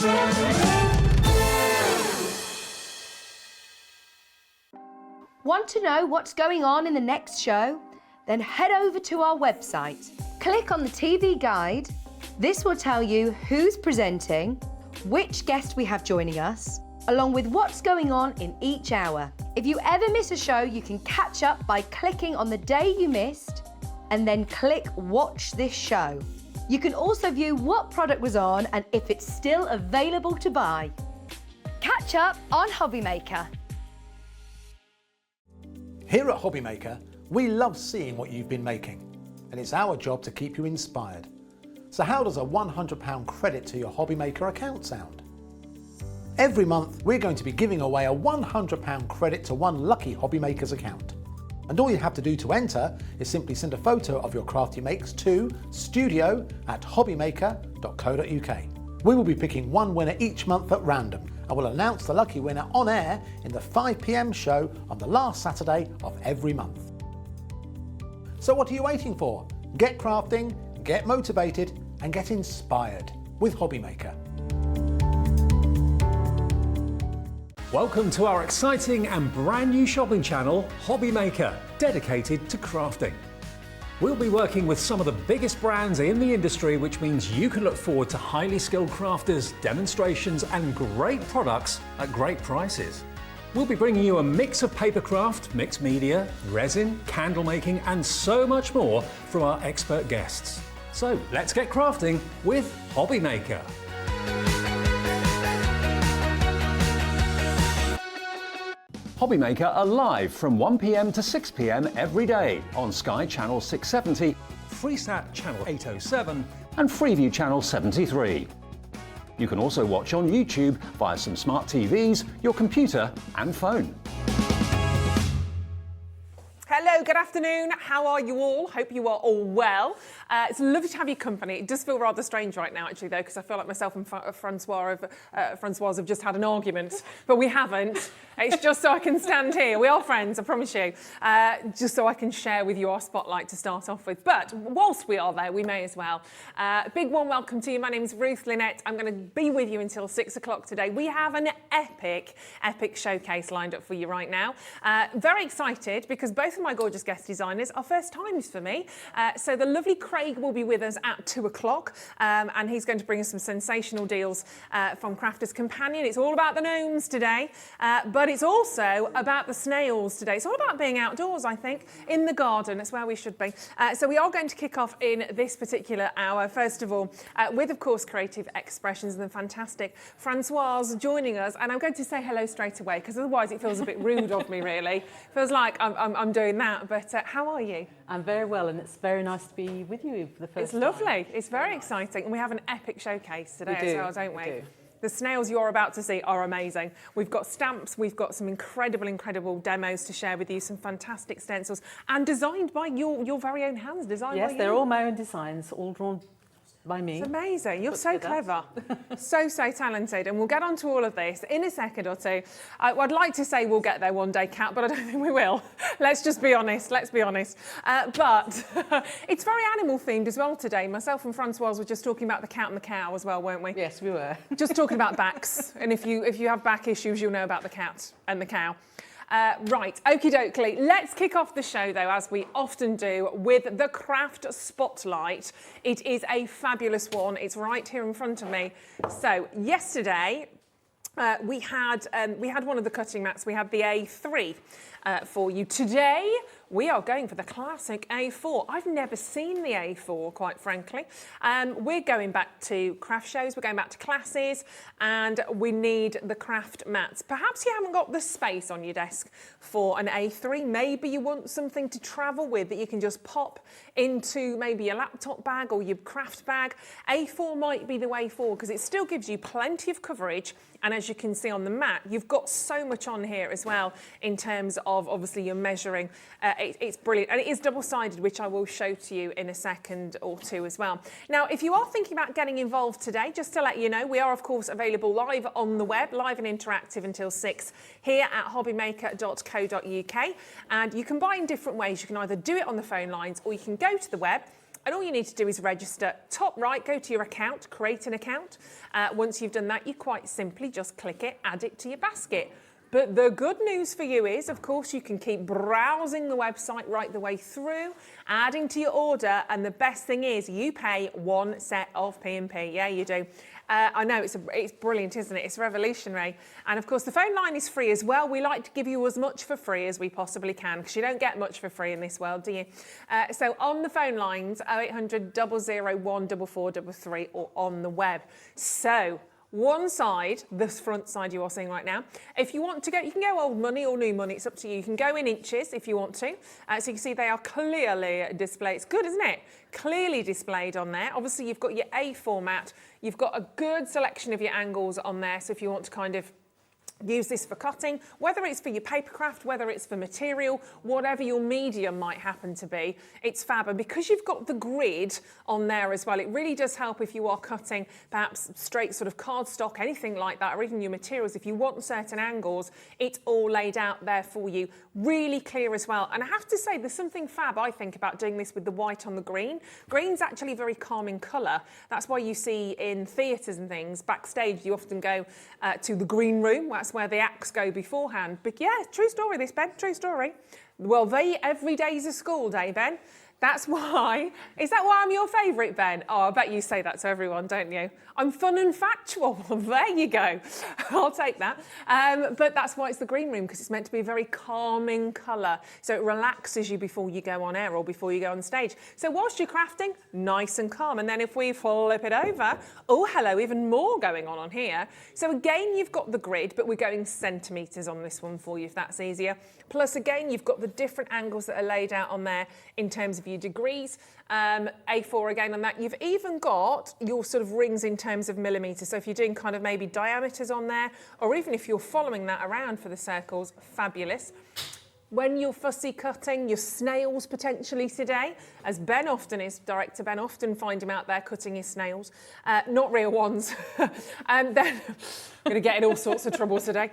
Want to know what's going on in the next show? Then head over to our website. Click on the TV guide. This will tell you who's presenting, which guest we have joining us, along with what's going on in each hour. If you ever miss a show, you can catch up by clicking on the day you missed and then click Watch This Show. You can also view what product was on and if it's still available to buy. Catch up on Hobby Maker. Here at Hobby Maker, we love seeing what you've been making, and it's our job to keep you inspired. So how does a £100 credit to your Hobby Maker account sound? Every month, we're going to be giving away a £100 credit to one lucky Hobby Maker's account. And all you have to do to enter is simply send a photo of your craft you makes to studio@hobbymaker.co.uk. We will be picking one winner each month at random, and we'll announce the lucky winner on air in the 5 PM show on the last Saturday of every month. So what are you waiting for? Get crafting, get motivated, and get inspired with Hobby Maker. Welcome to our exciting and brand new shopping channel, Hobby Maker, dedicated to crafting. We'll be working with some of the biggest brands in the industry, which means you can look forward to highly skilled crafters, demonstrations, and great products at great prices. We'll be bringing you a mix of papercraft, mixed media, resin, candle making, and so much more from our expert guests. So let's get crafting with Hobby Maker. Hobby Maker are live from 1 PM to 6 PM every day on Sky Channel 670, Freesat Channel 807 and Freeview Channel 73. You can also watch on YouTube via some smart TVs, your computer and phone. Hello, good afternoon. How are you all? Hope you are all well. It's lovely to have your company. It does feel rather strange right now, actually, though, because I feel like myself and Francoise have just had an argument, but we haven't. It's just so I can stand here. We are friends, I promise you. Just so I can share with you our spotlight to start off with. But whilst we are there, we may as well. Big warm welcome to you. My name is Ruth Lynette. I'm going to be with you until 6 o'clock today. We have an epic showcase lined up for you right now. Very excited because both of my gorgeous guest designers are first times for me. So the lovely Craig will be with us at 2 o'clock and he's going to bring us some sensational deals from Crafter's Companion. It's all about the gnomes today, but it's also about the snails today. It's all about being outdoors, I think, in the garden. That's where we should be. So we are going to kick off in this particular hour, first of all, with, of course, Creative Expressions and the fantastic Francoise joining us. And I'm going to say hello straight away because otherwise it feels a bit rude of me, really. Feels like I'm doing that. But how are you? I'm very well, and it's very nice to be with you for the first time. It's lovely. It's very exciting. And we have an epic showcase today as well, don't we? The snails you're about to see are amazing. We've got stamps, we've got some incredible demos to share with you, some fantastic stencils, and designed by your very own hands. Yes, they're all my own designs, all drawn by me. It's amazing. You're so clever. so talented. And we'll get on to all of this in a second or two. I'd like to say we'll get there one day, Kat, but I don't think we will. Let's just be honest. Let's be honest. But it's very animal themed as well today. Myself and Francoise were just talking about the cat and the cow as well, weren't we? Yes, we were. Just talking about backs. And if you have back issues, you'll know about the cat and the cow. Right, okie dokie. Let's kick off the show, though, as we often do, with the Craft Spotlight. It is a fabulous one. It's right here in front of me. So, yesterday, we had one of the cutting mats. We had the A3 for you. Today, we are going for the classic A4. I've never seen the A4, quite frankly. We're going back to craft shows, we're going back to classes, and we need the craft mats. Perhaps you haven't got the space on your desk for an A3. Maybe you want something to travel with that you can just pop into maybe your laptop bag or your craft bag. A4 might be the way forward because it still gives you plenty of coverage. And as you can see on the mat, you've got so much on here as well in terms of obviously your measuring. It's brilliant. And it is double-sided, which I will show to you in a second or two as well. Now, if you are thinking about getting involved today, just to let you know, we are, of course, available live on the web, live and interactive until 6 here at hobbymaker.co.uk. And you can buy in different ways. You can either do it on the phone lines or you can go to the web And all you need to do is register. Top right, go to your account, create an account. Once you've done that, you quite simply just click it, add it to your basket. But the good news for you is, of course, you can keep browsing the website right the way through, adding to your order, and the best thing is you pay one set of P&P. Yeah, you do. I know, it's brilliant, isn't it? It's revolutionary. And of course, the phone line is free as well. We like to give you as much for free as we possibly can, because you don't get much for free in this world, do you? So on the phone lines, 0800 001 4433, or on the web. So one side, this front side you are seeing right now, if you want to go, you can go old money or new money, it's up to you. You can go in inches if you want to. So you can see they are clearly displayed. It's good, isn't it? Clearly displayed on there. Obviously, you've got your A format. You've got a good selection of your angles on there. So if you want to kind of use this for cutting, whether it's for your paper craft, whether it's for material, whatever your medium might happen to be, it's fab. And because you've got the grid on there as well, it really does help if you are cutting perhaps straight sort of cardstock, anything like that, or even your materials. If you want certain angles, it's all laid out there for you. Really clear as well. And I have to say, there's something fab, I think, about doing this with the white on the green. Green's actually a very calming colour. That's why you see in theatres and things, backstage, you often go to the green room. That's where the acts go beforehand. But yeah, true story this, Ben, true story. Well, every day's a school day, Ben. That's why. Is that why I'm your favourite, Ben? Oh, I bet you say that to everyone, don't you? I'm fun and factual. There you go. I'll take that. But that's why it's the green room, because it's meant to be a very calming colour. So it relaxes you before you go on air or before you go on stage. So whilst you're crafting, nice and calm. And then if we flip it over, oh, hello, even more going on here. So again, you've got the grid, but we're going centimetres on this one for you, if that's easier. Plus, again, you've got the different angles that are laid out on there in terms of your degrees. A4 again on that. You've even got your sort of rings in terms of millimetres. So if you're doing kind of maybe diameters on there, or even if you're following that around for the circles, fabulous. When you're fussy cutting, your snails potentially today, as Ben often is, director Ben often find him out there cutting his snails, not real ones. And then I'm going to get in all sorts of trouble today.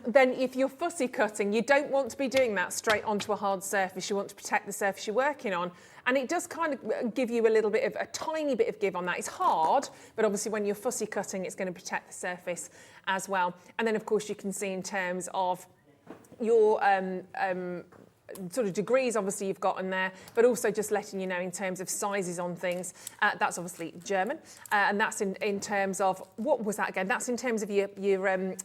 Then if you're fussy cutting, you don't want to be doing that straight onto a hard surface. You want to protect the surface you're working on. And it does kind of give you a tiny bit of give on that. It's hard, but obviously when you're fussy cutting, it's going to protect the surface as well. And then of course you can see in terms of your sort of degrees, obviously you've got in there, but also just letting you know in terms of sizes on things. That's obviously German, and that's in terms of, what was that again? That's in terms of your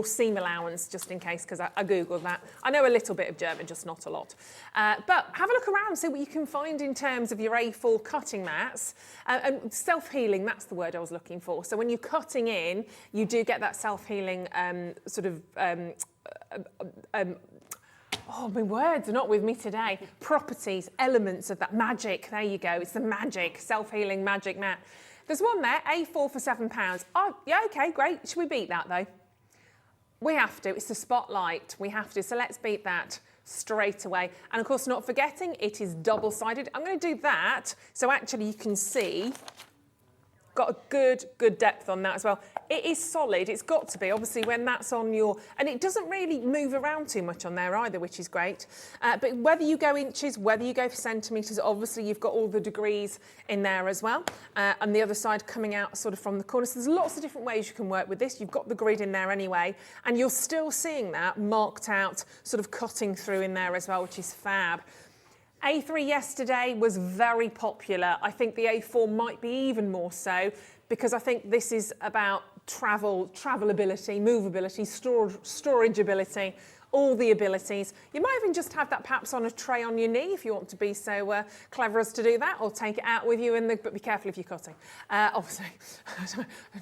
seam allowance, just in case, because I googled that. I know a little bit of German, just not a lot. But have a look around, see what you can find in terms of your A4 cutting mats. And self-healing, that's the word I was looking for. So when you're cutting in, you do get that self-healing oh, my words are not with me today. Properties, elements of that magic. There you go. It's the magic, self-healing magic mat. There's one there, A4 for £7. Oh, yeah, okay, great. Should we beat that though? We have to. It's the spotlight. We have to. So let's beat that straight away. And of course, not forgetting, it is double-sided. I'm going to do that so actually you can see. Got a good depth on that as well. It is solid, it's got to be, obviously when that's on your, and it doesn't really move around too much on there either, which is great. But whether you go inches, whether you go for centimetres, obviously you've got all the degrees in there as well. And the other side coming out sort of from the corner. So there's lots of different ways you can work with this. You've got the grid in there anyway, and you're still seeing that marked out, sort of cutting through in there as well, which is fab. A3 yesterday was very popular. I think the A4 might be even more so, because I think this is about travelability, movability, storageability, all the abilities. You might even just have that perhaps on a tray on your knee if you want to be so clever as to do that, or take it out with you, but be careful if you're cutting. Obviously,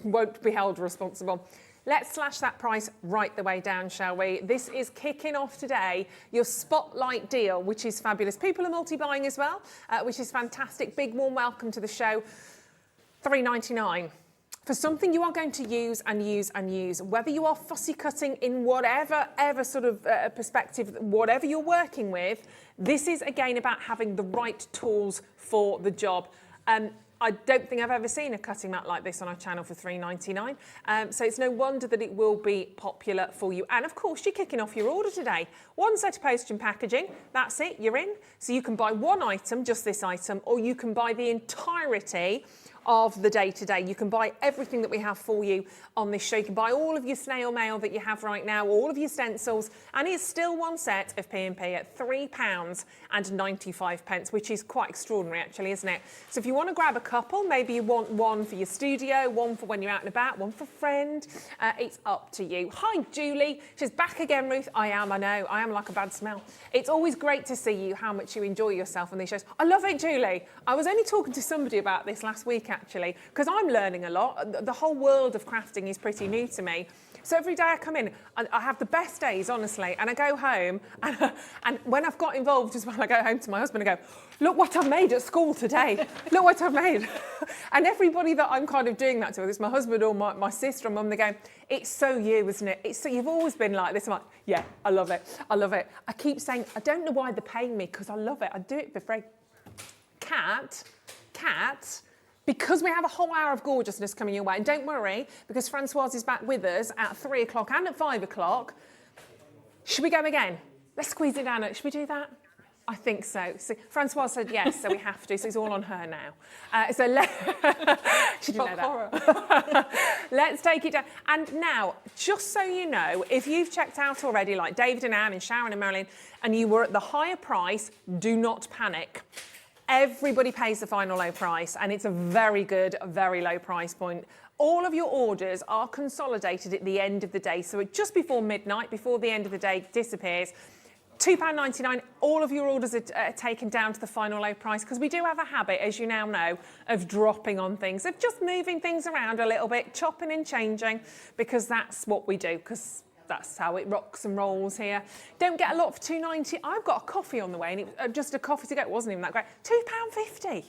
won't be held responsible. Let's slash that price right the way down, shall we? This is kicking off today, your spotlight deal, which is fabulous. People are multi-buying as well, which is fantastic. Big warm welcome to the show. $3.99. For something you are going to use and use and use, whether you are fussy cutting in whatever sort of perspective, whatever you're working with, this is again about having the right tools for the job. I don't think I've ever seen a cutting mat like this on our channel for £3.99. So it's no wonder that it will be popular for you. And of course, you're kicking off your order today. One set of postage and packaging, that's it, you're in. So you can buy one item, just this item, or you can buy the entirety of the day today. You can buy everything that we have for you on this show. You can buy all of your snail mail that you have right now, all of your stencils, and it's still one set of P&P at £3.95, which is quite extraordinary actually, isn't it? So if you want to grab a couple, maybe you want one for your studio, one for when you're out and about, one for a friend, it's up to you. Hi Julie, she's back again, Ruth. I know, I am like a bad smell. It's always great to see you, how much you enjoy yourself on these shows. I love it, Julie. I was only talking to somebody about this last week actually, because I'm learning a lot. The whole world of crafting is pretty new to me. So every day I come in, I have the best days, honestly, and I go home, and when I've got involved as well, I go home to my husband and go, look what I've made at school today. Look what I've made. And everybody that I'm kind of doing that to, whether it's my husband or my sister or mum, they go, it's so you, isn't it? It's so, you've always been like this. I'm like, yeah, I love it. I love it. I keep saying, I don't know why they're paying me, because I love it. I do it for free. Cat, because we have a whole hour of gorgeousness coming your way. And don't worry, because Francoise is back with us at 3 o'clock and at 5 o'clock. Should we go again? Let's squeeze it down. Should we do that? I think so. So Francoise said yes, so we have to. So it's all on her now. She didn't know that. Let's take it down. And now, just so you know, if you've checked out already, like David and Anne and Sharon and Marilyn, and you were at the higher price, do not panic. Everybody pays the final low price, and it's a very good, very low price point. All of your orders are consolidated at the end of the day, so just before midnight, before the end of the day disappears, £2.99, all of your orders are taken down to the final low price, because we do have a habit, as you now know, of dropping on things, of just moving things around a little bit, chopping and changing, because that's what we do, because that's how it rocks and rolls here. Don't get a lot for £2.90. I've got a coffee on the way, and it was just a coffee to go. It wasn't even that great. £2.50.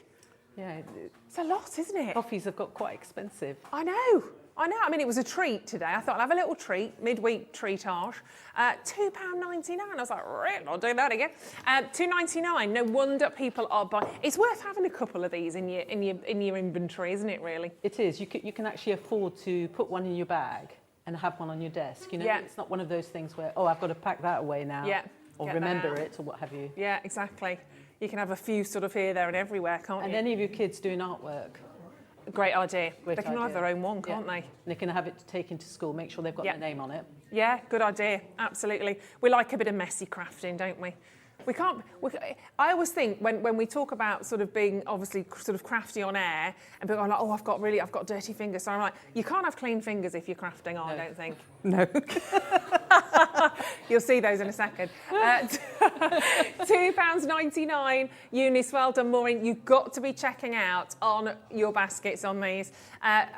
Yeah. It's a lot, isn't it? Coffees have got quite expensive. I know. I mean, it was a treat today. I thought I'd have a little treat, midweek treatage. £2.99. I was like, really? I'll do that again. £2.99. No wonder people are buying. It's worth having a couple of these in your inventory, isn't it? Really. It is. You can actually afford to put one in your bag and have one on your desk. You know, it's not one of those things where, oh, I've got to pack that away now. Yeah. Or remember it, or what have you. Yeah, exactly. You can have a few sort of here, there, and everywhere, can't you? And any of your kids doing artwork. Great idea. Great they can idea. have their own one, can't they? They can have it taken to school. Make sure they've got their name on it. Yeah, good idea. Absolutely. We like a bit of messy crafting, don't we? We can't. I always think when we talk about sort of being obviously sort of crafty on air, and people are like, oh, I've got dirty fingers. So I'm like, you can't have clean fingers if you're crafting on. I don't think. No. You'll see those in a second. £2.99. Eunice, well done, Maureen. You've got to be checking out on your baskets on these.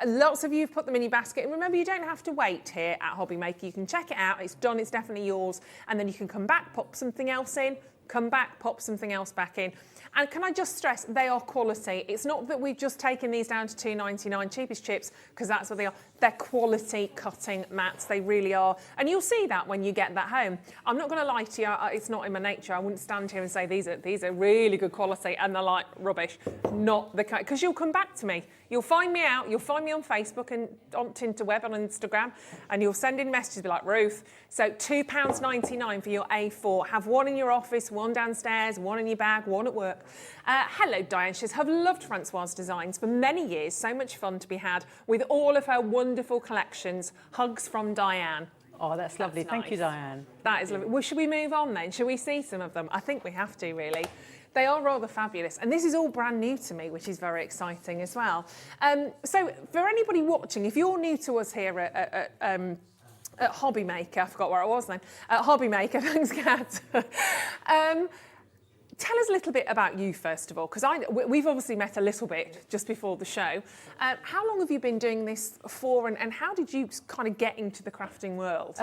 Lots of you have put them in your basket. And remember, you don't have to wait here at Hobby Maker. You can check it out. It's done. It's definitely yours. And then you can come back, pop something else in, come back, pop something else back in. And can I just stress, they are quality. It's not that we've just taken these down to £2.99, cheapest chips, because that's what they are. They're quality cutting mats, they really are. And you'll see that when you get that home. I'm not going to lie to you, it's not in my nature. I wouldn't stand here and say these are really good quality and they're like rubbish. Not the kind, because you'll come back to me. You'll find me out, you'll find me on Facebook and on Tinterweb on Instagram, and you'll send in messages be like, Ruth, so £2.99 for your A4. Have one in your office, one downstairs, one in your bag, one at work. Hello, Diane. She says, have loved Francoise designs for many years. So much fun to be had with all of her wonderful collections. Hugs from Diane. Oh, that's lovely. Nice. Thank you, Diane. That is lovely. Well, should we move on then? Should we see some of them? I think we have to, really. They are rather fabulous. And this is all brand new to me, which is very exciting as well. So for anybody watching, if you're new to us here at Hobby Maker, I forgot where I was then, at Hobby Maker, thanks, Kat. Tell us a little bit about you, first of all, because we've obviously met a little bit just before the show. How long have you been doing this for, and how did you kind of get into the crafting world?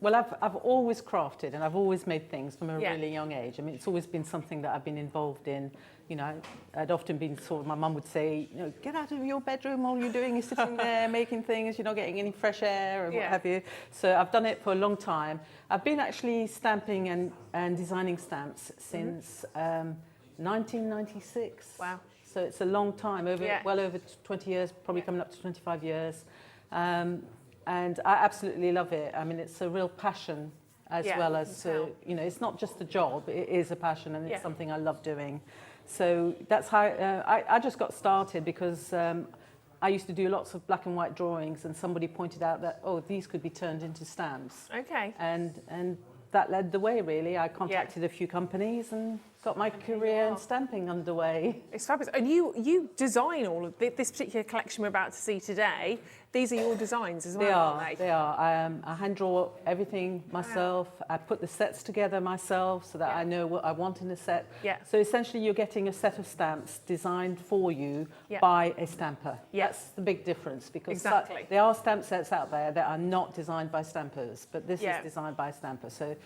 Well, I've always crafted, and I've always made things from a really young age. I mean, it's always been something that I've been involved in. You know, I'd often been sort of, my mum would say, you know, get out of your bedroom, all you're doing is sitting there making things, you're not getting any fresh air and what have you. So I've done it for a long time. I've been actually stamping and designing stamps since 1996. Wow. So So it's a long time, well over 20 years, probably coming up to 25 years. And I absolutely love it. I mean, it's a real passion as well as, you know, it's not just a job, it is a passion, and it's something I love doing. So that's how I just got started, because I used to do lots of black and white drawings, and somebody pointed out that, oh, these could be turned into stamps. Okay. And that led the way, really. I contacted a few companies and got my career in stamping underway. It's fabulous. And you design all of this particular collection we're about to see today. These are your designs as well, aren't they? They are. I hand draw everything myself. I put the sets together myself so that I know what I want in a set. Yeah. So essentially you're getting a set of stamps designed for you by a stamper. That's the big difference, because there are stamp sets out there that are not designed by stampers, but this is designed by a stamper. So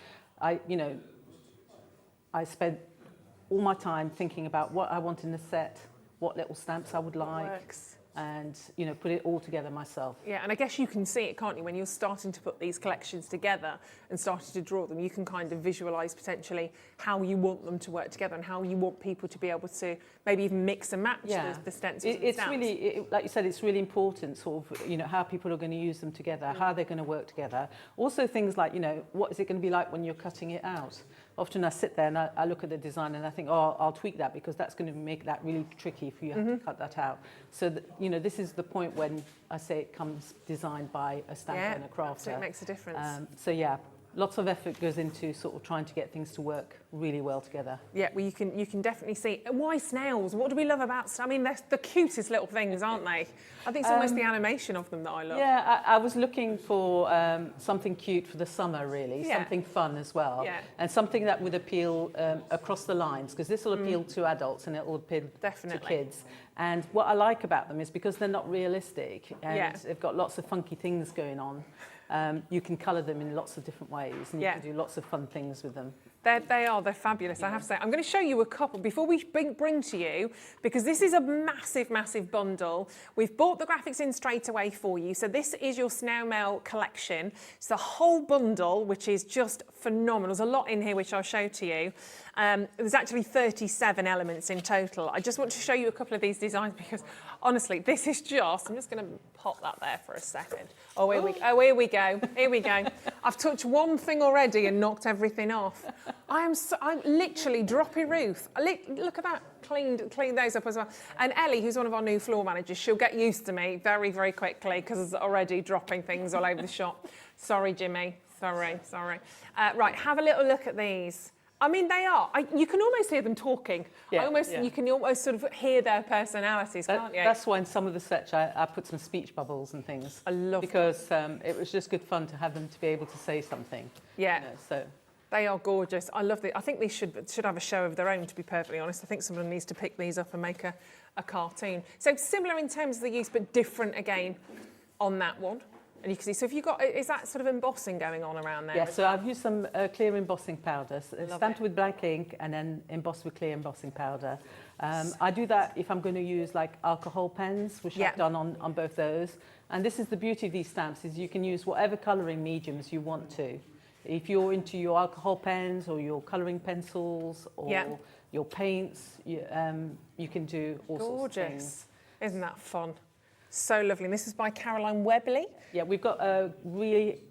I spent all my time thinking about what I want in the set, what little stamps I would like, and put it all together myself. Yeah, and I guess you can see it, can't you, when you're starting to put these collections together and starting to draw them, you can kind of visualise potentially how you want them to work together and how you want people to be able to maybe even mix and match the stencils. It's really, like you said, it's really important, sort of, how people are going to use them together, how they're going to work together. Also things like, what is it going to be like when you're cutting it out? Often I sit there and I look at the design and I think, oh, I'll tweak that, because that's going to make that really tricky if you have to cut that out. So, this is the point when I say it comes designed by a stamper and a crafter. So it makes a difference. So yeah, lots of effort goes into sort of trying to get things to work really well together. Yeah, well, you can definitely see. And why snails? What do we love about? I mean, they're the cutest little things, aren't they? I think it's almost the animation of them that I love. Yeah, I was looking for something cute for the summer, really, something fun as well, and something that would appeal across the lines, because this will appeal to adults and it will appeal to kids. And what I like about them is because they're not realistic and they've got lots of funky things going on. You can colour them in lots of different ways, and you can do lots of fun things with them. They're fabulous, I have to say. I'm going to show you a couple before we bring to you, because this is a massive, massive bundle. We've bought the graphics in straight away for you. So this is your Snail Mail collection. It's the whole bundle, which is just phenomenal. There's a lot in here, which I'll show to you. There's actually 37 elements in total. I just want to show you a couple of these designs, because honestly, this is just, I'm just going to pop that there for a second. Here we go. Here we go. I've touched one thing already and knocked everything off. I'm literally droppy Ruth. Look at that. Cleaned those up as well. And Ellie, who's one of our new floor managers, she'll get used to me very, very quickly, because it's already dropping things all over the shop. Sorry, Jimmy. Sorry. Right, have a little look at these. I mean, they are. You can almost hear them talking. You can almost sort of hear their personalities, can't you? That's why in some of the sets I put some speech bubbles and things. I love because it was just good fun to have them to be able to say something. Yeah. So they are gorgeous. I love them. I think these should have a show of their own, to be perfectly honest. I think someone needs to pick these up and make a cartoon. So similar in terms of the use, but different again on that one. And you can see, so if you've got, is that sort of embossing going on around there? Yeah, so I've used some clear embossing powder, stamped with black ink and then embossed with clear embossing powder. I do that if I'm going to use like alcohol pens, which I've done on both those. And this is the beauty of these stamps, is you can use whatever colouring mediums you want to. If you're into your alcohol pens or your colouring pencils or your paints, you can do all sorts of things. Isn't that fun? So lovely. And this is by Caroline Webley. Yeah, we've got a really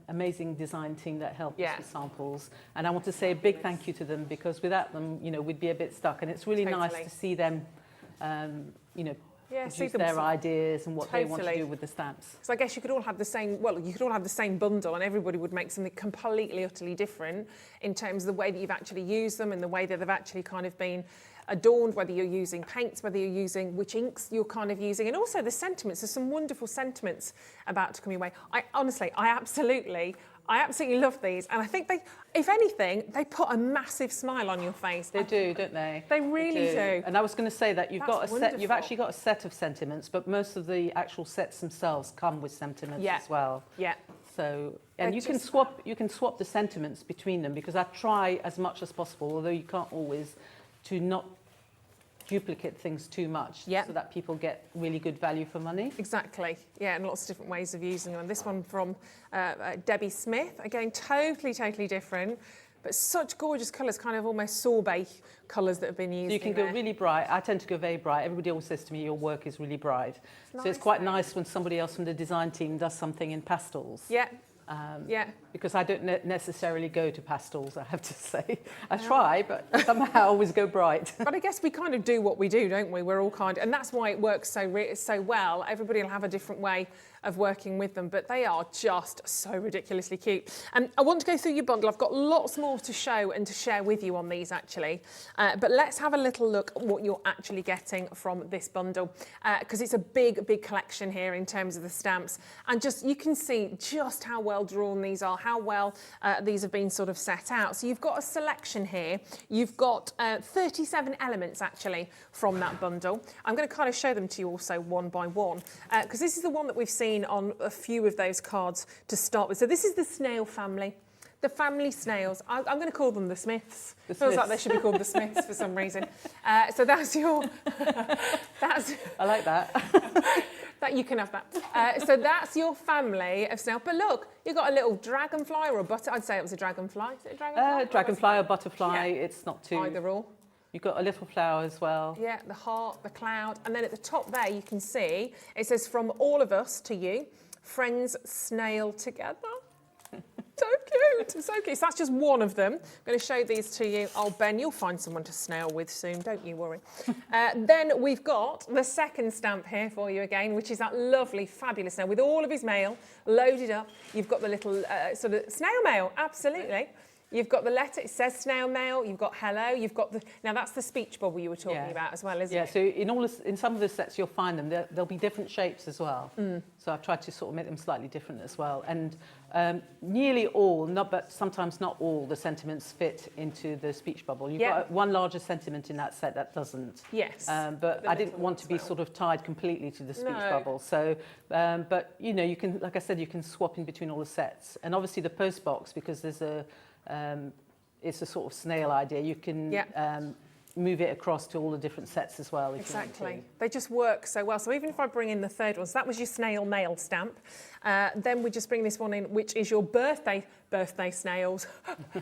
amazing design team that helps us with samples. And I want to say a big thank you to them, because without them, we'd be a bit stuck. And it's really nice to see them, produce their ideas and what they want to do with the stamps. So I guess you could all have the same, bundle, and everybody would make something completely, utterly different in terms of the way that you've actually used them and the way that they've actually kind of been adorned, whether you're using paints, whether you're using which inks you're kind of using, and also the sentiments. There's some wonderful sentiments about to come your way. I absolutely love these, and I think they, if anything, they put a massive smile on your face. They do, don't they? They really do. And I was going to say that you've actually got a set of sentiments, but most of the actual sets themselves come with sentiments as well. Yeah. So, and you can swap the sentiments between them, because I try as much as possible, although you can't always, to not duplicate things too much, so that people get really good value for money. Exactly, yeah, and lots of different ways of using them. And this one from Debbie Smith, again, totally different. But such gorgeous colours, kind of almost sorbet colours that have been used. So you can go really bright. I tend to go very bright. Everybody always says to me, your work is really bright. So it's quite nice when somebody else from the design team does something in pastels. Yeah. Yeah. Because I don't necessarily go to pastels, I have to say. I try, but somehow I always go bright. But I guess we kind of do what we do, don't we? We're all and that's why it works so well. Everybody will have a different way of working with them, but they are just so ridiculously cute. And I want to go through your bundle. I've got lots more to show and to share with you on these actually, but let's have a little look at what you're actually getting from this bundle, because it's a big collection here in terms of the stamps, and just you can see just how well drawn these are, how well these have been sort of set out. So you've got a selection here. You've got 37 elements actually from that bundle. I'm going to kind of show them to you also one by one, because this is the one that we've seen on a few of those cards to start with. So this is the Snail family, the family snails. I'm going to call them the Smiths. It feels like they should be called the Smiths for some reason. So that's your, I like that. that you can have that. So that's your family of snail. But look, you've got a little dragonfly or a butterfly. I'd say it was a dragonfly. Is it a dragonfly? Dragonfly or butterfly, Yeah. It's not too... Either or. You've got a little flower as well. Yeah, the heart, the cloud. And then at the top there, you can see, it says, from all of us to you, friends snail together. So cute, so cute. So that's just one of them. I'm going to show these to you. Oh, Ben, you'll find someone to snail with soon, don't you worry. Then we've got the second stamp here for you again, which is that lovely, fabulous snail with all of his mail loaded up. You've got the little sort of snail mail, absolutely. You've got the letter, it says snail mail, you've got hello, you've got the... Now, that's the speech bubble you were talking about as well, isn't it? Yeah, so in some of the sets you'll find them, there'll be different shapes as well. So I've tried to sort of make them slightly different as well. And nearly all, but sometimes not all, the sentiments fit into the speech bubble. You've got one larger sentiment in that set that doesn't. Yes. But I didn't want to be sort of tied completely to the speech bubble. So, but, you know, you can, like I said, you can swap in between all the sets. And obviously the post box, because there's a... it's a sort of snail idea. You can move it across to all the different sets as well. Exactly. They just work so well. So even if I bring in the third one, so that was your snail mail stamp. Then we just bring this one in, which is your birthday snails.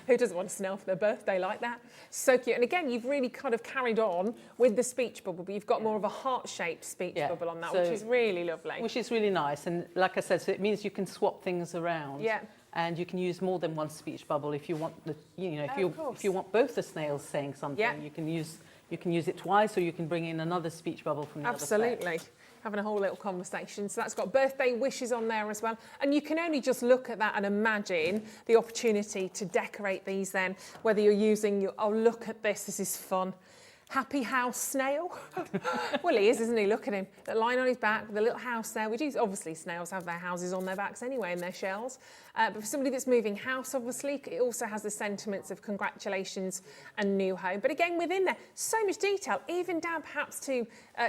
Who doesn't want a snail for their birthday like that? So cute. And again, you've really kind of carried on with the speech bubble, but you've got more of a heart-shaped speech bubble on that, which is really lovely. Which is really nice. And like I said, so it means you can swap things around. Yeah. And you can use more than one speech bubble if you want the, you know, if you want both the snails saying something, you can use it twice, or you can bring in another speech bubble from the other set. Absolutely. Having a whole little conversation. So that's got birthday wishes on there as well. And you can only just look at that and imagine the opportunity to decorate these then, whether you're using your, oh, look at this is fun. Happy house snail. Well, he is, isn't he? Look at him. That line on his back, the little house there. We do, obviously, snails have their houses on their backs anyway, in their shells. But for somebody that's moving house, obviously, it also has the sentiments of congratulations and new home. But again, within there, so much detail, even down perhaps to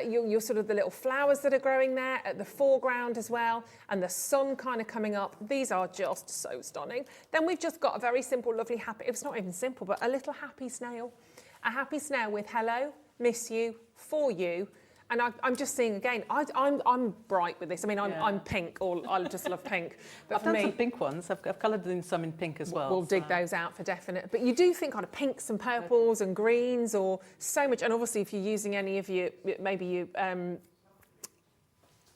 your sort of the little flowers that are growing there at the foreground as well, and the sun kind of coming up. These are just so stunning. Then we've just got a very simple, lovely, happy, it's not even simple, but a little happy snail. A happy snail with hello, miss you, for you. And I'm just seeing again, I'm bright with this. I mean, I'm pink, or I just love pink. But I've for done me, some pink ones. I've coloured in some in pink as well. We'll dig those out for definite. But you do think kind of pinks and purples and greens, or so much. And obviously, if you're using any of your, maybe you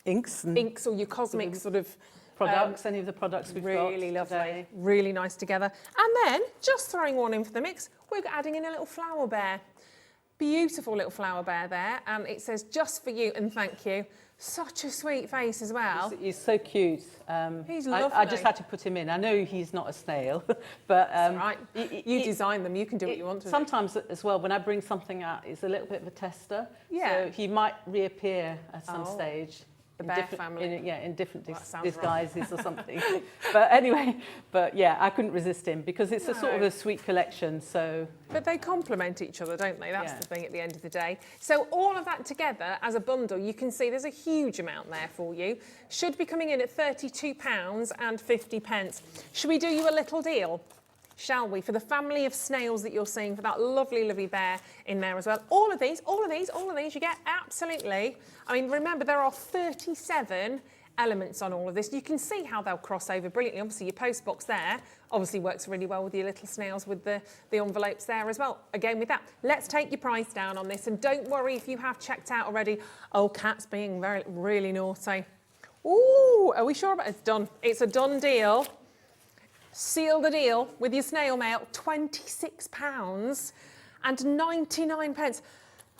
inks or your cosmic sort of products, any of the products we've got really lovely, today. really nice together. And then just throwing one in for the mix, we're adding in a little flower bear. Beautiful little flower bear there, and it says just for you and thank you. Such a sweet face as well. He's so cute. He's lovely. I just had to put him in. I know he's not a snail, but right. You design them. You can do what you want to. Sometimes as well, when I bring something out, it's a little bit of a tester. Yeah. So he might reappear at some stage. The bear family. In different Well, disguises or something. But anyway, yeah, I couldn't resist him because it's a sort of a sweet collection. So. But they complement each other, don't they? That's the thing at the end of the day. So all of that together as a bundle, you can see there's a huge amount there for you. Should be coming in at £32.50. Should we do you a little deal? Shall we? For the family of snails that you're seeing, for that lovely, lovely bear in there as well. All of these, you get absolutely. I mean, remember, there are 37 elements on all of this. You can see how they'll cross over brilliantly. Obviously your post box there obviously works really well with your little snails with the envelopes there as well. Again with that, let's take your price down on this, and don't worry if you have checked out already. Oh, Kat's being really naughty. Ooh, are we sure about it? It's done. It's a done deal. Seal the deal with your snail mail, £26.99.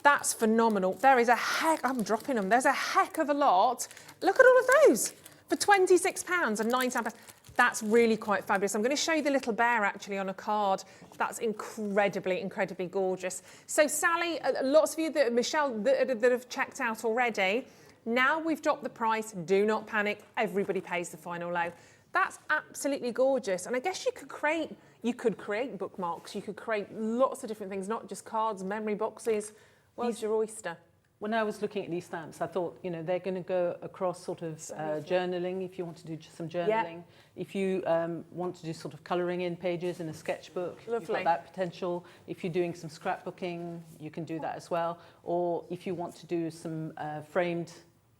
That's phenomenal. There is a heck, I'm dropping them. There's a heck of a lot. Look at all of those for £26.99. That's really quite fabulous. I'm going to show you the little bear actually on a card. That's incredibly gorgeous. So Sally, lots of you, Michelle, that have checked out already. Now we've dropped the price. Do not panic. Everybody pays the final low. That's absolutely gorgeous. And I guess you could create bookmarks. You could create lots of different things, not just cards, memory boxes. Where's your oyster? When I was looking at these stamps, I thought, you know, they're going to go across sort of journaling, if you want to do just some journaling. Yeah. If you want to do sort of colouring in pages in a sketchbook, you've got that potential. If you're doing some scrapbooking, you can do that as well. Or if you want to do some framed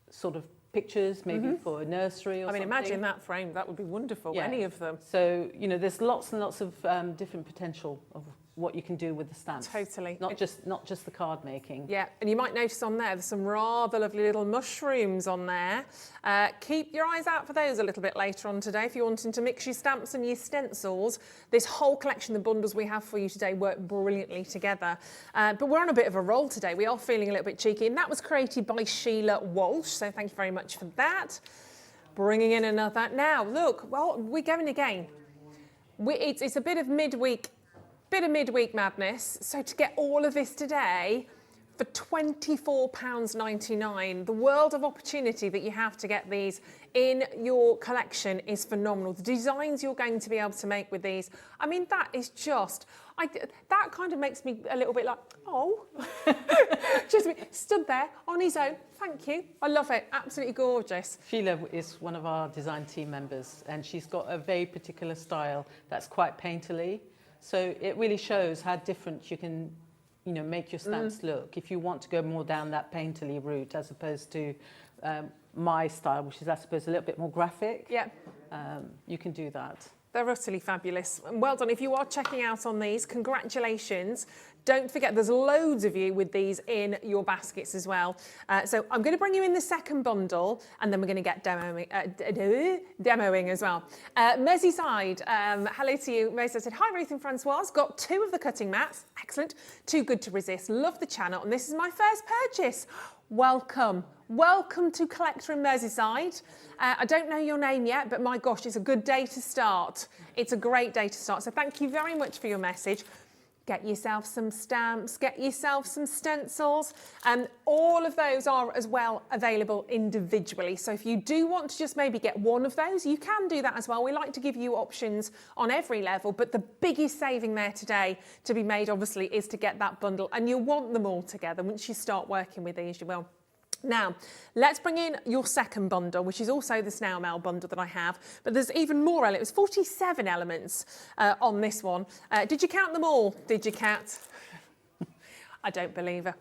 sort of pictures, maybe for a nursery or something. Imagine that frame. That would be wonderful, any of them. So, you know, there's lots and lots of different potential of what you can do with the stamps. Totally. Not just the card making. Yeah, and you might notice on there, there's some rather lovely little mushrooms on there. Keep your eyes out for those a little bit later on today if you're wanting to mix your stamps and your stencils. This whole collection, the bundles we have for you today, work brilliantly together. But we're on a bit of a roll today. We are feeling a little bit cheeky, and that was created by Sheila Walsh, so thank you very much for that. Bringing in another. Now, look, well, we're going again. It's a bit of midweek madness. So to get all of this today for £24.99, the world of opportunity that you have to get these in your collection is phenomenal. The designs you're going to be able to make with these, I mean, that is just, that kind of makes me a little bit like, oh, just stood there on his own. Thank you. I love it. Absolutely gorgeous. Sheila is one of our design team members, and she's got a very particular style that's quite painterly. So it really shows how different you can, you know, make your stamps look. If you want to go more down that painterly route as opposed to my style, which is, I suppose, a little bit more graphic. Yeah. You can do that. They're utterly fabulous. And well done. If you are checking out on these, congratulations. Don't forget, there's loads of you with these in your baskets as well. So I'm going to bring you in the second bundle, and then we're going to get demoing as well. Merseyside, hello to you. Merseyside said, hi, Ruth and Francoise. Got 2 of the cutting mats. Excellent. Too good to resist. Love the channel. And this is my first purchase. Welcome. Welcome to Collector in Merseyside. I don't know your name yet, but my gosh, it's a good day to start. It's a great day to start. So thank you very much for your message. Get yourself some stamps, get yourself some stencils, and all of those are as well available individually. So if you do want to just maybe get one of those, you can do that as well. We like to give you options on every level, but the biggest saving there today to be made, obviously, is to get that bundle, and you'll want them all together. Once you start working with these, you will. Now, let's bring in your second bundle, which is also the Snail Mail bundle that I have, but there's even more elements, 47 elements on this one. Did you count them all? Did you, Kat? I don't believe her.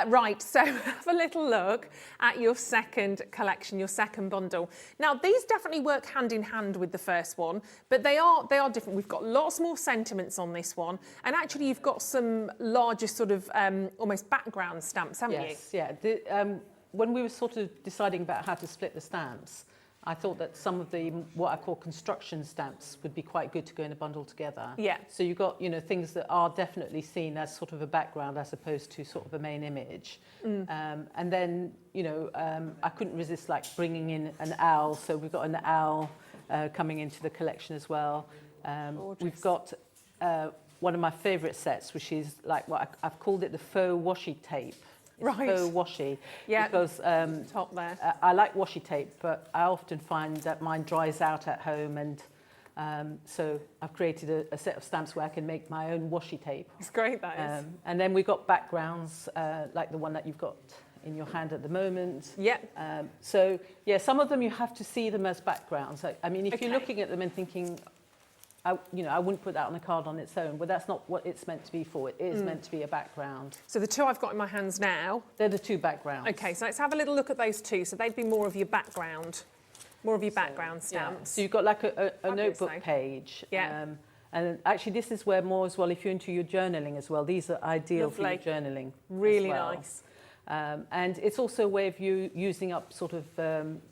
Right, so have a little look at your second collection, your second bundle. Now, these definitely work hand in hand with the first one, but they are different. We've got lots more sentiments on this one, and actually you've got some larger sort of almost background stamps, haven't you? Yes, yeah. When we were sort of deciding about how to split the stamps, I thought that some of the, what I call construction stamps, would be quite good to go in a bundle together. Yeah. So you've got, you know, things that are definitely seen as sort of a background as opposed to sort of a main image. And then, you know, I couldn't resist like bringing in an owl. So we've got an owl coming into the collection as well. We've got one of my favourite sets, which is like what I've called it the faux washi tape. Right. Faux washi. Yeah. Because top there. I like washi tape, but I often find that mine dries out at home, and so I've created a set of stamps where I can make my own washi tape. It's great, that is. And then we've got backgrounds like the one that you've got in your hand at the moment. Yep. So yeah, some of them you have to see them as backgrounds. I mean, if you're looking at them and thinking, you know, I wouldn't put that on a card on its own, but that's not what it's meant to be for. It is meant to be a background. So the 2 I've got in my hands now. They're the 2 backgrounds. Okay, so let's have a little look at those 2. So they'd be more of your background. More of your background Yeah. stamps. So you've got like a Fabulous notebook though. page. Yeah. And actually this is where more as well, if you're into your journaling as well, these are ideal for your Lovely. journaling. Really as well. nice. And it's also a way of you using up sort of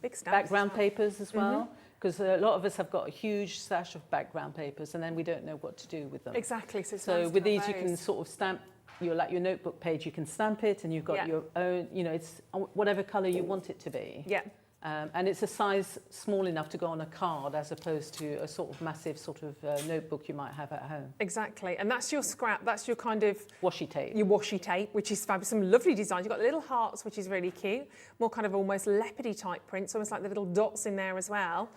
Big stamps background as well. papers as well. Because a lot of us have got a huge stash of background papers and then we don't know what to do with them. Exactly. So, it's So nice to with have these you can those. sort of stamp your notebook page, you can stamp it and you've got Yeah. your own, it's whatever colour you want it to be. Yeah. And it's a size small enough to go on a card as opposed to a sort of massive sort of notebook you might have at home. Exactly. And that's your scrap. That's your kind of Washi tape. your washi tape, which is fabulous. Some lovely designs. You've got little hearts, which is really cute. More kind of almost leopardy type prints, almost like the little dots in there as well.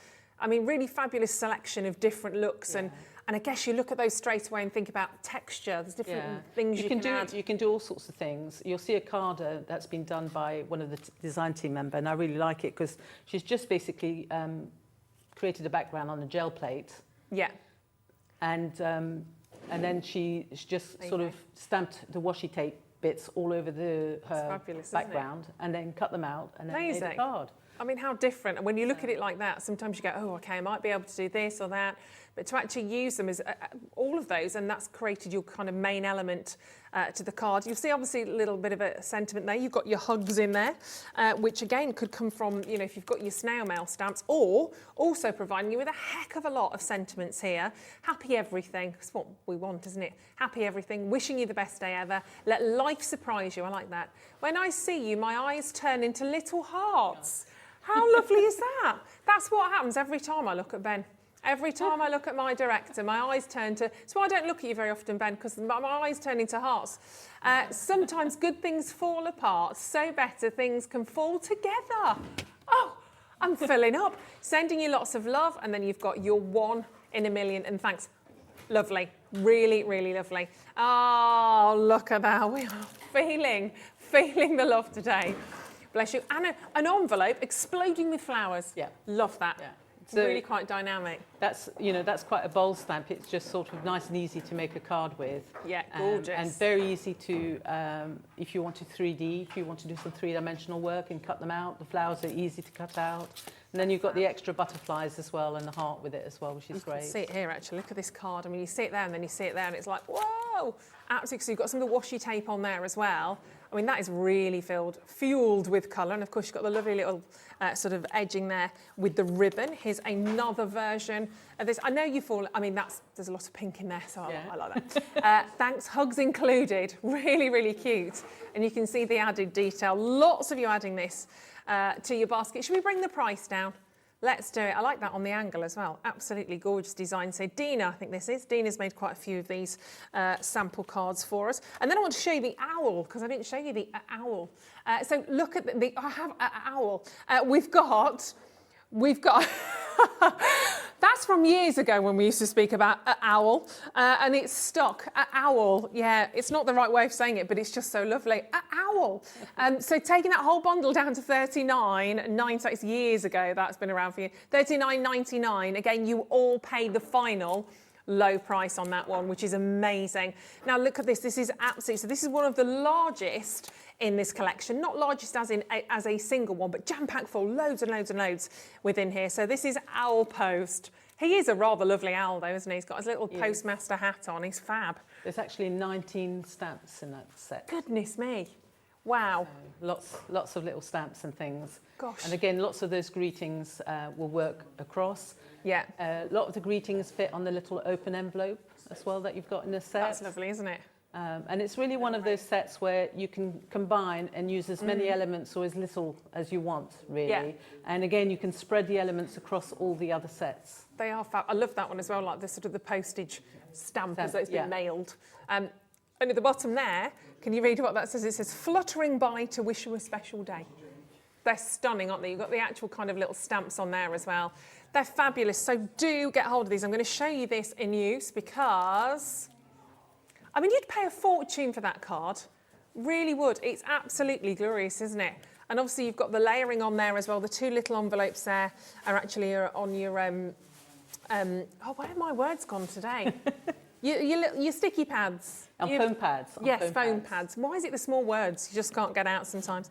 I mean, really fabulous selection of different looks. And I guess you look at those straight away and think about texture. There's different things you can add. You can do all sorts of things. You'll see a card that's been done by one of the design team member, and I really like it because she's just basically created a background on a gel plate. Yeah. And then she's just There you sort go. of stamped the washi tape bits all over her fabulous, isn't it? background and then cut them out and then made a Amazing. card. I mean, how different. And when you look at it like that, sometimes you go, oh, okay, I might be able to do this or that. But to actually use them as all of those, and that's created your kind of main element to the card. You'll see obviously a little bit of a sentiment there. You've got your hugs in there, which again could come from, if you've got your snail mail stamps, or also providing you with a heck of a lot of sentiments here. Happy everything. That's what we want, isn't it? Happy everything. Wishing you the best day ever. Let life surprise you. I like that. When I see you, my eyes turn into little hearts. How lovely is that? That's what happens every time I look at Ben. Every time I look at my director, my eyes turn to... That's why I don't look at you very often, Ben, because my eyes turn into hearts. Sometimes good things fall apart, so better things can fall together. Oh, I'm filling up. Sending you lots of love, and then you've got your 1 in a million, and thanks. Lovely. Really, really lovely. Oh, look at that. We are feeling the love today. Bless you. And an envelope exploding with flowers. Yeah. Love that. Yeah. It's really quite dynamic. That's quite a bold stamp. It's just sort of nice and easy to make a card with. Yeah, gorgeous. And very easy to, if you want to 3D, if you want to do some three-dimensional work and cut them out, the flowers are easy to cut out. And then you've got the extra butterflies as well and the heart with it as well, which is great. You can see it here, actually. Look at this card. I mean, you see it there and then you see it there and it's like, whoa! Absolutely. So you've got some of the washi tape on there as well. I mean, that is really fueled with colour. And of course, you've got the lovely little sort of edging there with the ribbon. Here's another version of this. I know you fall, I mean, there's a lot of pink in there, so I like that. Thanks, hugs included. Really, really cute. And you can see the added detail. Lots of you adding this to your basket. Should we bring the price down? Let's do it. I like that on the angle as well. Absolutely gorgeous design. So Dina, I think this is. Dina's made quite a few of these sample cards for us. And then I want to show you the owl, because I didn't show you the owl. So look at I have an owl. We've got that's from years ago when we used to speak about an owl, and it's stuck. An owl, yeah, it's not the right way of saying it, but it's just so lovely. An owl. So taking that whole bundle down to $39.96 years ago, that's been around for you. $39.99. Again, you all paid the final low price on that one, which is amazing. Now look at this. This is absolutely, so this is one of the largest in this collection, not largest as a single one, but jam-packed full, loads and loads and loads within here. So this is Owl Post. He is a rather lovely owl though, isn't he? He's got his little postmaster hat on. He's fab. There's actually 19 stamps in that set. Goodness me. Wow. Lots of little stamps and things. Gosh. And again, lots of those greetings will work across. Yeah. A lot of the greetings fit on the little open envelope as well that you've got in the set. That's lovely, isn't it? And it's really one of those sets where you can combine and use as many elements or as little as you want, really. Yeah. And again, you can spread the elements across all the other sets. They are fab. I love that one as well, like the sort of the postage stamp as though it's been mailed. And at the bottom there, can you read what that says? It says, fluttering by to wish you a special day. They're stunning, aren't they? You've got the actual kind of little stamps on there as well. They're fabulous, so do get hold of these. I'm going to show you this in use because, I mean, you'd pay a fortune for that card. Really would. It's absolutely glorious, isn't it? And obviously you've got the layering on there as well. The two little envelopes there are actually on your, oh, where have my words gone today? your sticky pads. Foam pads. Yes, foam pads. Why is it the small words you just can't get out sometimes?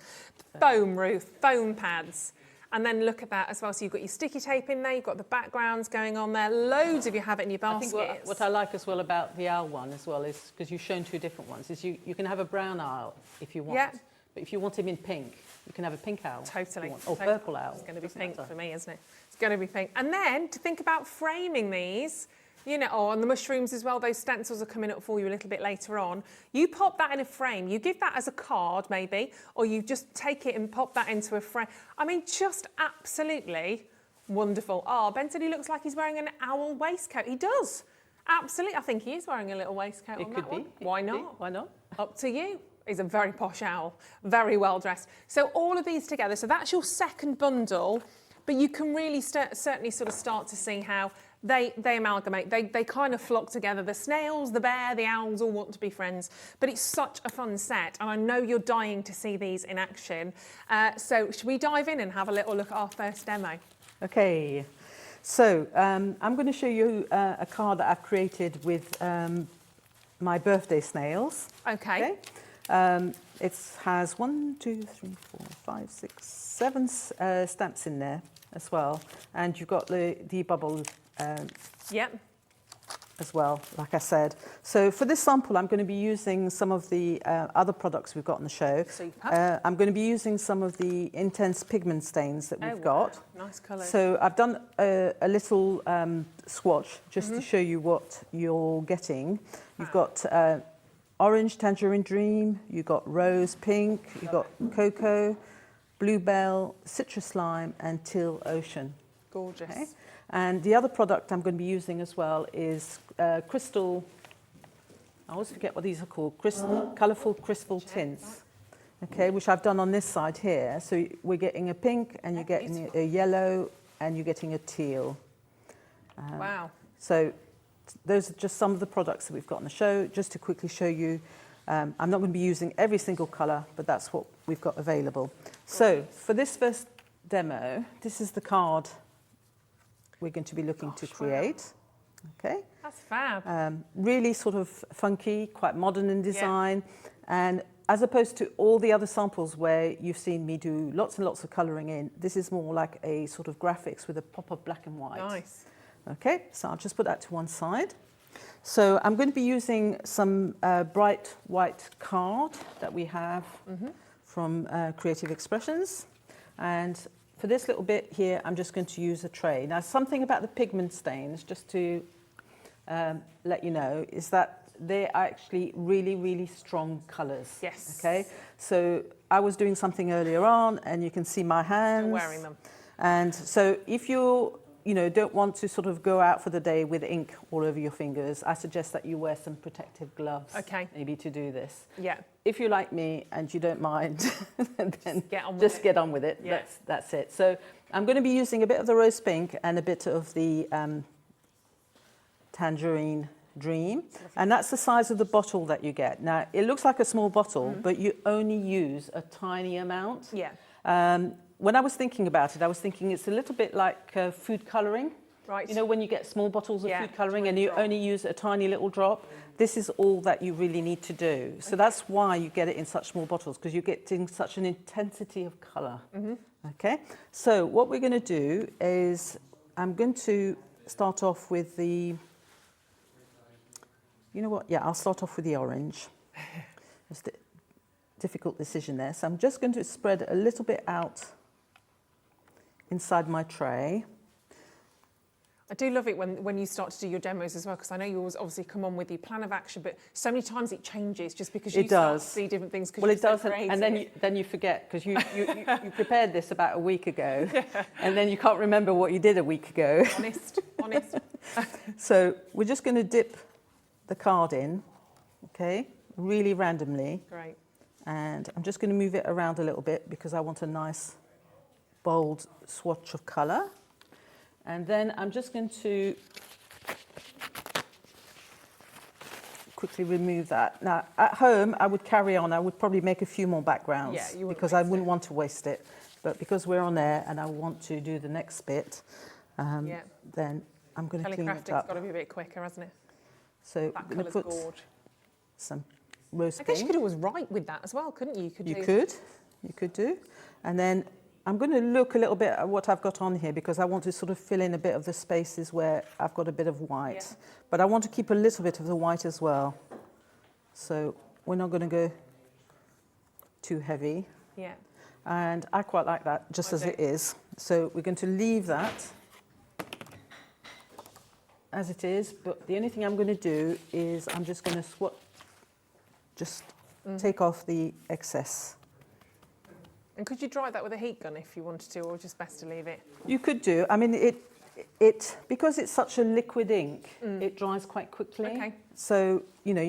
Foam, Ruth, foam pads. And then look at that as well. So you've got your sticky tape in there, you've got the backgrounds going on there, loads if you have it in your I baskets. think what I like as well about the owl one as well is, because you've shown 2 different ones, is you can have a brown owl if you want. Yeah. But if you want him in pink, you can have a pink owl. Totally. Or purple owl. It's going to be pink for me, isn't it? It's going to be pink. And then to think about framing these, you know, oh, and the mushrooms as well, those stencils are coming up for you a little bit later on. You pop that in a frame, you give that as a card maybe, or you just take it and pop that into a frame. I mean, just absolutely wonderful. Oh, Ben said he looks like he's wearing an owl waistcoat. He does. Absolutely. I think he is wearing a little waistcoat on that one. Why not? Why not? Up to you. He's a very posh owl, very well dressed. So all of these together, so that's your second bundle, but you can really certainly sort of start to see how they amalgamate, they kind of flock together. The snails, the bear, the owls all want to be friends, but it's such a fun set, and I know you're dying to see these in action. So should we dive in and have a little look at our first demo? Okay, so I'm going to show you a card that I've created with my birthday snails. Okay. It has 1, 2, 3, 4, 5, 6, 7 stamps in there as well, and you've got the bubble Yep. as well, like I said. So for this sample, I'm going to be using some of the other products we've got on the show. Super. I'm going to be using some of the intense pigment stains that we've got. Nice colours. So I've done a little swatch just to show you what you're getting. You've got orange tangerine dream, you've got rose pink, you've got cocoa, bluebell, citrus lime, and teal ocean. Gorgeous. Okay? And the other product I'm going to be using as well is crystal, I always forget what these are called, colourful crystal tints, okay, which I've done on this side here. So we're getting a pink, and you're getting a yellow, and you're getting a teal. Wow. So those are just some of the products that we've got on the show. Just to quickly show you, I'm not going to be using every single colour, but that's what we've got available. So for this first demo, this is the card we're going to be looking to create. Wow. Okay. That's fab. Really sort of funky, quite modern in design. Yeah. And as opposed to all the other samples where you've seen me do lots and lots of colouring in, this is more like a sort of graphics with a pop of black and white. Nice. Okay, so I'll just put that to one side. So I'm going to be using some bright white card that we have from Creative Expressions. And for this little bit here, I'm just going to use a tray. Now, something about the pigment stains, just to let you know, is that they are actually really, really strong colours. Yes. Okay, so I was doing something earlier on, and you can see my hands. You're wearing them. And so if you don't want to sort of go out for the day with ink all over your fingers, I suggest that you wear some protective gloves. Okay. Maybe to do this. Yeah. If you're like me and you don't mind, then get on with it. Yeah. That's it. So I'm going to be using a bit of the rose pink and a bit of the tangerine dream. And that's the size of the bottle that you get. Now, it looks like a small bottle, but you only use a tiny amount. Yeah. When I was thinking about it, I was thinking it's a little bit like food colouring. Right. You know, when you get small bottles of food colouring and you drop. only use a tiny little drop, this is all that you really need to do. So that's why you get it in such small bottles, because you're getting such an intensity of colour. Okay, so what we're going to do is I'm going to start off with the, you know what, yeah, I'll start off with the orange. It's a difficult decision there. So I'm just going to spread a little bit out inside my tray. I do love it when you start to do your demos as well, because I know you always obviously come on with your plan of action, but so many times it changes just because you start to see different things. Well, it does, and then you forget, because you prepared this about a week ago, and then you can't remember what you did a week ago. Honest. So we're just going to dip the card in, okay, really randomly. Great. And I'm just going to move it around a little bit because I want a nice, bold swatch of colour. And then I'm just going to quickly remove that. Now, at home, I would carry on. I would probably make a few more backgrounds because I wouldn't want to waste it. But because we're on air and I want to do the next bit, then I'm going to clean it up. It's got to be a bit quicker, hasn't it? So I'm going to put some rose pink. I guess you could always write with that as well, couldn't you? You could do. And then I'm going to look a little bit at what I've got on here because I want to sort of fill in a bit of the spaces where I've got a bit of white. Yeah. But I want to keep a little bit of the white as well. So we're not going to go too heavy. Yeah. And I quite like that just as it is. So we're going to leave that as it is. But the only thing I'm going to do is I'm just going to take off the excess. And could you dry that with a heat gun if you wanted to, or just best to leave it? You could do. I mean, it because it's such a liquid ink, it dries quite quickly. Okay. So, you know,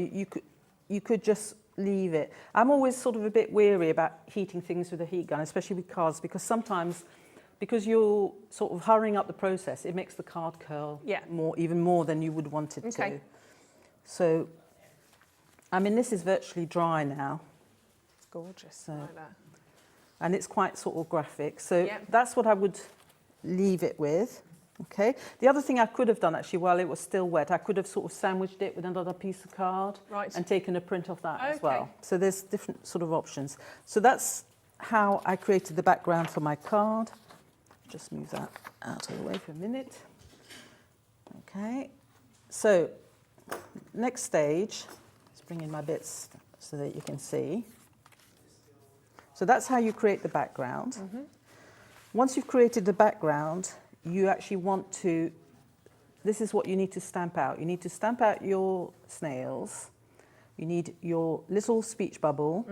you could just leave it. I'm always sort of a bit weary about heating things with a heat gun, especially with cards, because sometimes, because you're sort of hurrying up the process, it makes the card curl even more than you would want it to. So, I mean, this is virtually dry now. It's gorgeous. So, I like that. And it's quite sort of graphic. So that's what I would leave it with. Okay. The other thing I could have done actually while it was still wet, I could have sort of sandwiched it with another piece of card and taken a print of that as well. So there's different sort of options. So that's how I created the background for my card. Just move that out of the way for a minute. Okay. So next stage, let's bring in my bits so that you can see. So that's how you create the background. Once you've created the background, you actually want to, this is what you need to stamp out. You need to stamp out your snails, you need your little speech bubble,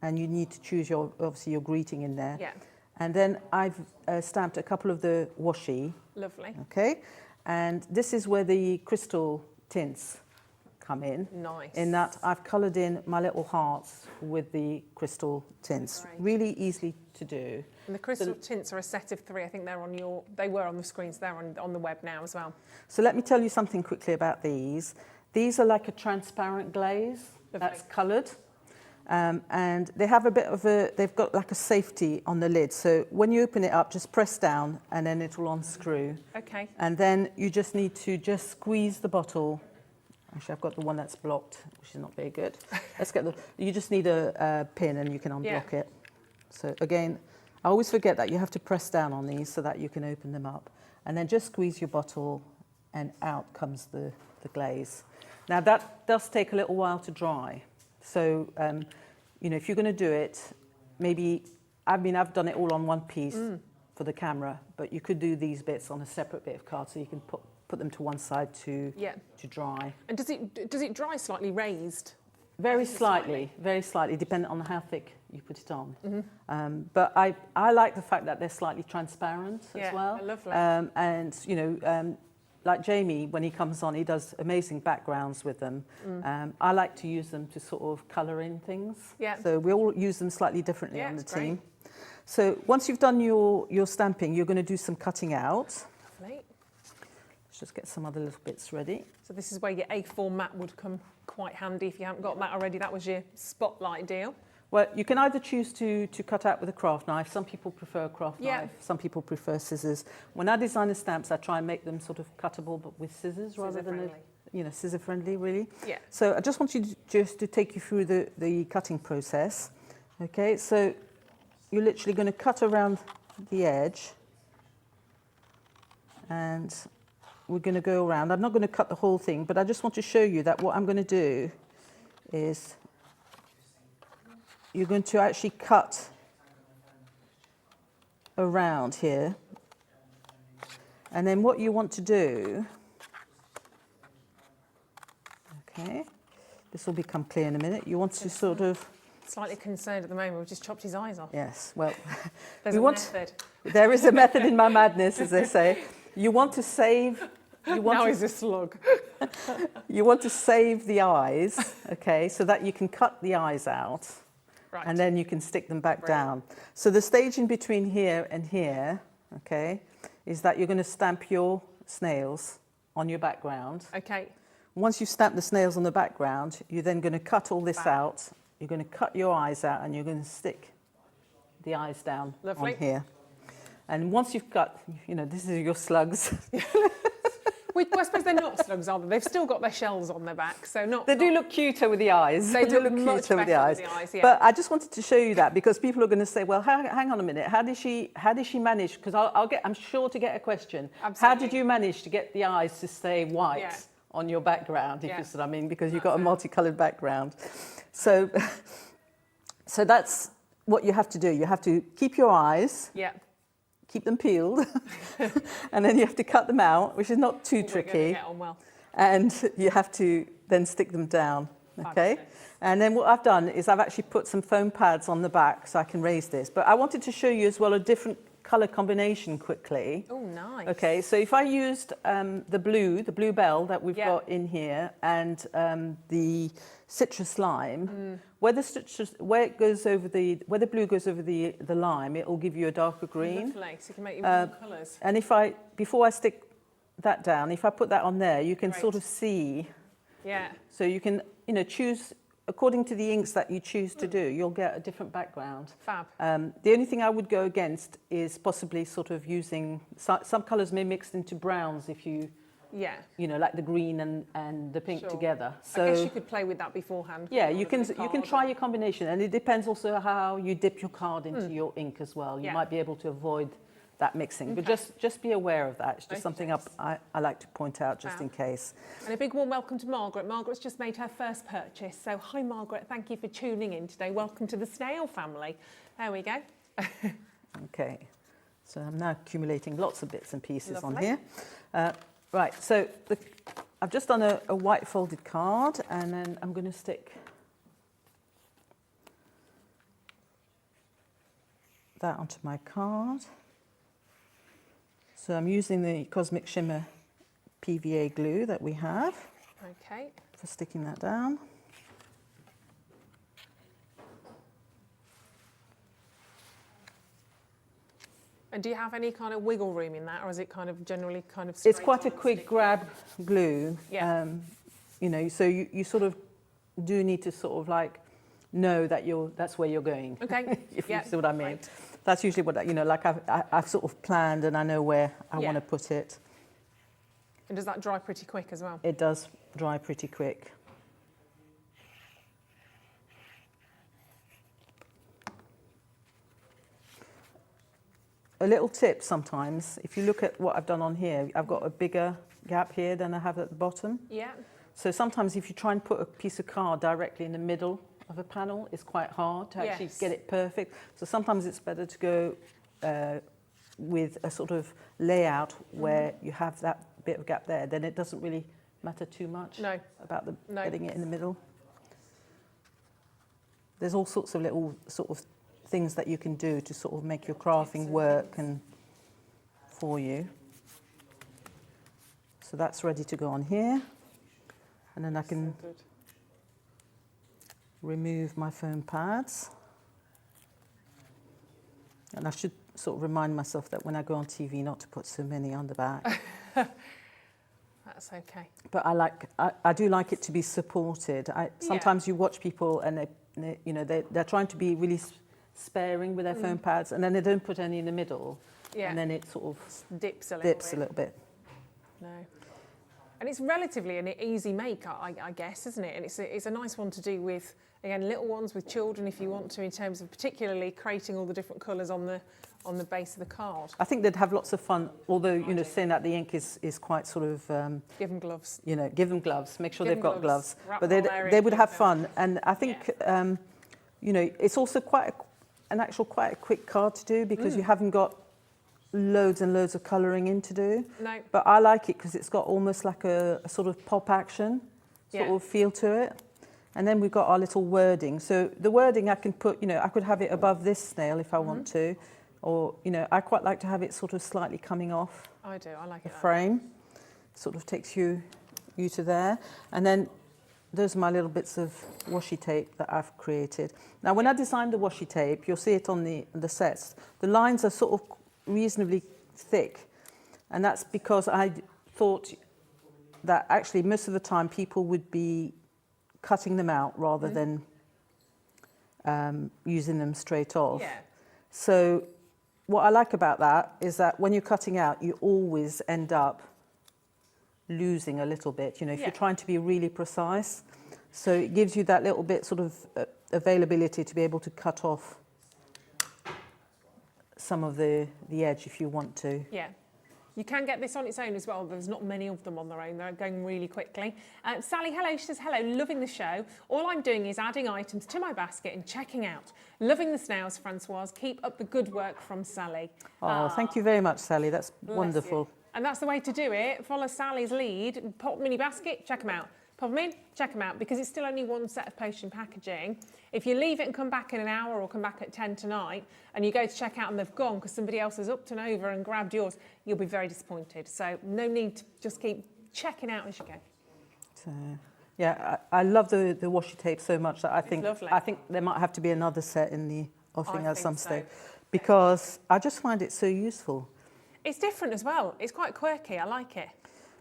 and you need to choose obviously your greeting in there. Yeah. And then I've stamped a couple of the washi. Lovely. Okay. And this is where the crystal tints come in. Nice. In that I've coloured in my little hearts with the crystal tints. Great. Really easy to do. And the crystal tints are a set of 3. I think they're on they were on the screens. They're on the web now as well. So let me tell you something quickly about these. These are like a transparent glaze that's coloured. And they have a bit of they've got like a safety on the lid. So when you open it up, just press down and then it will unscrew. Okay. And then you just need to just squeeze the bottle. Actually, I've got the one that's blocked, which is not very good. Let's get you just need a pin and you can unblock it. So again, I always forget that you have to press down on these so that you can open them up. And then just squeeze your bottle and out comes the glaze. Now that does take a little while to dry. So, you know, if you're going to do it, maybe, I've done it all on one piece for the camera, but you could do these bits on a separate bit of card so you can put them to one side to dry. And does it dry slightly raised? Very slightly, depending on how thick you put it on. But I like the fact that they're slightly transparent as well. Lovely. And, you know, like Jamie, when he comes on, he does amazing backgrounds with them. I like to use them to sort of colour in things. Yeah. So we all use them slightly differently on the team. So once you've done your stamping, you're going to do some cutting out. Lovely. Let's just get some other little bits ready. So this is where your A4 mat would come quite handy if you haven't got that already. That was your spotlight deal. Well, you can either choose to cut out with a craft knife. Some people prefer a craft knife. Some people prefer scissors. When I design the stamps, I try and make them sort of cuttable, but with scissors rather than, scissor friendly, really. Yeah. So I just want you to take you through the cutting process. Okay, so you're literally going to cut around the edge, and we're going to go around. I'm not going to cut the whole thing, but I just want to show you that what I'm going to do is you're going to actually cut around here. And then what you want to do, okay, this will become clear in a minute. You want to sort of... Slightly concerned at the moment, we've just chopped his eyes off. Yes, well, There's a method. There is a method in my madness, as they say. You want to save... Now he's a slug. You want to save the eyes, okay, so that you can cut the eyes out. Right. And then you can stick them back down. So the stage in between here and here, okay, is that you're going to stamp your snails on your background. Okay. Once you've stamped the snails on the background, you're then going to cut all this out. You're going to cut your eyes out and you're going to stick the eyes down on here. And once you've got, you know, this is your slugs. Well, I suppose they're not slugs, are they? They've still got their shells on their back, so not. They do look cuter with the eyes. They do look cuter much with the better eyes. with the eyes, yeah. But I just wanted to show you that because people are going to say, well, hang on a minute. How did she manage? Because I'm sure to get a question. Absolutely. How did you manage to get the eyes to stay white on your background? If you see what I mean, because you've got a multicolored background. So, so that's what you have to do. You have to keep your eyes. Yeah. Keep them peeled, and then you have to cut them out, which is not too tricky. Get on well. And you have to then stick them down, okay? Fabulous. And then what I've done is I've actually put some foam pads on the back so I can raise this. But I wanted to show you as well a different colour combination quickly. Oh, nice. Okay, so if I used the blue bell that we've got in here, and the citrus lime, where the blue goes over the lime, it will give you a darker green. Lovely, so you can make your own colours. And before I stick that down, if I put that on there, you can sort of see. Yeah. So you can, choose according to the inks that you choose to do. You'll get a different background. Fab. The only thing I would go against is possibly sort of using some colours may mix into browns if you. Yeah. Like the green and the pink together. So I guess you could play with that beforehand. Yeah, you can try your combination, and it depends also how you dip your card into your ink as well. You might be able to avoid that mixing, but just be aware of that. It's just something I like to point out just in case. And a big warm welcome to Margaret. Margaret's just made her first purchase. So hi Margaret, thank you for tuning in today. Welcome to the Snail family. There we go. Okay, so I'm now accumulating lots of bits and pieces on Lovely. here. Right, so I've just done a white folded card, and then I'm going to stick that onto my card. So I'm using the Cosmic Shimmer PVA glue that we have for sticking that down. And do you have any kind of wiggle room in that, or is it kind of generally kind of It's straight quite a on quick stick? grab glue. Yeah. So you sort of do need to sort of like know that that's where you're going. Okay. If Yeah, you see what I mean. right. That's usually what like I've sort of planned and I know where I want to put it. And does that dry pretty quick as well? It does dry pretty quick. A little tip sometimes, if you look at what I've done on here, I've got a bigger gap here than I have at the bottom. Yeah. So sometimes if you try and put a piece of card directly in the middle of a panel, it's quite hard to actually get it perfect. So sometimes it's better to go with a sort of layout where you have that bit of gap there, then it doesn't really matter too much about getting it in the middle. There's all sorts of little sort of things that you can do to sort of make your crafting work and for you. So that's ready to go on here, and then I can remove my foam pads. And I should sort of remind myself that when I go on TV not to put so many on the back. That's okay. But I do like it to be supported. Sometimes you watch people and they're trying to be really sparing with their foam pads, and then they don't put any in the middle, and then it sort of dips a little bit. No. And it's relatively an easy make, I guess, isn't it? And it's a nice one to do with, again, little ones, with children, if you want to, in terms of particularly creating all the different colours on the base of the card. I think they'd have lots of fun, although, saying that the ink is quite sort of... give them gloves. Give them gloves, make sure they've got gloves. But they would have fun. And I think, it's also quite a quick card to do, because you haven't got loads and loads of colouring in to do. No. But I like it because it's got almost like a sort of pop action sort of feel to it. And then we've got our little wording. So the wording I can put, I could have it above this snail if I want to. Or, I quite like to have it sort of slightly coming off. I do, I like the it. frame. Sort of takes you to there. And then those are my little bits of washi tape that I've created. Now, when I designed the washi tape, you'll see it on the sets. The lines are sort of reasonably thick. And that's because I thought that actually most of the time people would be cutting them out rather than using them straight off. Yeah. So what I like about that is that when you're cutting out, you always end up losing a little bit, you know, if Yeah. you're trying to be really precise. So it gives you that little bit sort of availability to be able to cut off some of the edge if you want to. Yeah. You can get this on its own as well. There's not many of them on their own. They're going really quickly. Sally, hello. She says, hello, loving the show. All I'm doing is adding items to my basket and checking out. Loving the snails, Francoise. Keep up the good work from Sally. Oh, thank you very much, Sally. That's Bless wonderful. you. And that's the way to do it. Follow Sally's lead. Pop them in your basket, check them out. Pop them in, check them out, because it's still only one set of postage packaging. If you leave it and come back in an hour or come back at 10 tonight and you go to check out and they've gone because somebody else has upped and over and grabbed yours, you'll be very disappointed. So no need to just keep checking out as you go. So, yeah, I love the washi tape so much that I think lovely. there might have to be another set in the offering I at some think so. stage, because I just find it so useful. It's different as well. It's quite quirky. I like it.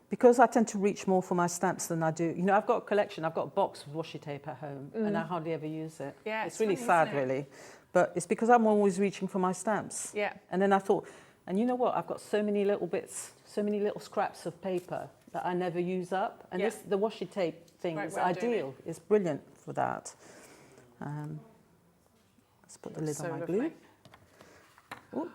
Because I tend to reach more for my stamps than I do. You know, I've got a collection. I've got a box of washi tape at home, and I hardly ever use it. Yeah, it's really funny, sad, isn't it? really. But it's because I'm always reaching for my stamps. Yeah. And then I thought, and you know what? I've got so many little bits, so many little scraps of paper that I never use up. And Yeah. the washi tape thing Great is way of doing ideal. It's brilliant for that. Let's put the lid So on my lovely. glue. Ooh.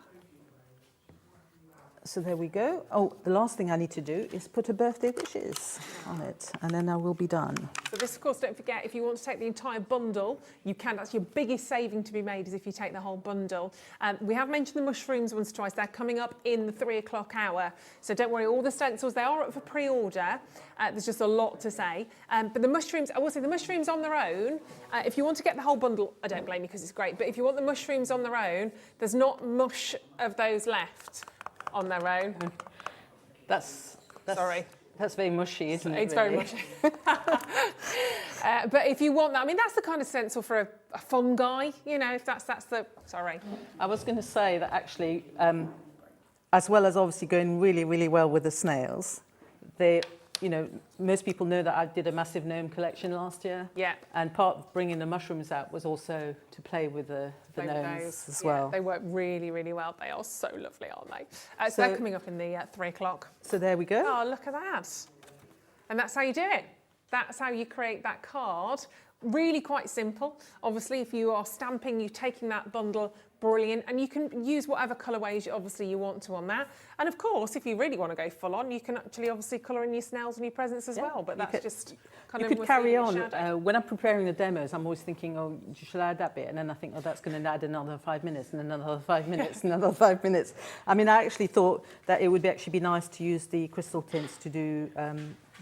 So there we go. Oh, the last thing I need to do is put a birthday wishes on it, and then I will be done. So this, of course, don't forget, if you want to take the entire bundle, you can. That's your biggest saving to be made, is if you take the whole bundle. We have mentioned the mushrooms once or twice. They're coming up in the 3 o'clock hour. So don't worry, all the stencils, they are up for pre-order. There's just a lot to say. But the mushrooms, I will say the mushrooms on their own, if you want to get the whole bundle, I don't blame you because it's great. But if you want the mushrooms on their own, there's not much of those left on their own. That's Sorry. That's very mushy, isn't it? It's really? very mushy. But if you want that, I mean, that's the kind of stencil for a fun guy, you know, if that's the, sorry. I was going to say that actually, as well as obviously going really, really well with the snails, they, you know, most people know that I did a massive gnome collection last year. Yeah. And part of bringing the mushrooms out was also to play with the Play with gnomes those. as Yeah, well. they work really, really well. They are so lovely, aren't they? So So- they're coming up in the 3 o'clock. So there we go. Oh, look at that. And that's how you do it. That's how you create that card. Really quite simple. Obviously, if you are stamping, you're taking that bundle, brilliant. And you can use whatever colourways you want to on that. And of course, if you really want to go full on, you can actually obviously colour in your snails and your presents as well. But You that's could- just kind You of could carry with the on. shadow. When I'm preparing the demos, I'm always thinking, oh, shall I add that bit? And then I think, oh, that's going to add another 5 minutes and another 5 minutes and another 5 minutes. I mean, I actually thought that it would actually be nice to use the crystal tints to do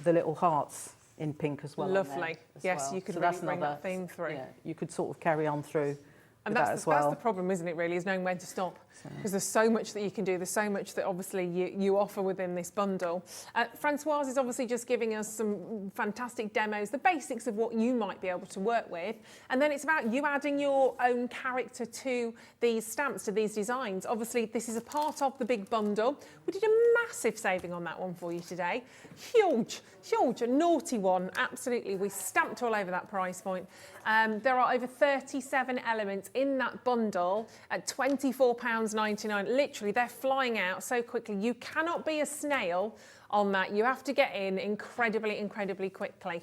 the little hearts in pink as well. on there Lovely. as Yes, well. you could So really that's bring another- that theme through. Yeah, you could sort of carry on through And with that that's as well. the problem, isn't it, really, is knowing when to stop. Because there's so much that you can do. There's so much that obviously you offer within this bundle. Francoise is obviously just giving us some fantastic demos, the basics of what you might be able to work with. And then it's about you adding your own character to these stamps, to these designs. Obviously, this is a part of the big bundle. We did a massive saving on that one for you today. Huge, huge, a naughty one. Absolutely, we stamped all over that price point. There are over 37 elements in that bundle at £24.99. Literally, they're flying out so quickly. You cannot be a snail on that. You have to get in incredibly, incredibly quickly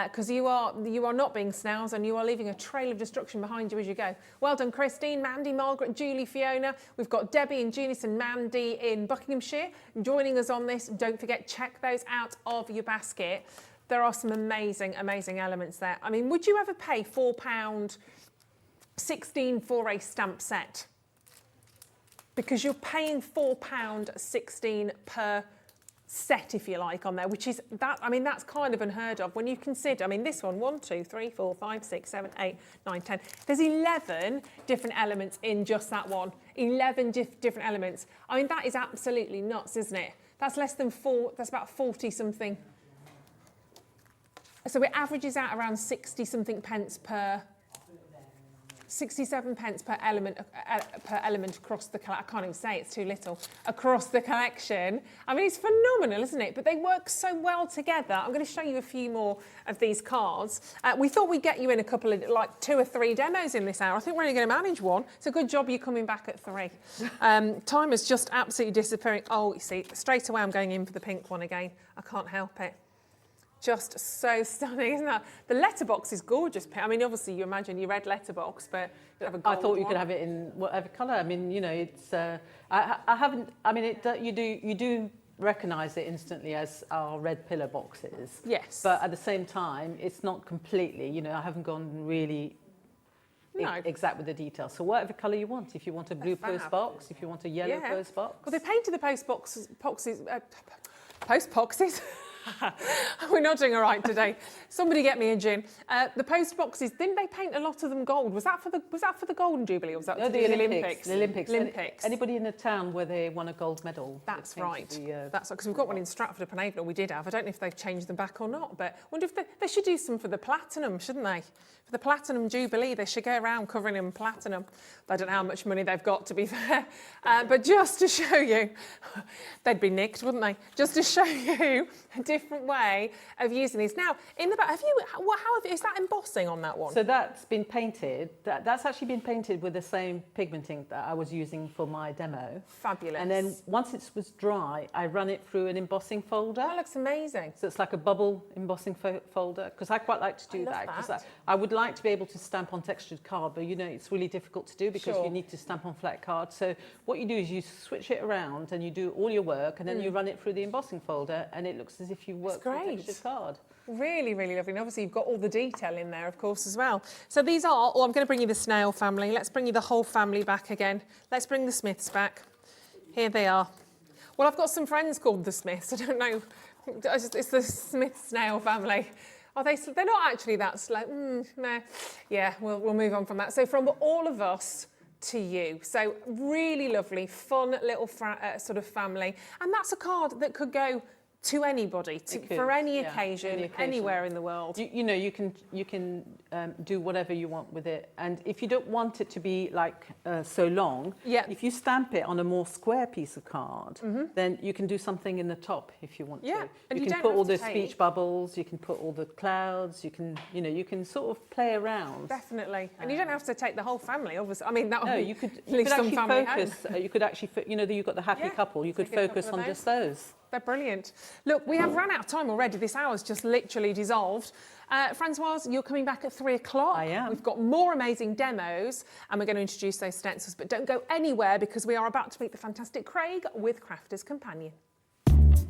because you are not being snails and you are leaving a trail of destruction behind you as you go. Well done, Christine, Mandy, Margaret, Julie, Fiona. We've got Debbie and Junice and Mandy in Buckinghamshire joining us on this. Don't forget, check those out of your basket. There are some amazing, amazing elements there. I mean, would you ever pay £4.16 for a stamp set? Because you're paying £4.16 per set, if you like, on there, which is that. I mean, that's kind of unheard of when you consider. I mean, this one, 1, 2, 3, 4, 5, 6, 7, 8, 9, 10. There's 11 different elements in just that one. 11 different elements. I mean, that is absolutely nuts, isn't it? That's less than 4. That's about 40 something. So it averages out around 60 something pence per 67 pence per element across the collection. I can't even say, it's too little. Across the collection. I mean, it's phenomenal, isn't it? But they work so well together. I'm going to show you a few more of these cards. We thought we'd get you in a couple of, like 2 or 3 demos in this hour. I think we're only going to manage 1. It's a good job you're coming back at 3. Time is just absolutely disappearing. Oh, you see, straight away I'm going in for the pink one again. I can't help it. Just so stunning, isn't that? The letterbox is gorgeous. I mean, obviously, you imagine your red letterbox, but you have a gold I thought you one. could have it in whatever colour. I mean, you know, it's. I haven't. I mean, you do recognise it instantly as our red pillar boxes. Yes. But at the same time, it's not completely. You know, I haven't gone really. No. Exact with the details. So whatever colour you want. If you want a blue post box, if you want a yellow post box. Well, they painted the post boxes. We're not doing all right today. Somebody get me a gin. The post boxes, didn't they paint a lot of them gold? Was that for the Golden Jubilee, or was that No, to the do with Olympics. The Olympics. Olympics. Anybody in the town where they won a gold medal. That's right. That's because we've got one in Stratford-upon-Avon, we did have. I don't know if they've changed them back or not, but I wonder if they should do some for the platinum, shouldn't they? For the Platinum Jubilee, they should go around covering them in platinum. I don't know how much money they've got, to be fair. But just to show you, they'd be nicked, wouldn't they? Just to show you a different way of using these. Now, in the back, is that embossing on that one? So that's been painted. That's actually been painted with the same pigment ink that I was using for my demo. Fabulous. And then once it was dry, I run it through an embossing folder. That looks amazing. So it's like a bubble embossing folder, because I quite like to do that. Because I would like to be able to stamp on textured card, but you know, it's really difficult to do because you need to stamp on flat card. So what you do is you switch it around and you do all your work, and then you run it through the embossing folder, and it looks as if you worked on textured card. Really, really lovely. And obviously you've got all the detail in there, of course, as well. So these are, I'm going to bring you the Snail family. Let's bring you the whole family back again. Let's bring the Smiths back. Here they are. Well, I've got some friends called the Smiths. I don't know. It's the Smith Snail family. Are they? They're not actually that slow. No. Yeah, we'll move on from that. So from all of us to you. So really lovely, fun little sort of family. And that's a card that could go to anybody, for any occasion, anywhere in the world. You know, you can do whatever you want with it. And if you don't want it to be like so long, if you stamp it on a more square piece of card, then you can do something in the top if you want to. And you can put all the speech bubbles, you can put all the clouds, you can sort of play around. Definitely. And you don't have to take the whole family, obviously. I mean, that would no, be you could actually focus. You could actually, you know, you've got the happy couple. You could focus on just those. They're brilliant. Look, we have run out of time already. This hour's just literally dissolved. Francoise, you're coming back at 3 o'clock. I am. We've got more amazing demos, and we're going to introduce those stencils. But don't go anywhere, because we are about to meet the fantastic Craig with Crafter's Companion.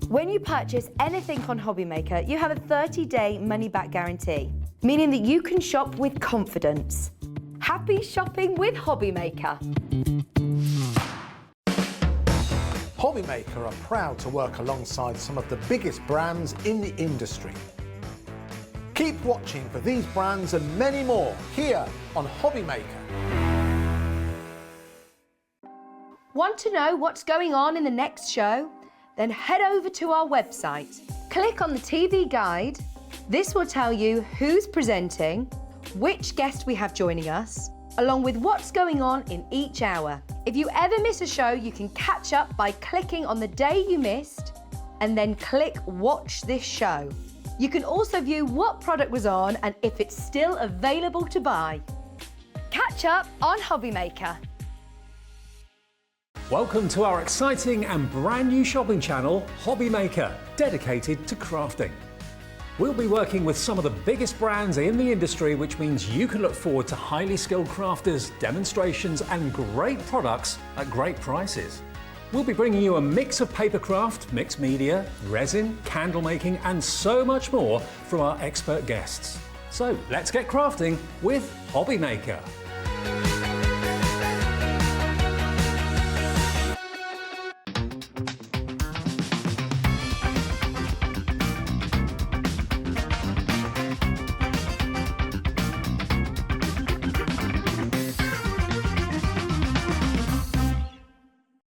When you purchase anything on HobbyMaker, you have a 30-day money-back guarantee, meaning that you can shop with confidence. Happy shopping with HobbyMaker. HobbyMaker are proud to work alongside some of the biggest brands in the industry. Keep watching for these brands and many more here on HobbyMaker. Want to know what's going on in the next show? Then head over to our website. Click on the TV guide. This will tell you who's presenting, which guest we have joining us, along with what's going on in each hour. If you ever miss a show, you can catch up by clicking on the day you missed and then click Watch This Show. You can also view what product was on and if it's still available to buy. Catch up on HobbyMaker. Welcome to our exciting and brand new shopping channel, HobbyMaker, dedicated to crafting. We'll be working with some of the biggest brands in the industry, which means you can look forward to highly skilled crafters, demonstrations and great products at great prices. We'll be bringing you a mix of papercraft, mixed media, resin, candle making and so much more from our expert guests. So let's get crafting with HobbyMaker.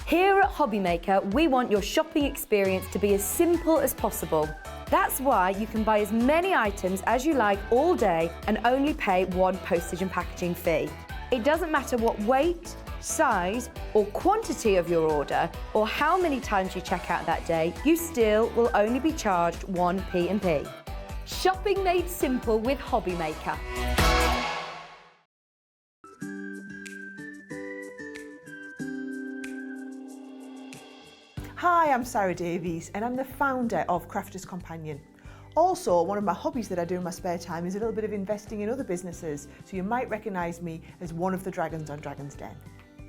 Here at HobbyMaker, we want your shopping experience to be as simple as possible. That's why you can buy as many items as you like all day and only pay one postage and packaging fee. It doesn't matter what weight, size or quantity of your order or how many times you check out that day, you still will only be charged 1 P&P. Shopping made simple with Hobby Maker. Hi, I'm Sarah Davies and I'm the founder of Crafter's Companion. Also, one of my hobbies that I do in my spare time is a little bit of investing in other businesses, so you might recognise me as one of the dragons on Dragon's Den.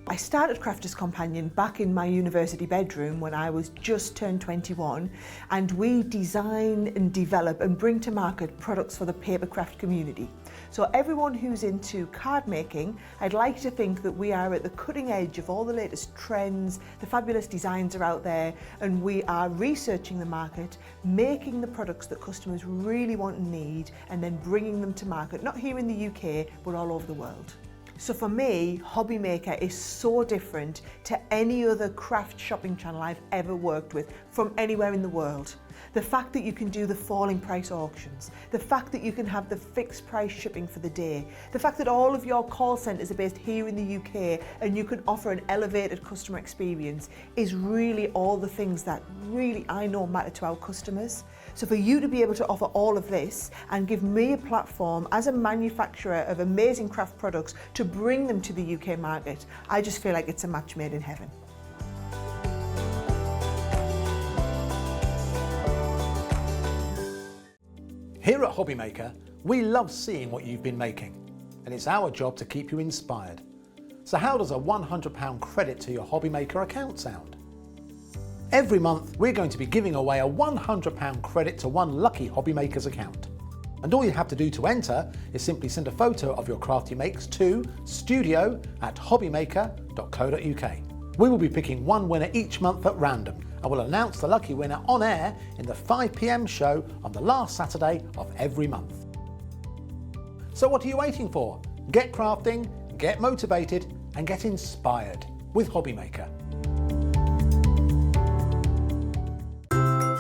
I started Crafter's Companion back in my university bedroom when I was just turned 21, and we design and develop and bring to market products for the papercraft community. So everyone who's into card making, I'd like to think that we are at the cutting edge of all the latest trends, the fabulous designs are out there, and we are researching the market, making the products that customers really want and need, and then bringing them to market, not here in the UK, but all over the world. So for me, Hobby Maker is so different to any other craft shopping channel I've ever worked with from anywhere in the world. The fact that you can do the falling price auctions, the fact that you can have the fixed price shipping for the day, the fact that all of your call centres are based here in the UK and you can offer an elevated customer experience is really all the things that really I know matter to our customers. So for you to be able to offer all of this and give me a platform as a manufacturer of amazing craft products to bring them to the UK market, I just feel like it's a match made in heaven. Here at Hobby Maker, we love seeing what you've been making, and it's our job to keep you inspired. So how does a £100 credit to your Hobby Maker account sound? Every month, we're going to be giving away a £100 credit to one lucky Hobby Maker's account. And all you have to do to enter is simply send a photo of your craft you makes to studio@hobbymaker.co.uk. We will be picking one winner each month at random, and we'll announce the lucky winner on air in the 5 PM show on the last Saturday of every month. So what are you waiting for? Get crafting, get motivated, and get inspired with Hobby Maker.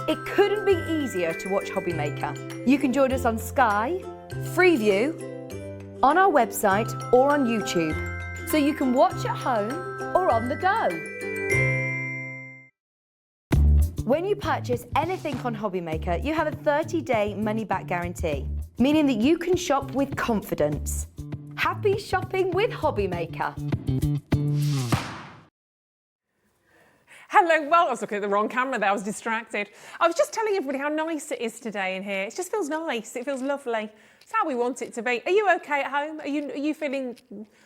It couldn't be easier to watch Hobby Maker. You can join us on Sky, Freeview, on our website or on YouTube, so you can watch at home or on the go. When you purchase anything on Hobby Maker, you have a 30-day money-back guarantee, meaning that you can shop with confidence. Happy shopping with Hobby Maker. Hello, well, I was looking at the wrong camera there, I was distracted. I was just telling everybody how nice it is today in here. It just feels nice, it feels lovely. It's how we want it to be. Are you okay at home? Are you feeling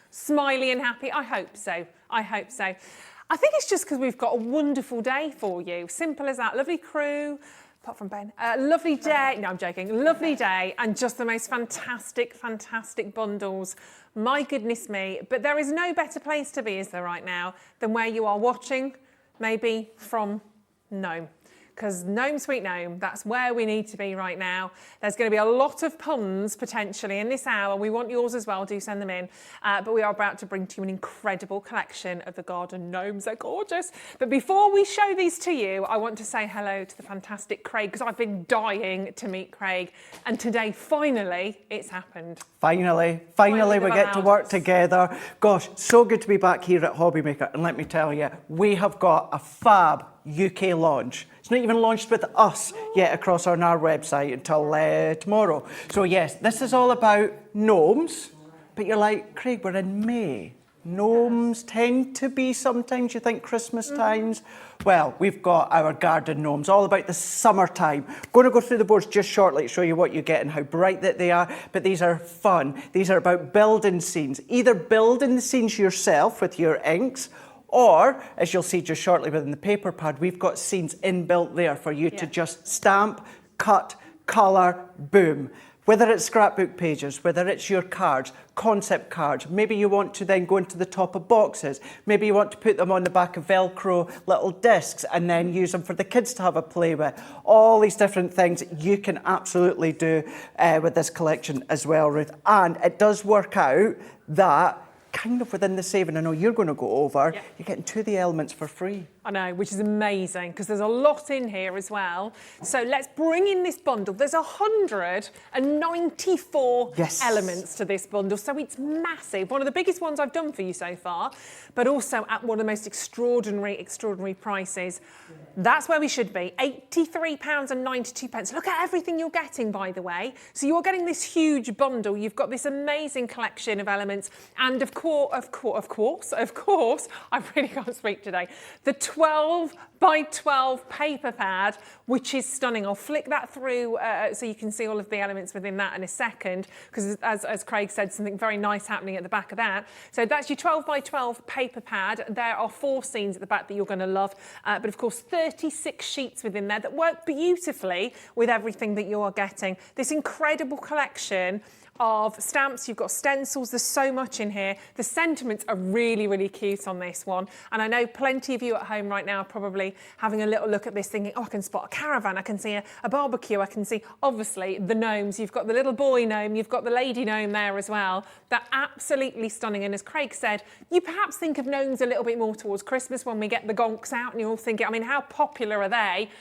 smiley and happy? I hope so, I hope so. I think it's just because we've got a wonderful day for you. Simple as that. Lovely crew, apart from Ben. Lovely day. No, I'm joking. Lovely day and just the most fantastic, fantastic bundles. My goodness me. But there is no better place to be, is there, right now, than where you are watching, maybe from Gnome. Because Gnome Sweet Gnome, that's where we need to be right now. There's going to be a lot of puns potentially in this hour. We want yours as well, do send them in. But we are about to bring to you an incredible collection of the garden gnomes. They're gorgeous. But before we show these to you, I want to say hello to the fantastic Craig, because I've been dying to meet Craig. And today, finally, it's happened. Finally we get to work together. Gosh, so good to be back here at Hobby Maker. And let me tell you, we have got a fab UK launch. It's not even launched with us yet across on our website until tomorrow. So yes, this is all about gnomes, but you're like, Craig, we're in May. Gnomes tend to be sometimes, you think, Christmas times. Well, we've got our garden gnomes, all about the summertime. Going to go through the boards just shortly to show you what you get and how bright that they are, but these are fun. These are about building scenes. Either building the scenes yourself with your inks, or, as you'll see just shortly within the paper pad, we've got scenes inbuilt there for you to just stamp, cut, colour, boom. Whether it's scrapbook pages, whether it's your cards, concept cards, maybe you want to then go into the top of boxes, maybe you want to put them on the back of Velcro little discs and then use them for the kids to have a play with. All these different things you can absolutely do with this collection as well, Ruth. And it does work out that kind of within the saving I know you're going to go over, you're getting 2 of the elements for free. I know, which is amazing because there's a lot in here as well. So let's bring in this bundle. There's 194 elements to this bundle, so it's massive. One of the biggest ones I've done for you so far, but also at one of the most extraordinary prices. That's where we should be, £83.92. Look at everything you're getting, by the way. So you're getting this huge bundle. You've got this amazing collection of elements, and of course, I really can't speak today. The 12 by 12 paper pad, which is stunning. I'll flick that through so you can see all of the elements within that in a second, because as Craig said, something very nice happening at the back of that. So that's your 12 by 12 paper pad. There are 4 scenes at the back that you're going to love, but of course 36 sheets within there that work beautifully with everything that you are getting. This incredible collection of stamps, you've got stencils, there's so much in here. The sentiments are really cute on this one. And I know plenty of you at home right now are probably having a little look at this thinking, oh, I can spot a caravan, I can see a barbecue, I can see, obviously, the gnomes. You've got the little boy gnome, you've got the lady gnome there as well. They're absolutely stunning. And as Craig said, you perhaps think of gnomes a little bit more towards Christmas when we get the gonks out and you're all thinking, I mean, how popular are they?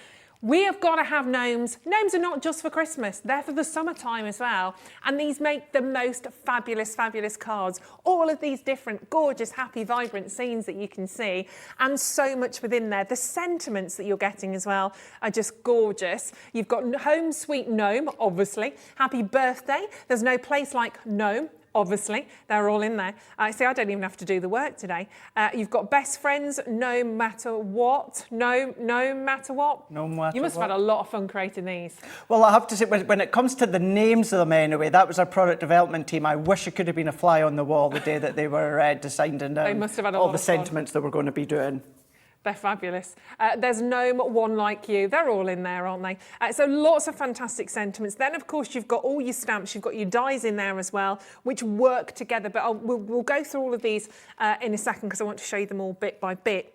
We have got to have gnomes. Gnomes are not just for Christmas, they're for the summertime as well. And these make the most fabulous cards. All of these different, gorgeous, happy, vibrant scenes that you can see, and so much within there. The sentiments that you're getting as well are just gorgeous. You've got Home Sweet Gnome, obviously. Happy birthday. There's no place like Gnome. Obviously, they're all in there. See, I don't even have to do the work today. You've got best friends, no matter what. No matter what. No matter You must have had a lot of fun creating these. Well, I have to say, when it comes to the names of them anyway, that was our product development team. I wish I could have been a fly on the wall the day that they were deciding They must have had all lot the of fun. sentiments that we're going to be doing. They're fabulous. There's Gnome One Like You. They're all in there, aren't they? So lots of fantastic sentiments. Then, of course, you've got all your stamps. You've got your dies in there as well, which work together. But we'll go through all of these in a second because I want to show you them all bit by bit.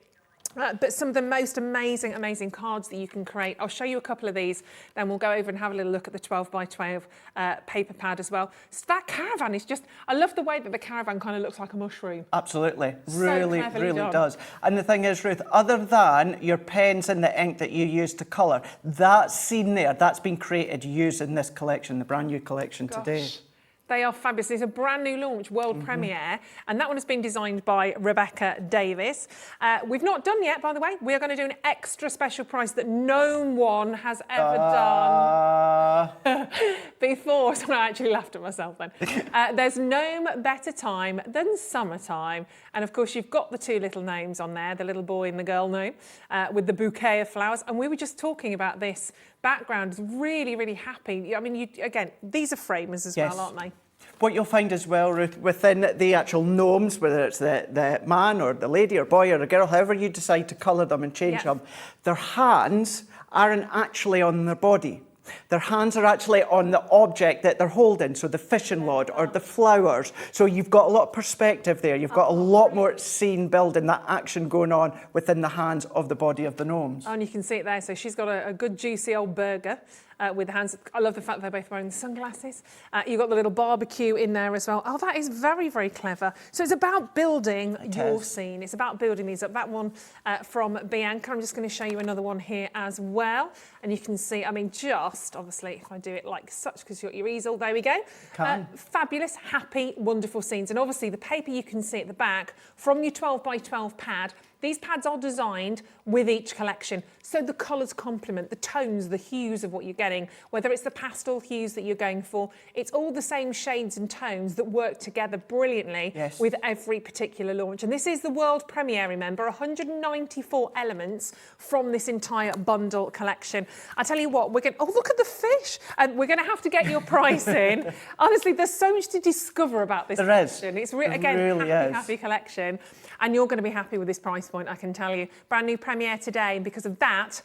But some of the most amazing cards that you can create. I'll show you a couple of these, then we'll go over and have a little look at the 12 by 12 paper pad as well. So that caravan is just, I love the way that the caravan kind of looks like a mushroom. Absolutely, So really done. does. And the thing is, Ruth, other than your pens and the ink that you use to colour, that scene there, that's been created using this collection, the brand new collection today. They are fabulous. It's a brand new launch, world premiere, and that one has been designed by Rebecca Davis. We've not done yet, by the way. We are going to do an extra special price that no one has ever done before. So I actually laughed at myself then. There's no better time than summertime. And of course, you've got the 2 little gnomes on there, the little boy and the girl gnome, with the bouquet of flowers. And we were just talking about this background. Is really happy. I mean, again, these are framers as well, aren't they? What you'll find as well, Ruth, within the actual gnomes, whether it's the man or the lady or boy or a girl, however you decide to colour them and change them, their hands aren't actually on their body. Their hands are actually on the object that they're holding, so the fishing rod or the flowers. So you've got a lot of perspective there. You've got a lot more scene building, that action going on within the hands of the body of the gnomes. Oh, and you can see it there. So she's got a good juicy old burger with the hands. I love the fact that they're both wearing the sunglasses. You've got the little barbecue in there as well. Oh, that is very clever. So it's about building your scene. It's about building these up. That one from Bianca. I'm just going to show you another one here as well. And you can see, I mean, just obviously, if I do it like such, because you've got your easel, there we go. Fabulous, happy, wonderful scenes. And obviously the paper you can see at the back from your 12 by 12 pad. These pads are designed with each collection, so the colours complement, the tones, the hues of what you're getting, whether it's the pastel hues that you're going for, it's all the same shades and tones that work together brilliantly with every particular launch. And this is the world premiere, remember, 194 elements from this entire bundle collection. I tell you what, we're going to, oh, look at the fish, and we're going to have to get your price in. Honestly, there's so much to discover about this collection. It's again, really happy collection. And you're going to be happy with this price point, I can tell you. Brand new premiere today, and because of that,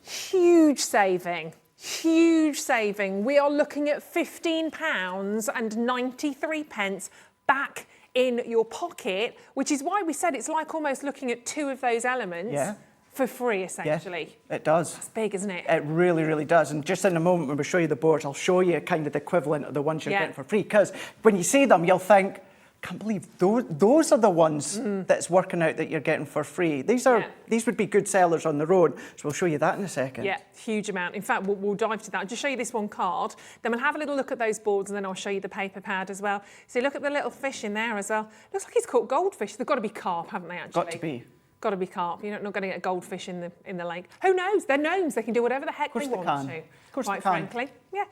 huge saving. Huge saving. We are looking at £15.93 back in your pocket, which is why we said it's like almost looking at 2 of those elements for free, essentially. Yeah, it does. It's big, isn't it? It really does. And just in a moment when we show you the boards, I'll show you kind of the equivalent of the ones you're getting for free. Because when you see them, you'll think, Can't believe those are the ones that's working out that you're getting for free. These would be good sellers on their own. So we'll show you that in a second. Yeah, huge amount. In fact, we'll dive to that. I'll just show you this one card. Then we'll have a little look at those boards, and then I'll show you the paper pad as well. So look at the little fish in there as well. Looks like it's caught goldfish. They've got to be carp, haven't they? Actually, Got to be. Got to be carp. You're not going to get goldfish in the lake. Who knows? They're gnomes. They can do whatever the heck they want to. Of course quite they can. frankly. Yeah.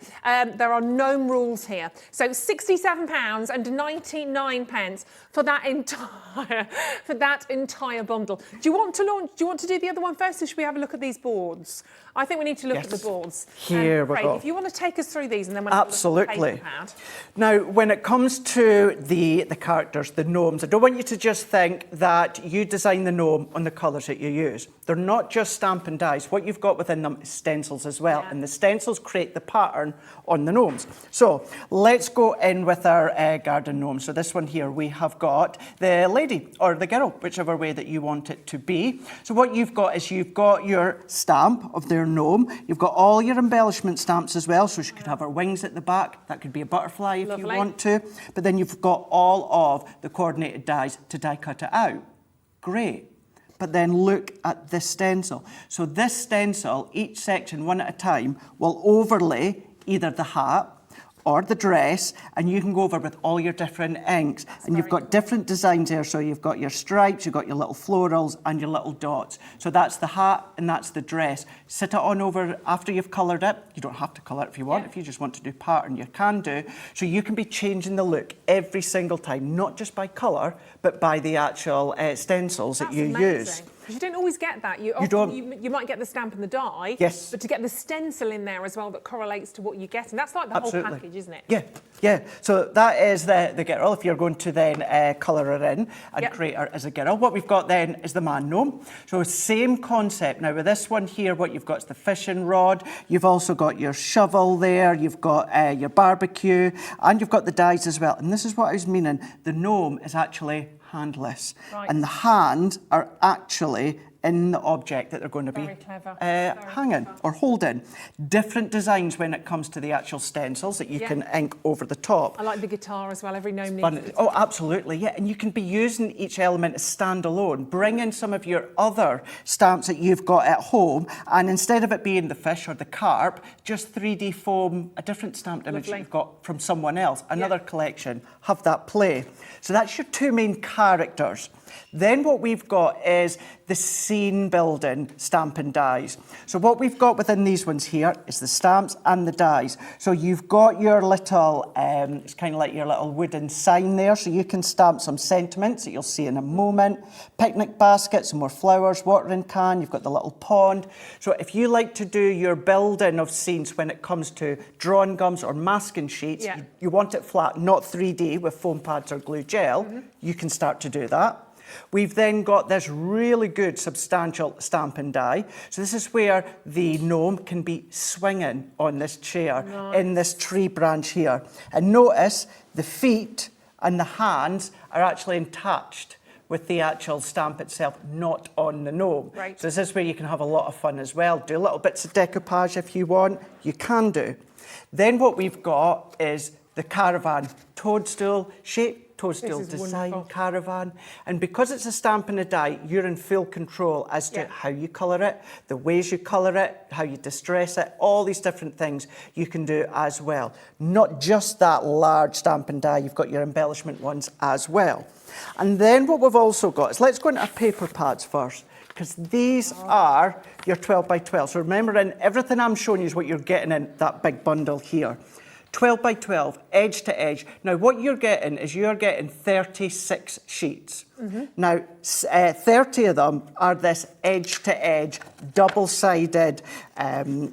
There are gnome rules here. So £67.99 for that entire bundle. Do you want to launch? Do you want to do the other one first, or should we have a look at these boards? I think we need to look at the boards. Here we Craig, go. if you want to take us through these, and then we'll have a look at the paper pad. Now, when it comes to the characters, the gnomes, I don't want you to just think that you design the gnome on the colours that you use. They're not just Stampin' dies. What you've got within them is stencils as well, and the stencils create the pattern on the gnomes. So let's go in with our garden gnome. So this one here, we have got the lady or the girl, whichever way that you want it to be. So what you've got is you've got your stamp of their gnome. You've got all your embellishment stamps as well. So she could have her wings at the back. That could be a butterfly if you want to. But then you've got all of the coordinated dies to die cut it out. Great. But then look at this stencil. So this stencil, each section, one at a time, will overlay either the hat or the dress, and you can go over with all your different inks. And you've got different designs there. So you've got your stripes, you've got your little florals and your little dots. So that's the hat and that's the dress. Sit it on over after you've coloured it. You don't have to colour it if you want. If you just want to do pattern, you can do. So you can be changing the look every single time, not just by colour, but by the actual stencils that you use. Because you don't always get that. You might get the stamp and the die, but to get the stencil in there as well that correlates to what you get, and that's like the whole package, isn't it? Yeah. So that is the girl, if you're going to then colour her in and create her as a girl. What we've got then is the man gnome. So same concept. Now with this one here, what you've got is the fishing rod. You've also got your shovel there. You've got your barbecue, and you've got the dies as well. And this is what I was meaning. The gnome is actually handless, and the hands are actually in the object that they're going to be hanging or holding. Different designs when it comes to the actual stencils that you can ink over the top. I like the guitar as well. Every gnome needs it. Oh, absolutely, yeah. And you can be using each element as standalone. Bring in some of your other stamps that you've got at home, and instead of it being the fish or the carp, just 3D foam a different stamped image that you've got from someone else. Another collection. Have that play. So that's your two main characters. Then what we've got is the scene building Stampin' dies. So what we've got within these ones here is the stamps and the dies. So you've got your little, it's kind of like your little wooden sign there, so you can stamp some sentiments that you'll see in a moment. Picnic basket, some more flowers, watering can, you've got the little pond. So if you like to do your building of scenes when it comes to drawing gums or masking sheets, you want it flat, not 3D with foam pads or glue gel, you can start to do that. We've then got this really good substantial Stampin' die. So this is where the gnome can be swinging on this chair in this tree branch here. And notice the feet and the hands are actually attached with the actual stamp itself, not on the gnome. Right. So this is where you can have a lot of fun as well. Do little bits of decoupage if you want, you can do. Then what we've got is the caravan toadstool shape. Toadstool design, wonderful. Caravan. And because it's a stamp and a die, you're in full control as to how you colour it, the ways you colour it, how you distress it, all these different things you can do as well. Not just that large stamp and die, you've got your embellishment ones as well. And then what we've also got is, let's go into our paper pads first, because these are your 12 by 12. So remembering, everything I'm showing you is what you're getting in that big bundle here. 12 by 12, edge to edge. Now, what you're getting is you're getting 36 sheets. Now, 30 of them are this edge to edge, double-sided matte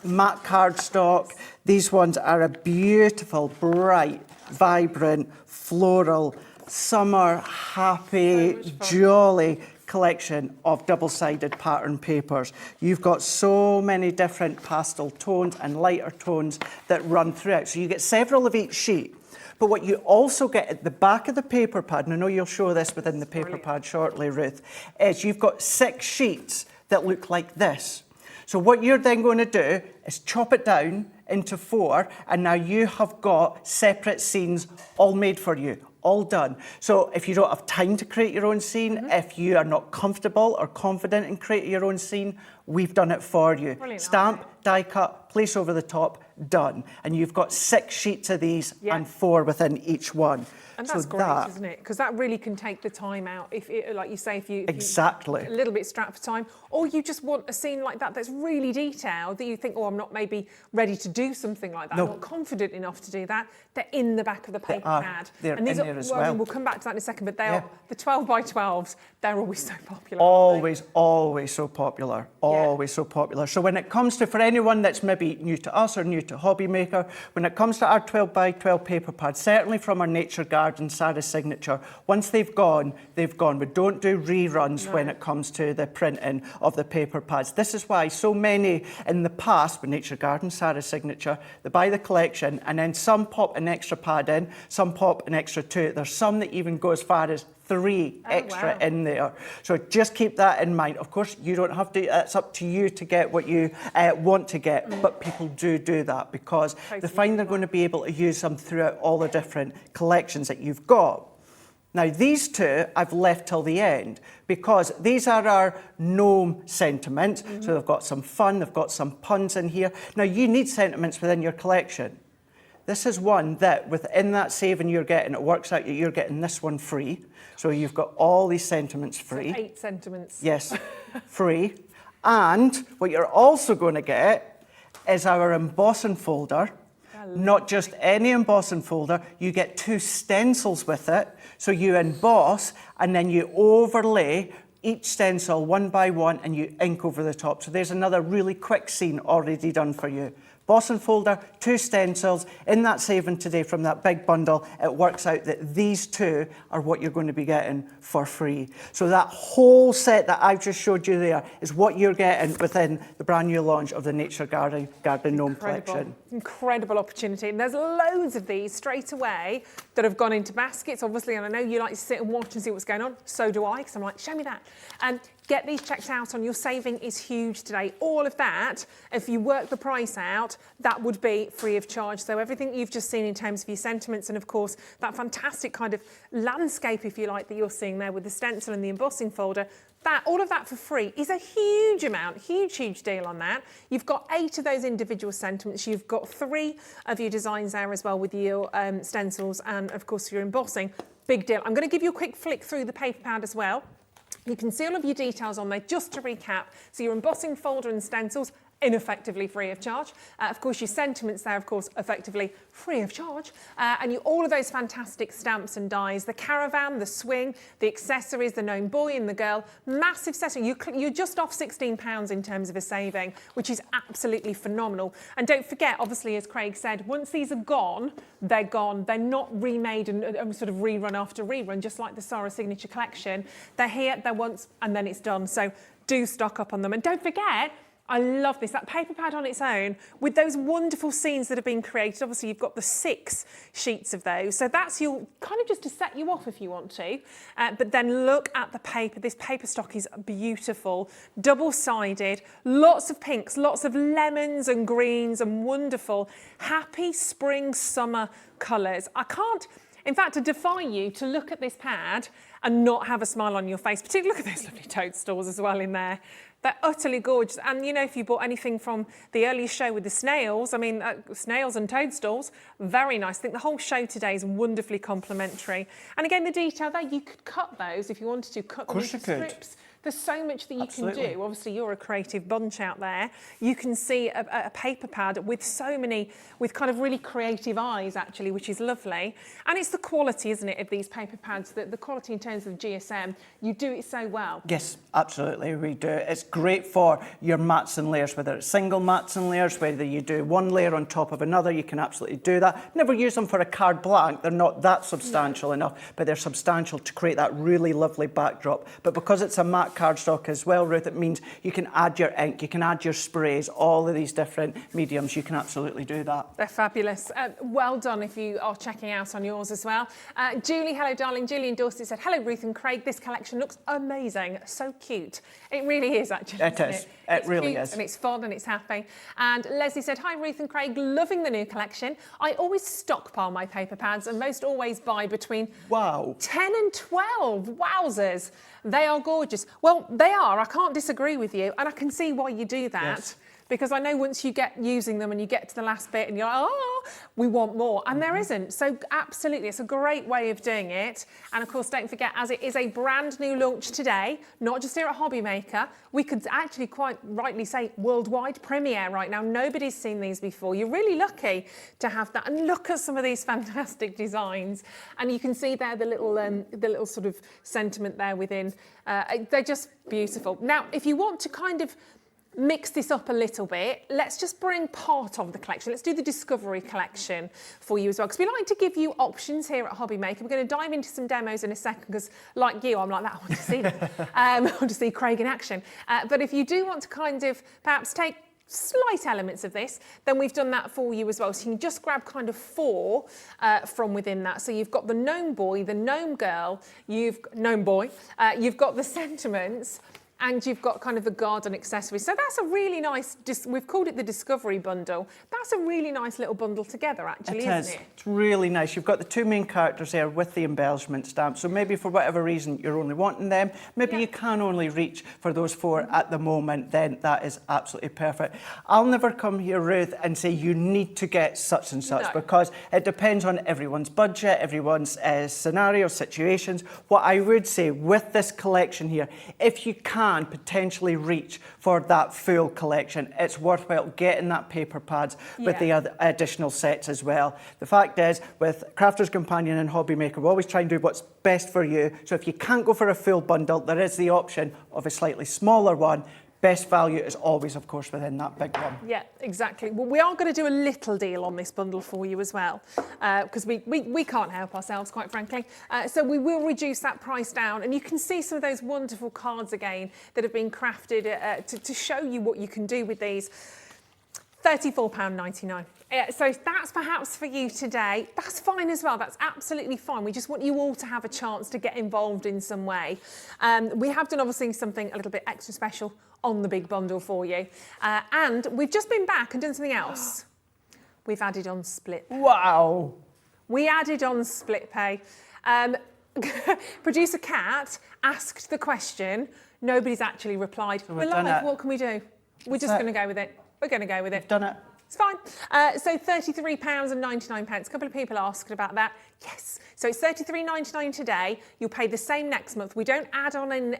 cardstock. These ones are a beautiful, bright, vibrant, floral, summer, happy, jolly collection of double-sided pattern papers. You've got so many different pastel tones and lighter tones that run throughout. So you get several of each sheet. But what you also get at the back of the paper pad, and I know you'll show this within the paper pad shortly, Ruth, is you've got 6 sheets that look like this. So what you're then going to do is chop it down into 4, and now you have got separate scenes all made for you, all done. So if you don't have time to create your own scene, if you are not comfortable or confident in creating your own scene, we've done it for you. Brilliant, Stamp, die cut, place over the top, done. And you've got 6 sheets of these and 4 within each one. And that's great, isn't it? Because that really can take the time out. If it, like you say, if you Exactly. a little bit strapped for time, or you just want a scene like that that's really detailed, that you think, oh, I'm not maybe ready to do something like that. No. I'm not confident enough to do that. They're in the back of the paper pad. They're and these in are, there as well, well. we'll come back to that in a second, but they are the 12 by 12s. They're always so popular. Always, always so popular. Always so popular. So when it comes to, for anyone that's maybe new to us or new to Hobby Maker, when it comes to our 12 by 12 paper pads, certainly from our Nature Garden Sarah signature, once they've gone, they've gone. We don't do reruns when it comes to the printing of the paper pads. This is why so many in the past, with Nature Garden Sarah signature, they buy the collection and then some pop an extra pad in, some pop an extra 2. There's some that even go as far as 3 extra in there. So just keep that in mind. Of course, you don't have to, it's up to you to get what you want to get, but people do that because they find they're going to be able to use them throughout all the different collections that you've got. Now, these 2 I've left till the end because these are our gnome sentiments. So they've got some fun, they've got some puns in here. Now, you need sentiments within your collection. This is one that within that saving you're getting, it works out that you're getting this one free. So you've got all these sentiments free. So 8 sentiments. Yes, free. And what you're also going to get is our embossing folder. Not just any embossing folder, you get 2 stencils with it. So you emboss and then you overlay each stencil one by one and you ink over the top. So there's another really quick scene already done for you. Embossing folder, 2 stencils. In that saving today from that big bundle, it works out that these 2 are what you're going to be getting for free. So that whole set that I've just showed you there is what you're getting within the brand new launch of the Nature Garden Gnome collection. Incredible opportunity. And there's loads of these straight away that have gone into baskets, obviously, and I know you like to sit and watch and see what's going on. So do I, because I'm like, show me that. And get these checked out on. Your saving is huge today. All of that, if you work the price out, that would be free of charge. So everything you've just seen in terms of your sentiments and, of course, that fantastic kind of landscape, if you like, that you're seeing there with the stencil and the embossing folder, all of that for free is a huge amount, huge deal on that. You've got 8 of those individual sentiments. You've got 3 of your designs there as well with your stencils and, of course, your embossing. Big deal. I'm going to give you a quick flick through the paper pad as well. You can see all of your details on there, just to recap. So your embossing folder and stencils, ineffectively free of charge. Of course, your sentiments there, of course, effectively free of charge. And all of those fantastic stamps and dies, the caravan, the swing, the accessories, the gnome boy and the girl, massive setting. You're just off £16 in terms of a saving, which is absolutely phenomenal. And don't forget, obviously, as Craig said, once these are gone, they're gone. They're not remade and sort of rerun after rerun, just like the Sarah Signature Collection. They're here, they're once, and then it's done. So do stock up on them. And don't forget, I love this, that paper pad on its own with those wonderful scenes that have been created. Obviously, you've got the 6 sheets of those. So that's your kind of just to set you off if you want to. But then look at the paper. This paper stock is beautiful, double-sided, lots of pinks, lots of lemons and greens and wonderful, happy spring, summer colours. In fact, I defy you to look at this pad and not have a smile on your face. Particularly look at those lovely toadstools as well in there. They're utterly gorgeous. And, you know, if you bought anything from the earlier show with the snails, I mean, snails and toadstools, very nice. I think the whole show today is wonderfully complimentary. And again, the detail there, you could cut those if you wanted to, cut them into strips. There's so much that you can do. Obviously, you're a creative bunch out there. You can see a paper pad with with kind of really creative eyes, actually, which is lovely. And it's the quality, isn't it, of these paper pads, the quality in terms of GSM. You do it so well. Yes, absolutely, we do. It's great for your mats and layers, whether it's single mats and layers, whether you do one layer on top of another, you can absolutely do that. Never use them for a card blank. They're not that substantial enough, but they're substantial to create that really lovely backdrop. But because it's a matte matte cardstock as well, Ruth. It means you can add your ink, you can add your sprays, all of these different mediums. You can absolutely do that. They're fabulous. Well done if you are checking out on yours as well. Julie, hello darling. Julie in Dorset said, hello Ruth and Craig. This collection looks amazing. So cute. It really is actually. It is. It really is. And it's fun and it's happy. And Leslie said, hi Ruth and Craig, loving the new collection. I always stockpile my paper pads and most always buy between 10 and 12. Wowzers. They are gorgeous. Well, they are. I can't disagree with you. And I can see why you do that. Yes. Because I know once you get using them and you get to the last bit and you're like, oh, we want more. And there isn't. So absolutely, it's a great way of doing it. And of course, don't forget, as it is a brand new launch today, not just here at Hobby Maker, we could actually quite rightly say worldwide premiere right now. Nobody's seen these before. You're really lucky to have that. And look at some of these fantastic designs. And you can see there the little sort of sentiment there within. They're just beautiful. Now, if you want to kind of mix this up a little bit, let's just bring part of the collection. Let's do the Discovery collection for you as well, because we like to give you options here at Hobby Maker. We're going to dive into some demos in a second, because like you, I'm like that, I want to see them. I want to see Craig in action. But if you do want to kind of perhaps take slight elements of this, then we've done that for you as well. So you can just grab kind of 4 from within that. So you've got the gnome boy, the gnome girl, you've got the sentiments, and you've got kind of the garden accessories. So that's a really nice, we've called it the Discovery bundle. That's a really nice little bundle together, actually, isn't it? It's really nice. You've got the 2 main characters there with the embellishment stamp. So maybe for whatever reason you're only wanting them, maybe you can only reach for those 4 at the moment, then that is absolutely perfect. I'll never come here, Ruth, and say you need to get such and such, because it depends on everyone's budget, everyone's scenario, situations. What I would say with this collection here, if you can potentially reach for that full collection, it's worthwhile getting that paper pads with the other additional sets as well. The fact is, with Crafter's Companion and Hobby Maker, we always try and do what's best for you. So if you can't go for a full bundle, there is the option of a slightly smaller one. Best value is always, of course, within that big one. Yeah, exactly. Well, we are going to do a little deal on this bundle for you as well, because we can't help ourselves, quite frankly. So we will reduce that price down, and you can see some of those wonderful cards again that have been crafted to show you what you can do with these. £34.99. So that's perhaps for you today. That's fine as well. That's absolutely fine. We just want you all to have a chance to get involved in some way. We have done obviously something a little bit extra special on the big bundle for you. And we've just been back and done something else. We've added on split pay. Wow. We added on split pay. Producer Kat asked the question. Nobody's actually replied. So we're live. What can we do? We're just going to go with it. We're going to go with it. We've done it. It's fine. So £33.99. A couple of people asked about that. Yes. So it's £33.99 today. You'll pay the same next month. We don't add on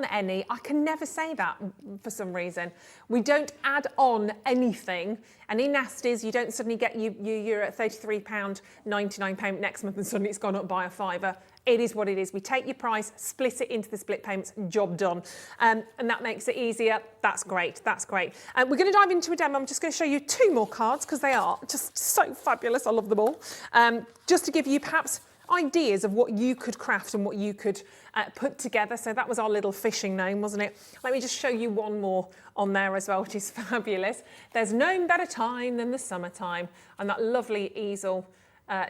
any. I can never say that for some reason. We don't add on anything. And in nasties, you don't suddenly get you're at £33.99 payment next month and suddenly it's gone up by a £5. It is what it is. We take your price, split it into the split payments, job done. And that makes it easier. That's great. That's great. We're going to dive into a demo. I'm just going to show you 2 more cards because they are just so fabulous. I love them all. Just to give you perhaps ideas of what you could craft and what you could put together. So that was our little fishing gnome, wasn't it? Let me just show you one more on there as well, which is fabulous. There's no better time than the summertime, and that lovely easel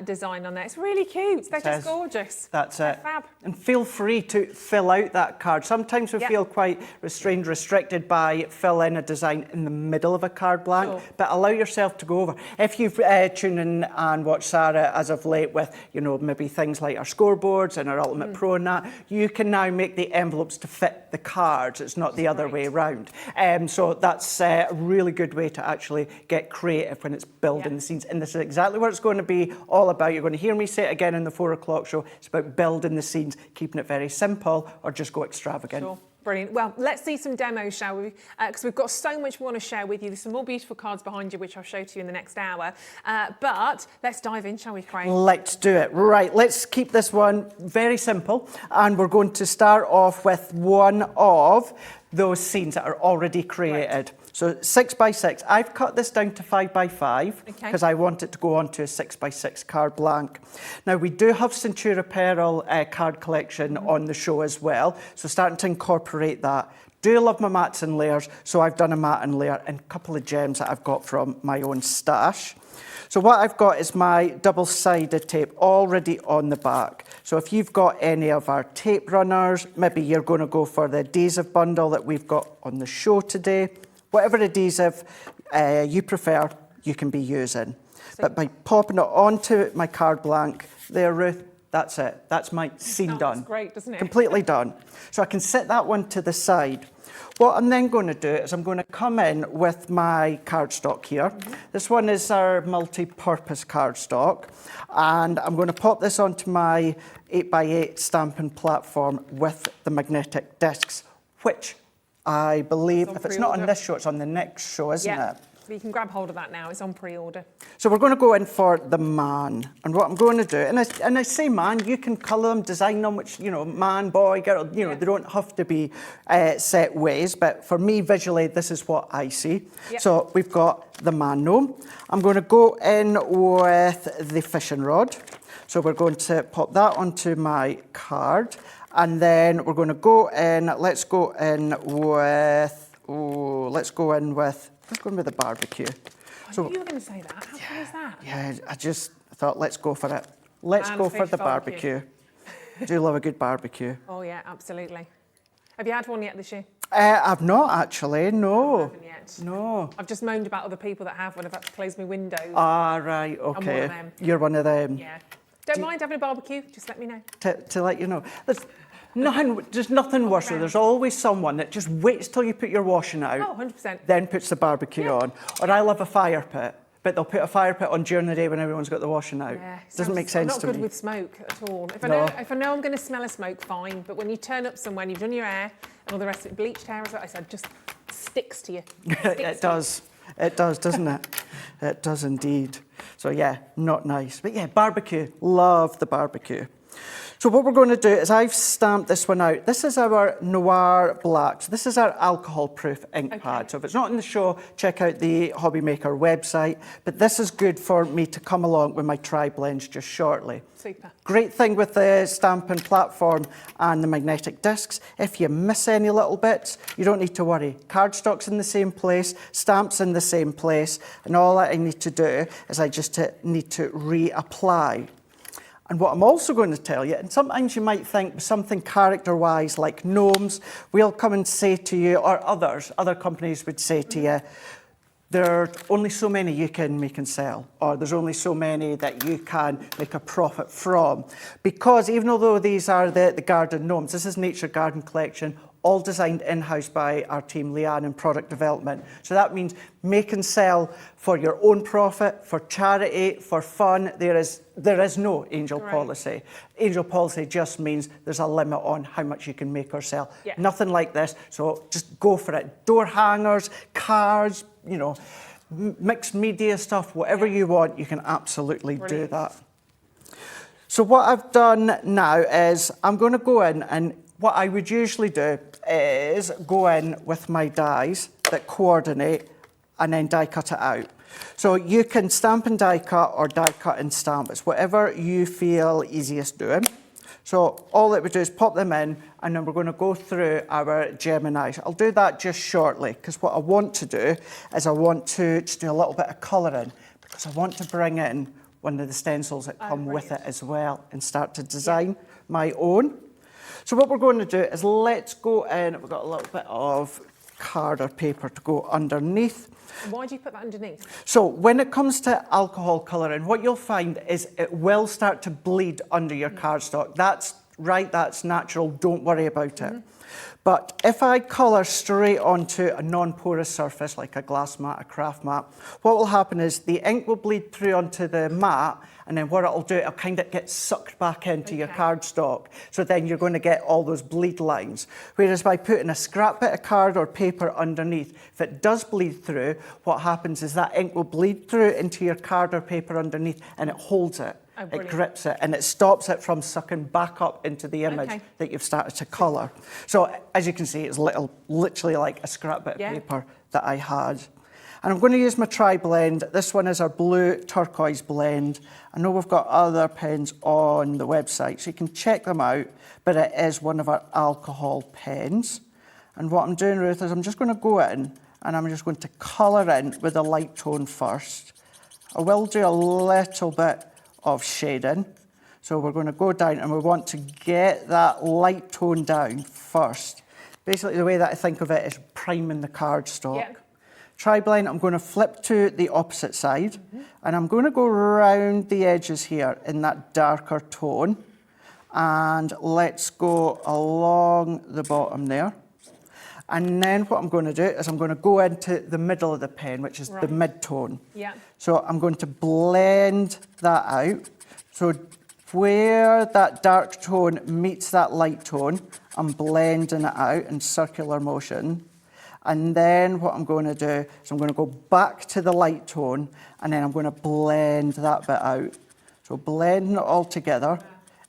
design on there. It's really cute. They're just gorgeous. That's it. Fab. And feel free to fill out that card. Sometimes we feel quite restricted by fill in a design in the middle of a card blank, but allow yourself to go over. If you've tuned in and watched Sarah as of late with, you know, maybe things like our scoreboards and our Ultimate Pro and that, you can now make the envelopes to fit the cards. It's not the other way around. So that's a really good way to actually get creative when it's building the scenes. And this is exactly what it's going to be all about. You're going to hear me say it again in the 4 o'clock show. It's about building the scenes, keeping it very simple, or just go extravagant. Sure. Brilliant. Well, let's see some demos, shall we? Because we've got so much we want to share with you. There's some more beautiful cards behind you, which I'll show to you in the next hour. But let's dive in, shall we, Craig? Let's do it. Right, let's keep this one very simple. And we're going to start off with one of those scenes that are already created. Right. So 6 by 6. I've cut this down to 5 by 5 Okay. because I want it to go onto a 6 by 6 card blank. Now we do have Centura Pearl card collection on the show as well, so starting to incorporate that. Do love my mats and layers, so I've done a mat and layer and a couple of gems that I've got from my own stash. So what I've got is my double-sided tape already on the back. So if you've got any of our tape runners, maybe you're going to go for the adhesive bundle that we've got on the show today. Whatever adhesive you prefer, you can be using. But by popping it onto my card blank there, Ruth, that's it. That's my scene done. That's great, doesn't it? Completely done. So I can set that one to the side. What I'm then going to do is I'm going to come in with my cardstock here. This one is our multi-purpose cardstock. And I'm going to pop this onto my 8x8 Stampin platform with the magnetic discs, which I believe, if it's not on this show, it's on the next show, isn't it? You can grab hold of that now. It's on pre-order. So we're going to go in for the man. And what I'm going to do, and I say man, you can colour them, design them, which, you know, man, boy, girl, you know, they don't have to be set ways. But for me, visually, this is what I see. Yep. So we've got the man gnome. I'm going to go in with the fishing rod. So we're going to pop that onto my card. And then we're going to go in, let's go in with the barbecue. I knew you were going to say that. How cool is that? Yeah, I just thought, let's go for it. Let's go for the barbecue. Do love a good barbecue. Oh, yeah, absolutely. Have you had one yet this year? I've not actually, no. I haven't yet. No. I've just moaned about other people that have one. I've had to close my windows. Ah, right, okay. I'm one of them. You're one of them. Yeah. Don't mind having a barbecue, just let me know. To let you know. There's nothing worse. There's always someone that just waits till you put your washing out. Oh, 100%. Then puts the barbecue on. Or I love a fire pit, but they'll put a fire pit on during the day when everyone's got the washing out. Yeah, Doesn't make sense to me. I'm not good with smoke at all. If No. I know I'm going to smell a smoke, fine. But when you turn up somewhere and you've done your hair and all the rest of it, bleached hair, as I said, just sticks to you. It does. It does, doesn't it? It does indeed. So yeah, not nice. But yeah, barbecue. Love the barbecue. So what we're going to do is I've stamped this one out. This is our Noir Black. So this is our alcohol-proof ink pad. So if it's not in the show, check out the Hobby Maker website. But this is good for me to come along with my tri-blends just shortly. Super. Great thing with the Stampin platform and the magnetic discs, if you miss any little bits, you don't need to worry. Cardstock's in the same place, stamps in the same place, and all that I need to do is I just need to reapply. And what I'm also going to tell you, and sometimes you might think something character-wise like Gnomes, we'll come and say to you, or other companies would say to you, there are only so many you can make and sell, or there's only so many that you can make a profit from. Because even though these are the garden gnomes, this is Nature Garden Collection, all designed in-house by our team, Leanne, in product development. So that means make and sell for your own profit, for charity, for fun. There is no angel policy. Angel policy just means there's a limit on how much you can make or sell. Yeah. Nothing like this, so just go for it. Door hangers, cards, you know, mixed media stuff, whatever you want, you can absolutely do that. So what I've done now is I'm going to go in, and what I would usually do is go in with my dies that coordinate and then die cut it out. So you can stamp and die cut or die cut and stamp. It's whatever you feel easiest doing. So all that we do is pop them in, and then we're going to go through our Gemini. I'll do that just shortly, because what I want to do is I want to just do a little bit of colouring, because I want to bring in one of the stencils that come with it as well and start to design my own. So what we're going to do is let's go in. We've got a little bit of card or paper to go underneath. Why do you put that underneath? So when it comes to alcohol colouring, what you'll find is it will start to bleed under your cardstock. That's right, that's natural, don't worry about it. But if I colour straight onto a non-porous surface, like a glass mat, a craft mat, what will happen is the ink will bleed through onto the mat, and then what it'll do, it'll kind of get sucked back into your cardstock. So then you're going to get all those bleed lines. Whereas by putting a scrap bit of card or paper underneath, if it does bleed through, what happens is that ink will bleed through into your card or paper underneath, and it holds it. It grips it, and it stops it from sucking back up into the image that you've started to colour. So as you can see, it's literally like a scrap bit of paper that I had. And I'm going to use my tri-blend. This one is our blue turquoise blend. I know we've got other pens on the website, so you can check them out, but it is one of our alcohol pens. And what I'm doing, Ruth, is I'm just going to go in and I'm just going to colour in with a light tone first. I will do a little bit of shading. So we're going to go down and we want to get that light tone down first. Basically, the way that I think of it is priming the cardstock. Yeah. Tri-blend, I'm going to flip to the opposite side, and I'm going to go around the edges here in that darker tone. And let's go along the bottom there. And then what I'm going to do is I'm going to go into the middle of the pen, which is the mid-tone. Yeah. So I'm going to blend that out. So where that dark tone meets that light tone, I'm blending it out in circular motion. And then what I'm going to do is I'm going to go back to the light tone, and then I'm going to blend that bit out. So blending it all together.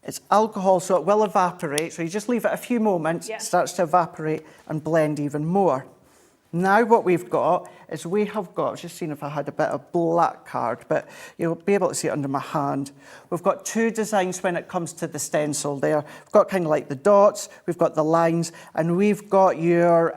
It's alcohol, so it will evaporate. So you just leave it a few moments, it starts to evaporate and blend even more. Now what we've got is we have got, I was just seeing if I had a bit of black card, but you'll be able to see it under my hand. We've got two designs when it comes to the stencil there. We've got kind of like the dots, we've got the lines, and we've got your,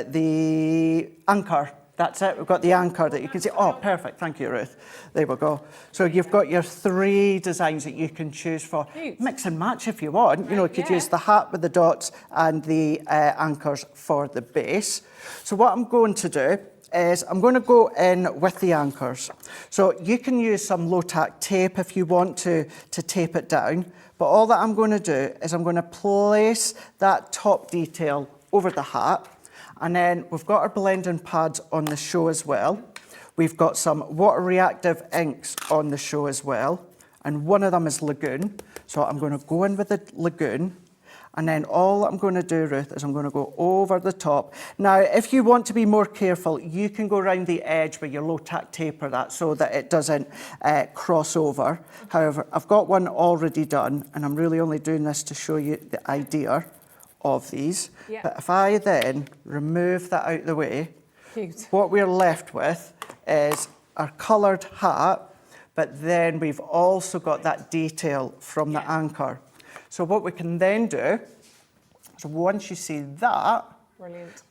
the anchor. That's it, we've got the anchor that you can see. Oh, perfect, thank you, Ruth. There we go. So you've got your three designs that you can choose for. Mix and match if you want. You know, you could use the hat with the dots and the anchors for the base. So what I'm going to do is I'm going to go in with the anchors. So you can use some low-tack tape if you want to tape it down. But all that I'm going to do is I'm going to place that top detail over the hat. And then we've got our blending pads on the show as well. We've got some water reactive inks on the show as well. And one of them is Lagoon. So I'm going to go in with the Lagoon. And then all I'm going to do, Ruth, is I'm going to go over the top. Now, if you want to be more careful, you can go around the edge with your low-tack tape or that so that it doesn't cross over. However, I've got one already done, and I'm really only doing this to show you the idea of these. But if I then remove that out of the way, what we're left with is our coloured hat, but then we've also got that detail from the anchor. So what we can then do, so once you see that,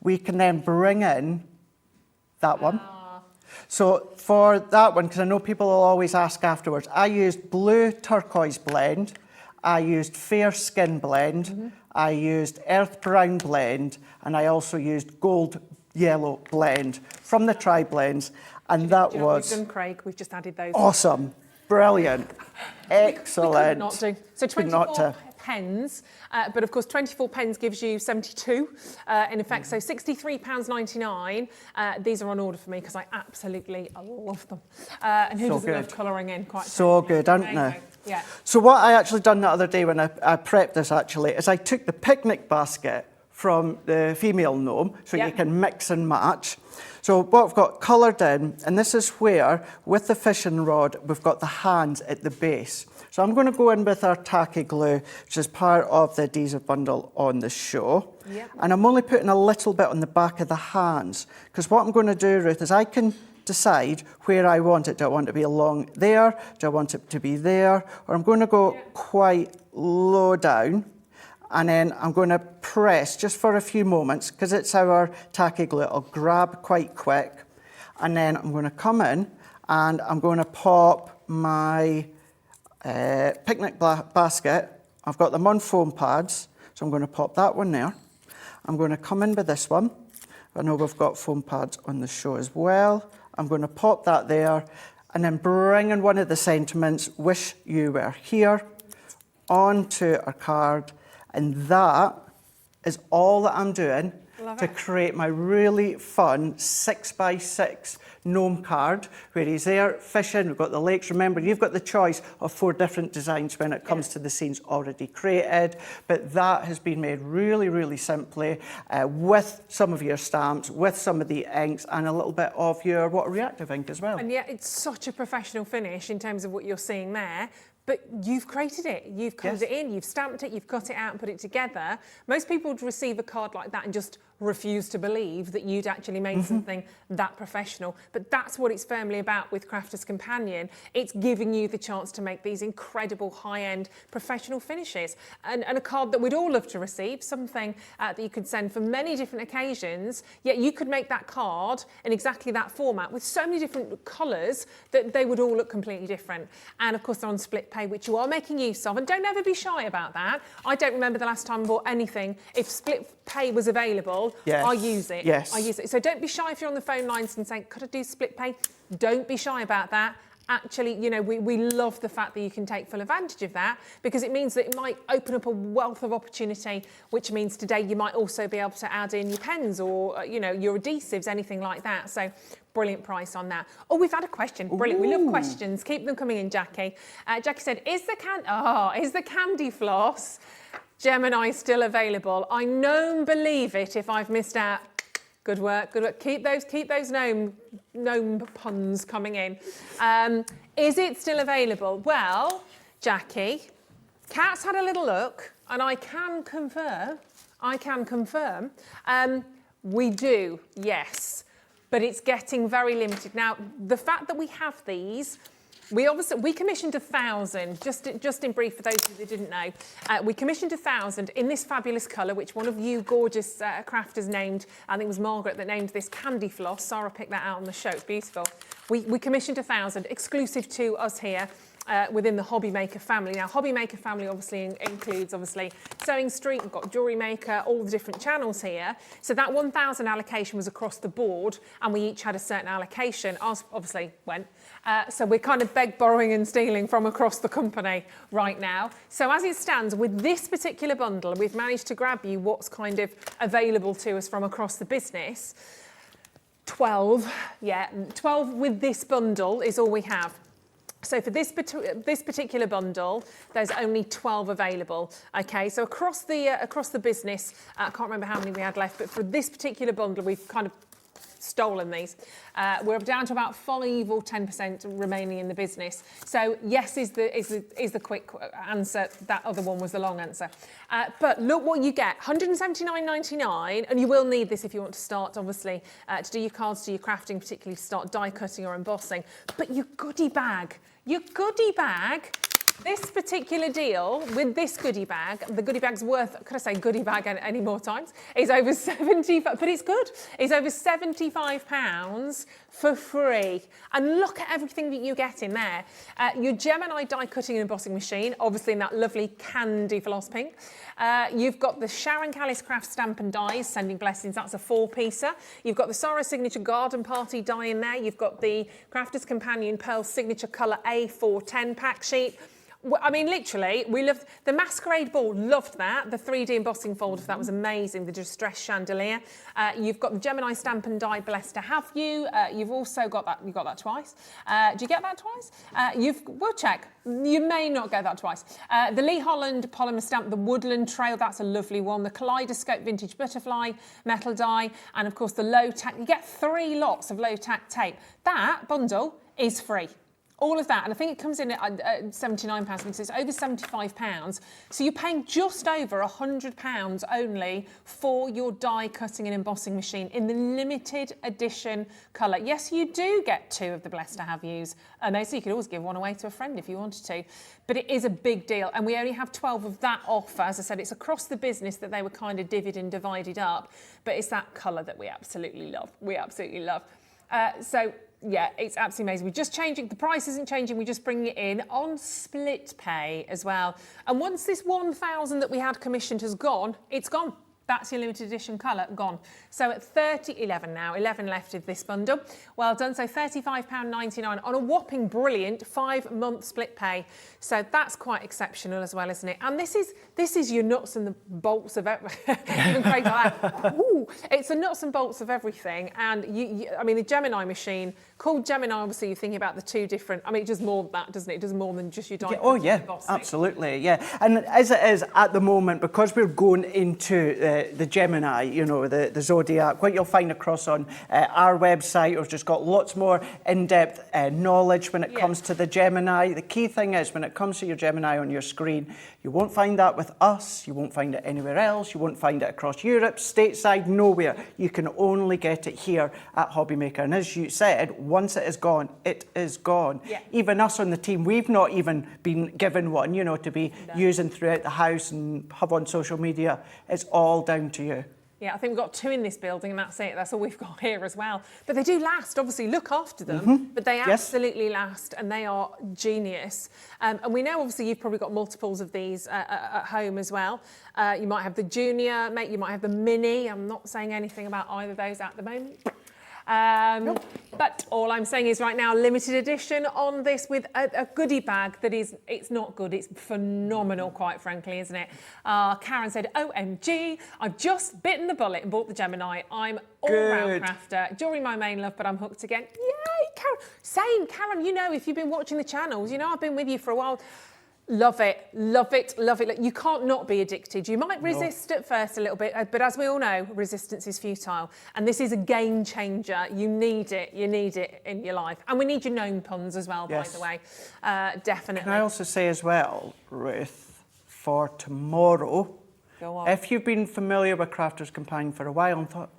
we can then bring in that one. So for that one, because I know people will always ask afterwards, I used blue turquoise blend, I used fair skin blend, I used earth brown blend, and I also used gold yellow blend from the tri-blends, and that was... We've done, Craig, we've just added those. Awesome, brilliant, excellent. We could not do. So 24 pens, but of course 24 pens gives you 72 in effect, so £63.99. These are on order for me because I absolutely love them. And who doesn't love colouring in? Quite so good, aren't they? Yeah. So what I actually done the other day when I prepped this actually is I took the picnic basket from the female gnome, so you can mix and match. So what I've got coloured in, and this is where, with the fishing rod, we've got the hands at the base. So I'm going to go in with our tacky glue, which is part of the adhesive bundle on the show. And I'm only putting a little bit on the back of the hands, because what I'm going to do, Ruth, is I can decide where I want it. Do I want it to be along there? Do I want it to be there? Or I'm going to go quite low down, and then I'm going to press just for a few moments, because it's our tacky glue. I'll grab quite quick, and then I'm going to come in and I'm going to pop my picnic basket. I've got them on foam pads, so I'm going to pop that one there. I'm going to come in with this one. I know we've got foam pads on the show as well. I'm going to pop that there, and then bring in one of the sentiments, wish you were here, onto our card. And that is all that I'm doing to create my really fun 6x6 gnome card, where he's there fishing. We've got the lakes. Remember, you've got the choice of 4 different designs when it comes to the scenes already created, but that has been made really, really simply with some of your stamps, with some of the inks, and a little bit of your water reactive ink as well. And yet it's such a professional finish in terms of what you're seeing there. But you've created it, you've coloured it in, you've stamped it, you've cut it out and put it together. Most people would receive a card like that and just refuse to believe that you'd actually made something that professional. But that's what it's firmly about with Crafter's Companion. It's giving you the chance to make these incredible high-end professional finishes. And a card that we'd all love to receive, something that you could send for many different occasions, yet you could make that card in exactly that format with so many different colours that they would all look completely different. And of course they're on split pay, which you are making use of, and don't ever be shy about that. I don't remember the last time I bought anything. If split pay was available, Yes. I use it. Yes. I use it. So don't be shy if you're on the phone lines and saying, could I do split pay? Don't be shy about that. Actually, you know, we love the fact that you can take full advantage of that, because it means that it might open up a wealth of opportunity, which means today you might also be able to add in your pens or, you know, your adhesives, anything like that. So brilliant price on that. Oh, we've had a question. Brilliant. We love questions. Keep them coming in, Jackie. Jackie said, is the candy floss Gemini still available? I know, believe it if I've missed out. Good work, good work. Keep those gnome puns coming in. Is it still available? Well, Jackie, Kat's had a little look, and I can confirm, we do, yes, but it's getting very limited. Now, the fact that we have these, we commissioned 1,000, just in brief for those who didn't know. We commissioned 1,000 in this fabulous colour, which one of you gorgeous crafters named, I think it was Margaret that named this candy floss. Sarah picked that out on the show, it's beautiful. We commissioned 1,000, exclusive to us here. Within the Hobby Maker family. Now, Hobby Maker family obviously includes Sewing Street, we've got Jewellery Maker, all the different channels here. So that 1,000 allocation was across the board, and we each had a certain allocation. Ours obviously went. So we're kind of borrowing and stealing from across the company right now. So as it stands, with this particular bundle, we've managed to grab you what's kind of available to us from across the business. 12 with this bundle is all we have. So for this particular bundle, there's only 12 available. Okay, so across the business, I can't remember how many we had left, but for this particular bundle, we've kind of stolen these. We're down to about 5 or 10% remaining in the business. So yes is the quick answer. That other one was the long answer. But look what you get, £179.99, and you will need this if you want to start, obviously, to do your cards, do your crafting, particularly start die cutting or embossing. But your goodie bag, this particular deal with this goodie bag, the goodie bag's worth, could I say goodie bag any more times, is over 75, but it's good. It's over £75 for free. And look at everything that you get in there. Your Gemini die cutting and embossing machine, obviously in that lovely candy floss pink. You've got the Sharon Callis Craft Stampin dies, sending blessings, that's a 4-piecer. You've got the Sarah Signature Garden Party die in there. You've got the Crafter's Companion Pearl Signature Colour A4 10-pack sheet. I mean, literally, we loved the Masquerade Ball, loved that. The 3D embossing folder, that was amazing. The Distress Chandelier. You've got the Gemini Stampin Die, Blessed to Have You. You've also got that, you got that twice. Do you get that twice? We'll check. You may not get that twice. The Lee Holland Polymer Stamp, the Woodland Trail, that's a lovely one. The Kaleidoscope Vintage Butterfly Metal Die, and of course the low tack. You get 3 lots of low tack tape. That bundle is free. All of that, and I think it comes in at £79, because it's over £75. So you're paying just over £100 only for your die cutting and embossing machine in the limited edition colour. Yes, you do get 2 of the Blessed to Have Yous, so you could always give one away to a friend if you wanted to. But it is a big deal, and we only have 12 of that offer. As I said, it's across the business that they were kind of divvied and divided up, but it's that colour that we absolutely love. Yeah, it's absolutely amazing. We're just changing, the price isn't changing, we're just bringing it in on split pay as well. And once this 1,000 that we had commissioned has gone, it's gone. That's your limited edition colour, gone. So at 11 now, 11 left of this bundle. Well done, so £35.99 on a whopping brilliant 5-month split pay. So that's quite exceptional as well, isn't it? And this is your nuts and the bolts of everything. Even Craig's like that. Ooh, it's the nuts and bolts of everything. And I mean, the Gemini machine, called Gemini, obviously you're thinking about the 2 different, I mean, it does more than that, doesn't it? It does more than just your die. Oh yeah, absolutely, yeah. And as it is at the moment, because we're going into the Gemini, you know, the Zodiac, what you'll find across on our website, we've just got lots more in-depth knowledge when it comes to the Gemini. The key thing is, when it comes to your Gemini on your screen, you won't find that with us, you won't find it anywhere else, you won't find it across Europe, stateside, nowhere. You can only get it here at Hobby Maker. And as you said, once it is gone, it is gone. Yeah. Even us on the team, we've not even been given one, you know, to be using throughout the house and have on social media. It's all down to you. Yeah, I think we've got 2 in this building and that's it. That's all we've got here as well. But they do last, obviously, look after them, but they absolutely last and they are genius. And we know, obviously, you've probably got multiples of these at home as well. You might have the Junior, mate, you might have the Mini. I'm not saying anything about either of those at the moment. But all I'm saying is right now, limited edition on this with a goodie bag that is, it's not good, it's phenomenal, quite frankly, isn't it? Karen said, OMG, I've just bitten the bullet and bought the Gemini. I'm all-round crafter. Jewelry my main love, but I'm hooked again. Yay, Karen. Same, Karen, you know, if you've been watching the channels, you know I've been with you for a while. Love it, love it, love it. You can't not be addicted. You might resist at first a little bit, but as we all know, resistance is futile. And this is a game changer. You need it in your life. And we need your gnome puns as well, by the way, definitely. Can I also say as well, Ruth, for tomorrow, go on. If you've been familiar with Crafter's Companion for a while and thought,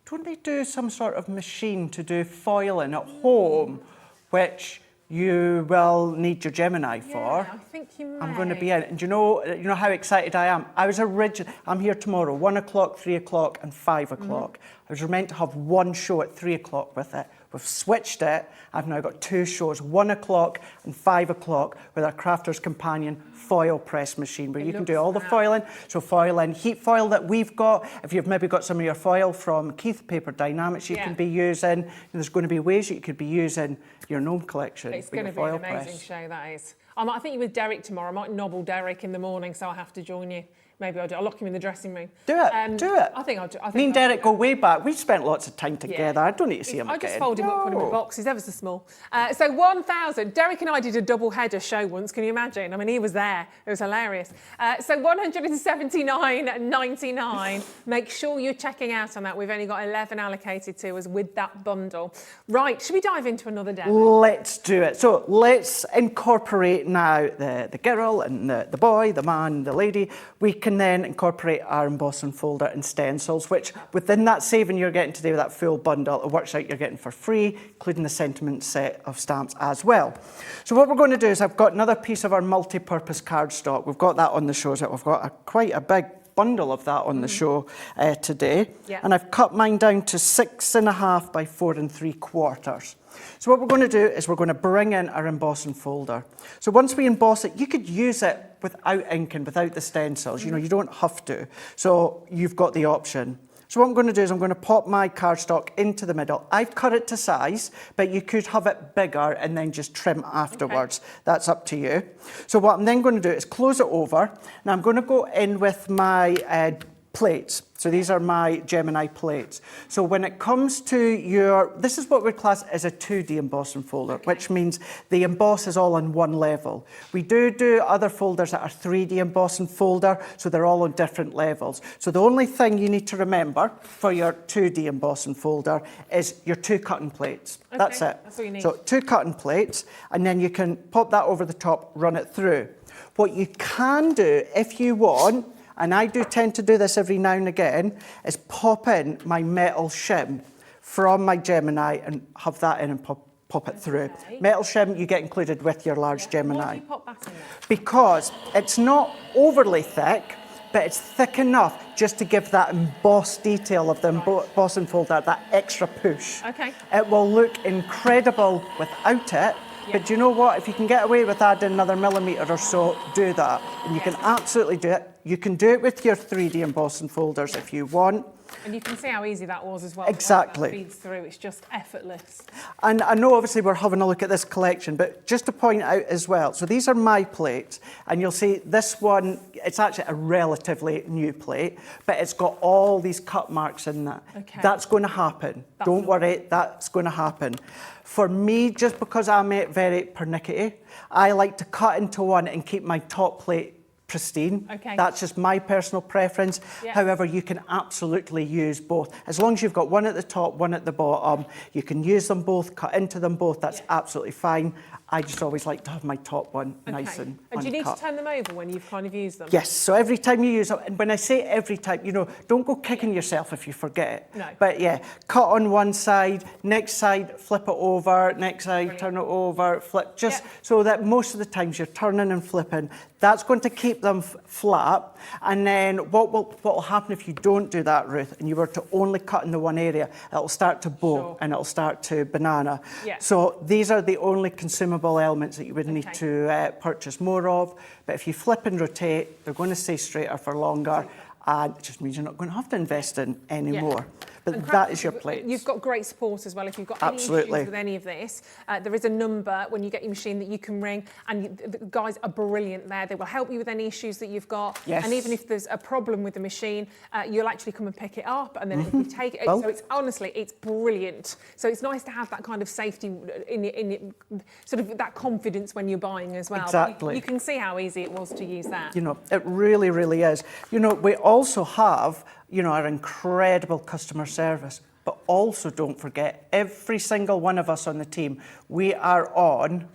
don't they do some sort of machine to do foiling at home, which you will need your Gemini for. I think you may. I'm going to be in. And you know how excited I am? I'm here tomorrow, 1 o'clock, 3 o'clock and 5 o'clock. I was meant to have one show at 3 o'clock with it. We've switched it. I've now got 2 shows, 1 o'clock and 5 o'clock with our Crafter's Companion foil press machine where you can do all the foiling. So foiling, heat foil that we've got. If you've maybe got some of your foil from Keith Paper Dynamics you can be using. There's going to be ways that you could be using your gnome collection. It's going to be an amazing show, that is. I think you're with Derek tomorrow. I might nobble Derek in the morning, so I'll have to join you. Maybe I'll do. I'll lock him in the dressing room. Do it. Do it. I think I'll do. Me and Derek go way back. We've spent lots of time together. I don't need to see him again. I just fold him up, put him in boxes, ever so small. So 1,000. Derek and I did a double header show once. Can you imagine? I mean, he was there. It was hilarious. So 179.99. Make sure you're checking out on that. We've only got 11 allocated to us with that bundle. Right. Should we dive into another demo? Let's do it. So let's incorporate now the girl and the boy, the man, the lady. We can then incorporate our embossing folder and stencils, which within that saving you're getting today with that full bundle, it works out you're getting for free, including the sentiment set of stamps as well. So what we're going to do is I've got another piece of our multi-purpose cardstock. We've got that on the show, so we've got quite a big bundle of that on the show today. And I've cut mine down to 6.5 by 4 3/4. So what we're going to do is we're going to bring in our embossing folder. So once we emboss it, you could use it without inking, without the stencils. You know, you don't have to. So you've got the option. So what I'm going to do is I'm going to pop my cardstock into the middle. I've cut it to size, but you could have it bigger and then just trim afterwards. That's up to you. So what I'm then going to do is close it over. Now I'm going to go in with my plates. So these are my Gemini plates. So when it comes to this is what we class as a 2D embossing folder, which means the emboss is all on one level. We do other folders that are 3D embossing folder, so they're all on different levels. So the only thing you need to remember for your 2D embossing folder is your 2 cutting plates. That's it. That's all you need. So 2 cutting plates, and then you can pop that over the top, run it through. What you can do if you want, and I do tend to do this every now and again, is pop in my metal shim from my Gemini and have that in and pop it through. Metal shim you get included with your large Gemini. Why do you pop that in there? Because it's not overly thick, but it's thick enough just to give that embossed detail of the embossing folder that extra push. It will look incredible without it. But do you know what? If you can get away with adding another millimetre or so, do that. And you can absolutely do it. You can do it with your 3D embossing folders if you want. And you can see how easy that was as well. Exactly. That feeds through. It's just effortless. And I know obviously we're having a look at this collection, but just to point out as well, so these are my plates, and you'll see this one, it's actually a relatively new plate, but it's got all these cut marks in that. That's going to happen. Don't worry, that's going to happen. For me, just because I'm very pernickety, I like to cut into one and keep my top plate pristine. Okay. That's just my personal preference. Yeah. However, you can absolutely use both. As long as you've got one at the top, one at the bottom, you can use them both, cut into them both, that's absolutely fine. I just always like to have my top one nice and do you need uncut. to turn them over when you've kind of used them? Yes, so every time you use them, and when I say every time, you know, don't go kicking yourself if you forget. No. But yeah, cut on one side, next side, flip it over, next side, turn it over, flip, just so that most of the times you're turning and flipping. That's going to keep them flat. And then what will happen if you don't do that, Ruth, and you were to only cut in the one area, it'll start to bow and it'll start to banana. Yeah. So these are the only consumable elements that you would need to purchase more of. But if you flip and rotate, they're going to stay straighter for longer, and it just means you're not going to have to invest in any more. But that is your plate. You've got great support as well. If you've got any issues with any of this, there is a number when you get your machine that you can ring, and the guys are brilliant there. They will help you with any issues that you've got. Yes. And even if there's a problem with the machine, you'll actually come and pick it up, and then if you take it. So it's honestly, it's brilliant. So it's nice to have that kind of safety in sort of that confidence when you're buying as well. Exactly. You can see how easy it was to use that. You know, it really, really is. You know, we also have, you know, our incredible customer service, but also don't forget, every single one of us on the team, we are on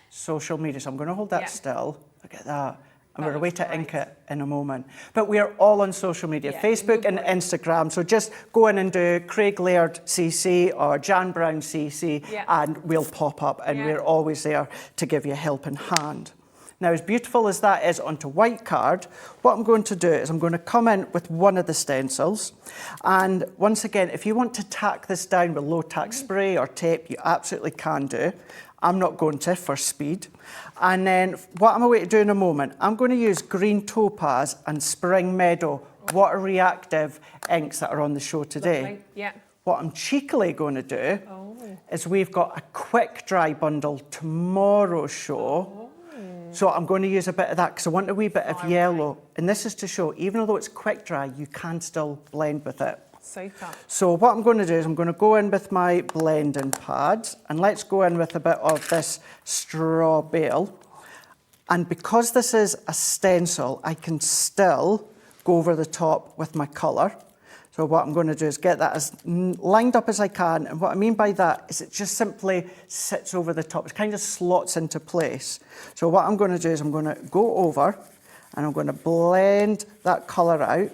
social media. So I'm going to hold that still. Look at that. And we're away to ink it in a moment. But we are all on social media, Facebook and Instagram. So just go in and do Craig Laird CC or Jan Brown CC, and we'll pop up, and we're always there to give you a helping hand. Now, as beautiful as that is onto white card, what I'm going to do is I'm going to come in with one of the stencils. And once again, if you want to tack this down with low tack spray or tape, you absolutely can do. I'm not going to for speed. And then what I'm going to do in a moment, I'm going to use Green Topaz and Spring Meadow water reactive inks that are on the show today. Lovely. Yeah. What I'm cheekily going to do is we've got a quick dry bundle tomorrow's show. So I'm going to use a bit of that because I want a wee bit of yellow. And this is to show, even though it's quick dry, you can still blend with it. Super. So what I'm going to do is I'm going to go in with my blending pads, and let's go in with a bit of this straw bale. And because this is a stencil, I can still go over the top with my colour. So what I'm going to do is get that as lined up as I can. And what I mean by that is it just simply sits over the top. It kind of slots into place. So what I'm going to do is I'm going to go over and I'm going to blend that colour out.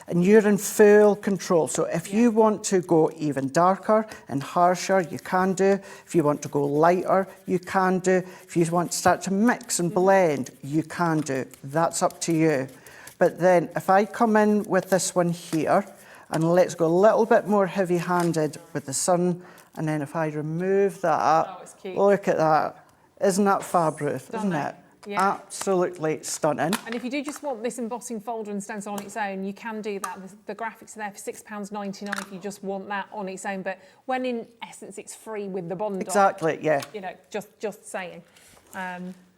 And you're in full control. So if you want to go even darker and harsher, you can do. If you want to go lighter, you can do. If you want to start to mix and blend, you can do. That's up to you. But then if I come in with this one here, and let's go a little bit more heavy-handed with the sun. And then if I remove that, it's cute. Look at that. Isn't that fab, Ruth? Isn't it? Yeah. Absolutely stunning. And if you do just want this embossing folder and stencil on its own, you can do that. The graphics are there for £6.99 if you just want that on its own. But when in essence it's free with the bond on, Exactly, yeah. you know, just saying.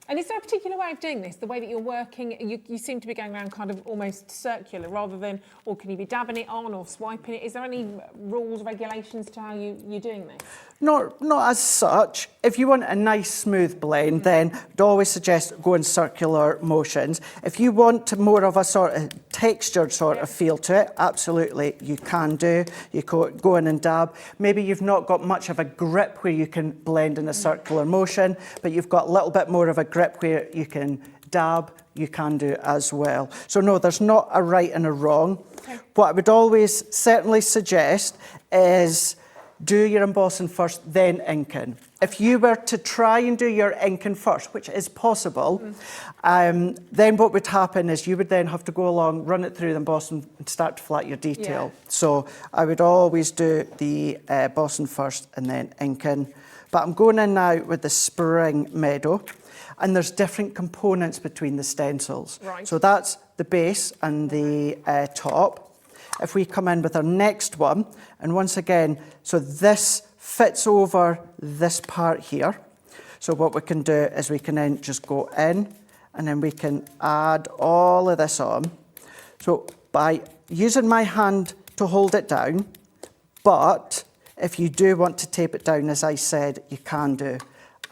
And is there a particular way of doing this? The way that you're working, you seem to be going around kind of almost circular rather than, or can you be dabbing it on or swiping it? Is there any rules, regulations to how you're doing this? Not as such. If you want a nice smooth blend, then I'd always suggest go in circular motions. If you want more of a sort of textured sort of feel to it, absolutely you can do. You go in and dab. Maybe you've not got much of a grip where you can blend in a circular motion, but you've got a little bit more of a grip where you can dab, you can do as well. So no, there's not a right and a wrong. Okay. What I would always certainly suggest is do your embossing first, then inking. If you were to try and do your inking first, which is possible, then what would happen is you would then have to go along, run it through the embossing and start to flat your detail. Yeah. So I would always do the embossing first and then inking. But I'm going in now with the Spring Meadow. And there's different components between the stencils. Right. So that's the base and the top. If we come in with our next one, and once again, so this fits over this part here. So what we can do is we can then just go in, and then we can add all of this on. So by using my hand to hold it down, but if you do want to tape it down, as I said, you can do.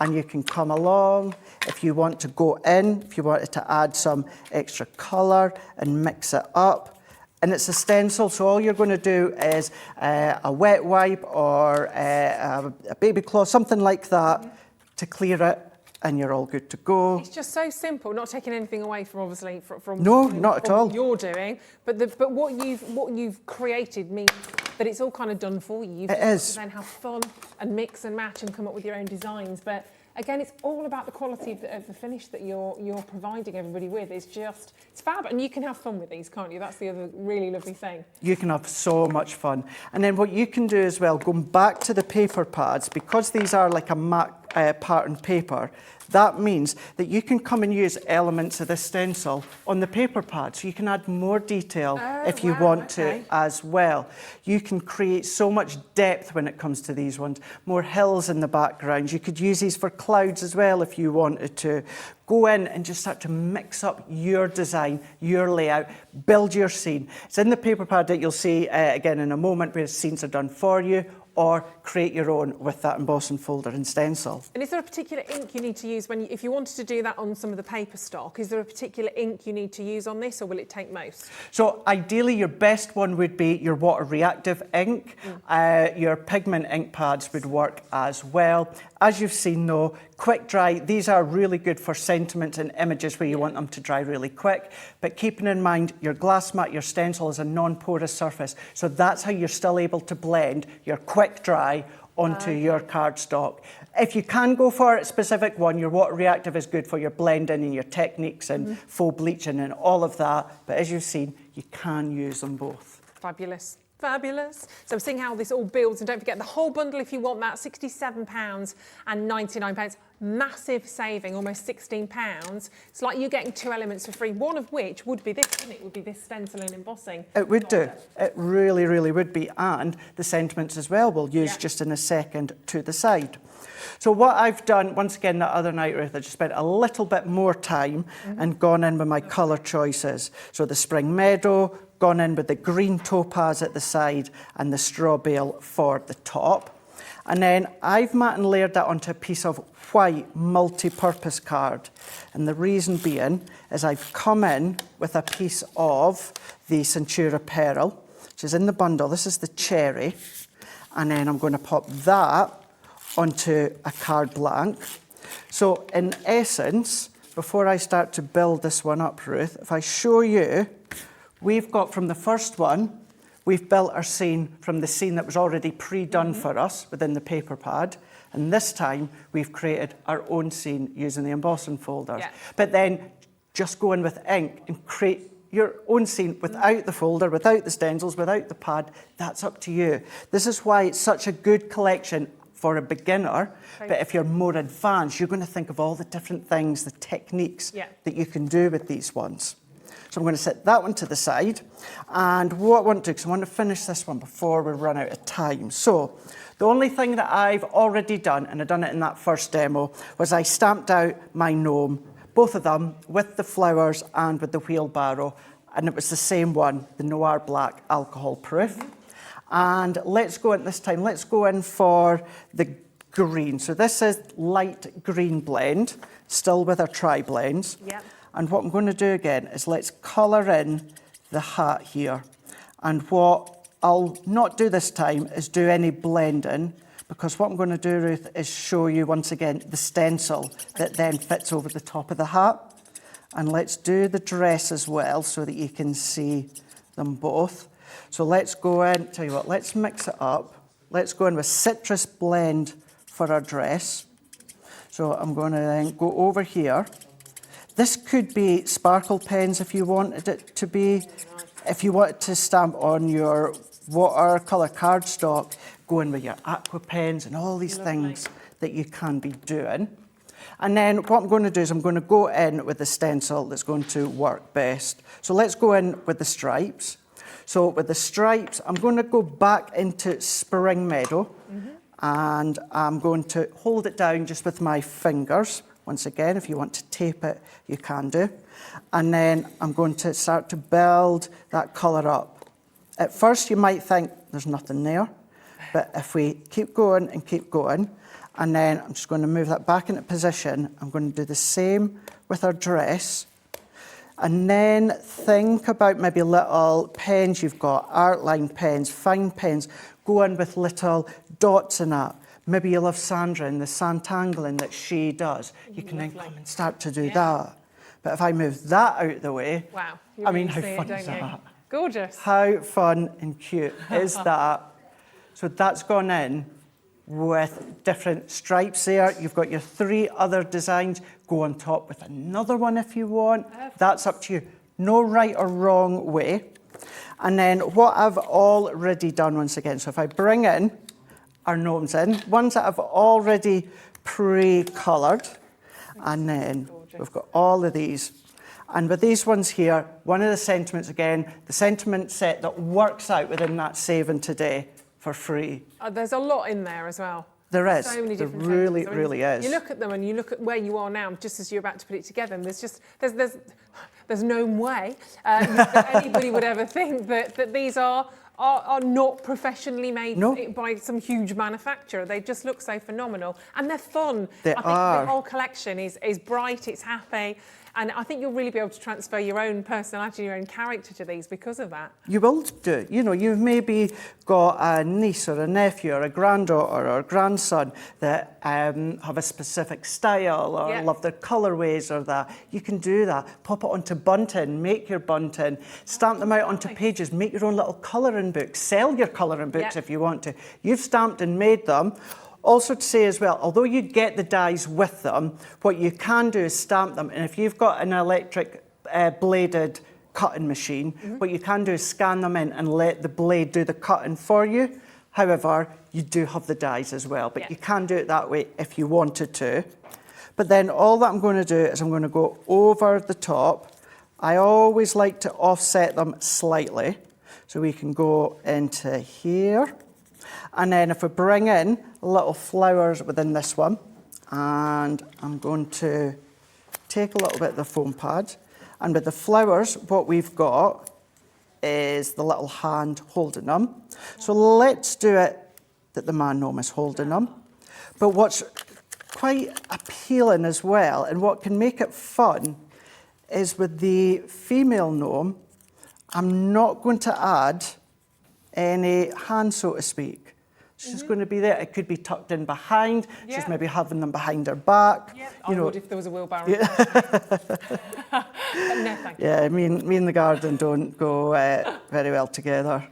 and you can come along if you want to go in, if you wanted to add some extra colour and mix it up. And it's a stencil, so all you're going to do is a wet wipe or a baby cloth, something like that, to clear it, and you're all good to go. It's just so simple, not taking anything away from obviously from No, not at all. what you're doing, but what you've created means that it's all kind of done for you. You've It just is. got to then have fun and mix and match and come up with your own designs. But again, it's all about the quality of the finish that you're providing everybody with. It's fab, and you can have fun with these, can't you? That's the other really lovely thing. You can have so much fun. And then what you can do as well, going back to the paper pads, because these are like a matte pattern paper, that means that you can come and use elements of the stencil on the paper pad. So you can add more detail if you want to as well. You can create so much depth when it comes to these ones. More hills in the background. You could use these for clouds as well if you wanted to. Go in and just start to mix up your design, your layout, build your scene. It's in the paper pad that you'll see again in a moment where scenes are done for you, or create your own with that embossing folder and stencil. And is there a particular ink you need to use if you wanted to do that on some of the paper stock? Is there a particular ink you need to use on this, or will it take most? So ideally your best one would be your water reactive ink. Your pigment ink pads would work as well. As you've seen though, quick dry, these are really good for sentiments and images where you want them to dry really quick. But keeping in mind your glass mat, your stencil is a non-porous surface. So that's how you're still able to blend your quick dry onto your cardstock. If you can go for a specific one, your water reactive is good for your blending and your techniques and faux bleaching and all of that. But as you've seen, you can use them both. Fabulous. Fabulous. So I'm seeing how this all builds, and don't forget the whole bundle if you want that, £67.99. Massive saving, almost £16. It's like you're getting 2 elements for free, one of which would be this, wouldn't it? Would be this stencil and embossing. It would do. It really, really would be. And the sentiments as well we'll use just in a second to the side. So what I've done, once again, that other night, Ruth, I just spent a little bit more time and gone in with my colour choices. So the Spring Meadow, gone in with the green topaz at the side and the straw bale for the top. And then I've matte and layered that onto a piece of white multi-purpose card. And the reason being is I've come in with a piece of the Centura Pearl, which is in the bundle. This is the cherry. And then I'm going to pop that onto a card blank. So in essence, before I start to build this one up, Ruth, if I show you, we've got from the first one, we've built our scene from the scene that was already pre-done for us within the paper pad. And this time we've created our own scene using the embossing folders. Yeah. But then just go in with ink and create your own scene without the folder, without the stencils, without the pad. That's up to you. This is why it's such a good collection for a beginner. But if you're more advanced, you're going to think of all the different things, the techniques that you can do with these ones. So I'm going to set that one to the side. And what I want to do, because I want to finish this one before we run out of time. So the only thing that I've already done, and I've done it in that first demo, was I stamped out my gnome, both of them with the flowers and with the wheelbarrow. And it was the same one, the Noir Black alcohol proof. And let's go in this time, let's go in for the green. So this is light green blend, still with our tri-blends. Yep. And what I'm going to do again is let's colour in the hat here. And what I'll not do this time is do any blending, because what I'm going to do, Ruth, is show you once again the stencil that then fits over the top of the hat. And let's do the dress as well so that you can see them both. So let's go in, tell you what, let's mix it up. Let's go in with Citrus Blend for our dress. So I'm going to then go over here. This could be sparkle pens if you wanted it to be. If you wanted to stamp on your watercolour cardstock, go in with your aqua pens and all these things that you can be doing. And then what I'm going to do is I'm going to go in with the stencil that's going to work best. So let's go in with the stripes. So with the stripes, I'm going to go back into Spring Meadow, and I'm going to hold it down just with my fingers. Once again, if you want to tape it, you can do. And then I'm going to start to build that colour up. At first, you might think there's nothing there, But if we keep going and keep going, and then I'm just going to move that back into position, I'm going to do the same with our dress. And then think about maybe little pens you've got, art line pens, fine pens, go in with little dots in that. Maybe you love Sandra and the santangling that she does. You can then come and start to do that. But if I move that out the way, wow. I mean, how fun is that? Gorgeous. How fun and cute is that? So that's gone in with different stripes there. You've got your 3 other designs. Go on top with another one if you want. Perfect. That's up to you. No right or wrong way. And then what I've already done once again, so if I bring in our gnomes in, ones that I've already pre-coloured, and then we've got all of these. And with these ones here, one of the sentiments again, the sentiment set that works out within that saving today for free. There's a lot in there as well. There is. So many different there really, sentiments. I mean, really is. You look at them and you look at where you are now, just as you're about to put it together, and there's no way that anybody would ever think that these are not professionally made by some huge manufacturer. They just look so phenomenal, and they're fun. I think the whole collection is bright, it's happy, and I think you'll really be able to transfer your own personality, your own character to these because of that. You will do. You know, you've maybe got a niece or a nephew or a granddaughter or a grandson that have a specific style or love their colourways or that. You can do that. Pop it onto bunting, make your bunting, stamp them out onto pages, make your own little colouring books, sell your colouring books if you want to. You've stamped and made them. Also to say as well, although you get the dies with them, what you can do is stamp them. And if you've got an electric bladed cutting machine, what you can do is scan them in and let the blade do the cutting for you. However, you do have the dies as well, but you can do it that way if you wanted to. But then all that I'm going to do is I'm going to go over the top. I always like to offset them slightly. So we can go into here. And then if we bring in little flowers within this one, and I'm going to take a little bit of the foam pad, and with the flowers, what we've got is the little hand holding them. So let's do it that the man gnome is holding them. But what's quite appealing as well, and what can make it fun, is with the female gnome, I'm not going to add any hand, so to speak. She's going to be there. It could be tucked in behind. She's maybe having them behind her back. I would if there was a wheelbarrow. But no, thank you. Yeah, me and the garden don't go very well together.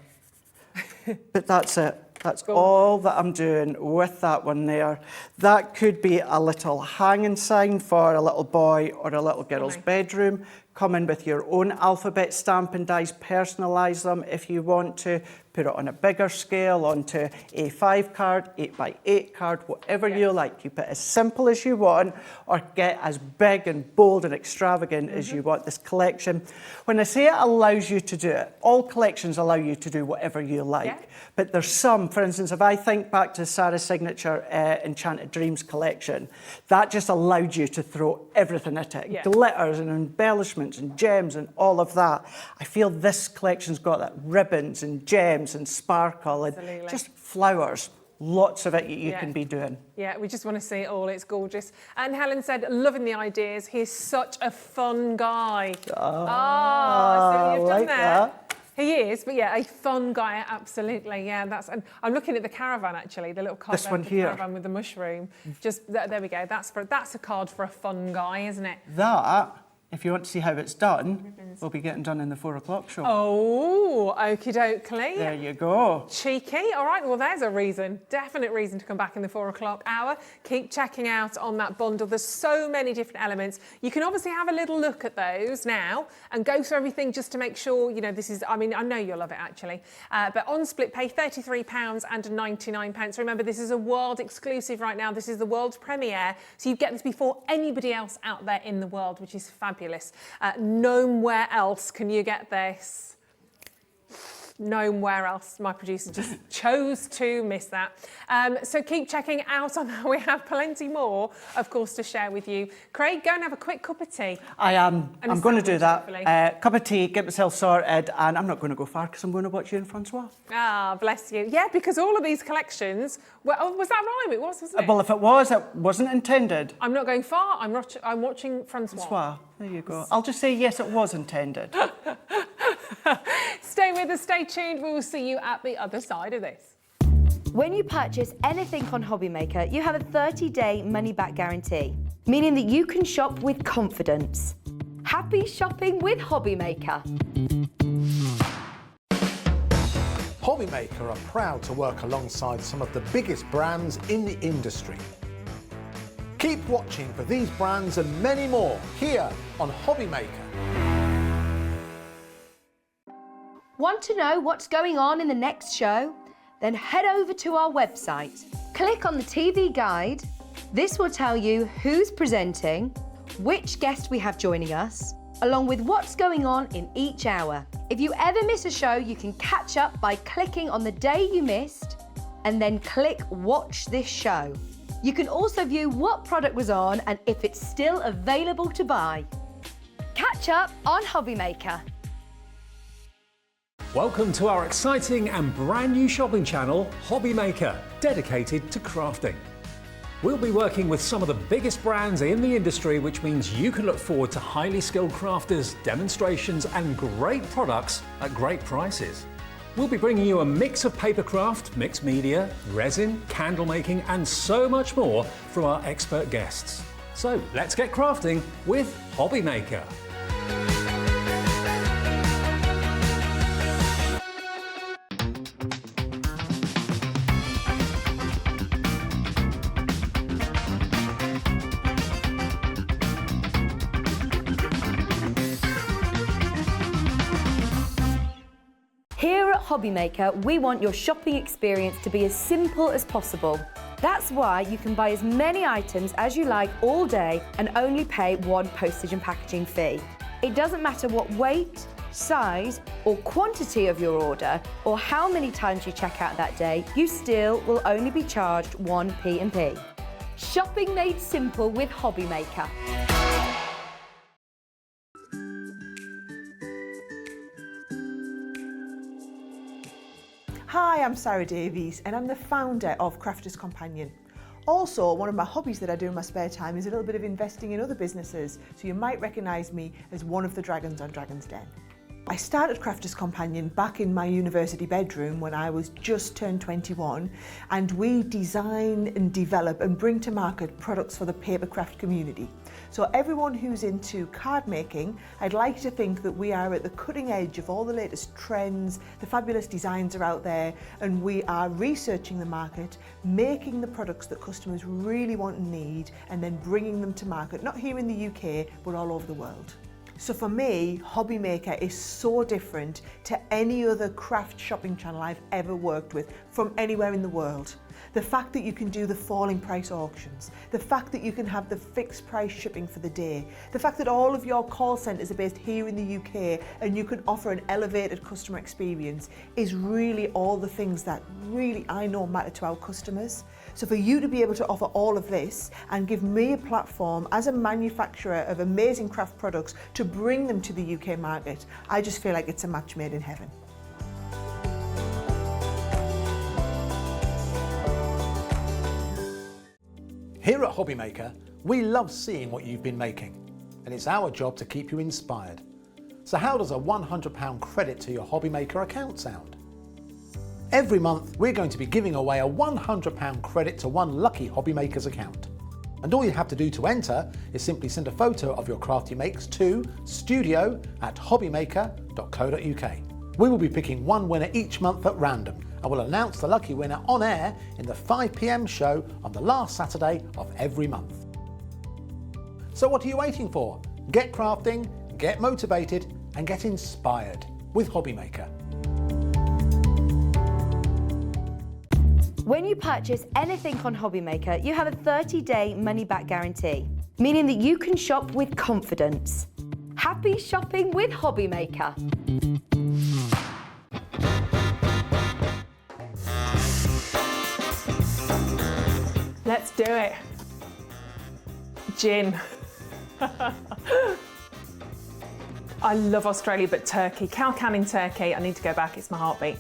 But that's it. That's all that I'm doing with that one there. That could be a little hanging sign for a little boy or a little girl's bedroom. Come in with your own alphabet stamping dies, personalise them if you want to. Put it on a bigger scale, onto A5 card, 8x8 card, whatever you like. Keep it as simple as you want, or get as big and bold and extravagant as you want. This collection, when I say it allows you to do it, all collections allow you to do whatever you like. But there's some, for instance, if I think back to Sarah's signature Enchanted Dreams collection, that just allowed you to throw everything at it. Glitters and embellishments and gems and all of that. I feel this collection's got that ribbons and gems and sparkle and just flowers. Lots of it you can be doing. Yeah, we just want to see it all. It's gorgeous. And Helen said, loving the ideas. He's such a fun guy. So you've done there. He is, but a fun guy, absolutely. Yeah, and I'm looking at the caravan actually, the little card. This one here. Caravan with the mushroom. Just there we go. That's a card for a fun guy, isn't it? That, if you want to see how it's done, will be getting done in the 4 o'clock show. Oh, okie dokie. There you go. Cheeky. All right, well, there's a reason, definite reason to come back in the 4 o'clock hour. Keep checking out on that bundle. There's so many different elements. You can obviously have a little look at those now and go through everything just to make sure, this is, I know you'll love it actually. But on split pay, £33.99. Remember, this is a world exclusive right now. This is the world premiere. So you get this before anybody else out there in the world, which is fabulous. Nowhere else can you get this. Gnome, where else? My producer just chose to miss that. So keep checking out on that. We have plenty more, of course, to share with you. Craig, go and have a quick cup of tea. I am. And a I'm going to do sandwich, that. Cup of tea, get myself sorted, and I'm not going to go far because I'm going to watch you and Francois. Ah, bless you. Yeah, because all of these collections, well, was that right? It was, wasn't it? Well, if it was, it wasn't intended. I'm not going far. I'm watching Francois. Francois, there you go. I'll just say yes, it was intended. Stay with us, stay tuned. We will see you at the other side of this. When you purchase anything on Hobbymaker, you have a 30-day money-back guarantee, meaning that you can shop with confidence. Happy shopping with Hobbymaker. Hobbymaker are proud to work alongside some of the biggest brands in the industry. Keep watching for these brands and many more here on Hobbymaker. Want to know what's going on in the next show? Then head over to our website. Click on the TV guide. This will tell you who's presenting, which guest we have joining us, along with what's going on in each hour. If you ever miss a show, you can catch up by clicking on the day you missed and then click Watch This Show. You can also view what product was on and if it's still available to buy. Catch up on Hobbymaker. Welcome to our exciting and brand new shopping channel, Hobbymaker, dedicated to crafting. We'll be working with some of the biggest brands in the industry, which means you can look forward to highly skilled crafters, demonstrations and great products at great prices. We'll be bringing you a mix of papercraft, mixed media, resin, candle making and so much more from our expert guests. So let's get crafting with Hobbymaker. Here at Hobbymaker, we want your shopping experience to be as simple as possible. That's why you can buy as many items as you like all day and only pay one postage and packaging fee. It doesn't matter what weight, size or quantity of your order or how many times you check out that day, you still will only be charged one P&P. Shopping made simple with Hobbymaker. Hi, I'm Sarah Davies and I'm the founder of Crafters Companion. Also, one of my hobbies that I do in my spare time is a little bit of investing in other businesses, so you might recognise me as one of the dragons on Dragon's Den. I started Crafters Companion back in my university bedroom when I was just turned 21, and we design and develop and bring to market products for the papercraft community. So everyone who's into card making, I'd like to think that we are at the cutting edge of all the latest trends, the fabulous designs are out there, and we are researching the market, making the products that customers really want and need, and then bringing them to market, not here in the UK, but all over the world. So for me, Hobbymaker is so different to any other craft shopping channel I've ever worked with from anywhere in the world. The fact that you can do the falling price auctions, the fact that you can have the fixed price shipping for the day, the fact that all of your call centres are based here in the UK and you can offer an elevated customer experience is really all the things that really I know matter to our customers. So for you to be able to offer all of this and give me a platform as a manufacturer of amazing craft products to bring them to the UK market, I just feel like it's a match made in heaven. Here at Hobbymaker, we love seeing what you've been making, and it's our job to keep you inspired. So how does a £100 credit to your Hobbymaker account sound? Every month, we're going to be giving away a £100 credit to one lucky Hobbymaker's account. And all you have to do to enter is simply send a photo of your craft you makes to studio@hobbymaker.co.uk. We will be picking one winner each month at random, and we'll announce the lucky winner on air in the 5 PM show on the last Saturday of every month. So what are you waiting for? Get crafting, get motivated, and get inspired with Hobbymaker. When you purchase anything on Hobbymaker, you have a 30-day money-back guarantee, meaning that you can shop with confidence. Happy shopping with Hobbymaker. Let's do it. Gin. I love Australia, but Turkey. Cow Canning Turkey. I need to go back. It's my heartbeat.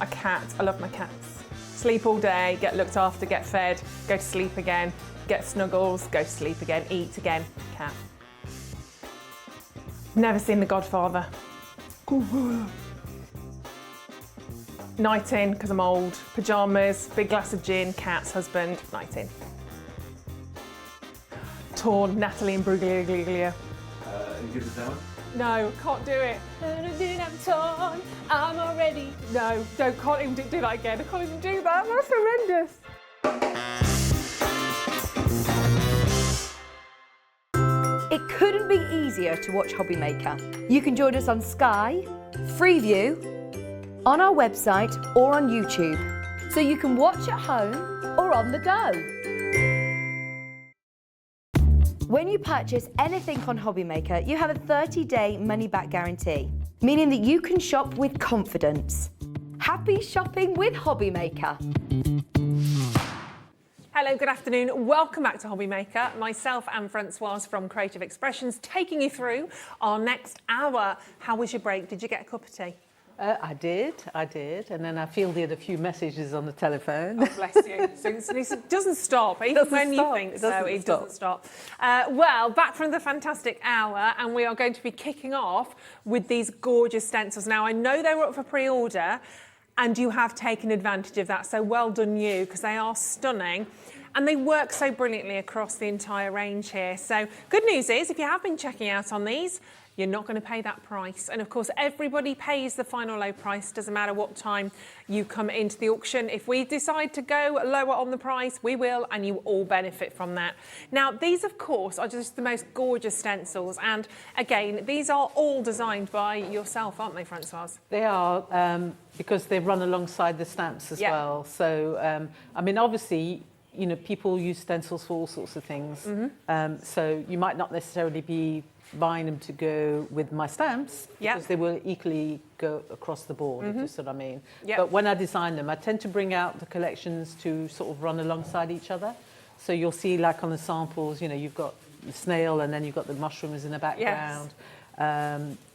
A cat. I love my cats. Sleep all day, get looked after, get fed, go to sleep again, get snuggles, go to sleep again, eat again. Cat. Never seen The Godfather. Night in, because I'm old. Pyjamas, big glass of gin, cats, husband, night in. Torn, Natalie and Bruglia. You give us that one? No, can't do it. I'm torn, I'm already. No, can't even do that again. I can't even do that. That's horrendous. It couldn't be easier to watch Hobby Maker. You can join us on Sky, Freeview, on our website or on YouTube. So you can watch at home or on the go. When you purchase anything on Hobby Maker, you have a 30-day money-back guarantee, meaning that you can shop with confidence. Happy shopping with Hobby Maker. Hello, good afternoon. Welcome back to Hobby Maker. Myself and Francoise from Creative Expressions taking you through our next hour. How was your break? Did you get a cup of tea? I did, and then I fielded a few messages on the telephone. Oh, bless you. So it doesn't stop, even when you think so, it doesn't stop. Well, back from the fantastic hour, and we are going to be kicking off with these gorgeous stencils. Now, I know they were up for pre-order, and you have taken advantage of that, so well done you, because they are stunning. And they work so brilliantly across the entire range here. So good news is, if you have been checking out on these, you're not going to pay that price. And of course, everybody pays the final low price. Doesn't matter what time you come into the auction. If we decide to go lower on the price, we will, and you all benefit from that. Now, these, of course, are just the most gorgeous stencils. And again, these are all designed by yourself, aren't they, Francoise? They are, because they run alongside the stamps as well. So, I mean, obviously, you know, people use stencils for all sorts of things. So you might not necessarily be buying them to go with my stamps, because they will equally go across the board, if you see what I mean. But when I design them, I tend to bring out the collections to sort of run alongside each other. So you'll see, like on the samples, you know, you've got the snail and then you've got the mushrooms in the background.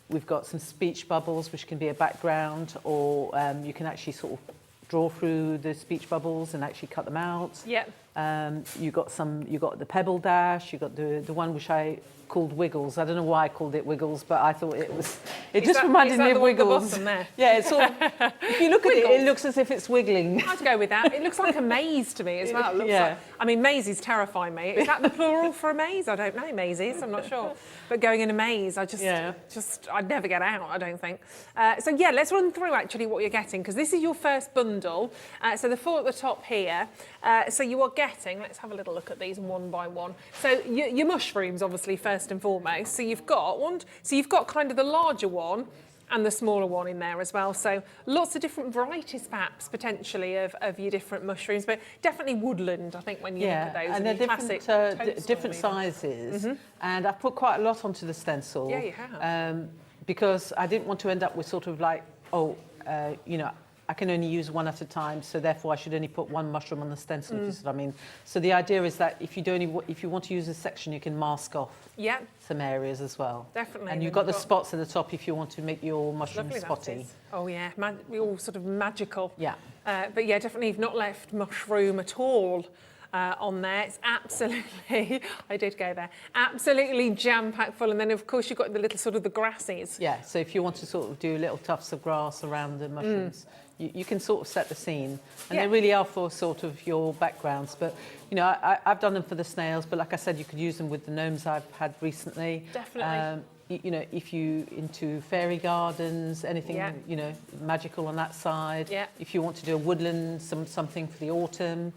We've got some speech bubbles, which can be a background, or you can actually sort of draw through the speech bubbles and actually cut them out. You got the pebble dash. You got the one which I called Wiggles. I don't know why I called it Wiggles, but I thought it was. It just reminded me of Wiggles. There? Yeah, it's sort of, if you look at it, it looks as if it's wiggling. I'd go with that. It looks like a maze to me as well. It looks like, I mean, mazes terrify me. Is that the plural for a maze? I don't know. Mazes, I'm not sure. But going in a maze, I just I'd never get out, I don't think. So yeah, let's run through actually what you're getting, because this is your first bundle. So the four at the top here. So you are getting, let's have a little look at these one by one. So your mushrooms, obviously, first and foremost. So you've got one. So you've got kind of the larger one and the smaller one in there as well. So lots of different varieties, perhaps, potentially, of your different mushrooms, but definitely woodland, I think, when you look at those. And they're different sizes. And I've put quite a lot onto the stencil. Yeah, you have. Because I didn't want to end up with sort of like, you know, I can only use one at a time, so therefore I should only put one mushroom on the stencil, if you see what I mean. So the idea is that if you want to use a section, you can mask off some areas as well. Definitely. And you've got the spots at the top if you want to make your mushroom spotty. Oh yeah, all sort of magical. Yeah. But yeah, definitely you've not left mushroom at all. On there, it's absolutely, I did go there, absolutely jam-packed full. And then of course you've got the little sort of the grasses. Yeah, so if you want to sort of do little tufts of grass around the mushrooms, you can sort of set the scene. And they really are for sort of your backgrounds. But, you know, I've done them for the snails, but like I said, you could use them with the gnomes I've had recently. Definitely. You know, if you into fairy gardens, anything, you know, magical on that side. Yeah. If you want to do a woodland, something for the autumn.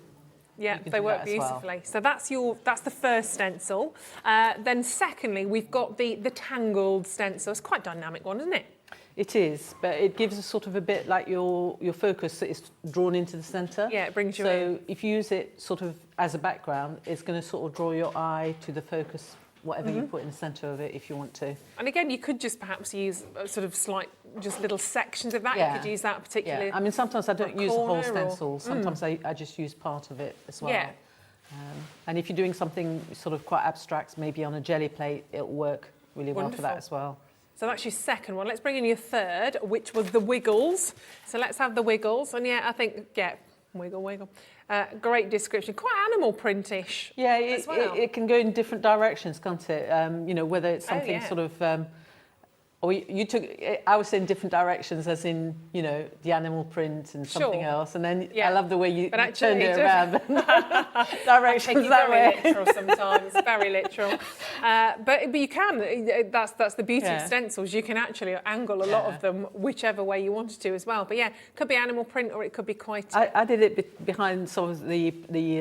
Yeah, they work beautifully. So that's the first stencil. Then secondly, we've got the tangled stencil. It's quite a dynamic one, isn't it? It is, but it gives us sort of a bit like your focus is drawn into the centre. Yeah, it brings you in. So if you use it sort of as a background, it's going to sort of draw your eye to the focus whatever you put in the centre of it if you want to. And again, you could just perhaps use sort of slight, just little sections of that. Yeah. You could use that particularly. Yeah, I mean, sometimes I don't use the whole corner or- stencil. Sometimes I just use part of it as well. Yeah. And if you're doing something sort of quite abstract, maybe on a jelly plate, it'll work really well for that Wonderful. as well. So that's your second one. Let's bring in your third, which was the wiggles. So let's have the wiggles. And yeah, I think, yeah, wiggle. Great description. Quite animal printish. Yeah, as well. it can go in different directions, can't it? You know, whether it's something yeah. sort of... or you took, I was saying different directions, as in, you know, the animal print and something Sure. else. And then Yeah. I love the way you But actually turned it it around. Take Directions you that very way. literal sometimes, very literal. But you can, that's the beauty of Yeah. stencils. You can actually angle a lot of them whichever way you wanted to as well. But yeah, could be animal print or it could be quite... I did it behind some of the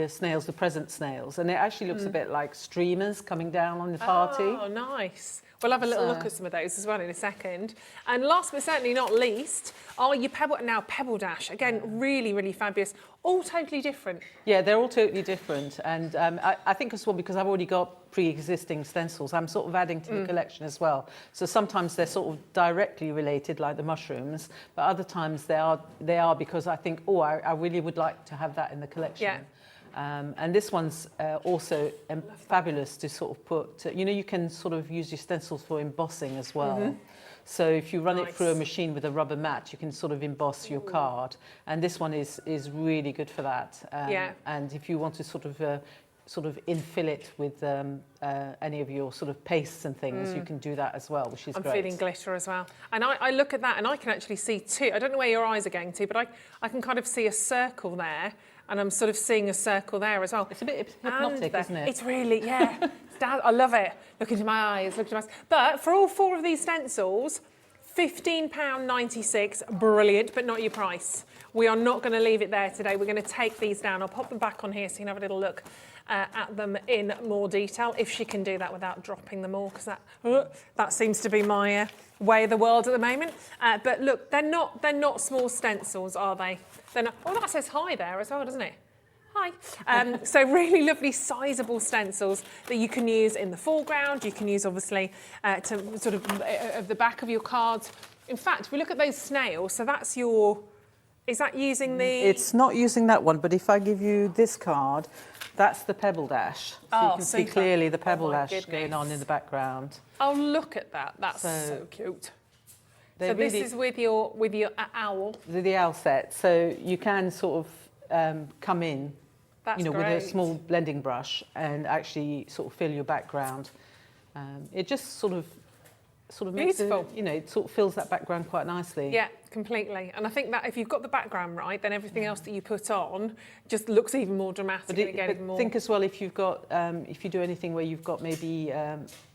snails, the present snails, and it actually looks a bit like streamers coming down on the party. Oh, nice. We'll have a little look at some of those as well in a second. And last but certainly not least are your Pebble Dash. Again, really, really fabulous. All totally different. Yeah, they're all totally different. And I think as well, because I've already got pre-existing stencils, I'm sort of adding to the collection as well. So sometimes they're sort of directly related, like the mushrooms, but other times they are because I think, oh, I really would like to have that in the collection. Yeah. And this one's also fabulous to sort of put, you know, you can sort of use your stencils for embossing as well. So if you run it through a machine with a rubber mat, you can sort of emboss your card. And this one is really good for that. Yeah. And if you want to sort of infill it with any of your sort of pastes and things, you can do that as well, which is I'm great. feeling glitter as well. And I look at that and I can actually see two. I don't know where your eyes are going to, but I can kind of see a circle there. And I'm sort of seeing a circle there as well. It's a bit hypnotic, isn't it? It's really, yeah. I love it. Look into my eyes, look into my eyes. But for all four of these stencils, £15.96, brilliant, but not your price. We are not going to leave it there today. We're going to take these down. I'll pop them back on here so you can have a little look at them in more detail, if she can do that without dropping them all, because that seems to be my way of the world at the moment. But look, they're not small stencils, are they? They're not. Oh, that says hi there as well, doesn't it? Hi. So really lovely, sizable stencils that you can use in the foreground. You can use, obviously, to sort of the back of your cards. In fact, if we look at those snails, so that's your... Is that using the... It's not using that one, but if I give you this card, that's the Pebble Dash. So you can see super. clearly the Pebble my Dash going on in the background. Oh, look at that. That's so cute. So Really, this is with your owl. the owl set, so you can sort of come in, That's you know, great. with a small blending brush and actually sort of fill your background. It just sort of makes it, Beautiful. you know, it sort of fills that background quite nicely. Yeah, completely. And I think that if you've got the background right, then everything else that you put on just looks even more dramatic. But, and again, even more... think as well, if you've got, if you do anything where you've got maybe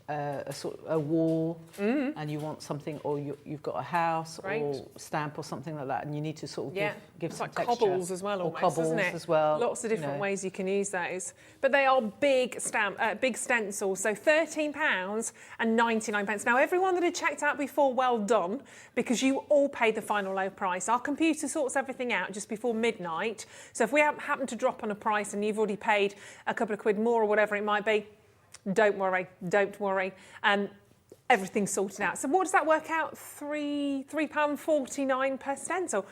a wall and you want something, or you've got a house or stamp or something like that, and you need to sort of give it's some like texture. cobbles as well, or almost, cobbles isn't it? as well. Lots of you different know. ways you can use those. But they are big stencils, so £13.99. Now, everyone that had checked out before, well done, because you all paid the final low price. Our computer sorts everything out just before midnight. So if we happen to drop on a price and you've already paid a couple of quid more or whatever it might be, don't worry. Everything's sorted out. So what does that work out? £3.49 per stencil.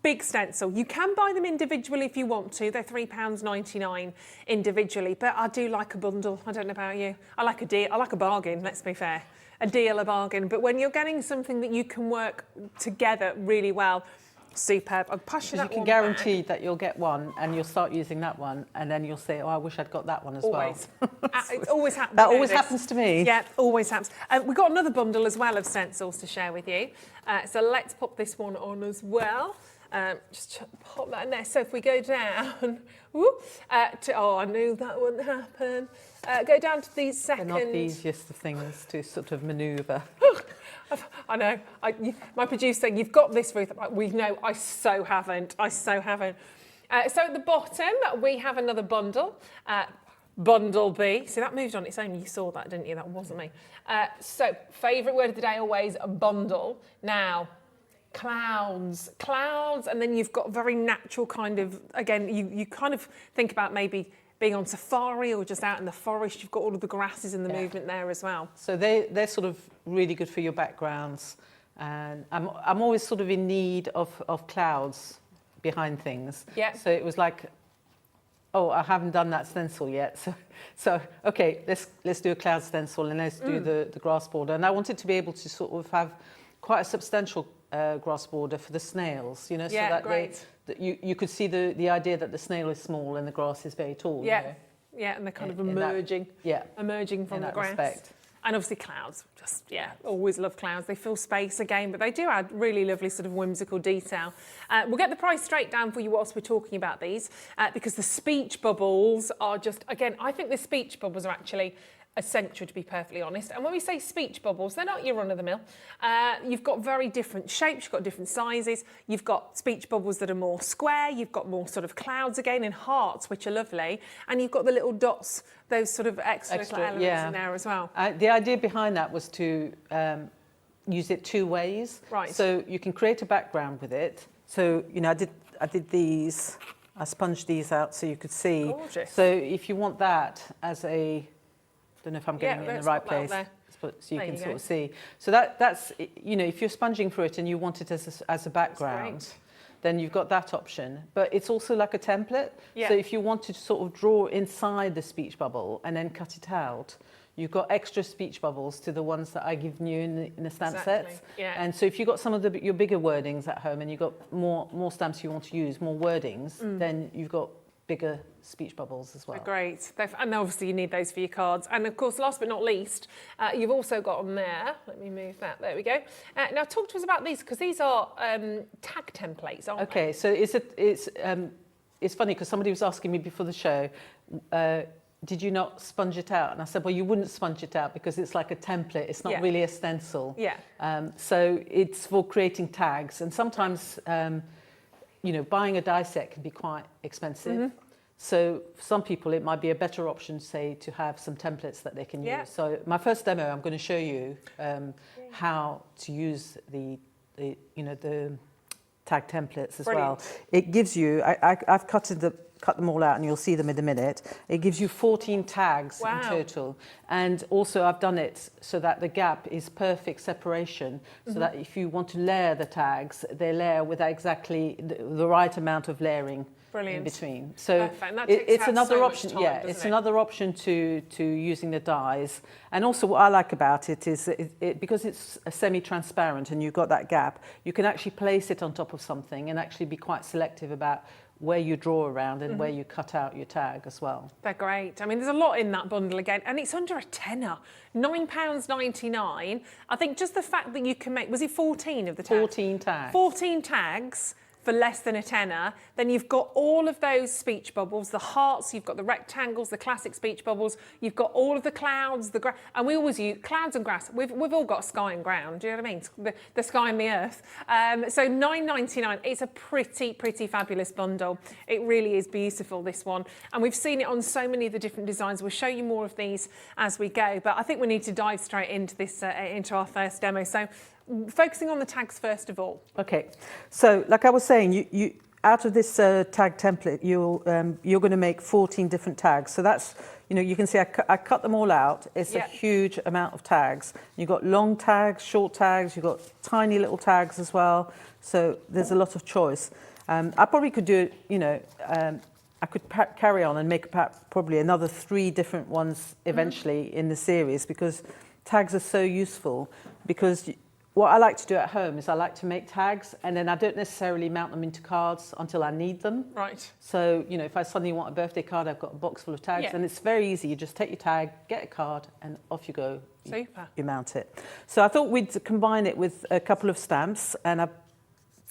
Big stencil. You can buy them individually if you want to. They're £3.99 individually, but I do like a bundle. I don't know about you. I like a deal. I like a bargain, let's be fair. A deal, a bargain. But when you're getting something that you can work together really well, superb. I'll pass you that you can one guarantee that you'll get one and you'll start using that one, and then you'll say, oh, I wish I'd got that one as always. well. It always happens. That always happens to me. Yeah, always happens. We've got another bundle as well of stencils to share with you. So let's pop this one on as well. Just pop that in there. So if we go down, oh, I knew that wouldn't happen. Go down to the second. They're not the easiest of things to sort of manoeuvre. I know. My producer, you've got this, Ruth. We know. I so haven't. So at the bottom, we have another bundle. Bundle B. See, that moved on its own. You saw that, didn't you? That wasn't me. So, favourite word of the day always, bundle. Now, clouds, and then you've got very natural kind of, again, you kind of think about maybe being on safari or just out in the forest. You've got all of the grasses and the movement there as well. So they're sort of really good for your backgrounds. And I'm always sort of in need of clouds behind things. Yeah. So it was like, oh, I haven't done that stencil yet. So okay, let's do a cloud stencil and let's do the grass border. And I wanted to be able to sort of have quite a substantial grass border for the snails, you know, so that you could see the idea that the snail is small and the grass is very tall. Yeah, you know? yeah, and they're kind of emerging, emerging from the grass. Respect. And obviously clouds, always love clouds. They fill space again, but they do add really lovely sort of whimsical detail. We'll get the price straight down for you whilst we're talking about these, because the speech bubbles are just, again, I think the speech bubbles are actually essential, to be perfectly honest. And when we say speech bubbles, they're not your run-of-the-mill. You've got very different shapes, you've got different sizes. You've got speech bubbles that are more square, you've got more sort of clouds again in hearts, which are lovely. And you've got the little dots, those sort of extra little elements in there as well. The idea behind that was to use it two ways. Right. So you can create a background with it. So, you know, I did these, I sponged these out so you could see. Gorgeous. So if you want that as a, don't know if I'm getting it in the right place, so you can sort of see. So that's, you know, if you're sponging through it and you want it as a background, then you've got that option. But it's also like a template. Yeah. So if you want to sort of draw inside the speech bubble and then cut it out, you've got extra speech bubbles to the ones that I give you in the stamp sets. Yeah. And so if you've got some of your bigger wordings at home and you've got more stamps you want to use, more wordings, then you've got bigger speech bubbles as well. Great. And obviously you need those for your cards. And of course, last but not least, you've also got on there, let me move that, there we go. Now talk to us about these, because these are tag templates, aren't they? Okay, so it's funny because somebody was asking me before the show, did you not sponge it out? And I said, well, you wouldn't sponge it out because it's like a template. It's not really a stencil. Yeah. So it's for creating tags. And sometimes, you know, buying a die set can be quite expensive. So for some people, it might be a better option, say, to have some templates that they can use. So my first demo, I'm going to show you how to use the tag templates as well. It gives you, I've cut them all out and you'll see them in a minute. It gives you 14 tags in total. And also I've done it so that the gap is perfect separation, so that if you want to layer the tags, they layer with exactly the right amount of layering in between. So it's another option. It's another option to using the dies. And also what I like about it is because it's a semi-transparent and you've got that gap, you can actually place it on top of something and actually be quite selective about where you draw around and where you cut out your tag as well. They're great. I mean, there's a lot in that bundle again, and it's under a tenner, £9.99. I think just the fact that you can make, was it 14 of the tags? 14 tags. 14 tags for less than a tenner. Then you've got all of those speech bubbles, the hearts, you've got the rectangles, the classic speech bubbles, you've got all of the clouds, the grass, and we always use clouds and grass. We've all got sky and ground, do you know what I mean? The sky and the earth. So £9.99, it's a pretty fabulous bundle. It really is beautiful, this one. And we've seen it on so many of the different designs. We'll show you more of these as we go, but I think we need to dive straight into this, into our first demo. So focusing on the tags first of all. Okay, so like I was saying, you out of this tag template, you're going to make 14 different tags. So that's, you know, you can see I cut them all out. It's a huge amount of tags. You've got long tags, short tags, you've got tiny little tags as well. So there's a lot of choice. I probably could do, you know, I could carry on and make probably another 3 different ones eventually in the series, because tags are so useful. Because what I like to do at home is I like to make tags and then I don't necessarily mount them into cards until I need them. Right. So, you know, if I suddenly want a birthday card, I've got a box full of tags and it's very easy. You just take your tag, get a card and off you go. Super. You mount it. So I thought we'd combine it with a couple of stamps, and I've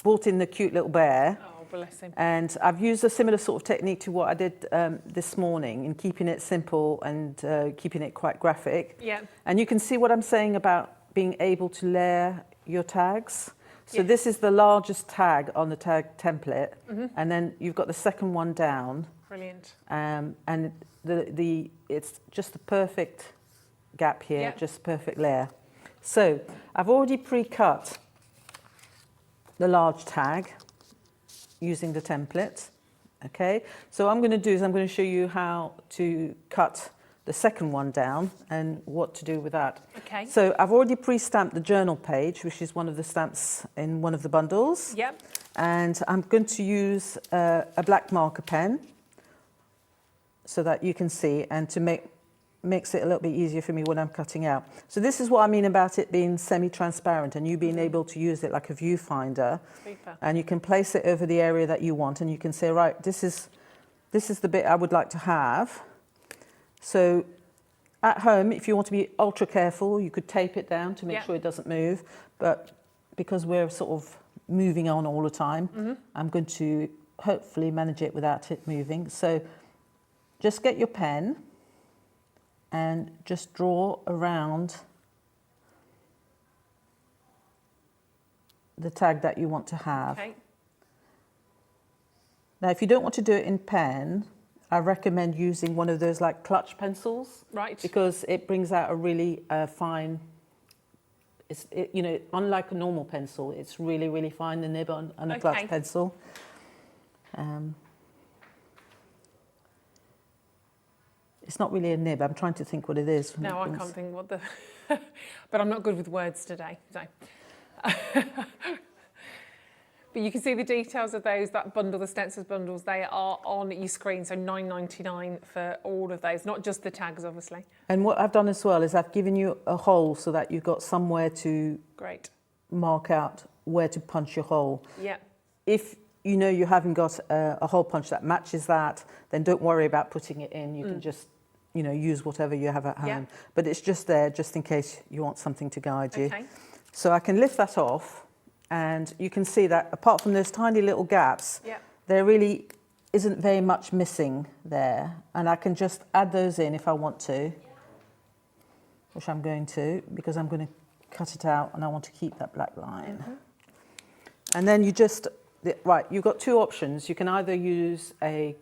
brought in the cute little bear. Oh, bless him. And I've used a similar sort of technique to what I did this morning in keeping it simple and keeping it quite graphic. Yeah. And you can see what I'm saying about being able to layer your tags. So this is the largest tag on the tag template, and then you've got the second one down. Brilliant. And it's just the perfect gap here, just perfect layer. So I've already pre-cut the large tag using the template, Okay, so what I'm going to do is I'm going to show you how to cut the second one down and what to do with that. Okay. So I've already pre-stamped the journal page, which is one of the stamps in one of the bundles. Yep. And I'm going to use a black marker pen so that you can see, and to makes it a little bit easier for me when I'm cutting out. So this is what I mean about it being semi-transparent and you being able to use it like a viewfinder. Super. And you can place it over the area that you want, and you can say, right, this is the bit I would like to have. So at home, if you want to be ultra careful, you could tape it down to make sure it doesn't move. But because we're sort of moving on all the time, I'm going to hopefully manage it without it moving. So just get your pen and just draw around the tag that you want to have. Okay. Now, if you don't want to do it in pen, I recommend using one of those like clutch pencils. Right. Because it brings out a really fine, you know, unlike a normal pencil, it's really, really fine, the nib on a clutch pencil. It's not really a nib. I'm trying to think what it is. No, I can't think what the... but I'm not good with words today, so... But you can see the details of those, that bundle, the stencils bundles, they are on your screen, so $9.99 for all of those, not just the tags, obviously. And what I've done as well is I've given you a hole so that you've got somewhere to mark out where to punch your hole. Yeah. If you know you haven't got a hole punch that matches that, then don't worry about putting it in. You can just, you know, use whatever you have at home. Yeah. But it's just there just in case you want something to guide you. Okay. So I can lift that off, and you can see that apart from those tiny little gaps, there really isn't very much missing there. And I can just add those in if I want to, which I'm going to, because I'm going to cut it out and I want to keep that black line. And then you just, right, you've got two options. You can either use a,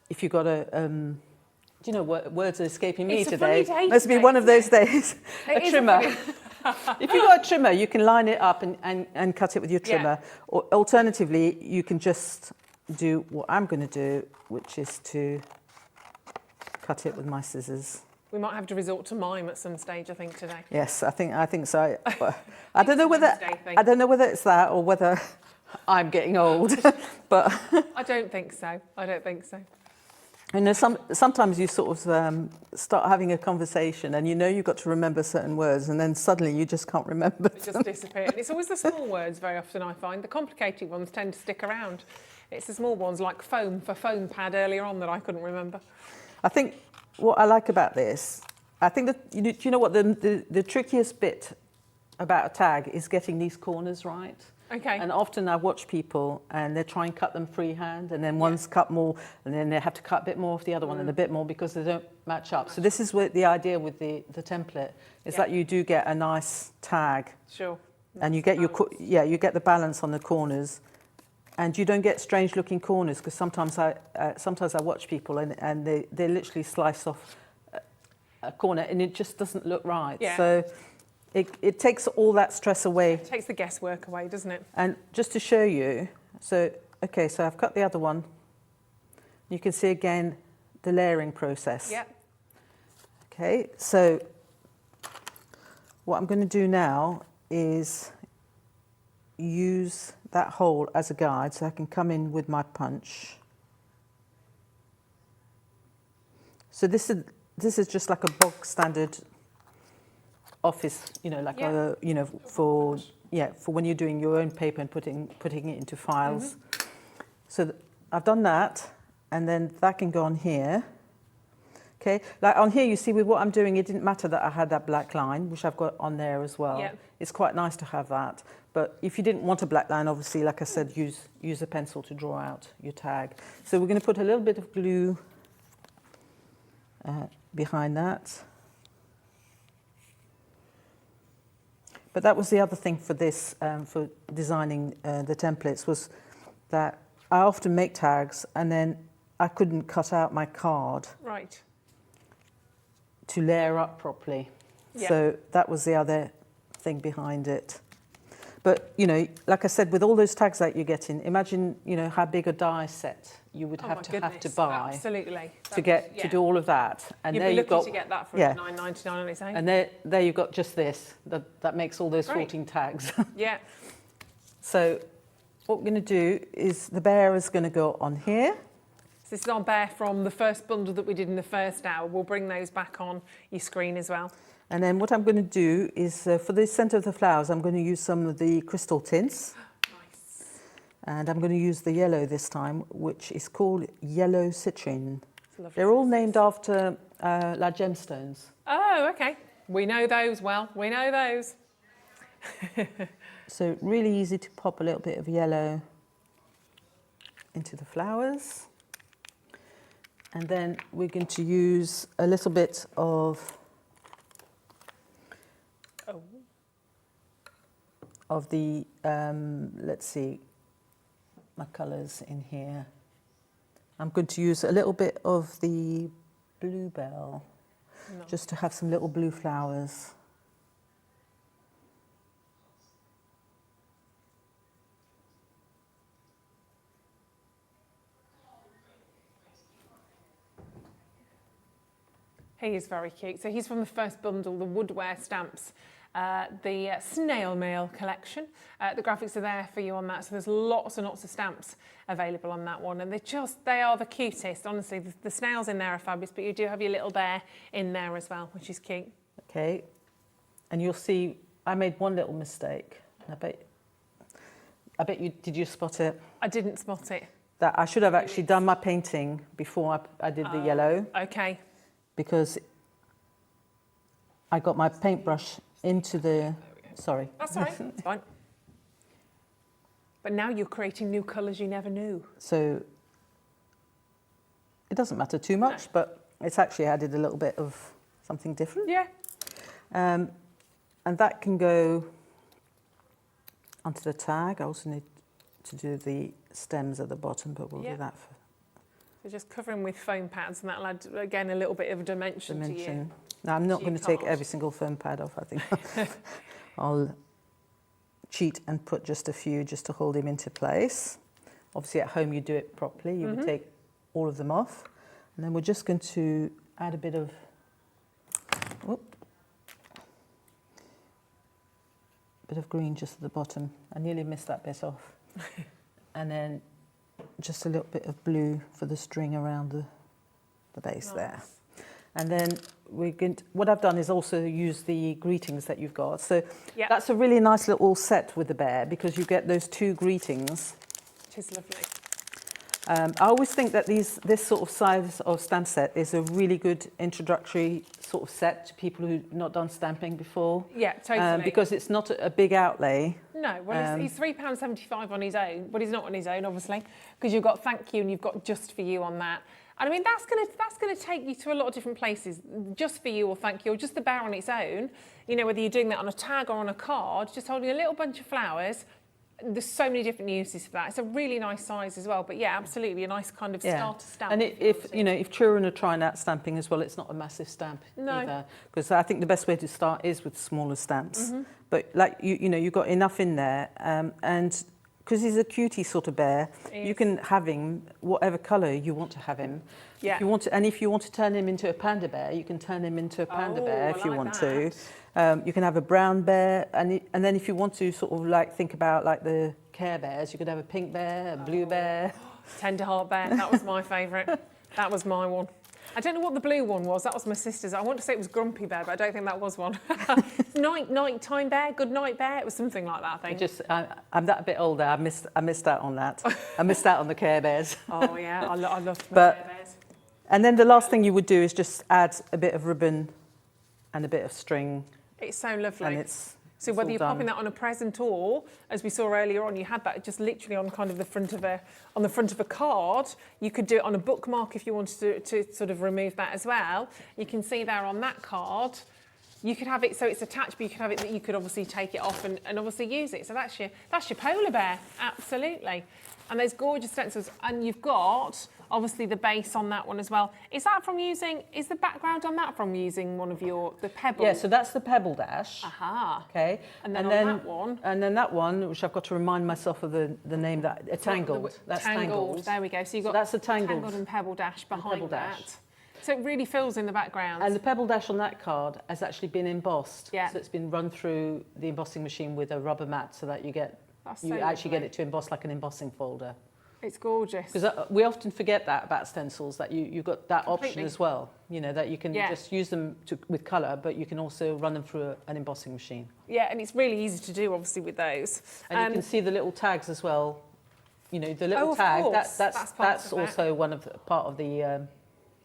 if you've got a, do you know, words are escaping me today. Must be one of those days. A trimmer. If you've got a trimmer, you can line it up and cut it with your trimmer. Or alternatively, you can just do what I'm going to do, which is to cut it with my scissors. We might have to resort to mime at some stage, I think, today. Yes, I think so. I don't know whether it's that or whether I'm getting old, but I don't think so. I don't think so. You know, sometimes you sort of start having a conversation and you know you've got to remember certain words, and then suddenly you just can't remember. It just disappear. And it's always the small words very often, I find. The complicated ones tend to stick around. It's the small ones like foam for foam pad earlier on that I couldn't remember. I think what I like about this, I think that, you know what, the trickiest bit about a tag is getting these corners right. Okay. And often I watch people and they try and cut them freehand, and then one's cut more and then they have to cut a bit more off the other one and a bit more because they don't match up. So this is what the idea with the template is, that you do get a nice tag. Sure. And you get you get the balance on the corners, and you don't get strange looking corners, because sometimes I watch people and they literally slice off a corner and it just doesn't look right. Yeah. So it takes all that stress away. It takes the guesswork away, doesn't it? And just to show you, so I've cut the other one. You can see again the layering process. Yeah. Okay, so what I'm going to do now is use that hole as a guide, so I can come in with my punch. So this is just like a bog standard office, you know, like for when you're doing your own paper and putting it into files. So I've done that, and then that can go on here. Okay, like on here, you see with what I'm doing, it didn't matter that I had that black line, which I've got on there as well. Yeah. It's quite nice to have that. But if you didn't want a black line, obviously, like I said, use a pencil to draw out your tag. So we're going to put a little bit of glue behind that. But that was the other thing for this, for designing the templates, was that I often make tags and then I couldn't cut out my card to layer up properly. Yeah. So that was the other thing behind it. But, you know, like I said, with all those tags that you're getting, imagine, you know, how big a die set you would have to buy. Absolutely. To do all of that. And You'd there be you've lucky got to get that for £9.99 on its own. And there you've got just this. That makes all those 14 tags. Yeah. So what we're going to do is the bear is going to go on here. So this is our bear from the first bundle that we did in the first hour. We'll bring those back on your screen as well. And then what I'm going to do is, for the centre of the flowers, I'm going to use some of the crystal tints. Nice. And I'm going to use the yellow this time, which is called Yellow Citrine. They're all named after like gemstones. Oh, okay. We know those well. We know those. So really easy to pop a little bit of yellow into the flowers. And then we're going to use a little bit of the, let's see, my colours in here. I'm going to use a little bit of the bluebell, just to have some little blue flowers. He is very cute. So he's from the first bundle, the Woodware stamps, the Snail Mail collection. The graphics are there for you on that. So there's lots and lots of stamps available on that one. And they are the cutest. Honestly, the snails in there are fabulous, but you do have your little bear in there as well, which is cute. Okay. And you'll see, I made one little mistake. I bet you, did you spot it? I didn't spot it. That I should have actually done my painting before I did the yellow. Okay. Because I got my paintbrush into the, sorry. That's all right, it's fine. But now you're creating new colours you never knew. So it doesn't matter too much, but it's actually added a little bit of something different. Yeah. And that can go onto the tag. I also need to do the stems at the bottom, but we'll do that for So just covering with foam pads, and that'll add, again, a little bit of dimension. To you. Now, I'm not going to take every single foam pad off, I think. I'll cheat and put just a few just to hold him into place. Obviously, at home, you do it properly. You would take all of them off. And then we're just going to add a bit of, green just at the bottom. I nearly missed that bit off. And then just a little bit of blue for the string around the base there. And then what I've done is also use the greetings that you've got. So that's a really nice little set with the bear because you get those two greetings. It is lovely. I always think that this sort of size of stamp set is a really good introductory sort of set to people who've not done stamping before. Yeah, totally. Because it's not a big outlay. No, well, he's £3.75 on his own, but he's not on his own, obviously, because you've got thank you and you've got just for you on that. And I mean, that's gonna take you to a lot of different places, just for you or thank you, or just the bear on its own. You know, whether you're doing that on a tag or on a card, just holding a little bunch of flowers. There's so many different uses for that. It's a really nice size as well, but yeah, absolutely a nice kind of starter stamp. And if children are trying out stamping as well, it's not a massive stamp either, because I think the best way to start is with smaller stamps. But like you've got enough in there, and because he's a cutie sort of bear, you can have him whatever colour you want to have him. Yeah. If you want to turn him into a panda bear, you can turn him into a panda bear if you want to. You can have a brown bear, and then if you want to sort of like think about like the Care Bears, you could have a pink bear, a blue bear. Tender Heart Bear, that was my favourite. That was my one. I don't know what the blue one was. That was my sister's. I want to say it was Grumpy Bear, but I don't think that was one. Nighttime Bear, Good Night Bear. It was something like that, I think. I'm that bit older. I missed out on that. I missed out on the Care Bears. Oh yeah, I loved my Care Bears. And then the last thing you would do is just add a bit of ribbon and a bit of string. It's so lovely. And so whether you're popping that on a present or, as we saw earlier on, you had that just literally on kind of the front of a card. You could do it on a bookmark if you wanted to sort of remove that as well. You can see there on that card. You could have it so it's attached, but you could have it that you could obviously take it off and obviously use it. So that's your polar bear, absolutely. and those gorgeous stencils. And you've got obviously the base on that one as well. Is the background on that from using one of the pebbles? Yeah, so that's the Pebble Dash. Aha. Okay. And then that one. And then that one, which I've got to remind myself of the name, Tangled. That's Tangled. There we go. So you've got that's the Tangled and Pebble Dash behind Pebble that. Dash. So it really fills in the background. And the Pebble Dash on that card has actually been embossed. Yeah. So it's been run through the embossing machine with a rubber mat so that you so actually get it to emboss like an embossing folder. It's gorgeous. Because we often forget that about stencils, that you've got that option Completely. as well. You know, that you can just use them with colour, but you can also run them through an embossing machine. Yeah, and it's really easy to do, obviously, with those. And you can see the little tags as well. You know, the little of tag, course. that's also part of the...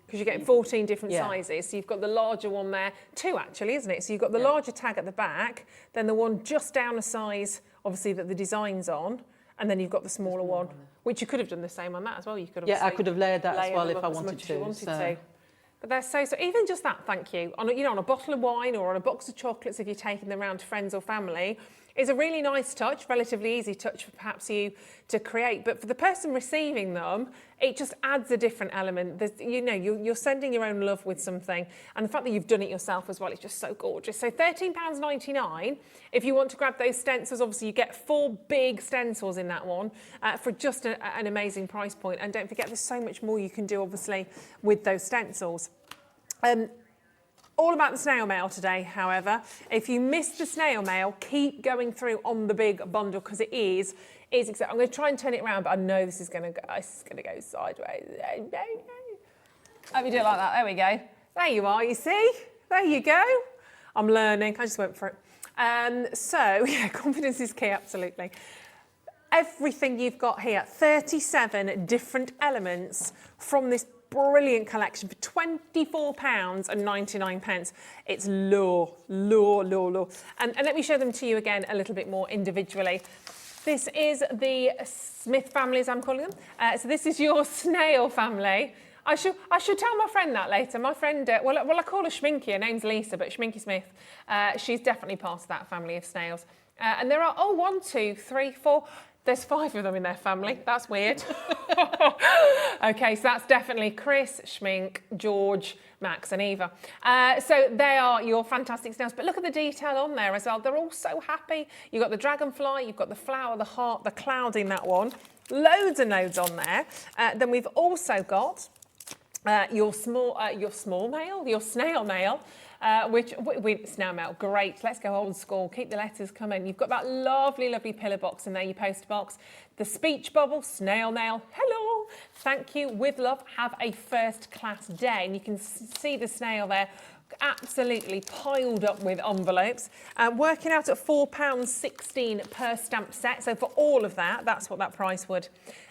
Because you get 14 different Yeah. sizes. So you've got the larger one there, 2 actually, isn't it? So you've got the larger tag at the back, then the one just down a size, obviously, that the design's on, and then you've got the smaller one, which you could have done the same on that as well. You could have I could have layered that as well if I as wanted much as you to. wanted to. But they're so even just that, thank you, on a bottle of wine or on a box of chocolates if you're taking them around to friends or family, is a really nice touch, relatively easy touch for perhaps you to create. But for the person receiving them, it just adds a different element. You're sending your own love with something. And the fact that you've done it yourself as well is just so gorgeous. So £13.99. If you want to grab those stencils, obviously you get 4 big stencils in that one for just an amazing price point. And don't forget, there's so much more you can do, obviously, with those stencils. All about the snail mail today, however. If you missed the snail mail, keep going through on the big bundle because it is exactly. I'm going to try and turn it around, but I know this is going to go sideways. No. Let me do it like that. There we go. There you are. You see? There you go. I'm learning. I just went for it. So yeah, confidence is key. Absolutely. Everything you've got here, 37 different elements from this brilliant collection for £24.99. It's low. And let me show them to you again a little bit more individually. This is the Smith family, as I'm calling them. So this is your Snail family. I should tell my friend that later. My friend, well, I call her Schminky. Her name's Lisa, but Schminky Smith. She's definitely part of that family of snails. And there are 1, 2, 3, 4. There's 5 of them in their family. That's weird. Okay, so that's definitely Chris, Schmink, George, Max and Eva. So they are your fantastic snails. But look at the detail on there as well. They're all so happy. You've got the dragonfly, you've got the flower, the heart, the cloud in that one. Loads and loads on there. Then we've also got your snail mail. Snail mail, great. Let's go old school. Keep the letters coming. You've got that lovely pillar box in there, your poster box. The speech bubble, snail mail. Hello, thank you, with love. Have a first class day. And you can see the snail there, absolutely piled up with envelopes. Working out at £4.16 per stamp set. So for all of that, that's what that price would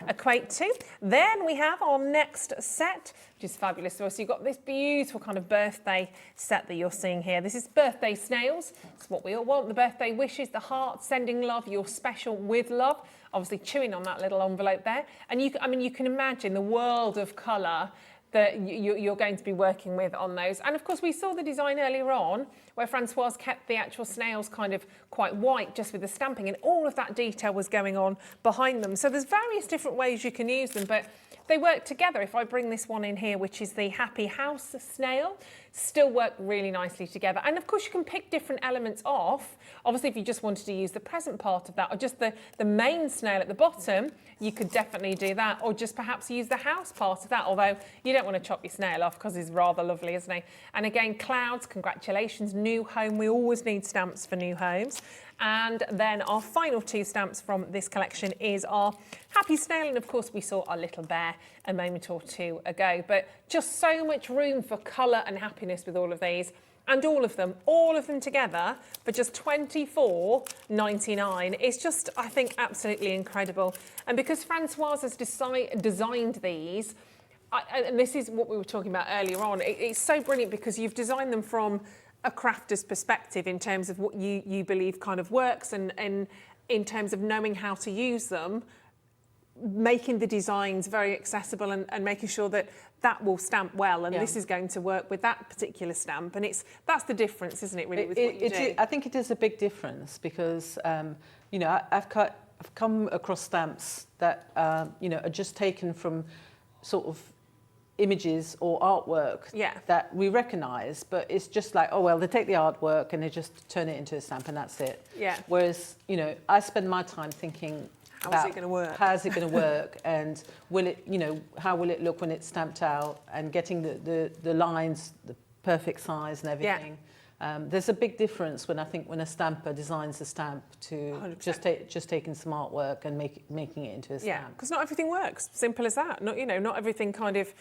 equate to. Then we have our next set, which is fabulous. So you've got this beautiful kind of birthday set that you're seeing here. This is birthday snails. It's what we all want. The birthday wishes, the heart, sending love, your special with love. Obviously chewing on that little envelope there. And you can imagine the world of colour that you're going to be working with on those. And of course, we saw the design earlier on where Francoise kept the actual snails kind of quite white just with the stamping, and all of that detail was going on behind them. So there's various different ways you can use them, but they work together. If I bring this one in here, which is the Happy House snail, still work really nicely together. And of course, you can pick different elements off. Obviously, if you just wanted to use the present part of that, or just the main snail at the bottom, you could definitely do that, or just perhaps use the house part of that, although you don't want to chop your snail off because he's rather lovely, isn't he? And again, clouds, congratulations, new home. We always need stamps for new homes. And then our final 2 stamps from this collection is our Happy Snail, and of course we saw our little bear a moment or 2 ago. But just so much room for colour and happiness with all of these, and all of them together for just £24.99. It's just, I think, absolutely incredible. And because Francoise has designed these, and this is what we were talking about earlier on, it's so brilliant because you've designed them from a crafter's perspective in terms of what you believe kind of works, and in terms of knowing how to use them, making the designs very accessible and making sure that will stamp well, and this is going to work with that particular stamp, and that's the difference, isn't it, really, with what you do? I think it is a big difference because, I've cut I've come across stamps that you know, are just taken from sort of images or artwork that we recognise, but it's just like, oh well, they take the artwork and they just turn it into a stamp and that's it. Yeah. Whereas, you know, I spend my time thinking, how's it going to work? How's it going to work, and will it, you know, how will it look when it's stamped out, and getting the lines, the perfect size and everything. Yeah. There's a big difference when a stamper designs a stamp to 100%. just taking some artwork and making it into a stamp. Yeah, because not everything works. Simple as that. Not, you know, not everything kind of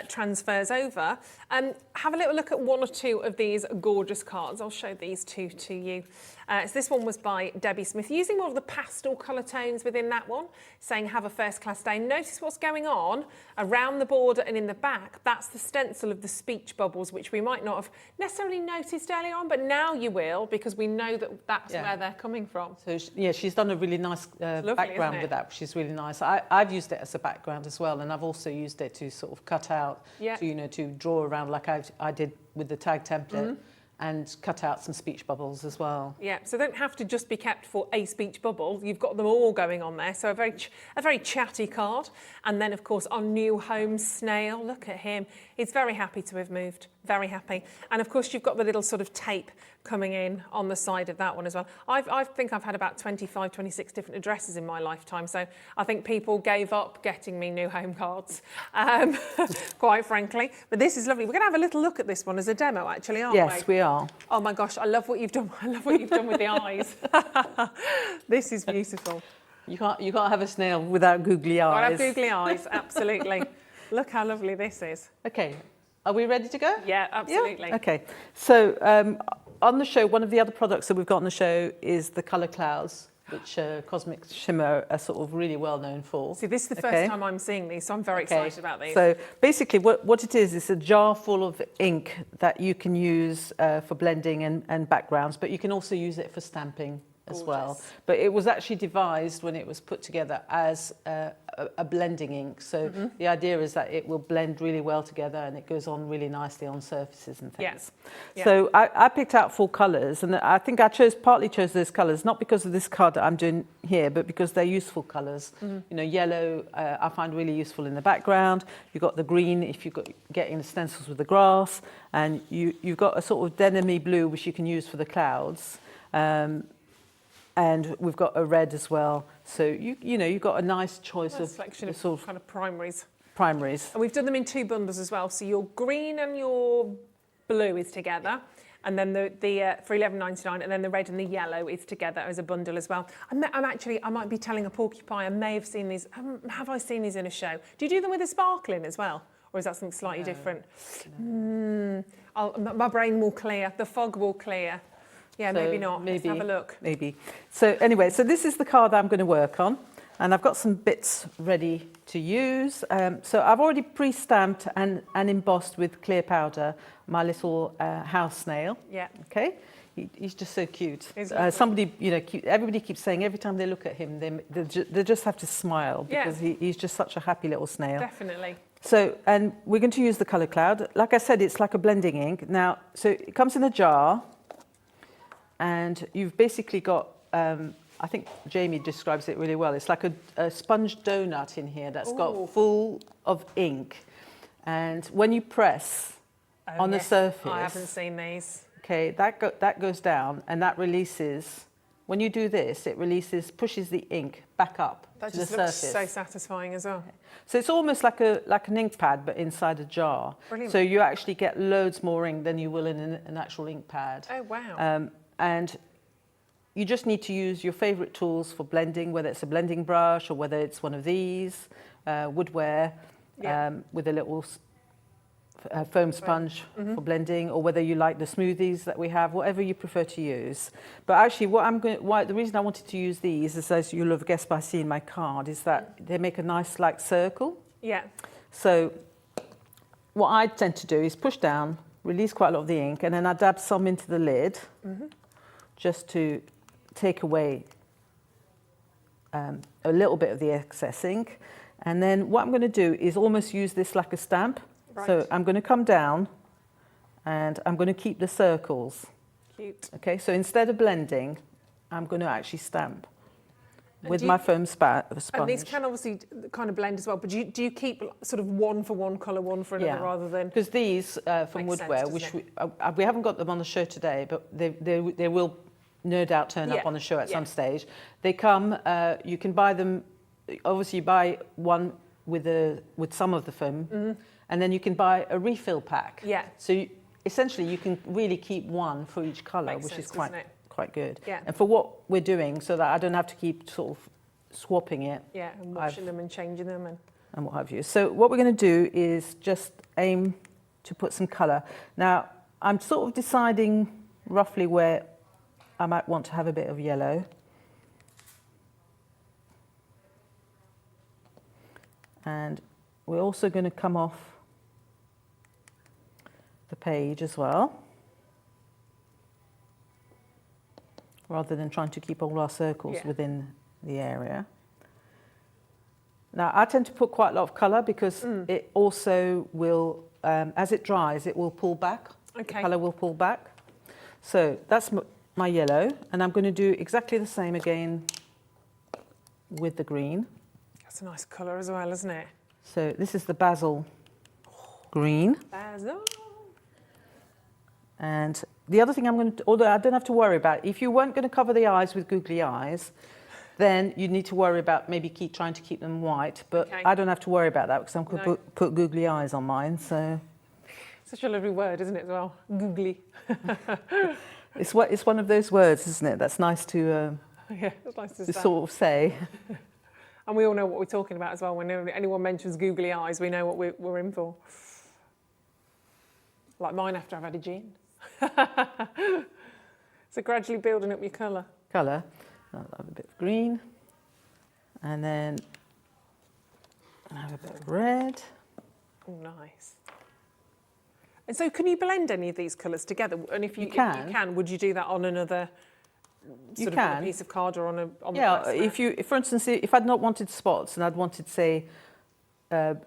transfers over. Have a little look at one or two of these gorgeous cards. I'll show these two to you. So this one was by Debbie Smith, using more of the pastel colour tones within that one, saying have a first class day. Notice what's going on around the border and in the back. That's the stencil of the speech bubbles, which we might not have necessarily noticed earlier on, but now you will, because we know that that's where they're coming from. So yeah, she's done a really nice background with that, which is really nice. I've used it as a background as well, and I've also used it to sort of cut out, to, you know, to draw around like I did with the tag template. And cut out some speech bubbles as well. Yeah, so they don't have to just be kept for a speech bubble. You've got them all going on there. So a very chatty card. And then, of course, our new home Snail. Look at him. He's very happy to have moved. Very happy. And, of course, you've got the little sort of tape coming in on the side of that one as well. I think I've had about 25, 26 different addresses in my lifetime. So I think people gave up getting me new home cards, quite frankly. But this is lovely. We're going to have a little look at this one as a demo, actually, aren't we? Yes, we are. Oh my gosh, I love what you've done. I love what you've done with the eyes. This is beautiful. You can't have a snail without googly eyes. I have googly eyes, absolutely. Look how lovely this is. Okay, are we ready to go? Yeah, absolutely. Yeah? Okay, so on the show, one of the other products that we've got on the show is the colour clouds, which Cosmic Shimmer are sort of really well known for. See, this is the first time I'm seeing these, so I'm very excited about these. So basically what it is a jar full of ink that you can use for blending and backgrounds, but you can also use it for stamping as well. But it was actually devised when it was put together as a blending ink. So the idea is that it will blend really well together and it goes on really nicely on surfaces and things. Yes. Yeah. So I picked out 4 colours, and I think I partly chose those colours, not because of this card that I'm doing here, but because they're useful colours. You know, yellow I find really useful in the background. You've got the green if you're getting the stencils with the grass, and you've got a sort of denim-y blue which you can use for the clouds. And we've got a red as well. So, you know, you've got a nice choice of selection of sort of kind of primaries. Primaries. And we've done them in 2 bundles as well. So your green and your blue is together. And then the for $11.99, and then the red and the yellow is together as a bundle as well. I might be telling a porcupine, I may have seen these. Have I seen these in a show? Do you do them with a sparkling as well? Or is that something slightly different? My brain will clear. The fog will clear. Yeah, So maybe not. Let's have a look. Maybe. So anyway, so this is the card I'm going to work on, and I've got some bits ready to use. So I've already pre-stamped and embossed with clear powder my little house snail. Yeah. Okay. He's just so cute. Lovely. Somebody, you know, everybody keeps saying every time they look at him, they just have to smile because he's just such a happy little snail. Definitely. So, and we're going to use the colour cloud. Like I said, it's like a blending ink. Now, so it comes in a jar. And you've basically got, I think Jamie describes it really well. It's like a sponge donut in here that's got full of ink. And when you press on the surface... I haven't seen these. Okay, that goes down and that releases... When you do this, it pushes the ink back up to the surface. That just looks so satisfying as well. So it's almost like an ink pad, but inside a jar. Brilliant. So you actually get loads more ink than you will in an actual ink pad. Oh, wow. And you just need to use your favourite tools for blending, whether it's a blending brush or whether it's one of these, woodware, with a little foam sponge for blending, or whether you like the smoothies that we have, whatever you prefer to use. But actually, the reason I wanted to use these is, as you'll have guessed by seeing my card, is that they make a nice like circle. Yeah. So what I tend to do is push down, release quite a lot of the ink, and then I dab some into the lid, just to take away a little bit of the excess ink. And then what I'm going to do is almost use this like a stamp. Right. So I'm going to come down and I'm going to keep the circles. Cute. Okay, so instead of blending, I'm going to actually stamp. with my foam sponge. And these can obviously kind of blend as well, but do you keep sort of one for one colour, one for another, rather than... Because these from Woodware, which we haven't got them on the show today, but they will no doubt turn up on the show at some stage. They come, you can buy them, obviously you buy one with some of the foam, and then you can buy a refill pack. Yeah. So essentially you can really keep one for each colour, Makes which sense, is quite good. Yeah. And for what we're doing, so that I don't have to keep sort of swapping it. Yeah, and washing them and changing them and what have you. So what we're going to do is just aim to put some colour. Now, I'm sort of deciding roughly where I might want to have a bit of yellow. And we're also going to come off the page as well, rather than trying to keep all our circles within the area. Now, I tend to put quite a lot of colour because it also will, as it dries, it will pull back. Okay. The colour will pull back. So that's my yellow, and I'm going to do exactly the same again with the green. That's a nice colour as well, isn't it? So this is the basil green. Basil. And the other thing I'm going to, although I don't have to worry about, if you weren't going to cover the eyes with googly eyes, then you need to worry about maybe trying to keep them white. But I don't have to worry about that because I'm going to put googly eyes on mine. So such a lovely word, isn't it, as well? Googly. It's one of those words, isn't it? That's nice to it's nice to sort of say. And we all know what we're talking about as well. When anyone mentions googly eyes, we know what we're in for. Like mine after I've had a gin. So gradually building up your colour. I'll have a bit of green, and then I have a bit of red. Oh, nice. And so can you blend any of these colours together? And if you can, would you do that on another sort of on a piece of card or on a if for instance, if I'd not wanted spots and I'd wanted, say,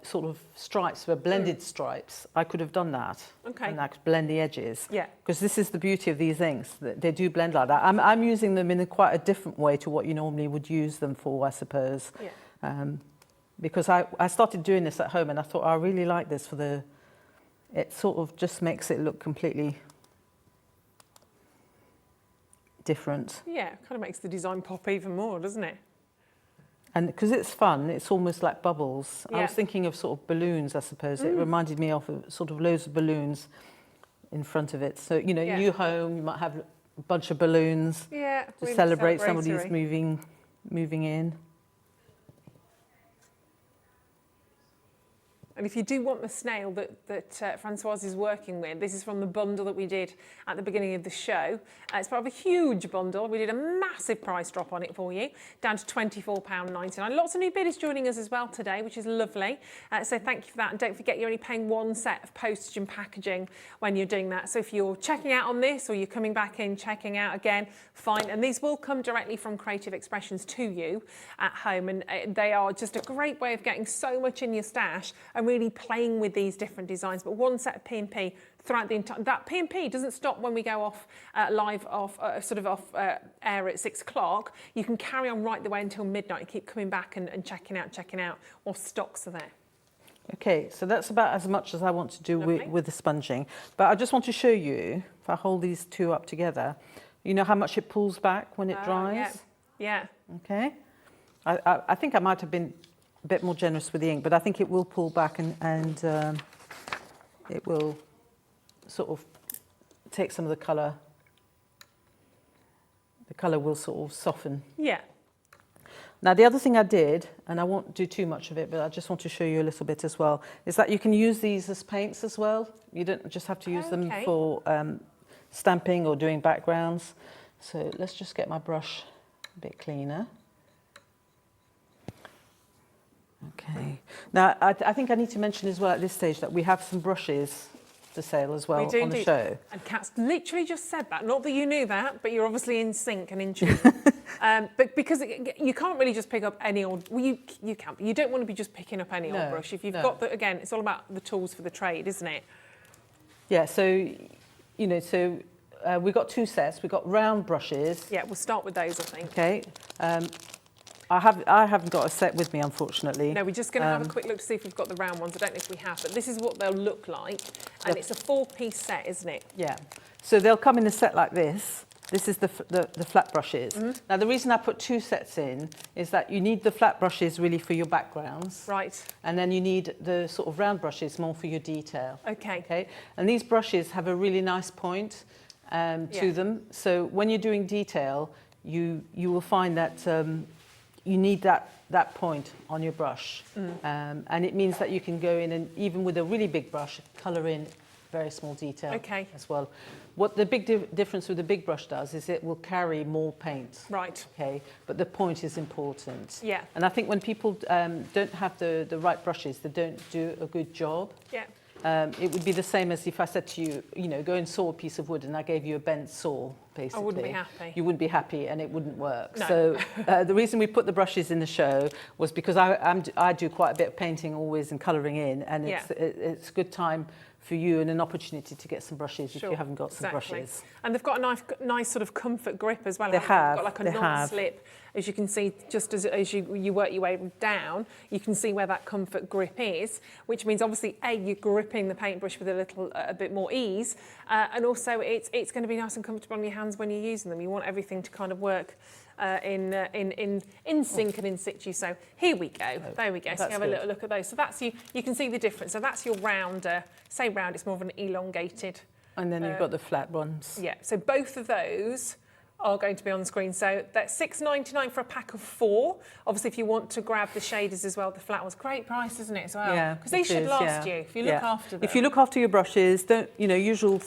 sort of stripes, were blended stripes, I could have done that. Okay. And I could blend the edges. Yeah. Because this is the beauty of these inks, that they do blend like that. I'm using them in quite a different way to what you normally would use them for, I suppose. Yeah. Because I started doing this at home and I thought, I really like this for it sort of just makes it look completely different. Yeah, it kind of makes the design pop even more, doesn't it? And because it's fun, it's almost like bubbles. Yeah. I was thinking of sort of balloons, I suppose. It reminded me of sort of loads of balloons in front of it. So, you know, you home, you might have a bunch of balloons to really celebrate somebody's moving in. And if you do want the snail that Francoise is working with, this is from the bundle that we did at the beginning of the show. It's part of a huge bundle. We did a massive price drop on it for you, down to £24.99. Lots of new bidders joining us as well today, which is lovely. So thank you for that. And don't forget, you're only paying one set of postage and packaging when you're doing that. So if you're checking out on this or you're coming back in, checking out again, fine. And these will come directly from Creative Expressions to you at home. And they are just a great way of getting so much in your stash and really playing with these different designs. But one set of P&P throughout the entire... That P&P doesn't stop when we go off live off air at 6 o'clock. You can carry on right the way until midnight and keep coming back and checking out what stocks are there. Okay, so that's about as much as I want to do with the sponging. But I just want to show you, if I hold these two up together, you know how much it pulls back when it dries? Yeah. Okay. I think I might have been a bit more generous with the ink, but I think it will pull back and it will sort of take some of the colour. The colour will sort of soften. Yeah. Now, the other thing I did, and I won't do too much of it, but I just want to show you a little bit as well, is that you can use these as paints as well. You don't just have to use them for stamping or doing backgrounds. So let's just get my brush a bit cleaner. Okay. Now, I think I need to mention as well at this stage that we have some brushes for sale as well on the show. And Kat's literally just said that. Not that you knew that, but you're obviously in sync and in tune. But because you can't really just pick up any old... Well, you can, but you don't want to be just picking up any old brush. If you've got the... Again, it's all about the tools for the trade, isn't it? Yeah, so, you know, we've got two sets. We've got round brushes. Yeah, we'll start with those, I think. Okay. I haven't got a set with me, unfortunately. No, we're just going to have a quick look to see if we've got the round ones. I don't know if we have, but this is what they'll look like. And it's a 4-piece set, isn't it? Yeah. So they'll come in a set like this. This is the flat brushes. Now, the reason I put 2 sets in is that you need the flat brushes really for your backgrounds. Right. And then you need the sort of round brushes more for your detail. Okay. Okay. And these brushes have a really nice point to them. So when you're doing detail, you will find that you need that point on your brush. And it means that you can go in and even with a really big brush, colour in very small detail as well. What the big difference with the big brush does is it will carry more paint. Right. Okay, but the point is important. Yeah. And I think when people don't have the right brushes, they don't do a good job. Yeah. It would be the same as if I said to you, you know, go and saw a piece of wood and I gave you a bent saw, basically. I wouldn't be happy. You wouldn't be happy and it wouldn't work. No. So the reason we put the brushes in the show was because I do quite a bit of painting always and colouring in, and it's a good time for you and an opportunity to get some brushes if you haven't got some brushes. And they've got a nice sort of comfort grip as well. They have. They've got like a non-slip. As you can see, just as you work your way down, you can see where that comfort grip is, which means obviously, A, you're gripping the paintbrush with a bit more ease, and also it's going to be nice and comfortable on your hands when you're using them. You want everything to kind of work in sync and in situ. So here we go. There we go. So you have a little look at those. So that's you can see the difference. So that's your rounder. Say round, it's more of an elongated. And then you've got the flat ones. Yeah. So both of those are going to be on the screen. So that's $6.99 for a pack of 4. Obviously, if you want to grab the shaders as well, the flat one's great price, isn't it, as well? Yeah, because they should last you if you look after them. If you look after your brushes, don't, you know, usual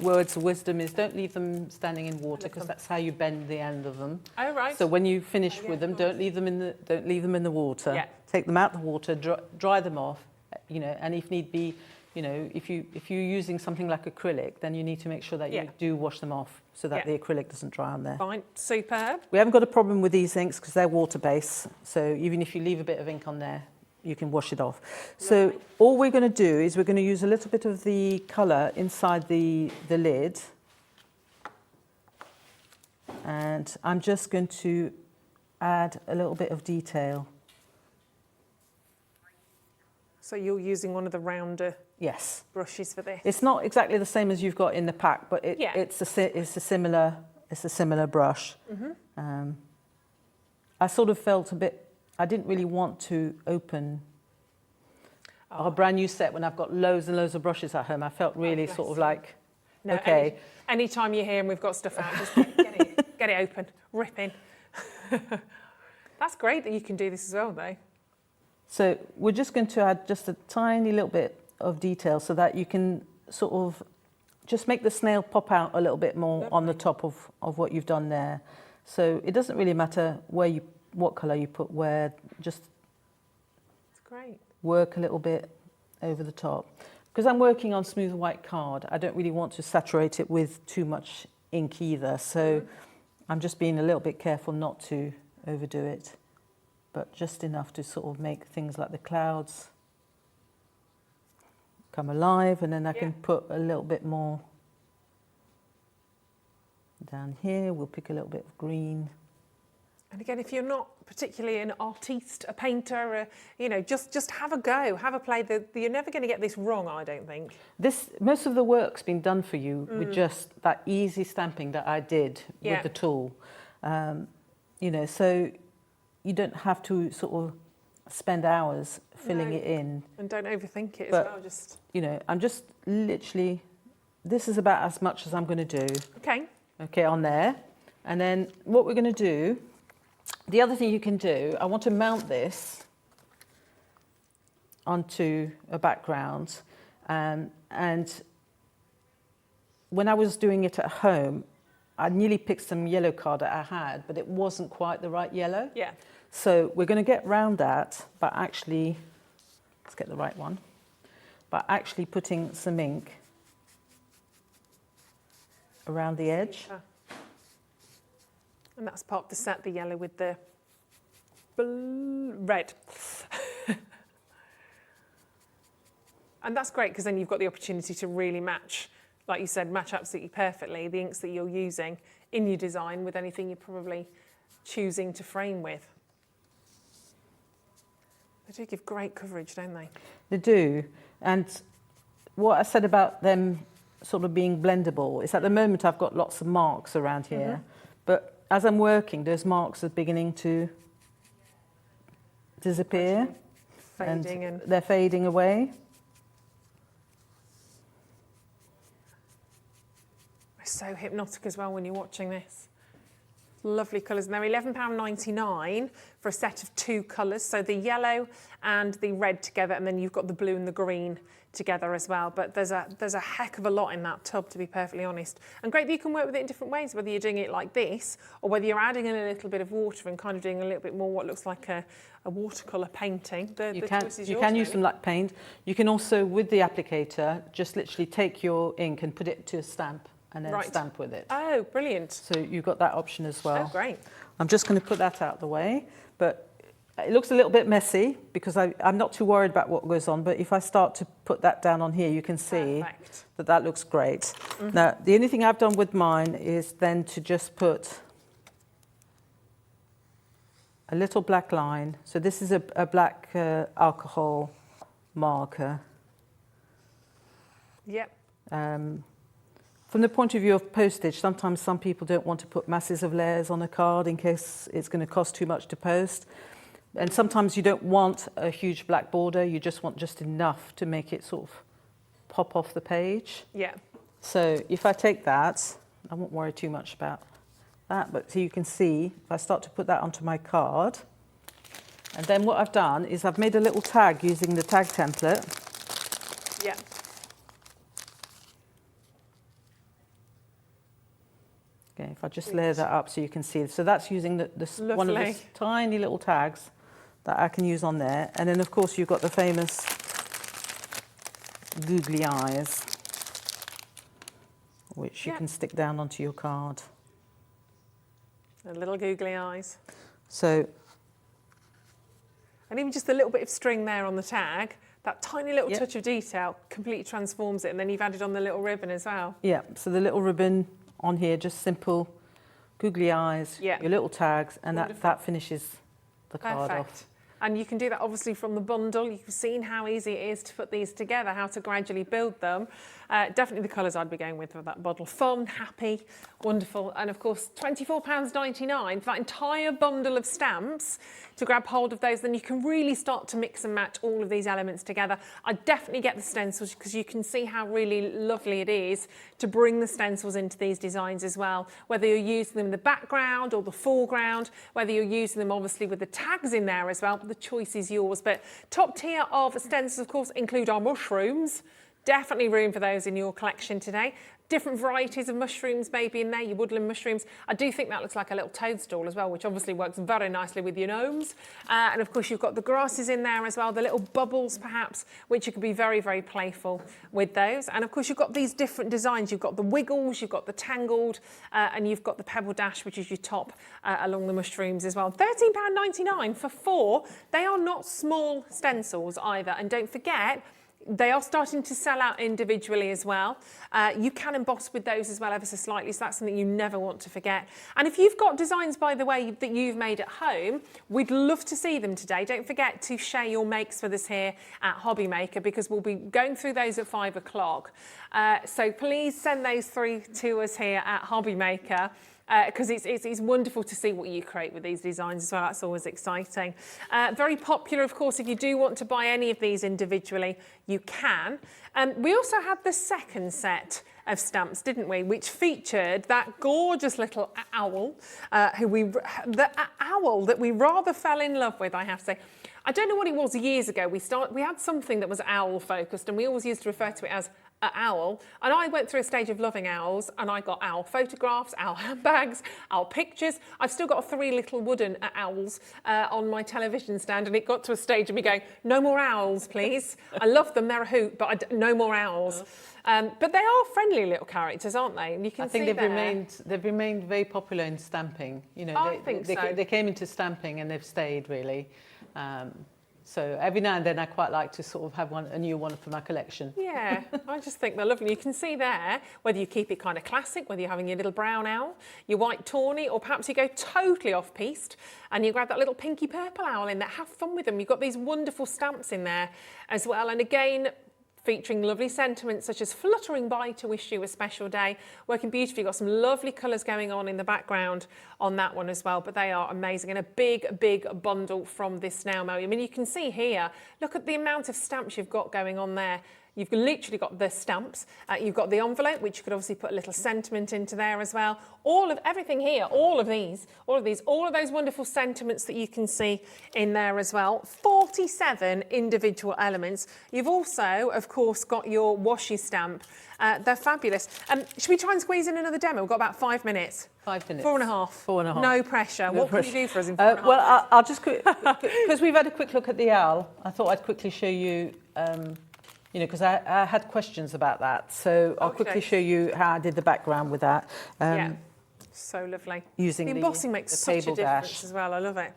words of wisdom is don't leave them standing in water because that's how you bend the end of them. Oh, right. So when you finish with them, don't leave them in the water. Yeah. Take them out the water, dry them off, you know, and if need be, you know, if you're using something like acrylic, then you need to make sure that you do wash them off so that the acrylic doesn't dry on there. Fine, superb. We haven't got a problem with these inks because they're water-based, so even if you leave a bit of ink on there, you can wash it off. So all we're going to do is we're going to use a little bit of the colour inside the lid, and I'm just going to add a little bit of detail. So you're using one of the rounder Yes. brushes for this? It's not exactly the same as you've got in the pack, but it's a similar brush. I sort of felt a bit. I didn't really want to open our brand new set when I've got loads and loads of brushes at home. I felt really sort of like, no, okay. Anytime you're here and we've got stuff out, just get it open, rip in. That's great that you can do this as well, though. So we're just going to add just a tiny little bit of detail so that you can sort of just make the snail pop out a little bit more on the top of what you've done there. So it doesn't really matter what colour you put where, just great. Work a little bit over the top. Because I'm working on smooth white card, I don't really want to saturate it with too much ink either. So I'm just being a little bit careful not to overdo it, but just enough to sort of make things like the clouds come alive, and then I can put a little bit more down here. We'll pick a little bit of green. And again, if you're not particularly an artiste, a painter, you know, just have a go, have a play. You're never going to get this wrong, I don't think. Most of the work's been done for you with just that easy stamping that I did with the tool. You know, so you don't have to sort of spend hours filling it in. And don't overthink it as well. Just, you know, I'm just literally, this is about as much as I'm going to do. Okay, on there. And then what we're going to do, the other thing you can do, I want to mount this onto a background. And when I was doing it at home, I nearly picked some yellow card that I had, but it wasn't quite the right yellow. yeah. So we're going to get round that, but actually, let's get the right one, by actually putting some ink around the edge. And that's part of the set, the yellow with the red. And that's great because then you've got the opportunity to really match, like you said, match absolutely perfectly the inks that you're using in your design with anything you're probably choosing to frame with. They do give great coverage, don't they? They do. And what I said about them sort of being blendable is at the moment I've got lots of marks around here, but as I'm working, those marks are beginning to disappear. Fading and they're fading away. It's so hypnotic as well when you're watching this. Lovely colours, and they're £11.99 for a set of 2 colours, so the yellow and the red together, and then you've got the blue and the green together as well. But there's a heck of a lot in that tub, to be perfectly honest. And great that you can work with it in different ways, whether you're doing it like this, or whether you're adding in a little bit of water and kind of doing a little bit more what looks like a watercolour painting. You can use them like paint. You can also, with the applicator, just literally take your ink and put it to a stamp and then stamp with it. Oh, brilliant. So you've got that option as well. Oh, great. I'm just going to put that out of the way, but it looks a little bit messy because I'm not too worried about what goes on, but if I start to put that down on here, you can see that looks great. Now, the only thing I've done with mine is then to just put a little black line. So this is a black alcohol marker. Yep. From the point of view of postage, sometimes some people don't want to put masses of layers on a card in case it's going to cost too much to post. And sometimes you don't want a huge black border, you just want just enough to make it sort of pop off the page. Yeah. So if I take that, I won't worry too much about that, but so you can see, if I start to put that onto my card, and then what I've done is I've made a little tag using the tag template. Yeah. Okay, if I just layer that up so you can see. So that's using one of the tiny little tags that I can use on there. And then, of course, you've got the famous googly eyes, which you can stick down onto your card. The little googly eyes. So, and even just a little bit of string there on the tag, that tiny little touch of detail completely transforms it. And then you've added on the little ribbon as well. Yeah, so the little ribbon on here, just simple googly eyes, your little tags, and that finishes the card off. And you can do that obviously from the bundle. You've seen how easy it is to put these together, how to gradually build them. Definitely the colours I'd be going with for that bundle. Fun, happy, wonderful. And of course, £24.99 for that entire bundle of stamps. To grab hold of those, then you can really start to mix and match all of these elements together. I definitely get the stencils because you can see how really lovely it is to bring the stencils into these designs as well. Whether you're using them in the background or the foreground, whether you're using them obviously with the tags in there as well, the choice is yours. But top tier of stencils, of course, include our mushrooms. Definitely room for those in your collection today. Different varieties of mushrooms maybe in there, your woodland mushrooms. I do think that looks like a little toadstool as well, which obviously works very nicely with your gnomes. And of course you've got the grasses in there as well, the little bubbles perhaps, which you could be very, very playful with those. And of course you've got these different designs. You've got the wiggles, you've got the tangled, and you've got the pebble dash, which is your top along the mushrooms as well. £13.99 for 4. They are not small stencils either. And don't forget, they are starting to sell out individually as well. You can emboss with those as well ever so slightly, so that's something you never want to forget. And if you've got designs, by the way, that you've made at home, we'd love to see them today. Don't forget to share your makes with us here at Hobby Maker because we'll be going through those at 5 o'clock. So please send those through to us here at Hobby Maker. Because it's wonderful to see what you create with these designs as well. That's always exciting. Very popular, of course, if you do want to buy any of these individually, you can. We also had the second set of stamps, didn't we? Which featured that gorgeous little owl, the owl that we rather fell in love with, I have to say. I don't know what it was years ago. We had something that was owl focused, and we always used to refer to it as an owl, and I went through a stage of loving owls, and I got owl photographs, owl handbags, owl pictures. I've still got 3 little wooden owls on my television stand, and it got to a stage of me going, no more owls, please. I love them, they're a hoot, but no more owls. But they are friendly little characters, aren't they? And you can see they've remained very popular in stamping. You know, I think so. They came into stamping and they've stayed really. So every now and then I quite like to sort of have a new one for my collection. Yeah, I just think they're lovely. You can see there whether you keep it kind of classic, whether you're having your little brown owl, your white tawny, or perhaps you go totally off-piste and you grab that little pinky purple owl in there. Have fun with them. You've got these wonderful stamps in there as well. And again, featuring lovely sentiments such as fluttering by to wish you a special day. Working beautifully, got some lovely colours going on in the background on that one as well, but they are amazing, and a big bundle from this snail mail. I mean, you can see here, look at the amount of stamps you've got going on there. You've literally got the stamps, you've got the envelope, which you could obviously put a little sentiment into there as well. Everything here, all of those wonderful sentiments that you can see in there as well. 47 individual elements. You've also, of course, got your washi stamp. They're fabulous. Should we try and squeeze in another demo? We've got about 5 minutes. 5 minutes. 4.5. 4.5. No pressure. No What pressure. can you do for us in 4.5? Well, I'll just, because we've had a quick look at the owl, I thought I'd quickly show you, because I had questions about that. So I'll quickly show you how I did the background with that. Yeah, so lovely. Using the embossing makes such a table difference dash as well. I love it.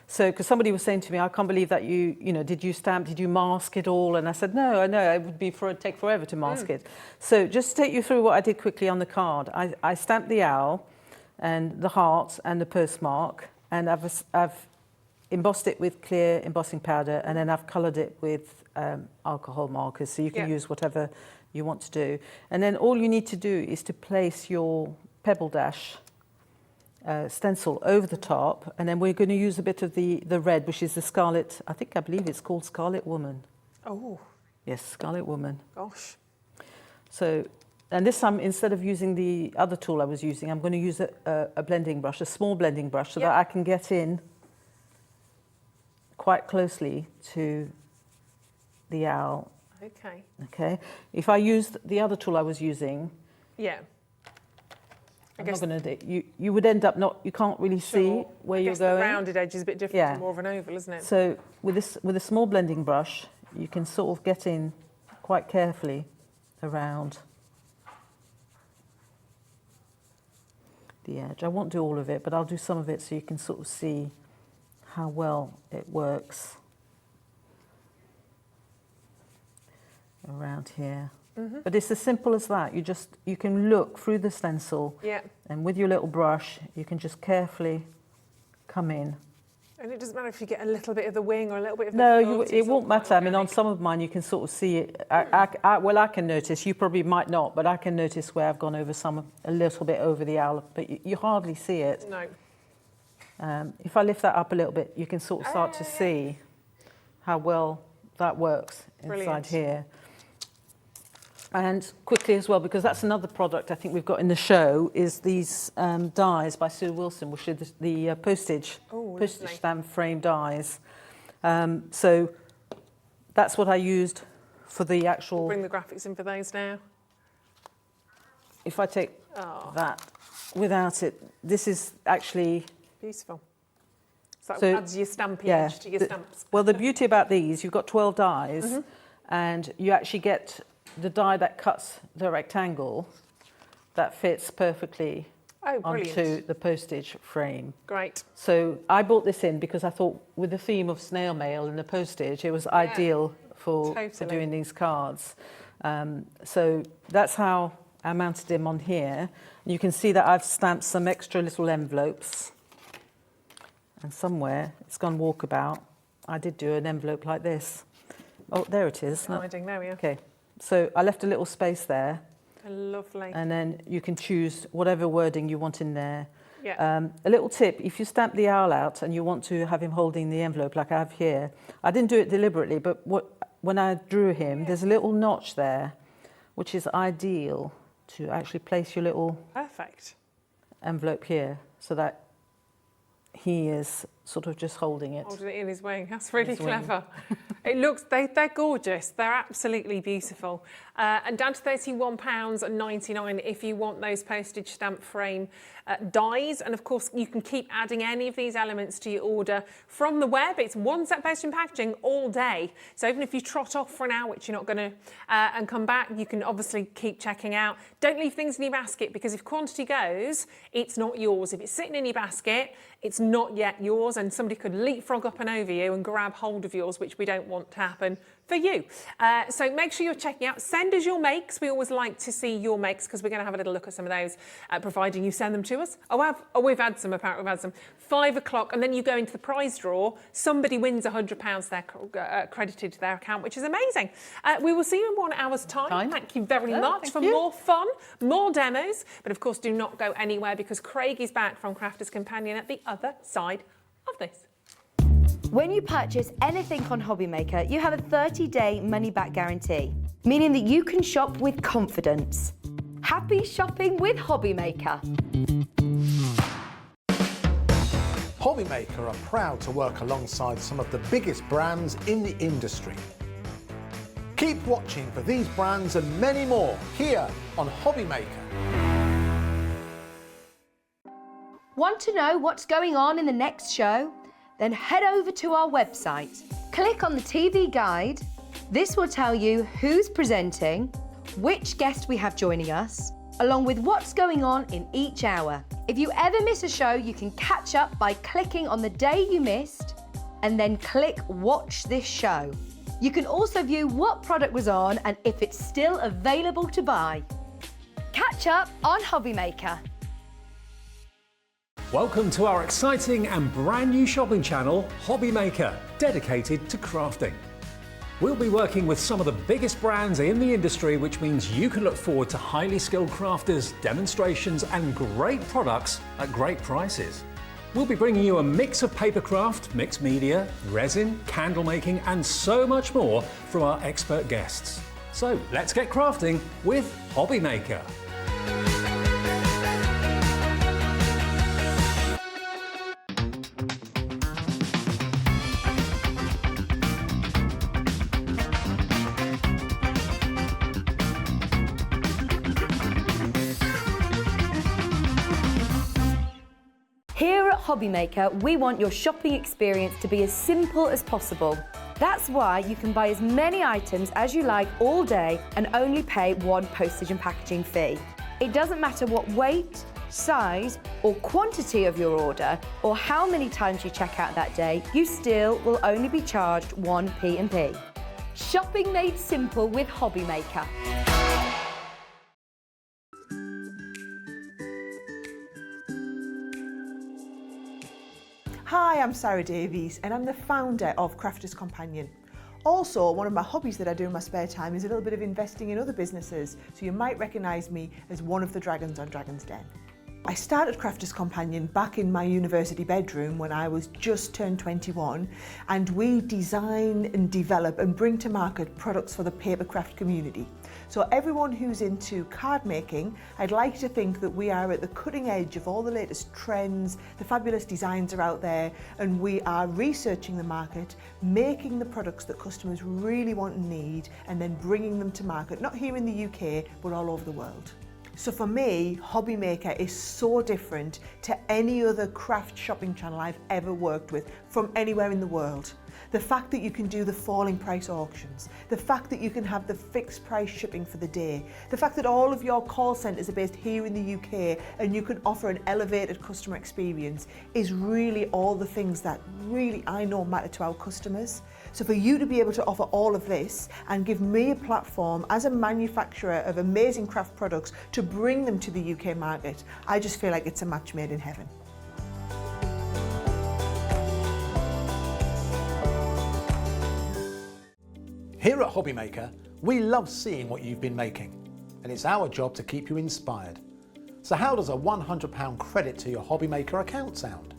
So, because somebody was saying to me, I can't believe that did you mask it all? And I said, no, it would take forever to mask it. So just to take you through what I did quickly on the card, I stamped the owl and the heart and the postmark, and I've embossed it with clear embossing powder, and then I've coloured it with alcohol markers, so you can use whatever you want to do. And then all you need to do is to place your pebble dash stencil over the top, and then we're going to use a bit of the red, which is the scarlet, I believe it's called Scarlet Woman. Oh. Yes, Scarlet Woman. Gosh. So, and this time, instead of using the other tool I was using, I'm going to use a blending brush, a small blending brush, so that I can get in quite closely to the owl. Okay. Okay. If I used the other tool I was using, I'm not going to. You would end up you can't really see where you're going. The rounded edge is a bit different to more of an oval, isn't it? So with a small blending brush, you can sort of get in quite carefully around the edge. I won't do all of it, but I'll do some of it so you can sort of see how well it works around here. But it's as simple as that. You can look through the stencil, and with your little brush, you can just carefully come in. And it doesn't matter if you get a little bit of the wing or a little bit of the No, it won't matter. I mean, on some of mine, you can sort of see it. I can notice. You probably might not, but I can notice where I've gone over a little bit over the owl, but you hardly see it. No. If I lift that up a little bit, you can sort of start to see how well that works inside here. And quickly as well, because that's another product I think we've got in the show, is these dies by Sue Wilson, which are the postage stamp frame dies. So that's what I used for the actual... Bring the graphics in for those now. If I take that without it, this is actually... Beautiful. So that adds your stampy edge to your stamps. Well, the beauty about these, you've got 12 dies, and you actually get the die that cuts the rectangle that fits perfectly onto the postage frame. Great. So I bought this in because I thought with the theme of snail mail and the postage, it was ideal for doing these cards. So that's how I mounted them on here. And you can see that I've stamped some extra little envelopes. And somewhere it's gone walkabout. I did do an envelope like this. Oh, there it is. Hiding, there we are. Okay. So I left a little space there. Lovely. And then you can choose whatever wording you want in there. Yeah. A little tip, if you stamp the owl out and you want to have him holding the envelope like I have here, I didn't do it deliberately, but when I drew him, there's a little notch there, which is ideal to actually place your little envelope here so that he is sort of just holding it. Holding it in his wing. That's really clever. It looks, they're gorgeous. They're absolutely beautiful. And down to £31.99 if you want those postage stamp frame dies. And of course, you can keep adding any of these elements to your order from the web. It's one set postage and packaging all day. So even if you trot off for an hour, which you're not going to, and come back, you can obviously keep checking out. Don't leave things in your basket, because if quantity goes, it's not yours. If it's sitting in your basket, it's not yet yours, and somebody could leapfrog up and over you and grab hold of yours, which we don't want to happen for you. So make sure you're checking out. Send us your makes. We always like to see your makes because we're going to have a little look at some of those, providing you send them to us. We've had some, apparently we've had some. 5 o'clock, and then you go into the prize draw. Somebody wins £100 they're credited to their account, which is amazing. We will see you in 1 hour's time. Thank you very much for more fun, more demos. But of course, do not go anywhere because Craig is back from Crafter's Companion at the other side of this. When you purchase anything on Hobbymaker, you have a 30-day money-back guarantee, meaning that you can shop with confidence. Happy shopping with Hobbymaker. Hobbymaker are proud to work alongside some of the biggest brands in the industry. Keep watching for these brands and many more here on Hobbymaker. Want to know what's going on in the next show? Then head over to our website. Click on the TV guide. This will tell you who's presenting, which guest we have joining us, along with what's going on in each hour. If you ever miss a show, you can catch up by clicking on the day you missed and then click Watch This Show. You can also view what product was on and if it's still available to buy. Catch up on Hobbymaker. Welcome to our exciting and brand new shopping channel, Hobbymaker, dedicated to crafting. We'll be working with some of the biggest brands in the industry, which means you can look forward to highly skilled crafters, demonstrations and great products at great prices. We'll be bringing you a mix of papercraft, mixed media, resin, candle making and so much more from our expert guests. So let's get crafting with Hobbymaker. Here at Hobbymaker, we want your shopping experience to be as simple as possible. That's why you can buy as many items as you like all day and only pay one postage and packaging fee. It doesn't matter what weight, size or quantity of your order or how many times you check out that day, you still will only be charged one P&P. Shopping made simple with Hobbymaker. Hi, I'm Sarah Davies and I'm the founder of Crafter's Companion. Also, one of my hobbies that I do in my spare time is a little bit of investing in other businesses, so you might recognise me as one of the dragons on Dragon's Den. I started Crafter's Companion back in my university bedroom when I was just turned 21, and we design and develop and bring to market products for the papercraft community. So everyone who's into card making, I'd like to think that we are at the cutting edge of all the latest trends, the fabulous designs are out there, and we are researching the market, making the products that customers really want and need, and then bringing them to market, not here in the UK, but all over the world. So for me, Hobbymaker is so different to any other craft shopping channel I've ever worked with from anywhere in the world. The fact that you can do the falling price auctions, the fact that you can have the fixed price shipping for the day, the fact that all of your call centres are based here in the UK and you can offer an elevated customer experience is really all the things that really I know matter to our customers. So for you to be able to offer all of this and give me a platform as a manufacturer of amazing craft products to bring them to the UK market, I just feel like it's a match made in heaven. Here at Hobbymaker, we love seeing what you've been making, and it's our job to keep you inspired. So how does a £100 credit to your Hobbymaker account sound?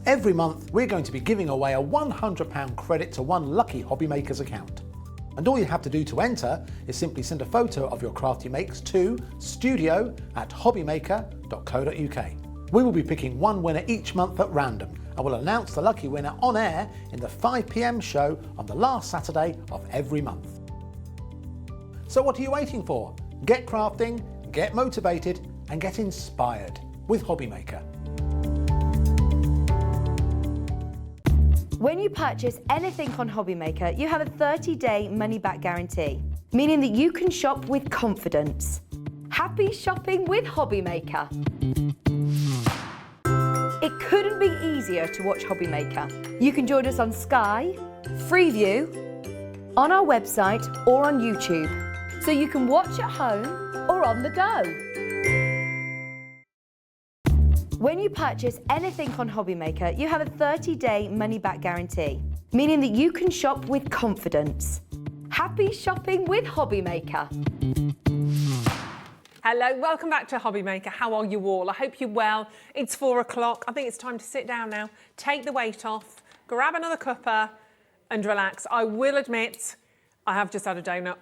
Every month, we're going to be giving away a £100 credit to one lucky Hobbymaker's account. And all you have to do to enter is simply send a photo of your craft you makes to studio@hobbymaker.co.uk. We will be picking one winner each month at random, and we'll announce the lucky winner on air in the 5 PM show on the last Saturday of every month. So what are you waiting for? Get crafting, get motivated, and get inspired with Hobbymaker. When you purchase anything on Hobbymaker, you have a 30-day money-back guarantee, meaning that you can shop with confidence. Happy shopping with Hobbymaker. It couldn't be easier to watch Hobby Maker. You can join us on Sky, Freeview, on our website or on YouTube, so you can watch at home or on the go. When you purchase anything on Hobby Maker, you have a 30-day money-back guarantee, meaning that you can shop with confidence. Happy shopping with Hobby Maker. Hello, welcome back to Hobby Maker. How are you all? I hope you're well. It's 4 o'clock. I think it's time to sit down now, take the weight off, grab another cuppa and relax. I will admit, I have just had a donut.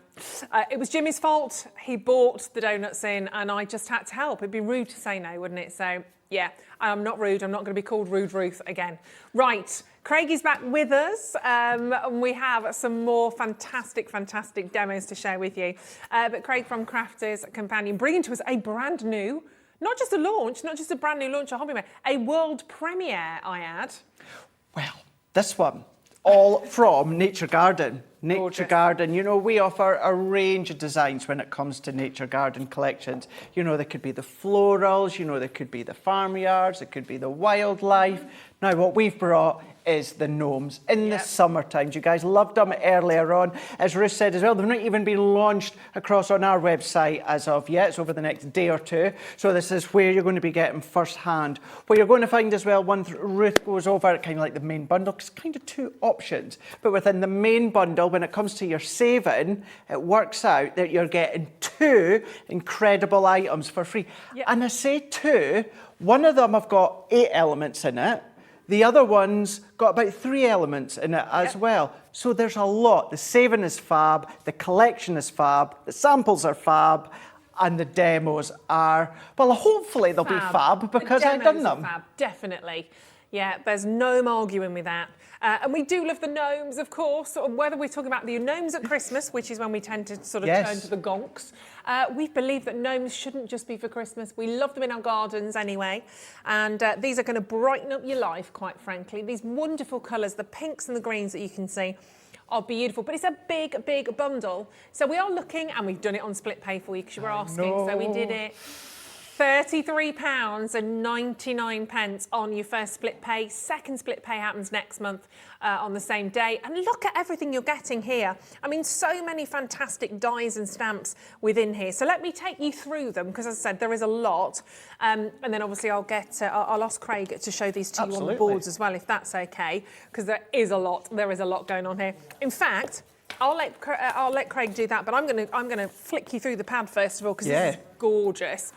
It was Jimmy's fault. He bought the donuts in and I just had to help. It'd be rude to say no, wouldn't it? So yeah, I'm not rude. I'm not going to be called Rude Ruth again. Right, Craig is back with us. And we have some more fantastic demos to share with you. But Craig from Crafters Companion bringing to us a brand new, not just a launch, not just a brand new launch of Hobby Maker, a world premiere, I add. Well, this one, all from Nature Garden. Nature Gorgeous. Garden, you know, we offer a range of designs when it comes to Nature Garden collections. You know, there could be the florals, you know, there could be the farmyards, it could be the wildlife. Now, what we've brought is the gnomes in the summertime. You guys loved them earlier on. As Ruth said as well, they've not even been launched across on our website as of yet. It's over the next day or two. So this is where you're going to be getting first hand. What you're going to find as well, once Ruth goes over kind of like the main bundle, because it's kind of two options. But within the main bundle, when it comes to your saving, it works out that you're getting two incredible items for free. Yep. And I say two, one of them have got 8 elements in it. The other one's got about 3 elements in it as well. So there's a lot. The saving is fab, the collection is fab, the samples are fab, and the demos are, well, hopefully they'll be fab because I've done them. Fab, definitely. Yeah, there's no arguing with that. And we do love the gnomes, of course, whether we're talking about the gnomes at Christmas, which is when we tend to sort of turn to the gonks. We believe that gnomes shouldn't just be for Christmas. We love them in our gardens anyway. And these are going to brighten up your life, quite frankly. These wonderful colours, the pinks and the greens that you can see are beautiful. But it's a big bundle. So we are looking, and we've done it on split pay for you because you were asking. So we did it. £33.99 on your first split pay. Second split pay happens next month on the same day. And look at everything you're getting here. I mean, so many fantastic dies and stamps within here. So let me take you through them, because as I said, there is a lot. And then obviously I'll ask Craig to show these to you on the boards as well, if that's okay, because there is a lot going on here. In fact, I'll let Craig do that, but I'm gonna flick you through the pad first of all, because this is gorgeous.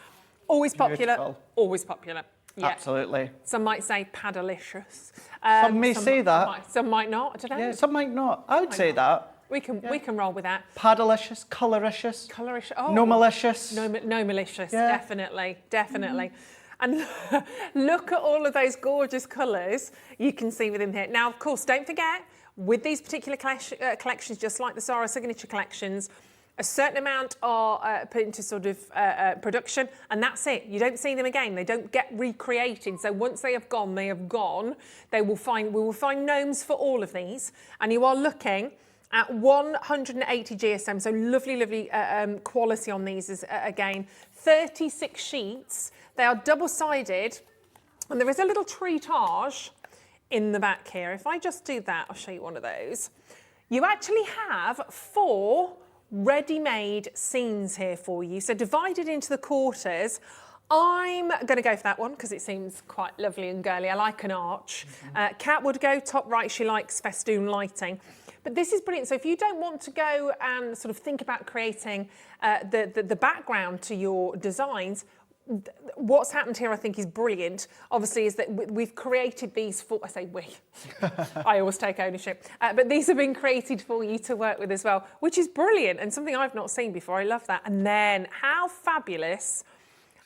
Always popular, beautiful. Always popular. Yeah. Absolutely. Some might say padalicious. Some may say that. Some might not, I don't know. Yeah, some might not. I would say that. We can roll with that. Padalicious, coloricious. Coloricious. Oh. No malicious. No malicious, definitely. And look at all of those gorgeous colours you can see within here. Now, of course, don't forget, with these particular collections, just like the Sarah Signature collections, a certain amount are put into sort of production, and that's it. You don't see them again. They don't get recreated. So once they have gone, they have gone. We will find gnomes for all of these, and you are looking at 180 GSM. So lovely quality on these is again 36 sheets. They are double-sided, and there is a little treatage in the back here. If I just do that, I'll show you one of those. You actually have 4 ready-made scenes here for you, so divided into the quarters. I'm going to go for that one because it seems quite lovely and girly. I like an arch. Kat would go top right. She likes festoon lighting. But this is brilliant. So if you don't want to go and sort of think about creating the background to your designs, what's happened here, I think, is brilliant. Obviously, is that we've created these for, I say we, I always take ownership, but these have been created for you to work with as well, which is brilliant and something I've not seen before. I love that. And then how fabulous,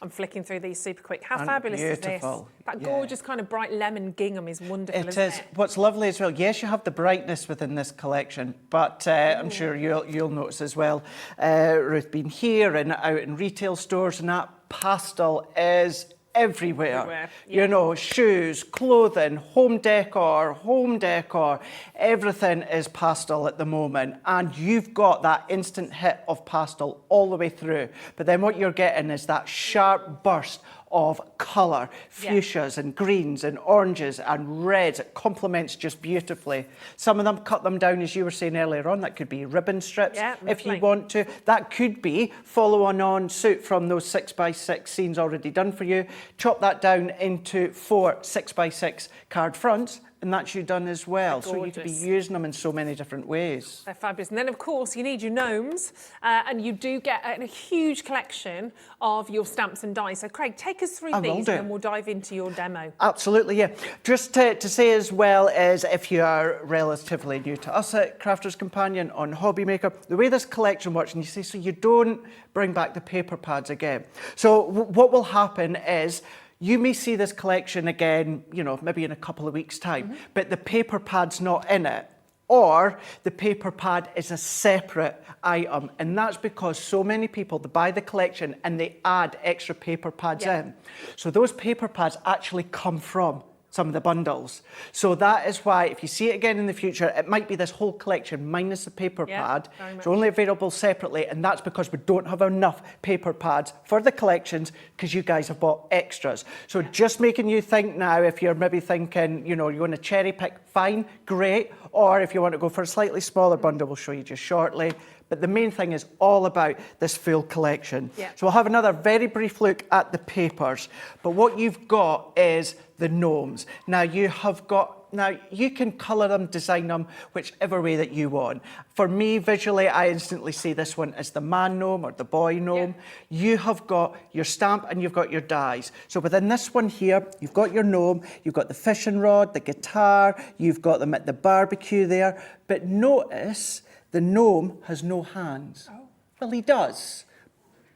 I'm flicking through these super quick, how fabulous is this? That gorgeous kind of bright lemon gingham is wonderful, isn't it? What's lovely as well, yes, you have the brightness within this collection, but I'm sure you'll notice as well, Ruth, being here and out in retail stores and that, pastel is everywhere. You know, shoes, clothing, home decor, everything is pastel at the moment, and you've got that instant hit of pastel all the way through. But then what you're getting is that sharp burst of colour, fuchsias and greens and oranges and reds. It complements just beautifully. Some of them, cut them down, as you were saying earlier on. That could be ribbon strips if you want to. That could be follow on suit from those 6x6 scenes already done for you. Chop that down into 4 6x6 card fronts, and that's you done as well. So you could be using them in so many different ways. They're fabulous. And then, of course, you need your gnomes, and you do get a huge collection of your stamps and dies. So, Craig, take us through these, and then we'll dive into your demo. Absolutely, yeah. Just to say as well as if you are relatively new to us at Crafters Companion on Hobby Maker, the way this collection works, and you see, so you don't bring back the paper pads again. So what will happen is, you may see this collection again, you know, maybe in a couple of weeks' time, but the paper pad's not in it. Or the paper pad is a separate item. And that's because so many people, they buy the collection and they add extra paper pads in. So those paper pads actually come from some of the bundles. So that is why, if you see it again in the future, it might be this whole collection minus the paper pad. It's only available separately, and that's because we don't have enough paper pads for the collections because you guys have bought extras. So just making you think now, if you're maybe thinking, you know, you want to cherry pick, fine, great. Or if you want to go for a slightly smaller bundle, we'll show you just shortly. But the main thing is all about this full collection. So we'll have another very brief look at the papers. But what you've got is the gnomes. Now you can colour them, design them, whichever way that you want. For me, visually, I instantly see this one as the man gnome or the boy gnome. You have got your stamp and you've got your dies. So within this one here, you've got your gnome, you've got the fishing rod, the guitar, you've got them at the barbecue there. But notice, the gnome has no hands. Well, he does,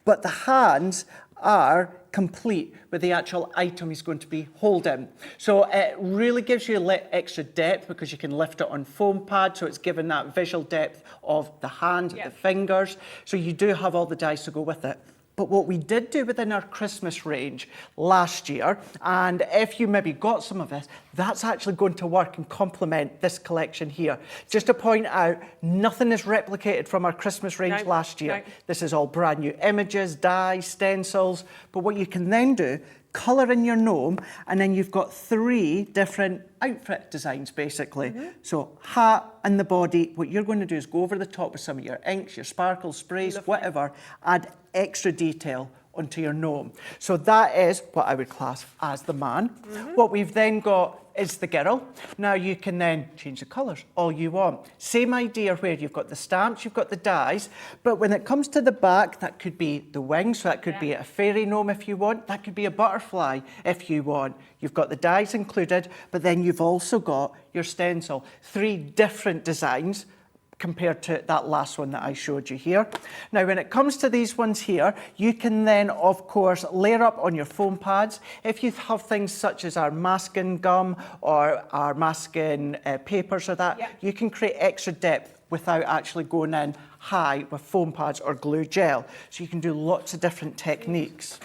but the hands are complete with the actual item he's going to be holding. So it really gives you extra depth because you can lift it on foam pad, so it's given that visual depth of the hand, the fingers. So you do have all the dies to go with it. But what we did do within our Christmas range last year, and if you maybe got some of this, that's actually going to work and complement this collection here. Just to point out, nothing is replicated from our Christmas range last year. This is all brand new images, dies, stencils. But what you can then do, colour in your gnome, and then you've got 3 different outfit designs, basically. So hat and the body, what you're going to do is go over the top with some of your inks, your sparkles, sprays, whatever, add extra detail onto your gnome. So that is what I would class as the man. What we've then got is the girl. Now you can then change the colours all you want. Same idea where you've got the stamps, you've got the dies, but when it comes to the back, that could be the wings, so that could be a fairy gnome if you want, that could be a butterfly if you want. You've got the dies included, but then you've also got your stencil. 3 different designs compared to that last one that I showed you here. Now, when it comes to these ones here, you can then, of course, layer up on your foam pads. If you have things such as our masking gum or our masking papers or that, you can create extra depth without actually going in high with foam pads or glue gel. So you can do lots of different techniques.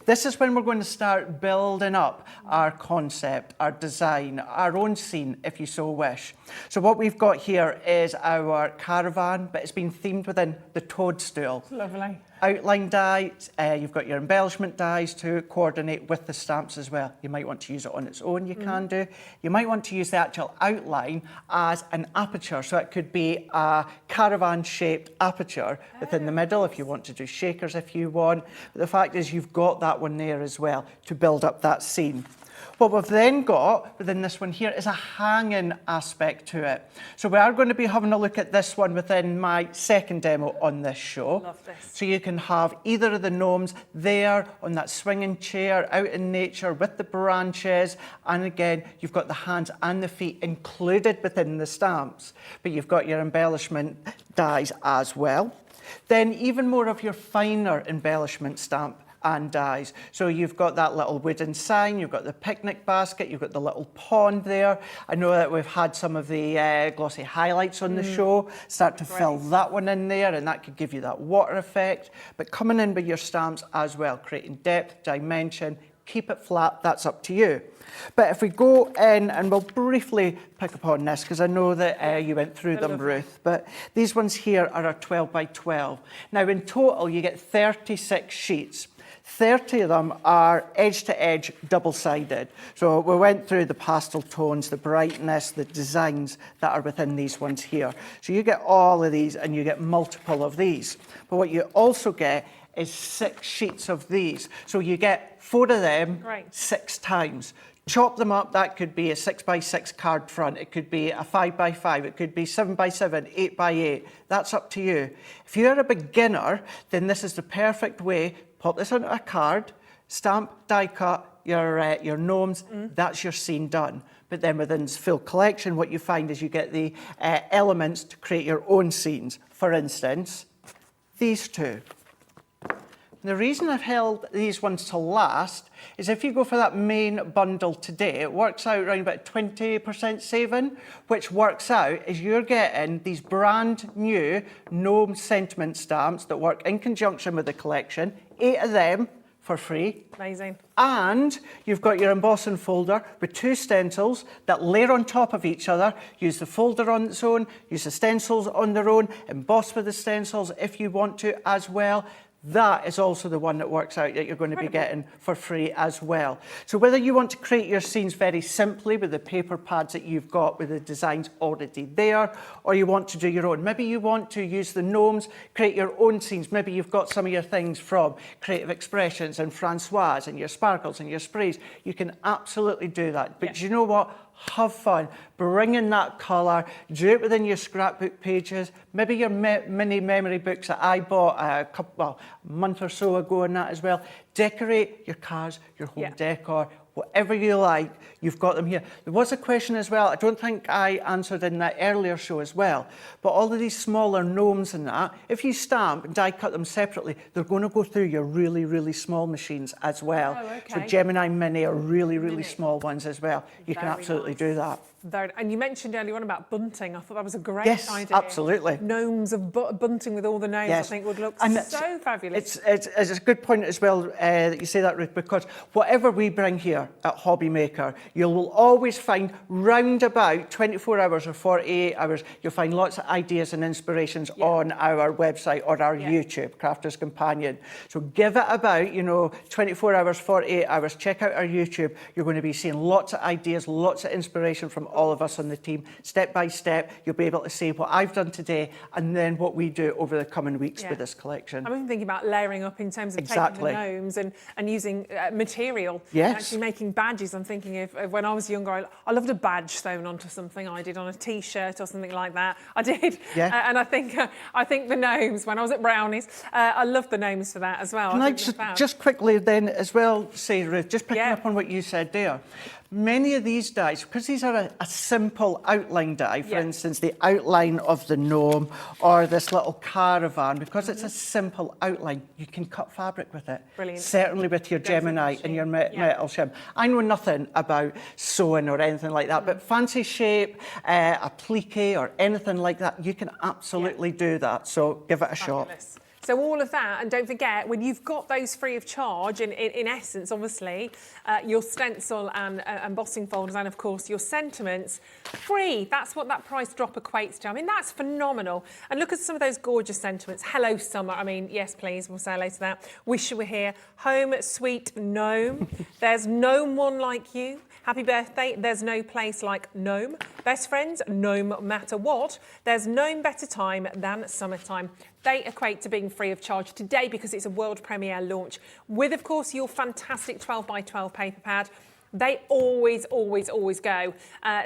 This is when we're going to start building up our concept, our design, our own scene, if you so wish. So what we've got here is our caravan, but it's been themed within the toadstool. Lovely. Outline dies, you've got your embellishment dies to coordinate with the stamps as well. You might want to use it on its own, you can do. You might want to use the actual outline as an aperture, so it could be a caravan-shaped aperture within the middle if you want to do shakers if you want. But the fact is you've got that one there as well to build up that scene. What we've then got within this one here is a hanging aspect to it. So we are going to be having a look at this one within my second demo on this show. Love this. So you can have either of the gnomes there on that swinging chair out in nature with the branches. And again, you've got the hands and the feet included within the stamps. But you've got your embellishment dies as well. Then even more of your finer embellishment stamp and dies. So you've got that little wooden sign, you've got the picnic basket, you've got the little pond there. I know that we've had some of the glossy highlights on the show. Start to fill that one in there, and that could give you that water effect. But coming in with your stamps as well, creating depth, dimension, keep it flat, that's up to you. But if we go in, and we'll briefly pick up on this, because I know that you went through them, Ruth, but these ones here are a 12 by 12. Now in total, you get 36 sheets. 30 of them are edge-to-edge double-sided. So we went through the pastel tones, the brightness, the designs that are within these ones here. So you get all of these and you get multiple of these. But what you also get is 6 sheets of these. So you get 4 of them 6 times. Chop them up, that could be a 6x6 card front, it could be a 5x5, it could be 7x7, 8x8, that's up to you. If you're a beginner, then this is the perfect way. Pop this onto a card, stamp, die cut your gnomes, that's your scene done. But then within this full collection, what you find is you get the elements to create your own scenes. For instance, these two. The reason I've held these ones to last is if you go for that main bundle today, it works out around about 20% saving, which works out is you're getting these brand new Gnome sentiment stamps that work in conjunction with the collection, 8 of them for free. Amazing. And you've got your embossing folder with 2 stencils that layer on top of each other. Use the folder on its own, use the stencils on their own, emboss with the stencils if you want to as well. That is also the one that works out that you're going to be getting for free as well. So whether you want to create your scenes very simply with the paper pads that you've got with the designs already there, or you want to do your own. Maybe you want to use the gnomes, create your own scenes. Maybe you've got some of your things from Creative Expressions and Francoise and your sparkles and your sprays. You can absolutely do that. But you know what? Have fun, bring in that colour, do it within your scrapbook pages, maybe your mini memory books that I bought a month or so ago and that as well. Decorate your cards, your home decor, whatever you like, you've got them here. There was a question as well, I don't think I answered in that earlier show as well, but all of these smaller gnomes and that, if you stamp and die cut them separately, they're going to go through your really, really small machines as well. Oh, okay. So Gemini Mini are really, really small ones as well. You can absolutely do that. And you mentioned earlier on about bunting. I thought that was a great Yes, idea. absolutely. Gnomes of bunting with all the names, I think would look so fabulous. It's a good point as well that you say that, Ruth, because whatever we bring here at Hobby Maker, you will always find round about 24 hours or 48 hours, you'll find lots of ideas and inspirations on our website or our YouTube, Crafter's Companion. So give it about, 24 hours, 48 hours, check out our YouTube. You're going to be seeing lots of ideas, lots of inspiration from all of us on the team. Step by step, you'll be able to see what I've done today and then what we do over the coming weeks with this collection. I'm even thinking about layering up in terms of taking the gnomes and using material. Yes. Actually making badges. I'm thinking of when I was younger, I loved a badge sewn onto something I did on a T-shirt or something like that. I did. Yeah. And I think the gnomes, when I was at Brownies, I loved the gnomes for that as well. Can I just quickly then as well say, Ruth, just picking up on what you said there, many of these dies, because these are a simple outline die, for instance, the outline of the gnome or this little caravan, because it's a simple outline, you can cut fabric with it. Brilliant. Certainly with your Gemini and your metal shim. I know nothing about sewing or anything like that, but fancy shape, applique or anything like that, you can absolutely do that. So give it a shot. So all of that, and don't forget, when you've got those free of charge, in essence, obviously, your stencil and embossing folders and, of course, your sentiments, free. That's what that price drop equates to. I mean, that's phenomenal. And look at some of those gorgeous sentiments. Hello, summer. I mean, yes, please, we'll say hello to that. Wish you were here. Home, sweet gnome. There's no one like you. Happy birthday, there's no place like Gnome. Best friends, no matter what. There's no better time than summertime. They equate to being free of charge today because it's a world premiere launch with, of course, your fantastic 12x12 paper pad. They always, always, always go.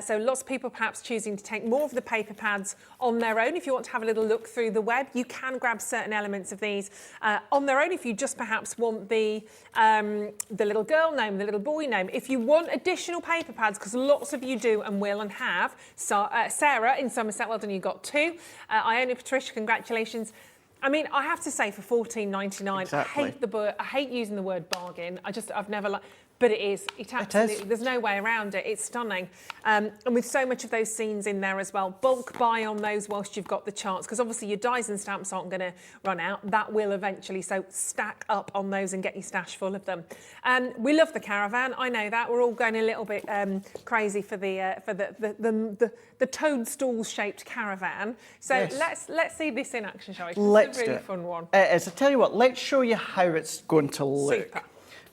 So lots of people perhaps choosing to take more of the paper pads on their own. If you want to have a little look through the web, you can grab certain elements of these on their own. If you just perhaps want the little girl gnome, the little boy gnome. If you want additional paper pads, because lots of you do and will and have. So, Sarah in Somerset, well done, you got 2. Iona, Patricia, congratulations. I mean, I have to say, for $14.99, I hate using the word bargain. I've never But it is. It absolutely. is. There's no way around it. It's stunning. And with so much of those scenes in there as well, bulk buy on those whilst you've got the chance, because obviously your dies and stamps aren't going to run out. That will eventually. So stack up on those and get your stash full of them. We love the caravan. I know that. We're all going a little bit crazy for the toadstool-shaped caravan. So Yes. let's see this in action, shall we? Let's It's a do really it. fun one. It is. I tell you what, let's show you how it's going to look. Super.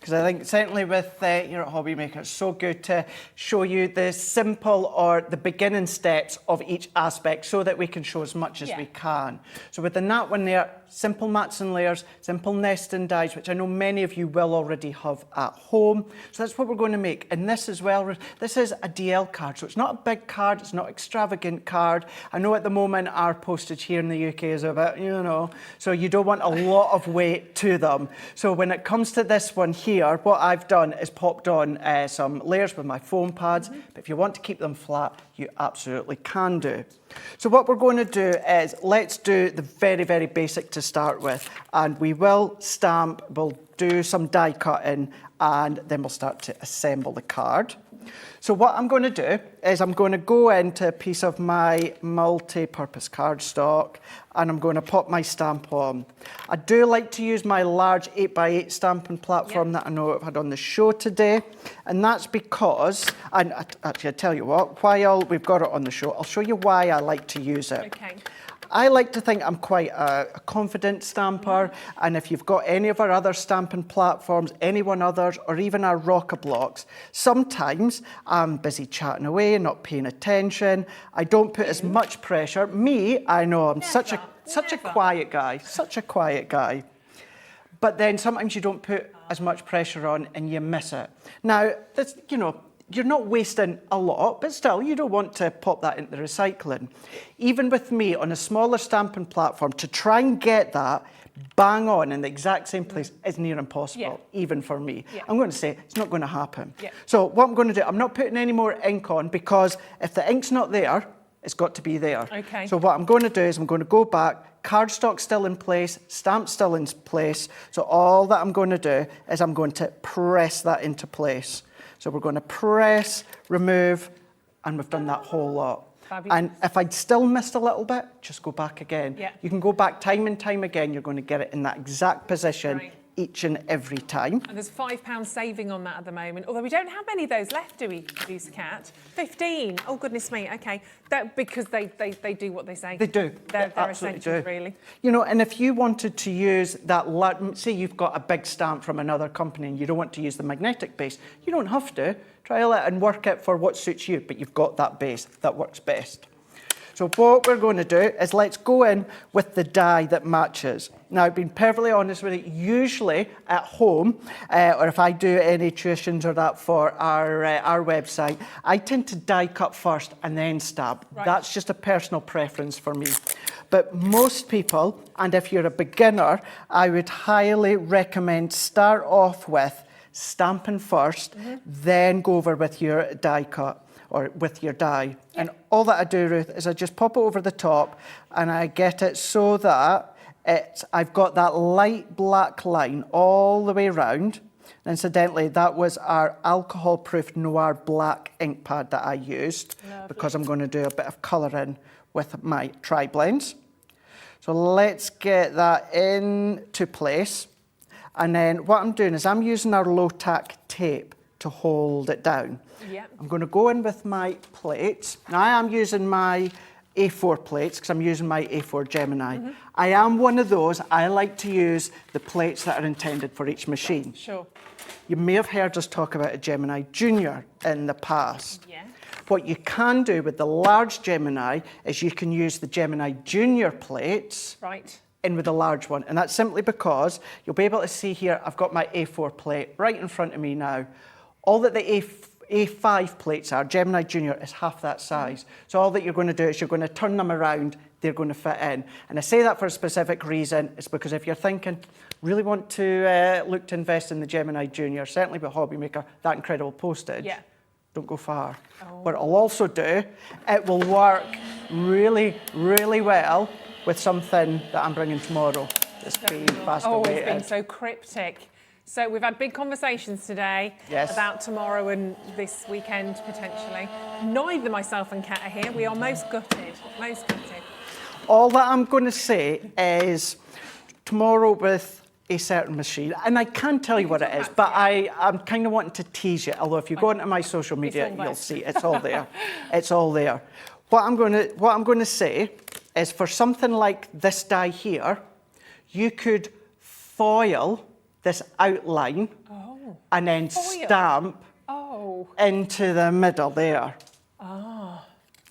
Because I think certainly with here at Hobby Maker, it's so good to show you the simple or the beginning steps of each aspect so that we can show as much as we can. So within that one there, simple mats and layers, simple nesting dies, which I know many of you will already have at home. So that's what we're going to make. And this as well, this is a DL card. So it's not a big card, it's not extravagant card. I know at the moment our postage here in the UK is a bit, you know, so you don't want a lot of weight to them. So when it comes to this one here, what I've done is popped on some layers with my foam pads, but if you want to keep them flat, you absolutely can do. So what we're going to do is, let's do the very, very basic to start with, and we will stamp, we'll do some die cutting, and then we'll start to assemble the card. So what I'm going to do is I'm going to go into a piece of my multi-purpose cardstock and I'm going to pop my stamp on. I do like to use my large 8x8 stamping platform that I know I've had on the show today, and that's because, and actually I tell you what, while we've got it on the show, I'll show you why I like to use it. Okay. I like to think I'm quite a confident stamper, and if you've got any of our other stamping platforms, anyone others, or even our rocker blocks, sometimes I'm busy chatting away, not paying attention. I don't put as much pressure. Me, I know I'm such a quiet guy. But then sometimes you don't put as much pressure on and you miss it. Now, that's, you know, you're not wasting a lot, but still, you don't want to pop that into the recycling. Even with me on a smaller stamping platform, to try and get that bang on in the exact same place is near impossible, even for me. I'm going to say it's not going to happen. So what I'm going to do, I'm not putting any more ink on, because if the ink's not there, it's got to be there. Okay. So what I'm going to do is I'm going to go back, cardstock still in place, stamp still in place. So all that I'm going to do is I'm going to press that into place. So we're going to press, remove, and we've done that whole lot. Fabulous. And if I'd still missed a little bit, just go back again. You can go back time and time again. You're going to get it in that exact position each and every time. And there's £5 saving on that at the moment. Although we don't have many of those left, do we, Producer Cat? 15. Oh, goodness me. Okay. That, because they do what they say. They do. They're absolutely essentials, do. really. You know, and if you wanted to use that, say you've got a big stamp from another company and you don't want to use the magnetic base, you don't have to. Trial it and work it for what suits you, but you've got that base that works best. So what we're going to do is let's go in with the die that matches. Now, being perfectly honest with you, usually at home, or if I do any tuitions or that for our website, I tend to die cut first and then stamp. That's just a personal preference for me. But most people, and if you're a beginner, I would highly recommend start off with stamping first, then go over with your die cut or with your die. And all that I do, Ruth, is I just pop it over the top and I get it so that I've got that light black line all the way around. And incidentally, that was our alcohol-proof Noir black ink pad that I used because I'm going to do a bit of colouring with my tri-blends. So let's get that into place. And then what I'm doing is I'm using our low-tack tape to hold it down. I'm going to go in with my plates. Now I am using my A4 plates because I'm using my A4 Gemini. I am one of those, I like to use the plates that are intended for each machine. Sure. You may have heard us talk about a Gemini Junior in the past. What you can do with the large Gemini is you can use the Gemini Junior plates in with a large one. And that's simply because you'll be able to see here, I've got my A4 plate right in front of me now. All that the A5 plates are, Gemini Junior is half that size. So all that you're going to do is you're going to turn them around, they're going to fit in. And I say that for a specific reason. It's because if you're thinking, really want to look to invest in the Gemini Junior, certainly with Hobby Maker, that incredible postage, don't go far. What it'll also do, it will work really, really well with something that I'm bringing tomorrow. It's been fast awaited. It's been so cryptic. So we've had big conversations today Yes. about tomorrow and this weekend potentially. Neither myself and Kat are here. We are most gutted, most gutted. All that I'm going to say is tomorrow with a certain machine, and I can't tell you what it is, but I'm kind of wanting to tease you, although if you go into my social media, you'll see it's all there. It's all there. What I'm going to say is for something like this die here, you could foil this outline and then stamp into the middle there.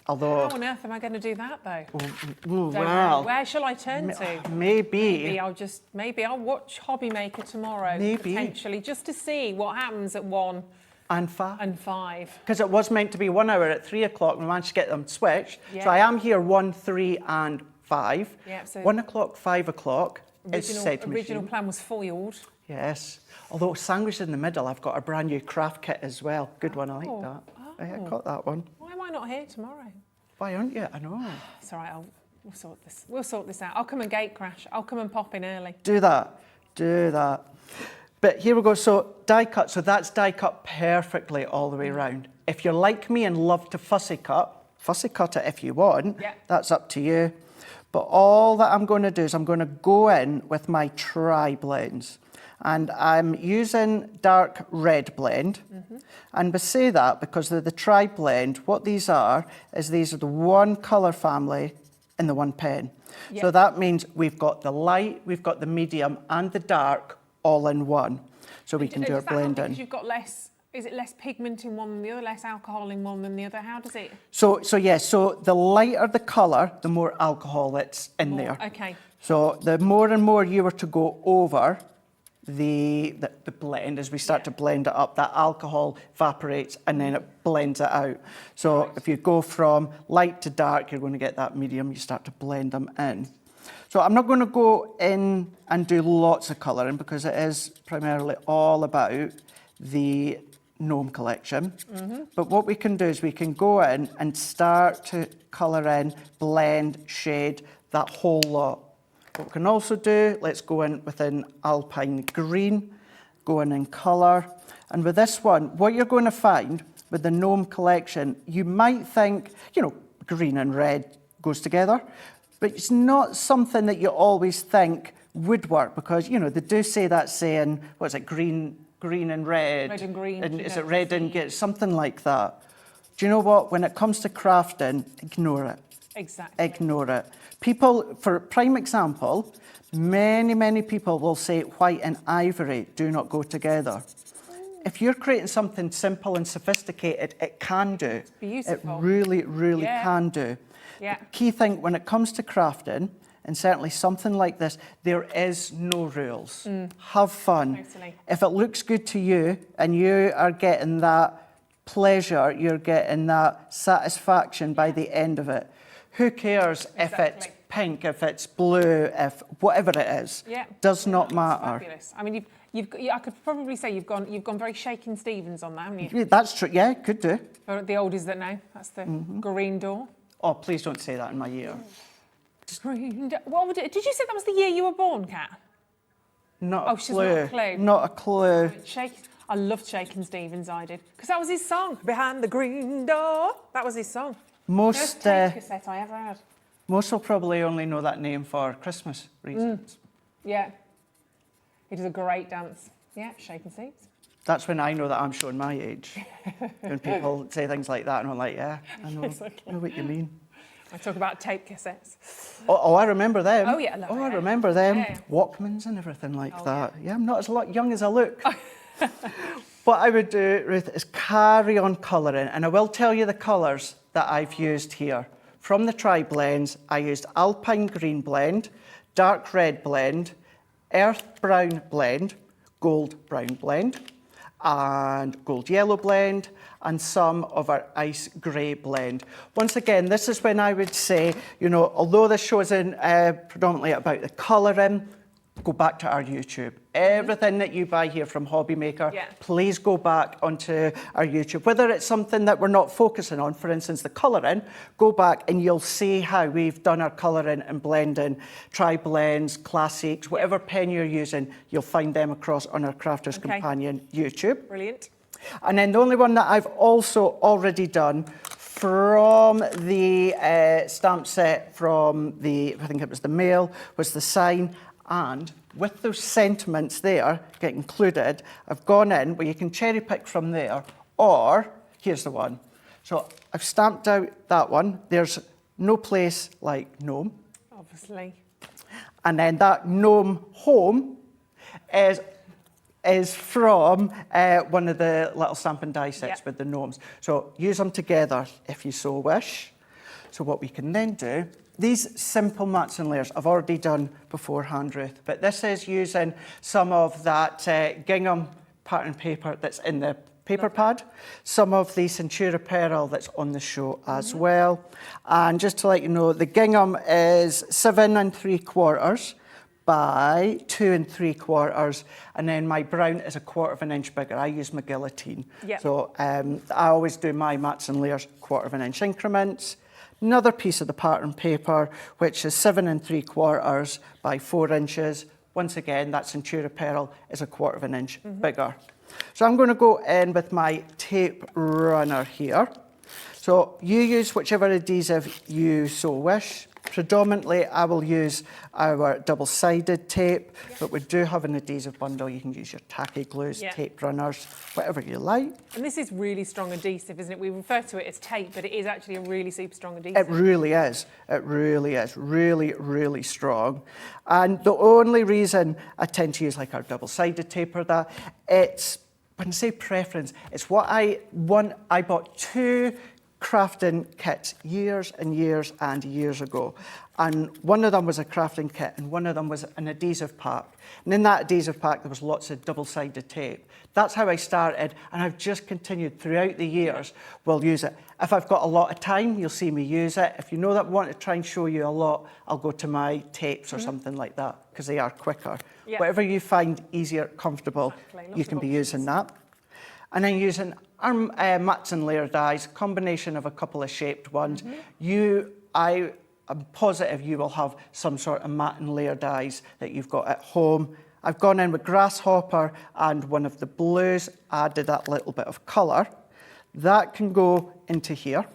Although, How on earth am I going to do that though? well, Where shall I turn to? maybe Maybe I'll watch Hobby Maker tomorrow, Maybe. potentially, just to see what happens at 1 and 5. and 5. Because it was meant to be 1 hour at 3 o'clock, we managed to get them switched. Yeah. So I am here 1, 3 and 5. Yeah, so 1 o'clock, 5 o'clock is said Original machine. plan was foiled. Yes. Although sandwiched in the middle, I've got a brand new craft kit as well. Good one, I like that. I got that one. Why am I not here tomorrow? Why aren't you? I know. It's all right, we'll sort this. We'll sort this out. I'll come and gate crash. I'll come and pop in early. Do that. Do that. But here we go. So die cut. So that's die cut perfectly all the way around. If you're like me and love to fussy cut it if you want. Yeah. That's up to you. But all that I'm going to do is I'm going to go in with my tri-blends. And I'm using dark red blend. And we say that because they're the tri-blend. What these are is these are the one colour family in the one pen. Yeah. So that means we've got the light, we've got the medium and the dark all in one. So we can do our blend in. Because you've got less, is it less pigment in one than the other, less alcohol in one than the other? How does it? So the lighter the colour, the more alcohol that's in there. Okay. So the more and more you were to go over the blend, as we start to blend it up, that alcohol evaporates and then it blends it out. So if you go from light to dark, you're going to get that medium, you start to blend them in. So I'm not going to go in and do lots of colouring because it is primarily all about the Gnome collection. But what we can do is we can go in and start to colour in, blend, shade, that whole lot. What we can also do, let's go in with an Alpine green, go in colour. And with this one, what you're going to find with the Gnome collection, you might think, green and red goes together, but it's not something that you always think would work because, they do say that saying, what is it, green and red? Red and green. And is it red and get something like that? Do you know what? When it comes to crafting, ignore it. Exactly. Ignore it. People, for prime example, many people will say white and ivory do not go together. If you're creating something simple and sophisticated, it can do. Beautiful. It really can do. Yeah. The key thing when it comes to crafting, and certainly something like this, there is no rules. Have fun. Totally. If it looks good to you and you are getting that pleasure, you're getting that satisfaction by the end of it, who cares if it's pink, if it's blue, if whatever it is? Yeah. Does not matter. Fabulous. I mean, I could probably say you've gone very Shakin' Stevens on that, haven't you? Yeah, that's true. Yeah, could do. For the oldies that know, that's the green door. Oh, please don't say that in my ear. Green door. Did you say that was the year you were born, Kat? Not a she's clue. not a clue. Not a clue. I loved Shakin' Stevens, I did. Because that was his song. Behind the green door. That was his song. Most First cassette I ever had. most will probably only know that name for Christmas reasons. Yeah. He does a great dance. Yeah, Shakin' Stevens. That's when I know that I'm showing my age. When people say things like that and I'm like, yeah, I know, Exactly. I know what you mean. I talk about tape cassettes. Oh, I remember them. Oh, yeah, I love I it. remember them. Yeah. Walkmans and everything like that. Yeah, I'm not as young as I look. What I would do, Ruth, is carry on colouring. And I will tell you the colours that I've used here. From the tri-blends, I used Alpine green blend, dark red blend, earth brown blend, gold brown blend, and gold yellow blend, and some of our ice grey blend. Once again, this is when I would say, although this shows in predominantly about the colouring, go back to our YouTube. Everything that you buy here from Hobby Maker, please go back onto our YouTube. Whether it's something that we're not focusing on, for instance, the colouring, go back and you'll see how we've done our colouring and blending, tri-blends, classics, whatever pen you're using, you'll find them across on our Crafters Companion YouTube. Brilliant. And then the only one that I've also already done from the stamp set from the, I think it was the mail, was the sign. And with those sentiments there get included, I've gone in where you can cherry pick from there, or here's the one. So I've stamped out that one. There's no place like Gnome. Obviously. And then that Gnome home is from one of the little Stampin' die sets with the gnomes. So use them together if you so wish. So what we can then do, these simple mats and layers I've already done beforehand, Ruth, but this is using some of that gingham pattern paper that's in the paper pad, some of the Centura Pearl that's on the show as well. And just to let you know, the gingham is 7 3/4 by 2 3/4, and then my brown is 1/4 of an inch bigger. I use my guillotine. So I always do my mats and layers 1/4 of an inch increments. Another piece of the pattern paper, which is 7 3/4 by 4 inches. Once again, that Centura Pearl is 1/4 of an inch bigger. So I'm going to go in with my tape runner here. So you use whichever adhesive you so wish. Predominantly, I will use our double-sided tape, but we do have an adhesive bundle. You can use your tacky glues, tape runners, whatever you like. And this is really strong adhesive, isn't it? We refer to it as tape, but it is actually a really super strong adhesive. It really is. It really is. Really, really strong. And the only reason I tend to use like our double-sided tape or that, it's, when I say preference, it's what I want. I bought 2 crafting kits years and years and years ago, and one of them was a crafting kit and one of them was an adhesive pack, and in that adhesive pack there was lots of double-sided tape. That's how I started, and I've just continued throughout the years. We'll use it if I've got a lot of time. You'll see me use it. If you know that I want to try and show you a lot, I'll go to my tapes or something like that, because they are quicker. Whatever you find easier, comfortable, you can be using that. And then using our mats and layer dies, combination of a couple of shaped ones. I am positive you will have some sort of mat and layer dies that you've got at home. I've gone in with Grasshopper and one of the blues, added that little bit of colour. That can go into here.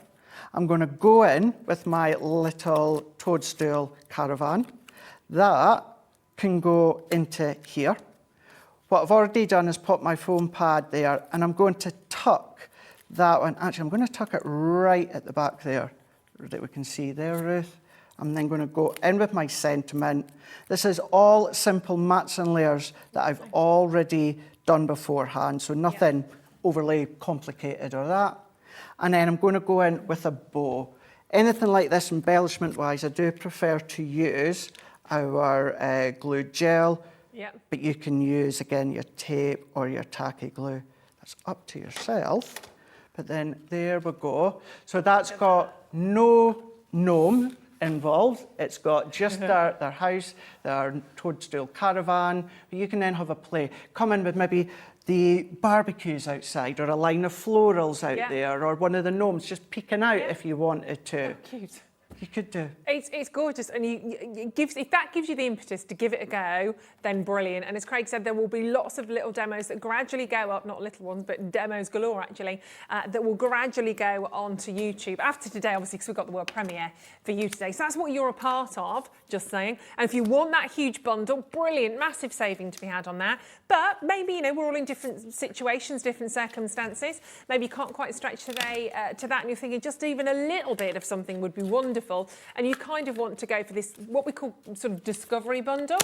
I'm going to go in with my little toadstool caravan. That can go into here. What I've already done is put my foam pad there, and I'm going to tuck that one. Actually, I'm going to tuck it right at the back there, that we can see there, Ruth. I'm then going to go in with my sentiment. This is all simple mats and layers that I've already done beforehand, so nothing overly complicated or that. And then I'm going to go in with a bow. Anything like this embellishment-wise, I do prefer to use our glued gel. But you can use, again, your tape or your tacky glue. That's up to yourself. But then there we go. So that's got no gnome involved. It's got just their house, their toadstool caravan. But you can then have a play. Come in with maybe the barbecues outside, or a line of florals out there, or one of the gnomes just peeking out if you wanted to. Oh, cute. You could do. It's gorgeous, and if that gives you the impetus to give it a go, then brilliant. And as Craig said, there will be lots of little demos that gradually go up, not little ones, but demos galore actually, that will gradually go onto YouTube after today, obviously, because we've got the world premiere for you today. So that's what you're a part of, just saying. And if you want that huge bundle, brilliant, massive saving to be had on that. But maybe, we're all in different situations, different circumstances. Maybe you can't quite stretch today to that, and you're thinking just even a little bit of something would be wonderful. And you kind of want to go for this, what we call sort of discovery bundle.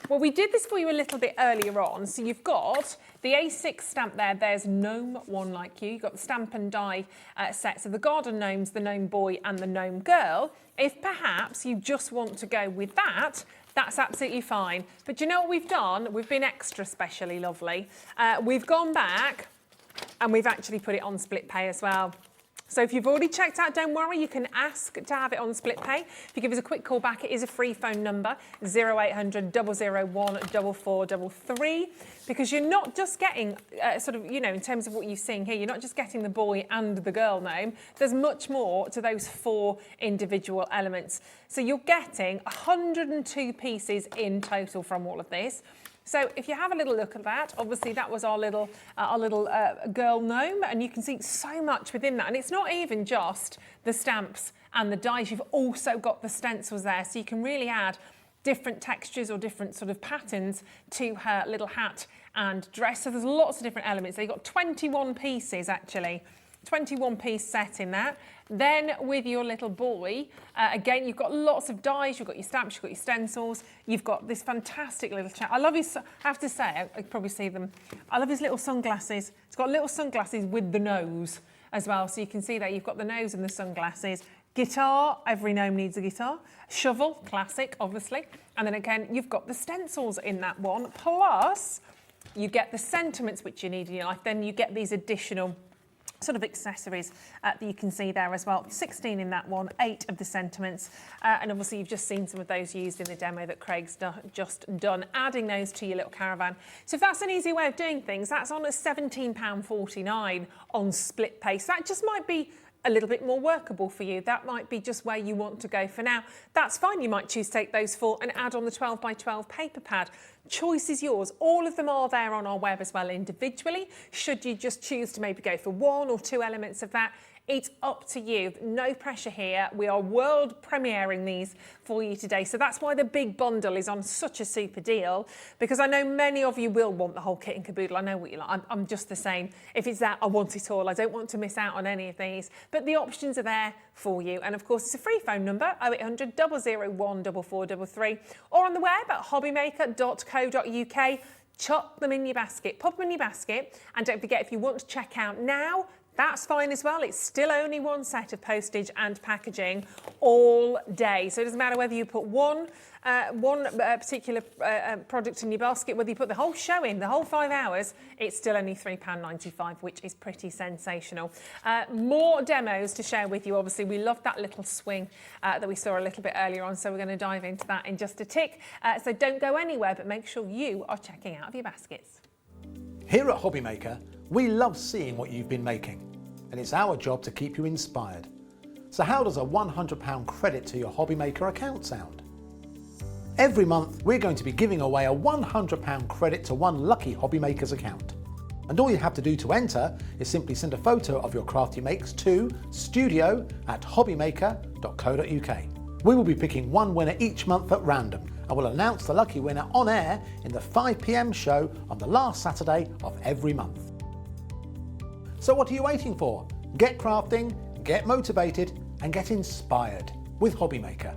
Well, we did this for you a little bit earlier on. So you've got the A6 stamp there. There's Gnome One Like You. You've got the Stampin' Die sets of the Garden Gnomes, the Gnome Boy and the Gnome Girl. If perhaps you just want to go with that, that's absolutely fine. But do you know what we've done? We've been extra specially lovely. We've gone back and we've actually put it on split pay as well. So if you've already checked out, don't worry, you can ask to have it on split pay. If you give us a quick call back, it is a free phone number, 0800 001 4433, because you're not just getting sort of, you know, in terms of what you're seeing here, you're not just getting the boy and the girl gnome. There's much more to those 4 individual elements. So you're getting 102 pieces in total from all of this. So if you have a little look at that, obviously that was our little girl gnome, and you can see so much within that. And it's not even just the stamps and the dies, you've also got the stencils there, so you can really add different textures or different sort of patterns to her little hat and dress. So there's lots of different elements. So you've got 21 pieces actually. 21 piece set in that. Then with your little boy, again, you've got lots of dies, you've got your stamps, you've got your stencils, you've got this fantastic little chap. I love his, I have to say, I can probably see them. I love his little sunglasses. It's got little sunglasses with the nose as well. So you can see there, you've got the nose and the sunglasses. Guitar, every gnome needs a guitar. Shovel, classic, obviously. And then again, you've got the stencils in that one. Plus, you get the sentiments which you need in your life. Then you get these additional sort of accessories that you can see there as well. 16 in that one, 8 of the sentiments. And obviously you've just seen some of those used in the demo that Craig's just done, adding those to your little caravan. So if that's an easy way of doing things, that's on at £17.49 on split pay. So that just might be a little bit more workable for you. That might be just where you want to go for now. That's fine. You might choose to take those 4 and add on the 12 by 12 paper pad. Choice is yours. All of them are there on our web as well individually. Should you just choose to maybe go for 1 or 2 elements of that, it's up to you. No pressure here. We are world premiering these for you today. So that's why the big bundle is on such a super deal, because I know many of you will want the whole kit and caboodle. I know what you like. I'm just the same. If it's that, I want it all. I don't want to miss out on any of these. But the options are there for you. And of course, it's a free phone number, 0800 001 4433, or on the web at hobbymaker.co.uk. Chuck them in your basket, pop them in your basket, and don't forget, if you want to check out now, that's fine as well. It's still only 1 set of postage and packaging all day. So it doesn't matter whether you put one particular product in your basket, whether you put the whole show in, the whole 5 hours, it's still only £3.95, which is pretty sensational. More demos to share with you. Obviously, we love that little swing that we saw a little bit earlier on, so we're going to dive into that in just a tick. So don't go anywhere, but make sure you are checking out your baskets. Here at Hobbymaker, we love seeing what you've been making, and it's our job to keep you inspired. So how does a £100 credit to your Hobbymaker account sound? Every month, we're going to be giving away a £100 credit to one lucky Hobbymaker's account. And all you have to do to enter is simply send a photo of your craft you makes to studio@hobbymaker.co.uk. We will be picking one winner each month at random, and we'll announce the lucky winner on air in the 5 PM show on the last Saturday of every month. So what are you waiting for? Get crafting, get motivated, and get inspired with Hobbymaker.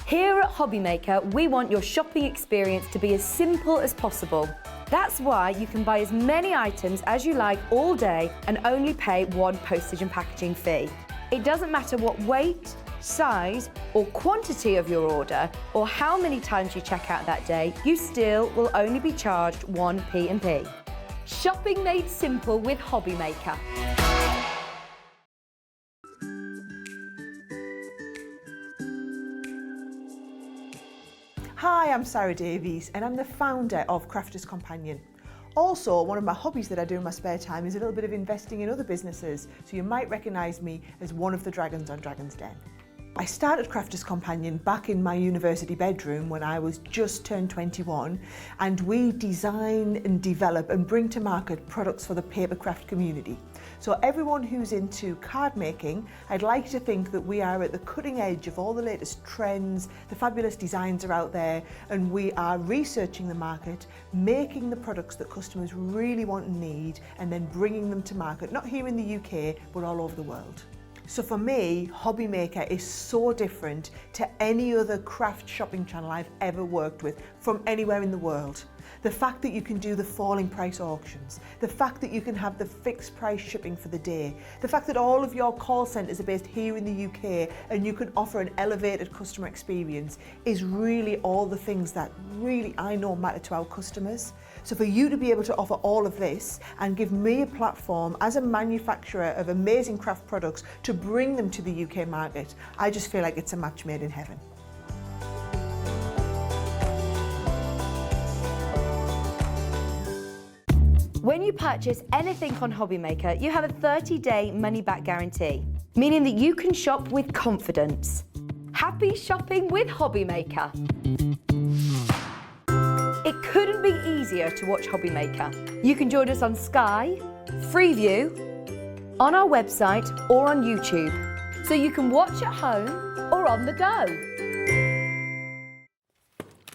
Here at Hobbymaker, we want your shopping experience to be as simple as possible. That's why you can buy as many items as you like all day and only pay 1 postage and packaging fee. It doesn't matter what weight, size or quantity of your order or how many times you check out that day, you still will only be charged 1 P&P. Shopping made simple with Hobbymaker. Hi, I'm Sarah Davies and I'm the founder of Crafter's Companion. Also, one of my hobbies that I do in my spare time is a little bit of investing in other businesses, so you might recognise me as one of the dragons on Dragon's Den. I started Crafter's Companion back in my university bedroom when I was just turned 21, and we design and develop and bring to market products for the papercraft community. So everyone who's into card making, I'd like to think that we are at the cutting edge of all the latest trends, the fabulous designs are out there, and we are researching the market, making the products that customers really want and need, and then bringing them to market, not here in the UK, but all over the world. So for me, Hobbymaker is so different to any other craft shopping channel I've ever worked with from anywhere in the world. the fact that you can do the falling price auctions, the fact that you can have the fixed price shipping for the day, the fact that all of your call centres are based here in the UK and you can offer an elevated customer experience is really all the things that really I know matter to our customers. So for you to be able to offer all of this and give me a platform as a manufacturer of amazing craft products to bring them to the UK market, I just feel like it's a match made in heaven. When you purchase anything on Hobbymaker, you have a 30-day money-back guarantee, meaning that you can shop with confidence. Happy shopping with Hobbymaker. It couldn't be easier to watch Hobbymaker. You can join us on Sky, Freeview, on our website or on YouTube, so you can watch at home or on the go.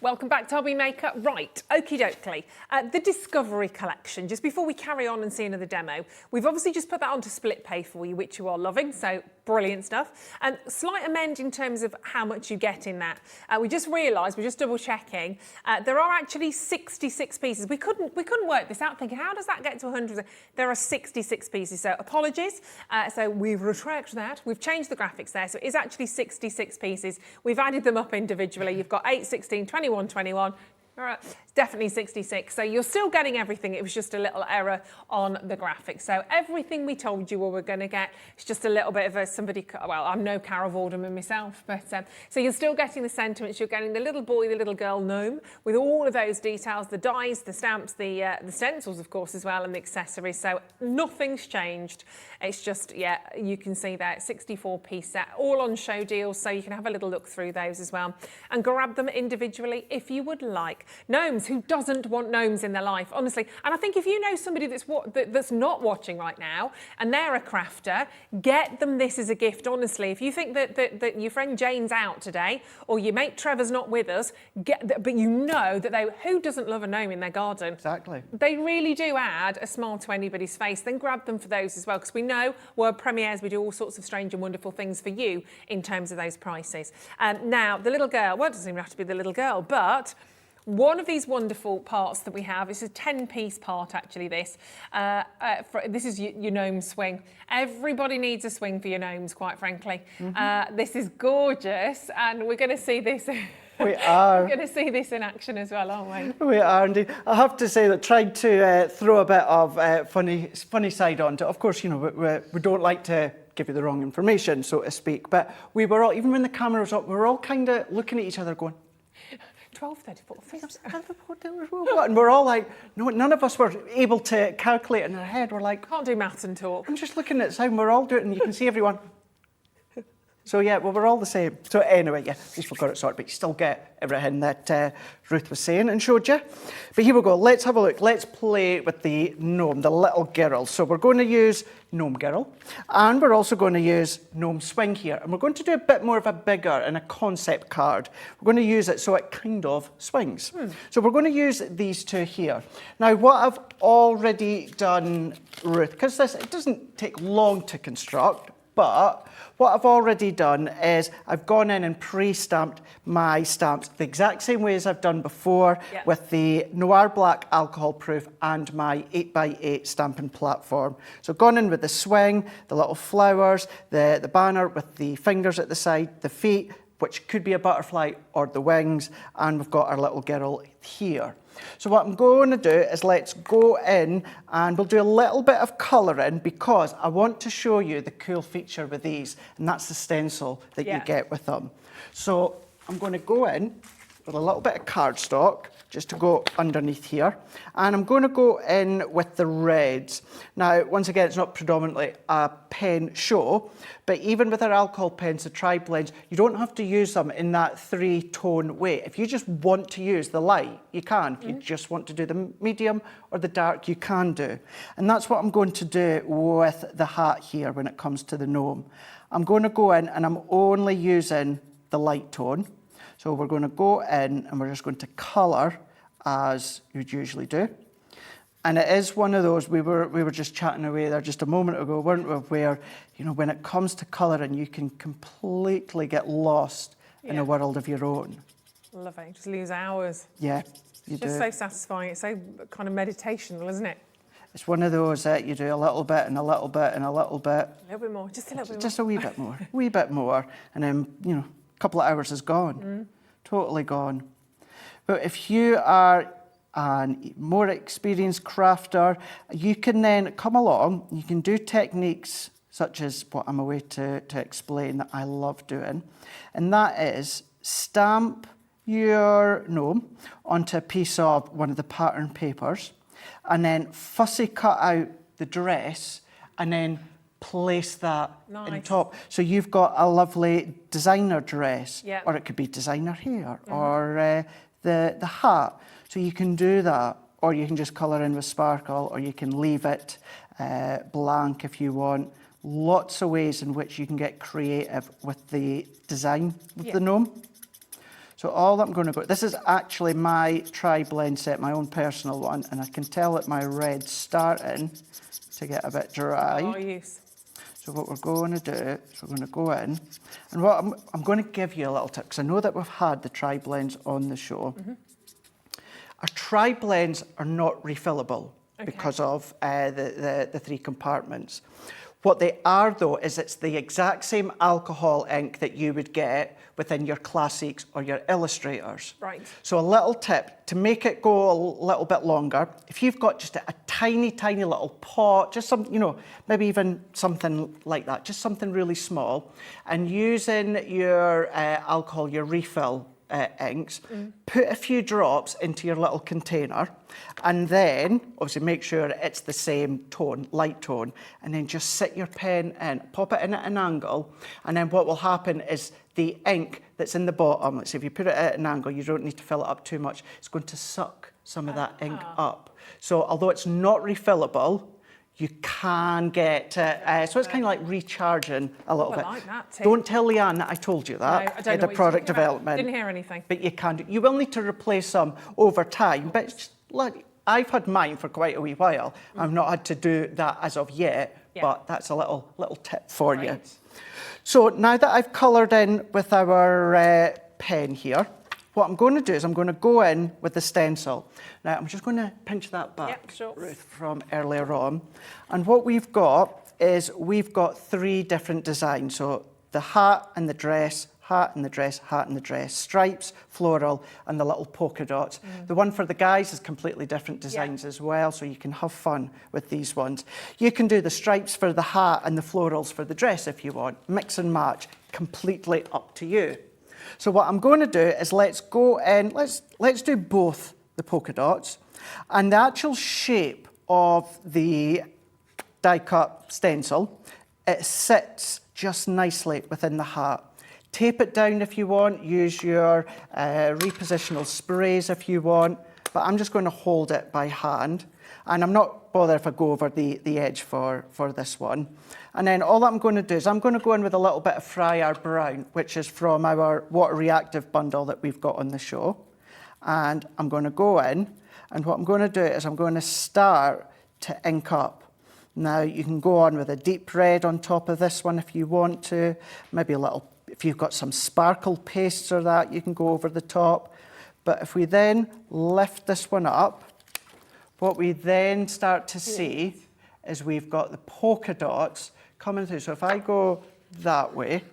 Welcome back to Hobbymaker. Right, okie dokie. The Discovery Collection, just before we carry on and see another demo, we've obviously just put that onto split pay for you, which you are loving, so brilliant stuff. And slight amend in terms of how much you get in that. We just realised, we're just double checking, there are actually 66 pieces. We couldn't work this out thinking, how does that get to 100? There are 66 pieces, so apologies. So we've retracted that. We've changed the graphics there, so it is actually 66 pieces. We've added them up individually. You've got 8, 16, 21, 21. It's definitely 66, so you're still getting everything. It was just a little error on the graphics. So everything we told you we were going to get, it's just a little bit of a well, I'm no Carol Vorderman myself, but so you're still getting the sentiments. You're getting the little boy, the little girl gnome with all of those details, the dies, the stamps, the stencils, of course, as well, and the accessories. So nothing's changed. It's just, yeah, you can see that 64-piece set, all on show deals, so you can have a little look through those as well and grab them individually if you would like. Gnomes, who doesn't want gnomes in their life, honestly? And I think if you know somebody that's not watching right now and they're a crafter, get them this as a gift, honestly. If you think that your friend Jane's out today or your mate Trevor's not with us, but you know that who doesn't love a gnome in their garden? Exactly. They really do add a smile to anybody's face. Then grab them for those as well, because we know world premieres, we do all sorts of strange and wonderful things for you in terms of those prices. Now, the little girl, well, it doesn't even have to be the little girl, but one of these wonderful parts that we have, it's a 10-piece part actually, this. This is your gnome swing. Everybody needs a swing for your gnomes, quite frankly. This is gorgeous, and we're going to see this. We are. We're going to see this in action as well, aren't we? We are indeed. I have to say that trying to throw a bit of funny side onto it. Of course, you know, we don't like to give you the wrong information, so to speak, but we were all, even when the camera was up, we were all kind of looking at each other going, 12, 34, 50. And we're all like, no, none of us were able to calculate in our head. We're like, Can't do maths and talk. I'm just looking at sound, we're all doing it, and you can see everyone. So yeah, well, we're all the same. So anyway, yeah, at least we've got it sorted, but you still get everything that Ruth was saying and showed you. But here we go, let's have a look. Let's play with the gnome, the little girl. So we're going to use gnome girl, and we're also going to use gnome swing here. And we're going to do a bit more of a bigger and a concept card. We're going to use it so it kind of swings. So we're going to use these two here. Now, what I've already done, Ruth, because it doesn't take long to construct, but what I've already done is I've gone in and pre-stamped my stamps the exact same way as I've done before with the Noir Black alcohol proof and my 8x8 stamping platform. So gone in with the swing, the little flowers, the banner with the fingers at the side, the feet, which could be a butterfly or the wings, and we've got our little girl here. So what I'm going to do is let's go in and we'll do a little bit of colouring because I want to show you the cool feature with these, and that's the stencil that you get with them. So I'm going to go in with a little bit of cardstock just to go underneath here, and I'm going to go in with the reds. Now, once again, it's not predominantly a pen show, but even with our alcohol pens, the tri-blends, you don't have to use them in that 3-tone way. If you just want to use the light, you can. If you just want to do the medium or the dark, you can do. And that's what I'm going to do with the hat here when it comes to the gnome. I'm going to go in and I'm only using the light tone. So we're going to go in and we're just going to colour as you'd usually do. And it is one of those, we were just chatting away there just a moment ago, weren't we, where, you know, when it comes to colouring, you can completely get lost in a world of your own. Love it. You just lose hours. Yeah, you It's do. just so satisfying. It's so kind of meditational, isn't it? It's one of those that you do a little bit and a little bit and a little bit. A little bit more, just a little bit Just more. a wee bit more, wee bit more. And then, you know, a couple of hours is gone. Totally gone. But if you are a more experienced crafter, you can then come along, you can do techniques such as what I'm away to explain that I love doing. And that is stamp your gnome onto a piece of one of the pattern papers and then fussy cut out the dress and then place that on Nice. top. So you've got a lovely designer dress, Yep. or it could be designer hair, or the hat. So you can do that, or you can just colour in with sparkle, or you can leave it blank if you want. Lots of ways in which you can get creative with the design of the gnome. So all I'm going to go, this is actually my tri-blend set, my own personal one, and I can tell that my red's starting to get a bit dry. Oh, use. So what we're going to do is we're going to go in, and what I'm going to give you a little tip, because I know that we've had the tri-blends on the show. Our tri-blends are not refillable because of the 3 compartments. What they are, though, is it's the exact same alcohol ink that you would get within your classics or your illustrators. Right. So a little tip, to make it go a little bit longer, if you've got just a tiny, tiny little pot, just some, you know, maybe even something like that, just something really small, and using your alcohol, your refill inks, put a few drops into your little container, and then obviously make sure it's the same tone, light tone, and then just sit your pen in, pop it in at an angle, and then what will happen is the ink that's in the bottom, let's say if you put it at an angle, you don't need to fill it up too much, it's going to suck some of that ink up. So although it's not refillable, you can get, so it's kind of like recharging a little bit. I like that tip. Don't tell Leanne that I told you that. No, I don't know The what you're product talking about. development. Didn't hear anything. But you can do. You will need to replace some over time. But it's like, I've had mine for quite a wee while. I've not had to do that as of yet. Yeah. But that's a little tip for you. Right. So now that I've coloured in with our pen here, what I'm going to do is I'm going to go in with the stencil. Now, I'm just going to pinch that back, Yep, sure. Ruth, from earlier on. And what we've got is we've got 3 different designs. So the hat and the dress, hat and the dress, hat and the dress, stripes, floral, and the little polka dots. The one for the guys is completely different designs as well, so you can have fun with these ones. You can do the stripes for the hat and the florals for the dress if you want. Mix and match, completely up to you. So what I'm going to do is let's go in, let's do both the polka dots, and the actual shape of the die cut stencil, it sits just nicely within the hat. Tape it down if you want, use your repositional sprays if you want, but I'm just going to hold it by hand, and I'm not bothered if I go over the edge for this one. And then all I'm going to do is I'm going to go in with a little bit of Friar Brown, which is from our water reactive bundle that we've got on the show. And I'm going to go in, and what I'm going to do is I'm going to start to ink up. Now you can go on with a deep red on top of this one if you want to, maybe a little, if you've got some sparkle pastes or that, you can go over the top. But if we then lift this one up, what we then start to see is we've got the polka dots coming through. So if I go that way,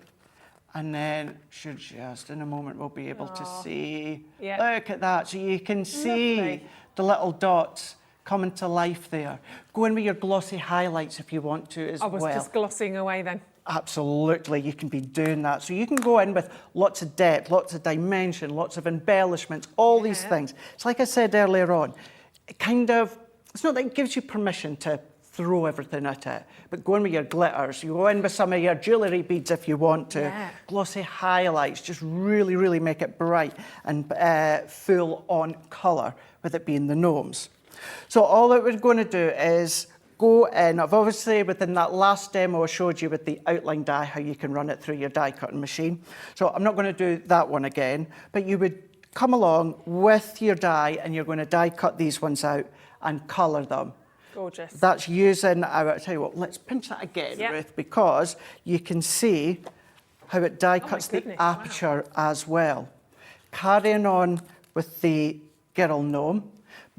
and then should just in a moment we'll be able to see. Look at that. So you can see the little dots coming to life there. Go in with your glossy highlights if you want to as well. I was just glossing away then. Absolutely, you can be doing that. So you can go in with lots of depth, lots of dimension, lots of embellishments, all these things. It's like I said earlier on, it kind of, it's not that it gives you permission to throw everything at it, but go in with your glitters, you go in with some of your jewellery beads if you want to, glossy highlights, just really, really make it bright and full on colour, with it being the gnomes. So all that we're going to do is go in, I've obviously within that last demo I showed you with the outline die, how you can run it through your die cutting machine. So I'm not going to do that one again, but you would come along with your die and you're going to die cut these ones out and colour them. Gorgeous. That's using our, I'll tell you what, let's pinch that again, Ruth, because you can see how it die cuts the aperture as well. carrying on with the girl gnome,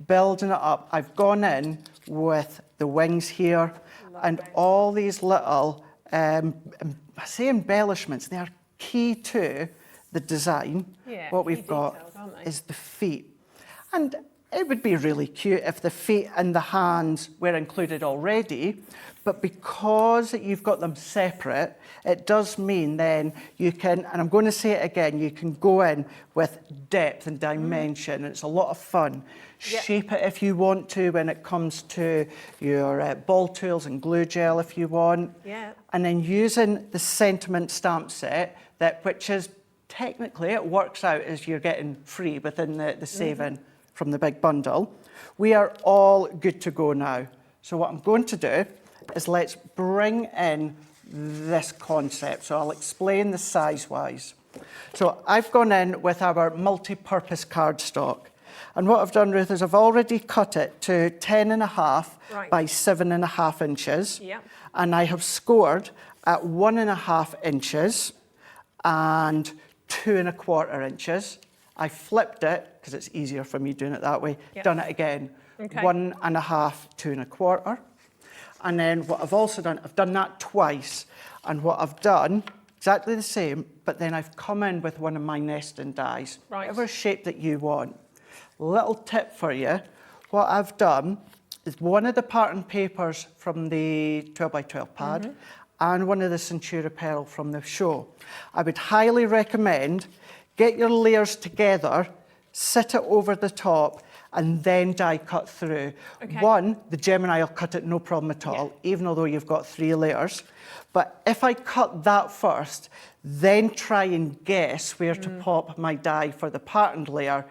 building it up. I've gone in with the wings here and all these little, I say embellishments, they are key to the design. Yeah, what key we've got details, aren't they? is the feet. And it would be really cute if the feet and the hands were included already, but because you've got them separate, it does mean then you can, and I'm going to say it again, you can go in with depth and dimension, and it's a lot of fun. Yep. Shape it if you want to when it comes to your ball tools and glue gel if you want. Yeah. And then using the sentiment stamp set, which is technically, it works out as you're getting free within the saving from the big bundle. We are all good to go now. So what I'm going to do is let's bring in this concept. So I'll explain the size-wise. So I've gone in with our multi-purpose cardstock. And what I've done, Ruth, is I've already cut it to 10.5 by 7.5 inches. Yep. And I have scored at 1.5 inches and 2.25 inches. I flipped it, because it's easier for me doing it that way, Yep. done it again, Okay. 1.5, 2.25. And then what I've also done, I've done that twice. And what I've done, exactly the same, but then I've come in with one of my nesting dies, Right. whatever shape that you want. Little tip for you, what I've done is one of the pattern papers from the 12 by 12 pad and one of the Centura Pearl from the show. I would highly recommend get your layers together, sit it over the top, and then die cut through. Okay. One, the Gemini will cut it no problem at all, even although you've got 3 layers. But if I cut that first, then try and guess where to pop my die for the patterned layer,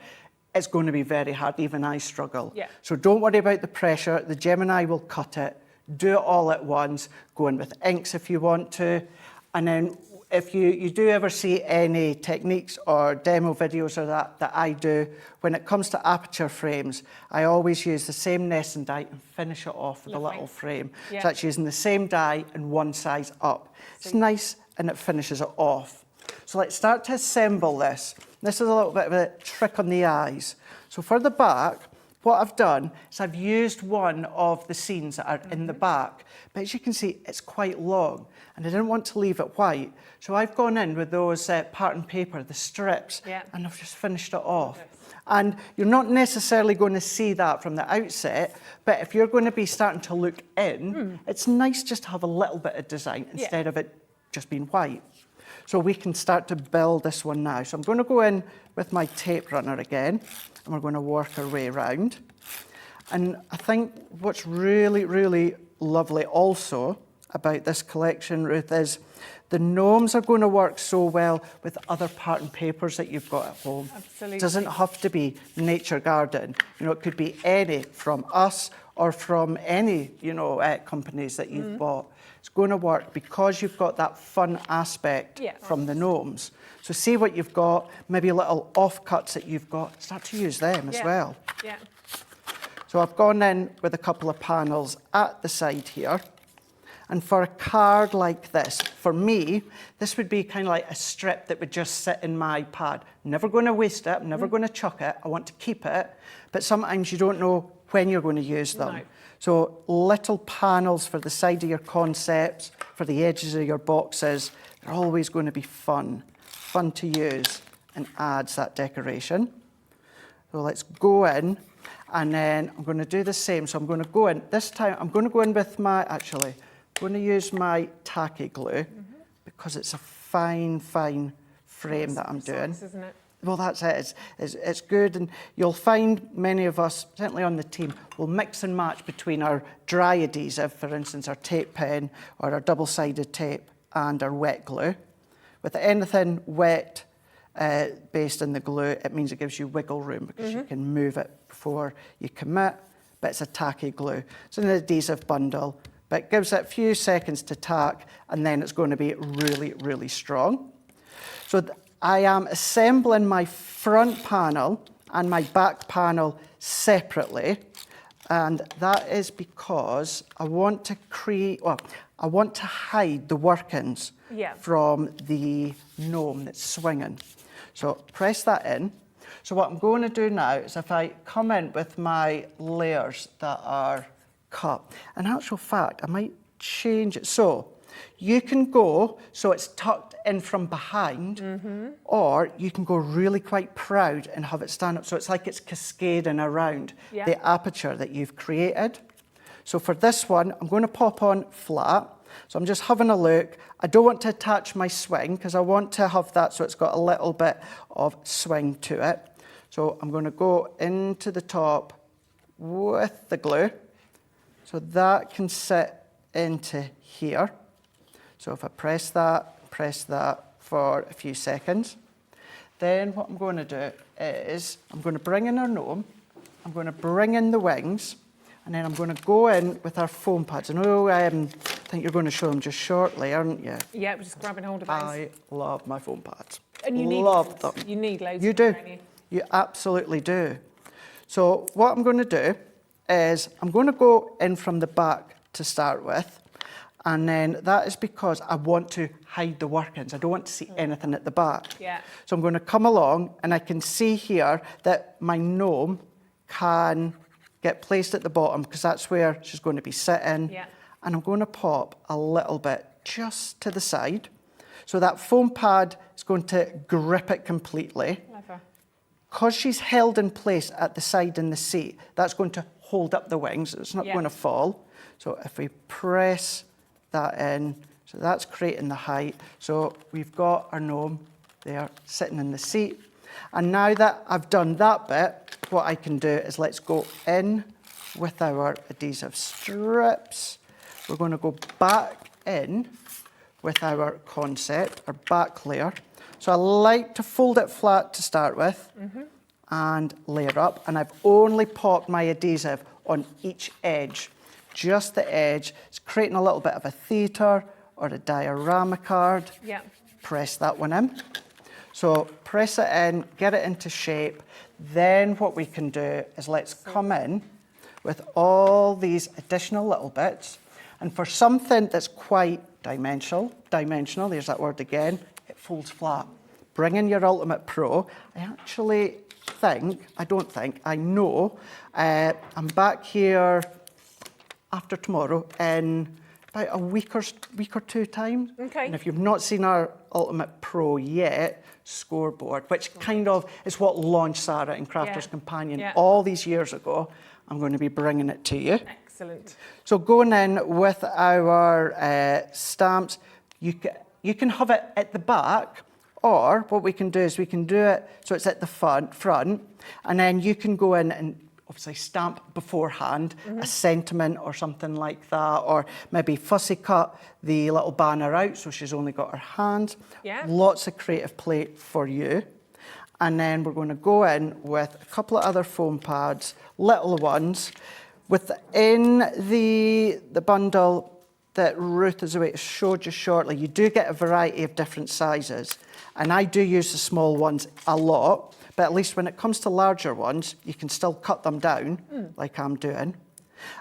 it's going to be very hard. Even I struggle. Yeah. So don't worry about the pressure. The Gemini will cut it. Do it all at once. Go in with inks if you want to. And then if you do ever see any techniques or demo videos or that I do, when it comes to aperture frames, I always use the same nesting die and finish it off with a Lovely. little frame. Yeah. So that's using the same die and one size up. It's nice and it finishes it off. So let's start to assemble this. This is a little bit of a trick on the eyes. So for the back, what I've done is I've used one of the scenes that are in the back, but as you can see, it's quite long, and I didn't want to leave it white. So I've gone in with those pattern paper, the strips, Yeah. and I've just finished it off. And you're not necessarily going to see that from the outset, but if you're going to be starting to look in, it's nice just to have a little bit of design instead of it just being white. So we can start to build this one now. So I'm going to go in with my tape runner again, and we're going to work our way around. And I think what's really, really lovely also about this collection, Ruth, is the gnomes are going to work so well with other pattern papers that you've got at home. Absolutely. It doesn't have to be Nature Garden. You know, it could be any from us or from any, companies that you've bought. It's going to work because you've got that fun aspect from the gnomes. So see what you've got, maybe little offcuts that you've got, start to use them as well. Yeah. So I've gone in with a couple of panels at the side here. And for a card like this, for me, this would be kind of like a strip that would just sit in my pad. I'm never going to waste it, I'm never going to chuck it, I want to keep it, but sometimes you don't know when you're going to use them. No. So little panels for the side of your concepts, for the edges of your boxes, they're always going to be fun to use and adds that decoration. So let's go in, and then I'm going to do the same. So I'm going to go in, this time I'm going to go in with I'm going to use my tacky glue because it's a fine frame that I'm doing. Nice, isn't it? Well, that's it. It's good, and you'll find many of us, certainly on the team, will mix and match between our dry adhesive, for instance, our tape pen or our double-sided tape, and our wet glue. With anything wet based in the glue, it means it gives you wiggle room because you can move it before you commit, but it's a tacky glue. It's an adhesive bundle, but it gives it a few seconds to tack, and then it's going to be really, really strong. So I am assembling my front panel and my back panel separately, and that is because I want to hide the workings from the gnome that's swinging. So press that in. So what I'm going to do now is if I come in with my layers that are cut, in actual fact, I might change it. So you can go so it's tucked in from behind, or you can go really quite proud and have it stand up so it's like it's cascading around the aperture that you've created. So for this one, I'm going to pop on flat. So I'm just having a look. I don't want to attach my swing because I want to have that so it's got a little bit of swing to it. So I'm going to go into the top with the glue. So that can sit into here. So if I press that for a few seconds, then what I'm going to do is I'm going to bring in our gnome, I'm going to bring in the wings, and then I'm going to go in with our foam pads. I know I think you're going to show them just shortly, aren't you? Yeah, we're just grabbing hold of those. I love my foam pads. And you need love them. them. You need loads You of them, do. don't you? You absolutely do. So what I'm going to do is I'm going to go in from the back to start with, and then that is because I want to hide the workings. I don't want to see anything at the back. Yeah. So I'm going to come along, and I can see here that my gnome can get placed at the bottom because that's where she's going to be sitting. Yeah. And I'm going to pop a little bit just to the side. So that foam pad is going to grip it completely. Clever. Because she's held in place at the side in the seat, that's going to hold up the wings. It's not going to fall. So if we press that in, so that's creating the height. So we've got our gnome there sitting in the seat. And now that I've done that bit, what I can do is let's go in with our adhesive strips. We're going to go back in with our concept, our back layer. So I like to fold it flat to start with and layer up. And I've only popped my adhesive on each edge, just the edge. It's creating a little bit of a theatre or a diorama card. Yeah. Press that one in. So press it in, get it into shape. Then what we can do is let's come in with all these additional little bits. And for something that's quite dimensional, there's that word again, it folds flat. Bring in your Ultimate Pro. I actually I know, I'm back here after tomorrow in about a week or two time. Okay. And if you've not seen our Ultimate Pro yet, scoreboard, which kind of is what launched Sarah in Crafter's Companion all these years ago, I'm going to be bringing it to you. Excellent. So going in with our stamps, you can have it at the back, or what we can do is we can do it so it's at the front, and then you can go in and obviously stamp beforehand a sentiment or something like that, or maybe fussy cut the little banner out so she's only got her hands. Yeah. Lots of creative play for you. And then we're going to go in with a couple of other foam pads, little ones. Within the bundle that Ruth has showed you shortly, you do get a variety of different sizes. And I do use the small ones a lot, but at least when it comes to larger ones, you can still cut them down like I'm doing.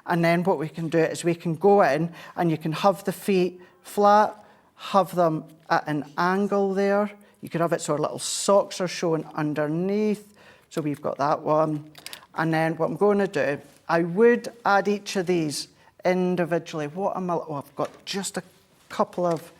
And then what we can do is we can go in and you can have the feet flat, have them at an angle there. You can have it so our little socks are showing underneath. So we've got that one. And then what I'm going to do, I would add each of these individually. I've got just a couple of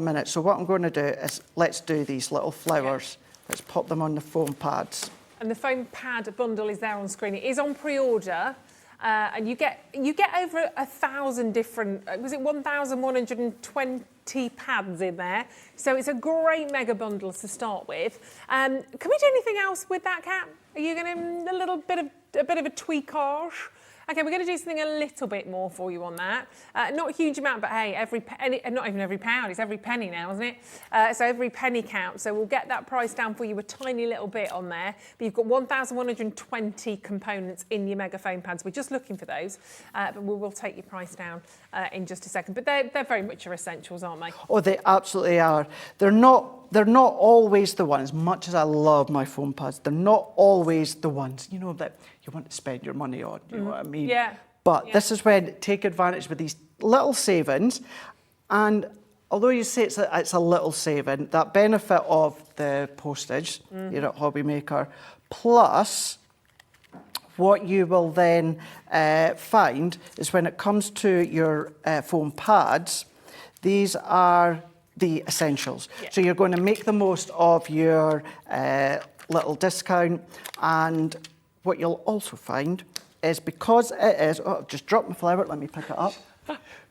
minutes. So what I'm going to do is let's do these little flowers. Let's pop them on the foam pads. And the foam pad bundle is there on screen. It is on pre-order. And you get over 1,000 different, was it 1,120 pads in there? So it's a great mega bundle to start with. Can we do anything else with that, Kat? Are you going to a bit of a tweakage? Okay, we're going to do something a little bit more for you on that. Not a huge amount, but hey, every penny, not even every pound, it's every penny now, isn't it? So every penny counts. So we'll get that price down for you a tiny little bit on there. But you've got 1,120 components in your mega foam pads. We're just looking for those, but we will take your price down in just a second. But they're very much your essentials, aren't they? Oh, they absolutely are. They're not always the ones, as much as I love my foam pads, they're not always the ones, that you want to spend your money on, you know what I mean? Yeah. But this is when take advantage with these little savings. And although you say it's a little saving, that benefit of the postage here at Hobby Maker, plus what you will then find is when it comes to your foam pads, these are the essentials. Yeah. So you're going to make the most of your little discount, and what you'll also find is, because it is, oh, I've just dropped my flower, let me pick it up,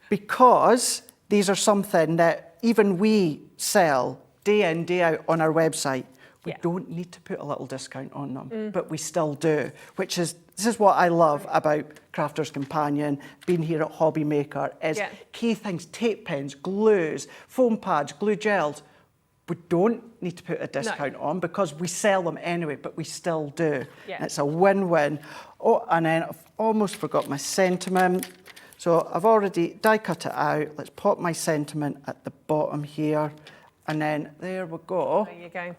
because these are something that even we sell day in, day out on our website, we don't need to put a little discount on them, but we still do, this is what I love about Crafter's Companion, being here at Hobby Maker, is key things, tape pens, glues, foam pads, glue gels. We don't need to put a discount on because we sell them anyway, but we still do. Yeah. It's a win-win. Oh, and then I've almost forgot my sentiment. So I've already die cut it out. Let's pop my sentiment at the bottom here. And then there we go. There you go.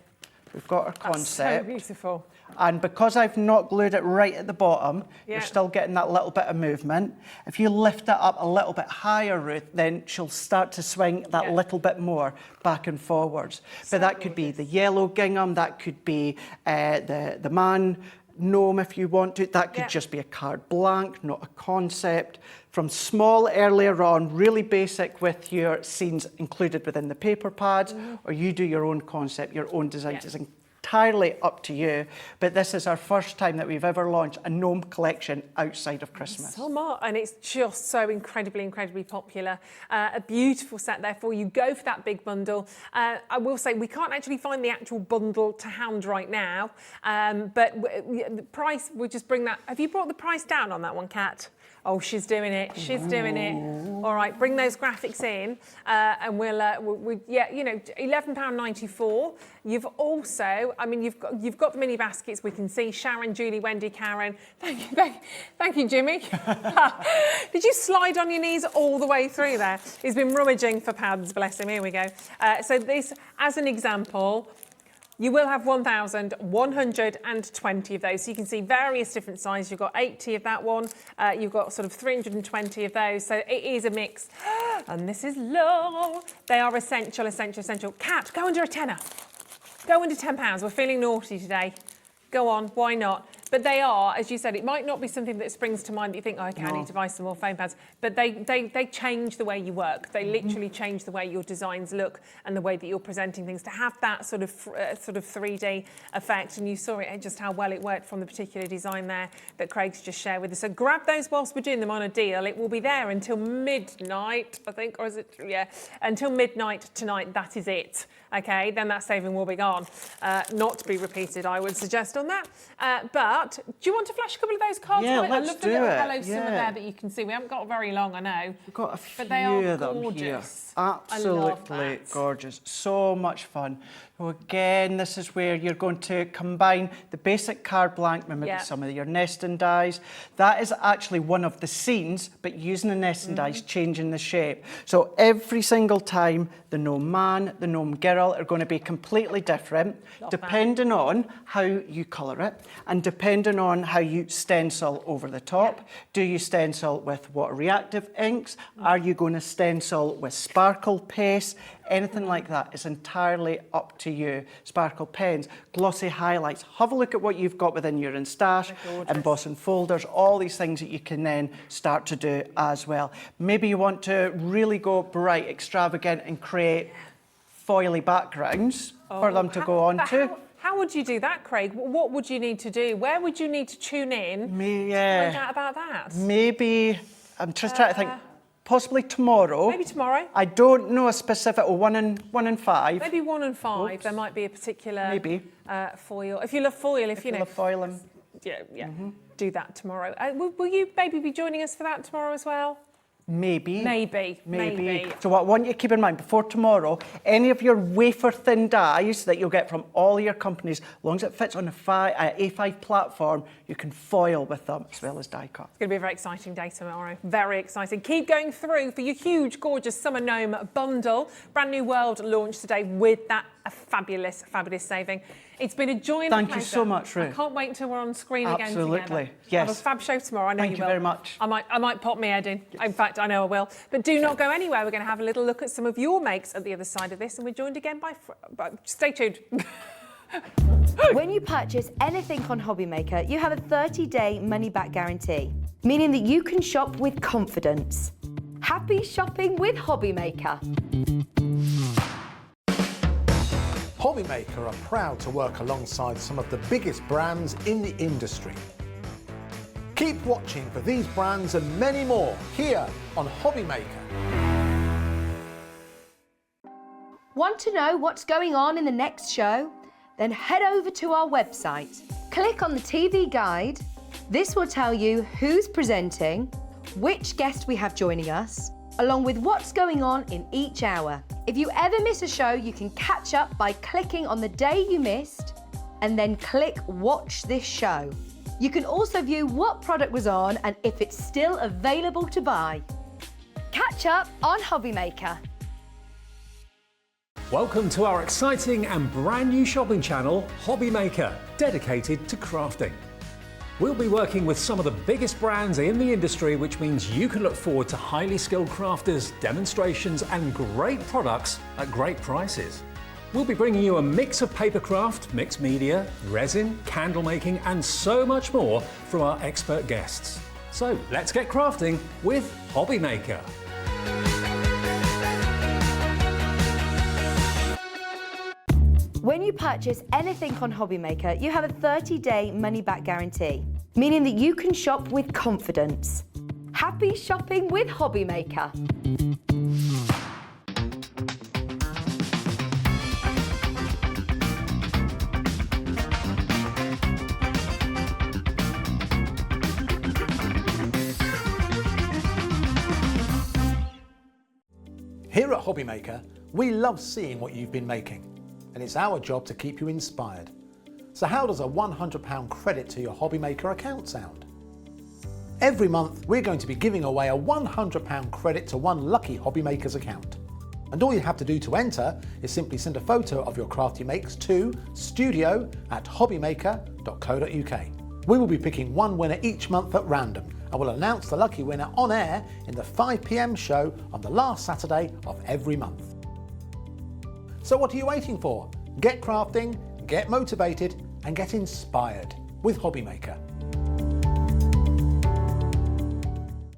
We've got our concept. So beautiful. And because I've not glued it right at the bottom, you're still getting that little bit of movement. If you lift it up a little bit higher, Ruth, then she'll start to swing that little bit more back and forwards. So but that could be the yellow gingham, that could be the man gnome if you want to. That could just be a card blank, not a concept. From small earlier on, really basic with your scenes included within the paper pads, or you do your own concept, your own designs. It's entirely up to you, but this is our first time that we've ever launched a gnome collection outside of Christmas. So much, and it's just so incredibly popular. A beautiful set there for you. Go for that big bundle. I will say we can't actually find the actual bundle to hand right now, but the price, we'll just bring that. Have you brought the price down on that one, Kat? Oh, she's doing it. She's doing it. All right, bring those graphics in, and we'll you know, £11.94. You've also, I mean, you've got the mini baskets. We can see Sharon, Julie, Wendy, Karen. Thank you, Jimmy. Did you slide on your knees all the way through there? He's been rummaging for pads. Bless him. Here we go. So this, as an example. You will have 1,120 of those. So you can see various different sizes. You've got 80 of that one. You've got sort of 320 of those. So it is a mix. And this is low. They are essential. Kat, go under a tenner. Go under £10. We're feeling naughty today. Go on, why not? But they are, as you said, it might not be something that springs to mind that you think, oh, okay, I need to buy some more foam pads. But they change the way you work. They literally change the way your designs look and the way that you're presenting things. To have that sort of 3D effect, and you saw it just how well it worked from the particular design there that Craig's just shared with us. So grab those whilst we're doing them on a deal. It will be there until midnight, I think, or is it? Yeah, until midnight tonight. That is it. Okay, then that saving will be gone. Not to be repeated, I would suggest on that. But do you want to flash a couple of those cards? Yeah, I let's love the do little it. hello summer there that you can see. We haven't got very long, I know. We've got a few but they are of them gorgeous. here. I love Absolutely that. gorgeous. So much fun. So again, this is where you're going to combine the basic card blank with maybe some of your nesting dies. That is actually one of the scenes, but using the nesting dies, changing the shape. So every single time, the gnome man, the gnome girl are going to be completely different, depending on how you colour it and depending on how you stencil over the top. Do you stencil with water reactive inks? Are you going to stencil with sparkle paste? Anything like that is entirely up to you. Sparkle pens, glossy highlights. Have a look at what you've got within your instash, embossing folders, all these things that you can then start to do as well. Maybe you want to really go bright, extravagant and create foily backgrounds for them to go on to. How would you do that, Craig? What would you need to do? Where would you need to tune in to find out about that? Maybe, I'm just trying to think, possibly tomorrow. Maybe tomorrow. I don't know a specific, or one and five. Maybe 1 and 5. Oops. There might be a particular foil. If you love foil, if you know. love foiling. Yeah. Do that tomorrow. Will you maybe be joining us for that tomorrow as well? Maybe. Maybe. So what I want you to keep in mind, before tomorrow, any of your wafer-thin dies that you'll get from all your companies, as long as it fits on a A5 platform, you can foil with them as well as die cut. It's going to be a very exciting day tomorrow. Very exciting. Keep going through for your huge, gorgeous Summer Gnome bundle. Brand new world launched today with that a fabulous, fabulous saving. It's been a joy and a Thank pleasure. you so much, Ruth. I can't wait until we're on screen again together. Absolutely, yes. Have a fab show tomorrow. I know Thank you you will. very much. I might pop my head in. In fact, I know I will. But do not go anywhere. We're going to have a little look at some of your makes at the other side of this, and we're joined again by stay tuned. When you purchase anything on Hobbymaker, you have a 30-day money-back guarantee, meaning that you can shop with confidence. Happy shopping with Hobbymaker. Hobbymaker are proud to work alongside some of the biggest brands in the industry. Keep watching for these brands and many more here on Hobbymaker. Want to know what's going on in the next show? Then head over to our website. Click on the TV guide. This will tell you who's presenting, which guest we have joining us, along with what's going on in each hour. If you ever miss a show, you can catch up by clicking on the day you missed and then click Watch This Show. You can also view what product was on and if it's still available to buy. Catch up on Hobbymaker. Welcome to our exciting and brand new shopping channel, Hobbymaker, dedicated to crafting. We'll be working with some of the biggest brands in the industry, which means you can look forward to highly skilled crafters, demonstrations and great products at great prices. We'll be bringing you a mix of papercraft, mixed media, resin, candle making and so much more from our expert guests. So let's get crafting with Hobbymaker. When you purchase anything on Hobbymaker, you have a 30-day money-back guarantee, meaning that you can shop with confidence. Happy shopping with Hobbymaker. Here at Hobbymaker, we love seeing what you've been making, and it's our job to keep you inspired. So how does a £100 credit to your Hobbymaker account sound? Every month, we're going to be giving away a £100 credit to one lucky Hobbymaker's account. And all you have to do to enter is simply send a photo of your craft you makes to studio@hobbymaker.co.uk. We will be picking one winner each month at random, and we'll announce the lucky winner on air in the 5 PM show on the last Saturday of every month. So what are you waiting for? Get crafting, get motivated and get inspired with Hobbymaker.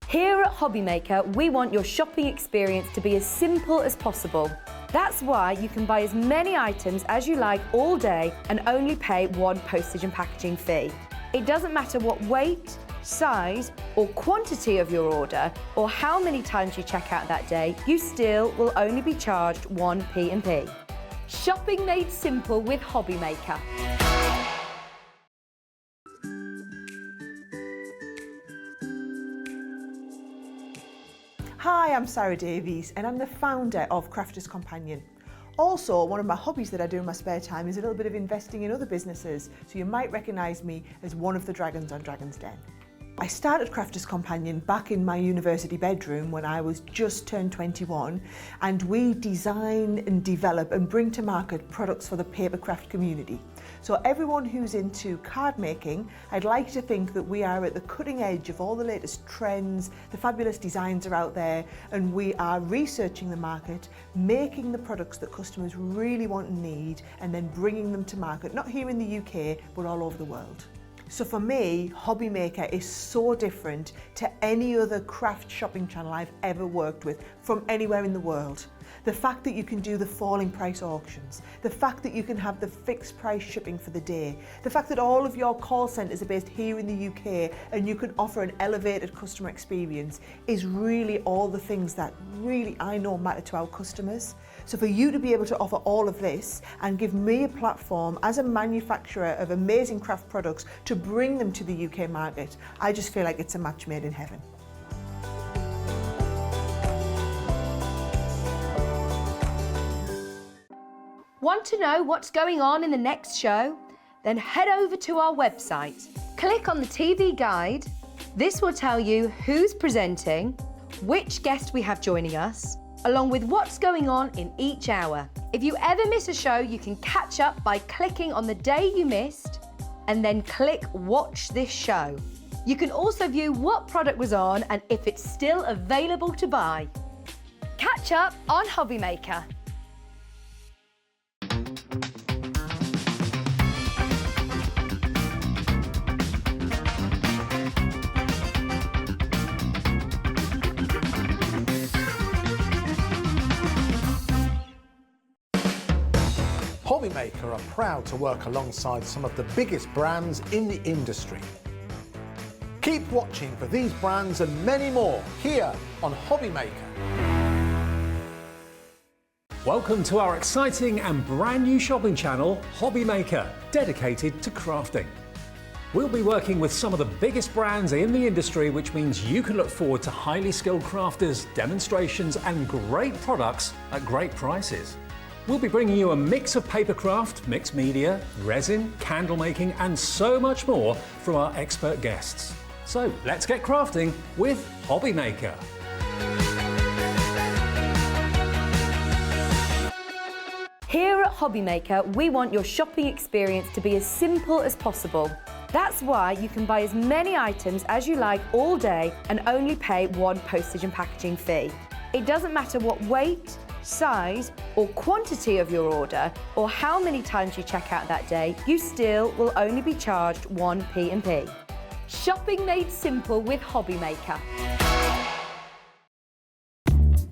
Here at Hobbymaker, we want your shopping experience to be as simple as possible. That's why you can buy as many items as you like all day and only pay one postage and packaging fee. It doesn't matter what weight, size or quantity of your order or how many times you check out that day, you still will only be charged one P&P. Shopping made simple with Hobbymaker. Hi, I'm Sarah Davies and I'm the founder of Crafters Companion. Also, one of my hobbies that I do in my spare time is a little bit of investing in other businesses, so you might recognise me as one of the dragons on Dragon's Den. I started Crafters Companion back in my university bedroom when I was just turned 21, and we design and develop and bring to market products for the papercraft community. So everyone who's into card making, I'd like to think that we are at the cutting edge of all the latest trends, the fabulous designs are out there, and we are researching the market, making the products that customers really want and need, and then bringing them to market, not here in the UK, but all over the world. So for me, Hobbymaker is so different to any other craft shopping channel I've ever worked with from anywhere in the world. The fact that you can do the falling price auctions, the fact that you can have the fixed price shipping for the day, the fact that all of your call centres are based here in the UK and you can offer an elevated customer experience is really all the things that really I know matter to our customers. So for you to be able to offer all of this and give me a platform as a manufacturer of amazing craft products to bring them to the UK market, I just feel like it's a match made in heaven. Want to know what's going on in the next show? Then head over to our website. Click on the TV guide. This will tell you who's presenting, which guest we have joining us, along with what's going on in each hour. If you ever miss a show, you can catch up by clicking on the day you missed and then click Watch This Show. You can also view what product was on and if it's still available to buy. Catch up on Hobby Maker. Hobby Maker are proud to work alongside some of the biggest brands in the industry. Keep watching for these brands and many more here on Hobby Maker. Welcome to our exciting and brand new shopping channel, Hobby Maker, dedicated to crafting. We'll be working with some of the biggest brands in the industry, which means you can look forward to highly skilled crafters, demonstrations and great products at great prices. We'll be bringing you a mix of papercraft, mixed media, resin, candle making and so much more from our expert guests. So let's get crafting with Hobby Maker. Here at Hobby Maker, we want your shopping experience to be as simple as possible. That's why you can buy as many items as you like all day and only pay one postage and packaging fee. It doesn't matter what weight, size or quantity of your order or how many times you check out that day, you still will only be charged one P&P. Shopping made simple with Hobby Maker.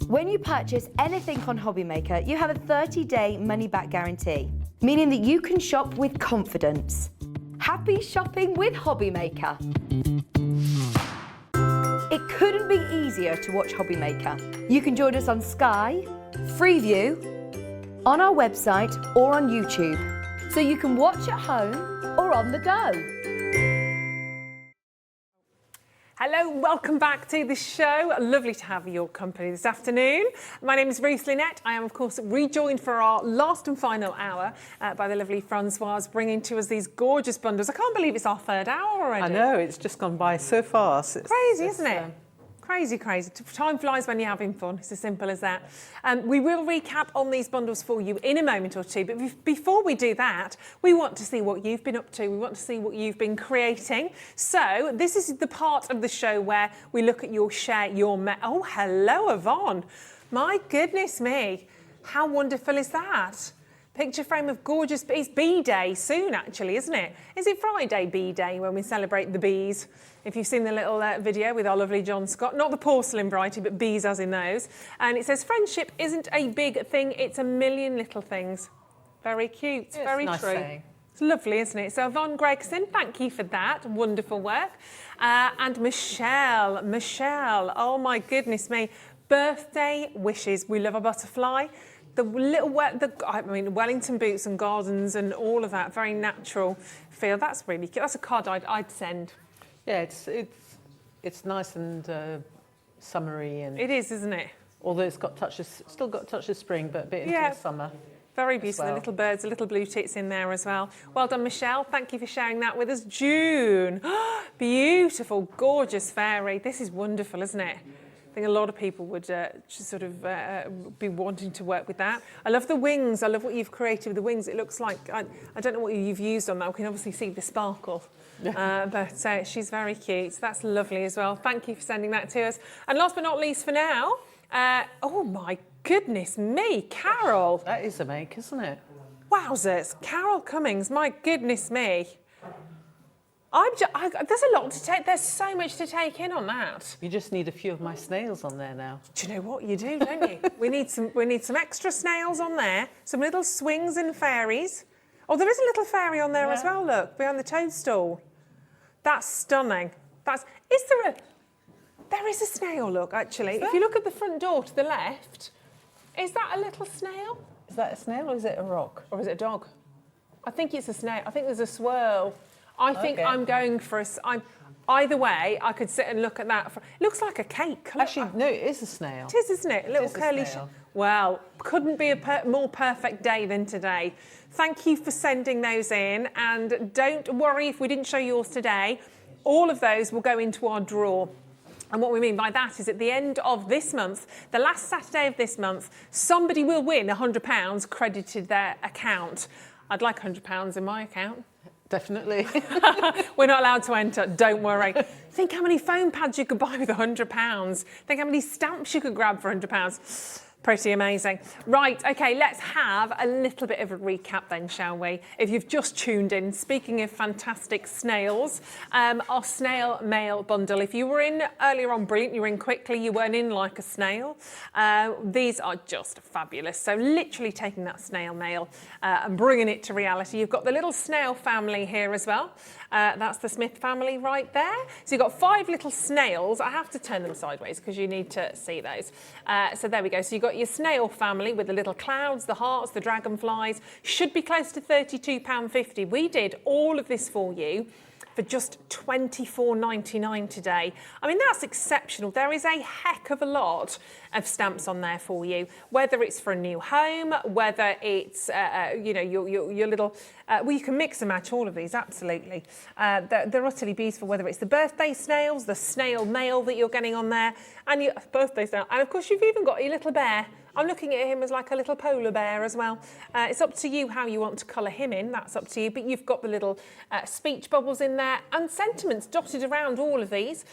When you purchase anything on Hobby Maker, you have a 30-day money-back guarantee, meaning that you can shop with confidence. Happy shopping with Hobby Maker. It couldn't be easier to watch Hobby Maker. You can join us on Sky, Freeview, on our website or on YouTube, so you can watch at home or on the go. Hello, welcome back to the show. Lovely to have your company this afternoon. My name is Ruth Lynette. I am, of course, rejoined for our last and final hour by the lovely Francoise, bringing to us these gorgeous bundles. I can't believe it's our third hour already. I know, it's just gone by so fast. Crazy, isn't it? Crazy, crazy. Time flies when you're having fun. It's as simple as that. We will recap on these bundles for you in a moment or two. But before we do that, we want to see what you've been up to. We want to see what you've been creating. So this is the part of the show where we look at your share, oh, hello, Yvonne. My goodness me. How wonderful is that? Picture frame of gorgeous bees. Bee Day soon, actually, isn't it? Is it Friday Bee Day when we celebrate the bees? If you've seen the little video with our lovely John Scott, not the porcelain variety, but bees as in those. And it says, friendship isn't a big thing, it's a million little things. Very cute, Yeah, very nice true. saying. It's lovely, isn't it? So Yvonne Gregson, thank you for that. Wonderful work. And Michelle, oh my goodness me. Birthday wishes. We love a butterfly. The little, Wellington boots and gardens and all of that, very natural feel. That's really cute. That's a card I'd send. Yeah, it's nice and summery, and It is, isn't it? although it's got touches, still got a touch of spring, but a bit into the summer. Very beautiful. well. The little birds, the little blue tits in there as well. Well done, Michelle. Thank you for sharing that with us. June. Beautiful, gorgeous fairy. This is wonderful, isn't it? I think a lot of people would sort of be wanting to work with that. I love the wings. I love what you've created with the wings. It looks like, I don't know what you've used on that. We can obviously see the sparkle. But she's very cute. So that's lovely as well. Thank you for sending that to us. And last but not least for now, oh my goodness me, Carol. That is a make, isn't it? Wowzers, Carol Cummings, my goodness me. There's a lot to take, there's so much to take in on that. You just need a few of my snails on there now. Do you know what you do, don't you? we need some extra snails on there, some little swings and fairies. Oh, there is a little fairy on there as well, look, behind the toadstool. That's stunning. There is a snail, look, actually. If you look at the front door to the left, is that a little snail? Is that a snail or is it a rock? Or is it a dog? I think it's a snail. I think there's a swirl. I think I'm going for either way, I could sit and look at that. It looks like a cake. Actually, no, it is a snail. It is, isn't it? A little curly. Well, couldn't be a more perfect day than today. Thank you for sending those in. And don't worry if we didn't show yours today. All of those will go into our drawer. And what we mean by that is at the end of this month, the last Saturday of this month, somebody will win £100 credited their account. I'd like £100 in my account. Definitely. We're not allowed to enter, don't worry. Think how many foam pads you could buy with £100. Think how many stamps you could grab for £100. Pretty amazing. Right, okay, let's have a little bit of a recap then, shall we? If you've just tuned in, speaking of fantastic snails, our snail mail bundle. If you were in earlier on, brilliant, you were in quickly, you weren't in like a snail. These are just fabulous. So literally taking that snail mail and bringing it to reality. You've got the little snail family here as well. That's the Smith family right there. So you've got 5 little snails. I have to turn them sideways because you need to see those. So there we go. So you've got your snail family with the little clouds, the hearts, the dragonflies. Should be close to £32.50. We did all of this for you for just £24.99 today. I mean, that's exceptional. There is a heck of a lot of stamps on there for you, whether it's for a new home, whether it's, you know, your little, well, you can mix and match all of these, absolutely. They're utterly beautiful, whether it's the birthday snails, the snail mail that you're getting on there, and your birthday snail. And of course, you've even got your little bear. I'm looking at him as like a little polar bear as well. It's up to you how you want to colour him in, that's up to you, but you've got the little speech bubbles in there and sentiments dotted around all of these,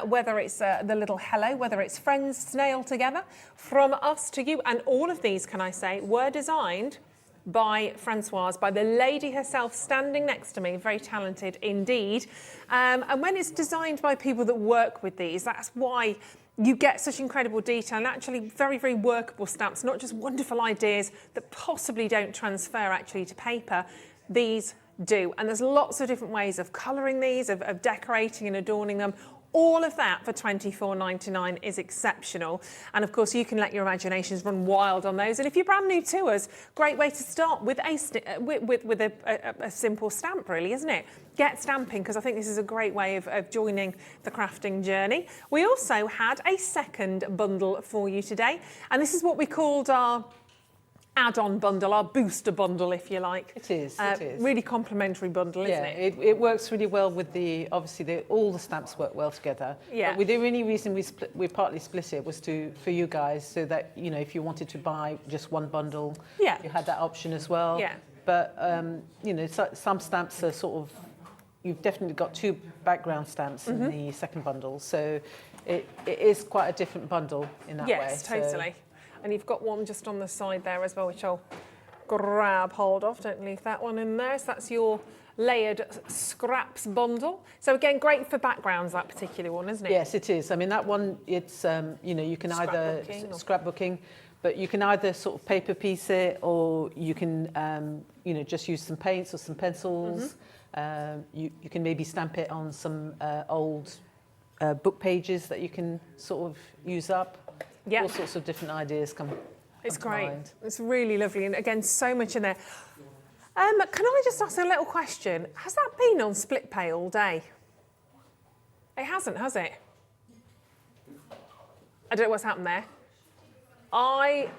whether it's the little hello, whether it's friends, snail together, from us to you. And all of these, can I say, were designed by Francoise, by the lady herself standing next to me, very talented indeed. And when it's designed by people that work with these, that's why you get such incredible detail and actually very, very workable stamps, not just wonderful ideas that possibly don't transfer actually to paper. These do. And there's lots of different ways of colouring these, of decorating and adorning them. All of that for £24.99 is exceptional. And of course, you can let your imaginations run wild on those. And if you're brand new to us, great way to start with a simple stamp, really, isn't it? Get stamping, because I think this is a great way of joining the crafting journey. We also had a second bundle for you today. And this is what we called our add-on bundle, our booster bundle, if you like. It is, it is. Really complimentary bundle, isn't it? Yeah, it works really well with obviously all the stamps work well together. Yeah. But the only reason we partly split it was for you guys, so that, you know, if you wanted to buy just one bundle, yeah, you had that option as well. Yeah. But, you know, some stamps are sort of, you've definitely got 2 background stamps in the second bundle, so it is quite a different bundle in that way. Yes, totally. And you've got one just on the side there as well, which I'll grab hold of. Don't leave that one in there. So that's your layered scraps bundle. So again, great for backgrounds, that particular one, isn't it? Yes, it is. I mean, that one, it's, you know, you can either scrapbooking, but you can either sort of paper piece it, or you can, you know, just use some paints or some pencils. You can maybe stamp it on some old book pages that you can sort of use up. Yeah. All sorts of different ideas come. It's to great. mind. It's really lovely, and again, so much in there. Can I just ask a little question? Has that been on split pay all day? It hasn't, has it? I don't know what's happened there. I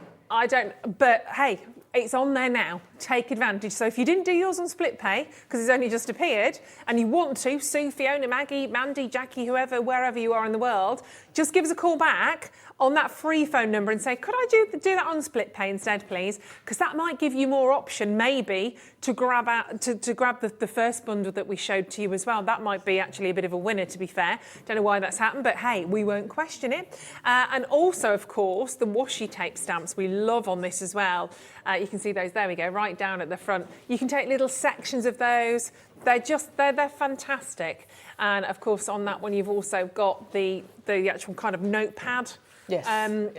don't, but hey, it's on there now. Take advantage. So if you didn't do yours on split pay, because it's only just appeared, and you want to, Sue, Fiona, Maggie, Mandy, Jackie, whoever, wherever you are in the world, just give us a call back on that free phone number and say, could I do that on split pay instead, please? Because that might give you more option, maybe, to grab the first bundle that we showed to you as well. That might be actually a bit of a winner, to be fair. Don't know why that's happened, but hey, we won't question it. And also, of course, the washi tape stamps we love on this as well. You can see those, there we go, right down at the front. You can take little sections of those. They're fantastic. And of course, on that one, you've also got the actual kind of notepad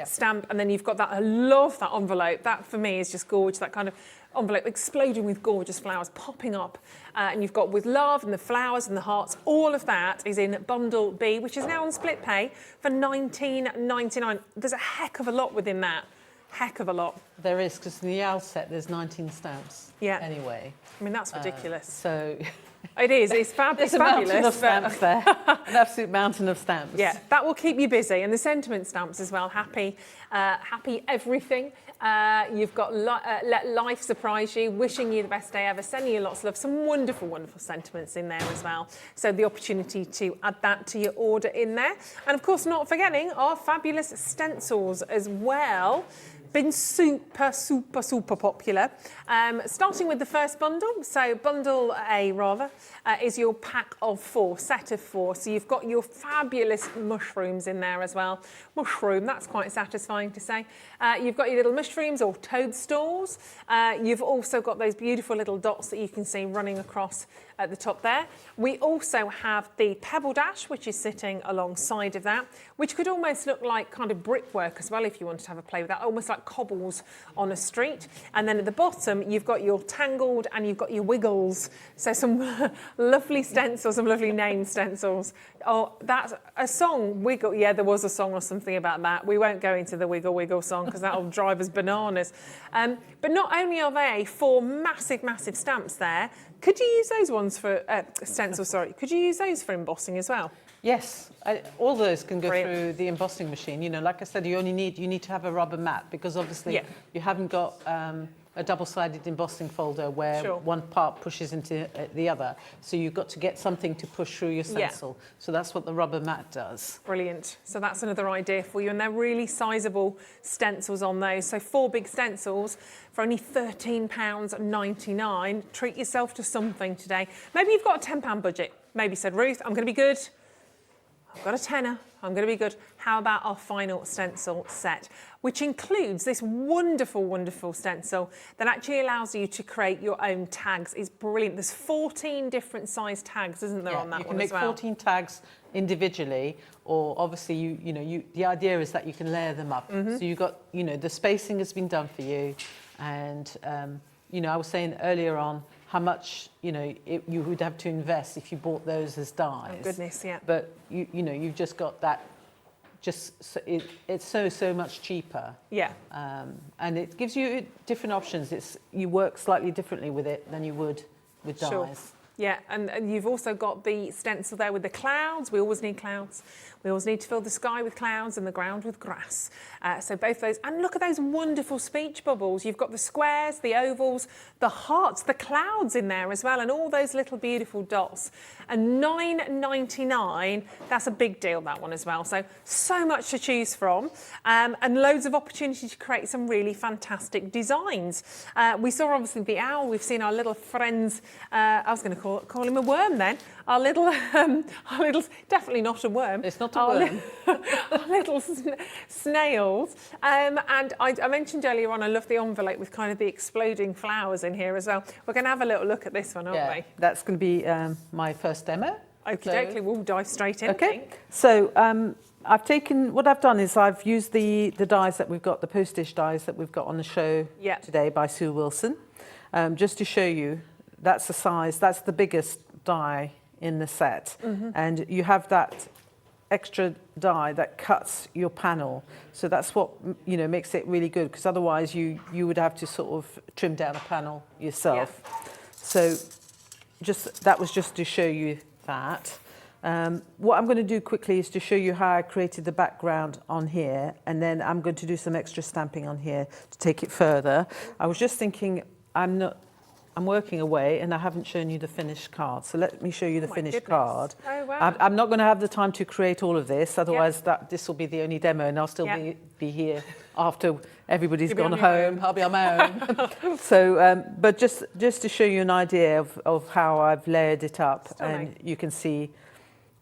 stamp, and then you've got that. I love that envelope. That for me is just gorgeous. That kind of envelope exploding with gorgeous flowers popping up, and you've got with love and the flowers and the hearts. All of that is in bundle B, which is now on split pay for £19.99. There's a heck of a lot within that. Heck of a lot. There is, because in the owl set there's 19 stamps. Yeah. Anyway. I mean, that's ridiculous. So It is. It's There's it's a mountain fabulous. of stamps there. An absolute mountain of stamps. Yeah, that will keep you busy. And the sentiment stamps as well. Happy everything. You've got let life surprise you, wishing you the best day ever, sending you lots of love, some wonderful, wonderful sentiments in there as well. So the opportunity to add that to your order in there. And of course, not forgetting our fabulous stencils as well. Been super, super, super popular. Starting with the first bundle, so bundle A rather, is your pack of 4, set of 4. So you've got your fabulous mushrooms in there as well. Mushroom, that's quite satisfying to say. You've got your little mushrooms or toadstools. You've also got those beautiful little dots that you can see running across at the top there. We also have the Pebble Dash, which is sitting alongside of that, which could almost look like kind of brickwork as well if you wanted to have a play with that, almost like cobbles on a street. And then at the bottom, you've got your Tangled and you've got your Wiggles. So some lovely stencils, some lovely name stencils. Oh, that's a song, Wiggle. Yeah, there was a song or something about that. We won't go into the Wiggle Wiggle song because that'll drive us bananas. But not only are they 4 massive, massive stamps there, could you use those ones for stencils? Sorry, could you use those for embossing as well? Yes, all those can go Brilliant. through the embossing machine. You know, like I said, you need to have a rubber mat because obviously you haven't got a double-sided embossing folder where one part pushes into the other. So you've got to get something to push through your stencil. So that's what the rubber mat does. Brilliant. So that's another idea for you. And they're really sizable stencils on those. So 4 big stencils for only £13.99. Treat yourself to something today. Maybe you've got a £10 budget. Maybe said, Ruth, I'm going to be good. I've got a tenner, I'm going to be good. How about our final stencil set, which includes this wonderful, wonderful stencil that actually allows you to create your own tags. It's brilliant. There's 14 different size tags, isn't there, on that one as well? You can make 14 tags individually, or obviously, the idea is that you can layer them up. So you've got, the spacing has been done for you. And, I was saying earlier on, how much you would have to invest if you bought those as dies. Oh goodness, yeah. But you've just got that. It's so much cheaper. Yeah. And it gives you different options. You work slightly differently with it than you would with dies. Sure. Yeah, and you've also got the stencil there with the clouds. We always need clouds. We always need to fill the sky with clouds and the ground with grass. So both those. And look at those wonderful speech bubbles. You've got the squares, the ovals, the hearts, the clouds in there as well, and all those little beautiful dots. And £9.99, that's a big deal, that one as well. So much to choose from, and loads of opportunity to create some really fantastic designs. We saw obviously the owl. We've seen our little friends. I was going to call him a worm then. Our little, definitely not a worm. It's not a worm. Our little snails. And I mentioned earlier on, I love the envelope with kind of the exploding flowers in here as well. We're going to have a little look at this one, aren't we? That's going to be my first demo. Okay, we'll dive straight in. Okay. So what I've done is I've used the dies that we've got, the postage dies that we've got on the show today by Sue Wilson, just to show you that's the size, that's the biggest die in the set. And you have that extra die that cuts your panel. So that's what, makes it really good, because otherwise you would have to sort of trim down a panel yourself. So that was just to show you that. What I'm going to do quickly is to show you how I created the background on here, and then I'm going to do some extra stamping on here to take it further. I was just thinking, I'm working away and I haven't shown you the finished card. So let me show you the finished card. Oh, wow. I'm not going to have the time to create all of this, otherwise this will be the only demo, and I'll still be here after everybody's gone home. I'll be on my own. So, but just to show you an idea of how I've layered it up, and you can see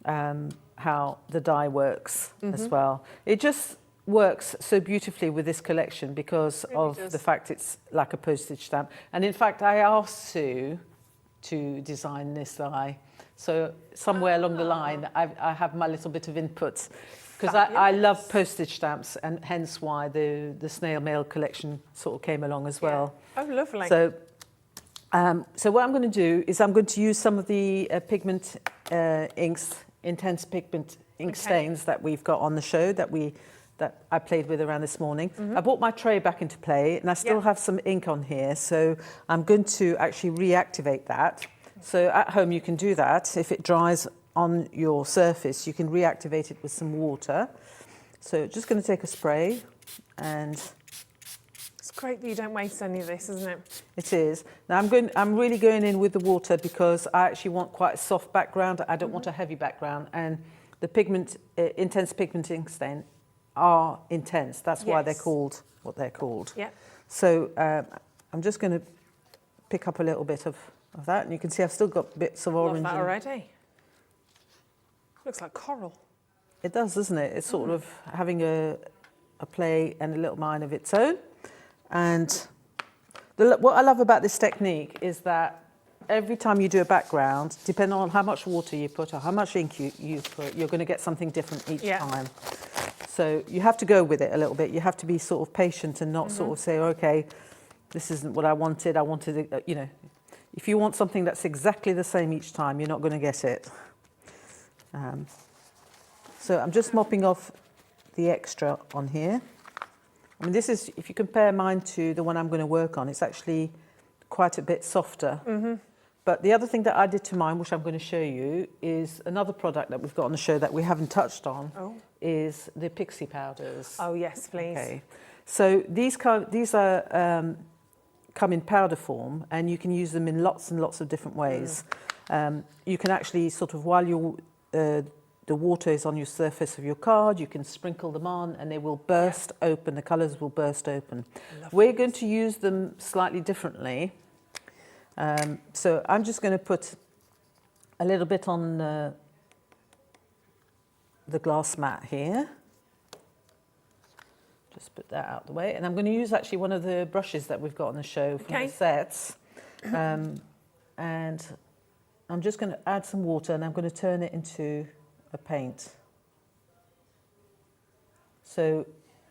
how the die works as well. It just works so beautifully with this collection because of the fact it's like a postage stamp. And in fact, I asked Sue to design this die. So somewhere along the line, I have my little bit of input, because I love postage stamps, and hence why the Snail Mail collection sort of came along as well. Oh, lovely. So what I'm going to do is I'm going to use some of the pigment inks, intense pigment ink stains that we've got on the show that I played with around this morning. I brought my tray back into play, and I still have some ink on here, so I'm going to actually reactivate that So at home you can do that. If it dries on your surface, you can reactivate it with some water. So just going to take a spray, and It's great that you don't waste any of this, isn't it? it is. Now I'm really going in with the water because I actually want quite a soft background. I don't want a heavy background, and the intense pigmenting stain are intense. That's why they're called what they're called. Yeah. So I'm just going to pick up a little bit of that, and you can see I've still got bits of orange. Love that already. Looks like coral. It does, doesn't it? It's sort of having a play and a little mind of its own. And what I love about this technique is that every time you do a background, depending on how much water you put or how much ink you put, you're going to get something different each time. So you have to go with it a little bit. You have to be sort of patient and not sort of say, okay, this isn't what I wanted. I wanted it, you know. If you want something that's exactly the same each time, you're not going to get it. So I'm just mopping off the extra on here. I mean, this is, if you compare mine to the one I'm going to work on, it's actually quite a bit softer. But the other thing that I did to mine, which I'm going to show you, is another product that we've got on the show that we haven't touched on, is the pixie powders. Oh, yes, please. Okay. So these come in powder form, and you can use them in lots and lots of different ways. You can actually sort of, while the water is on your surface of your card, you can sprinkle them on and they will burst open, the colours will burst open. We're going to use them slightly differently. So I'm just going to put a little bit on the glass mat here. Just put that out the way. And I'm going to use actually one of the brushes that we've got on the show from the sets. And I'm just going to add some water, and I'm going to turn it into a paint. So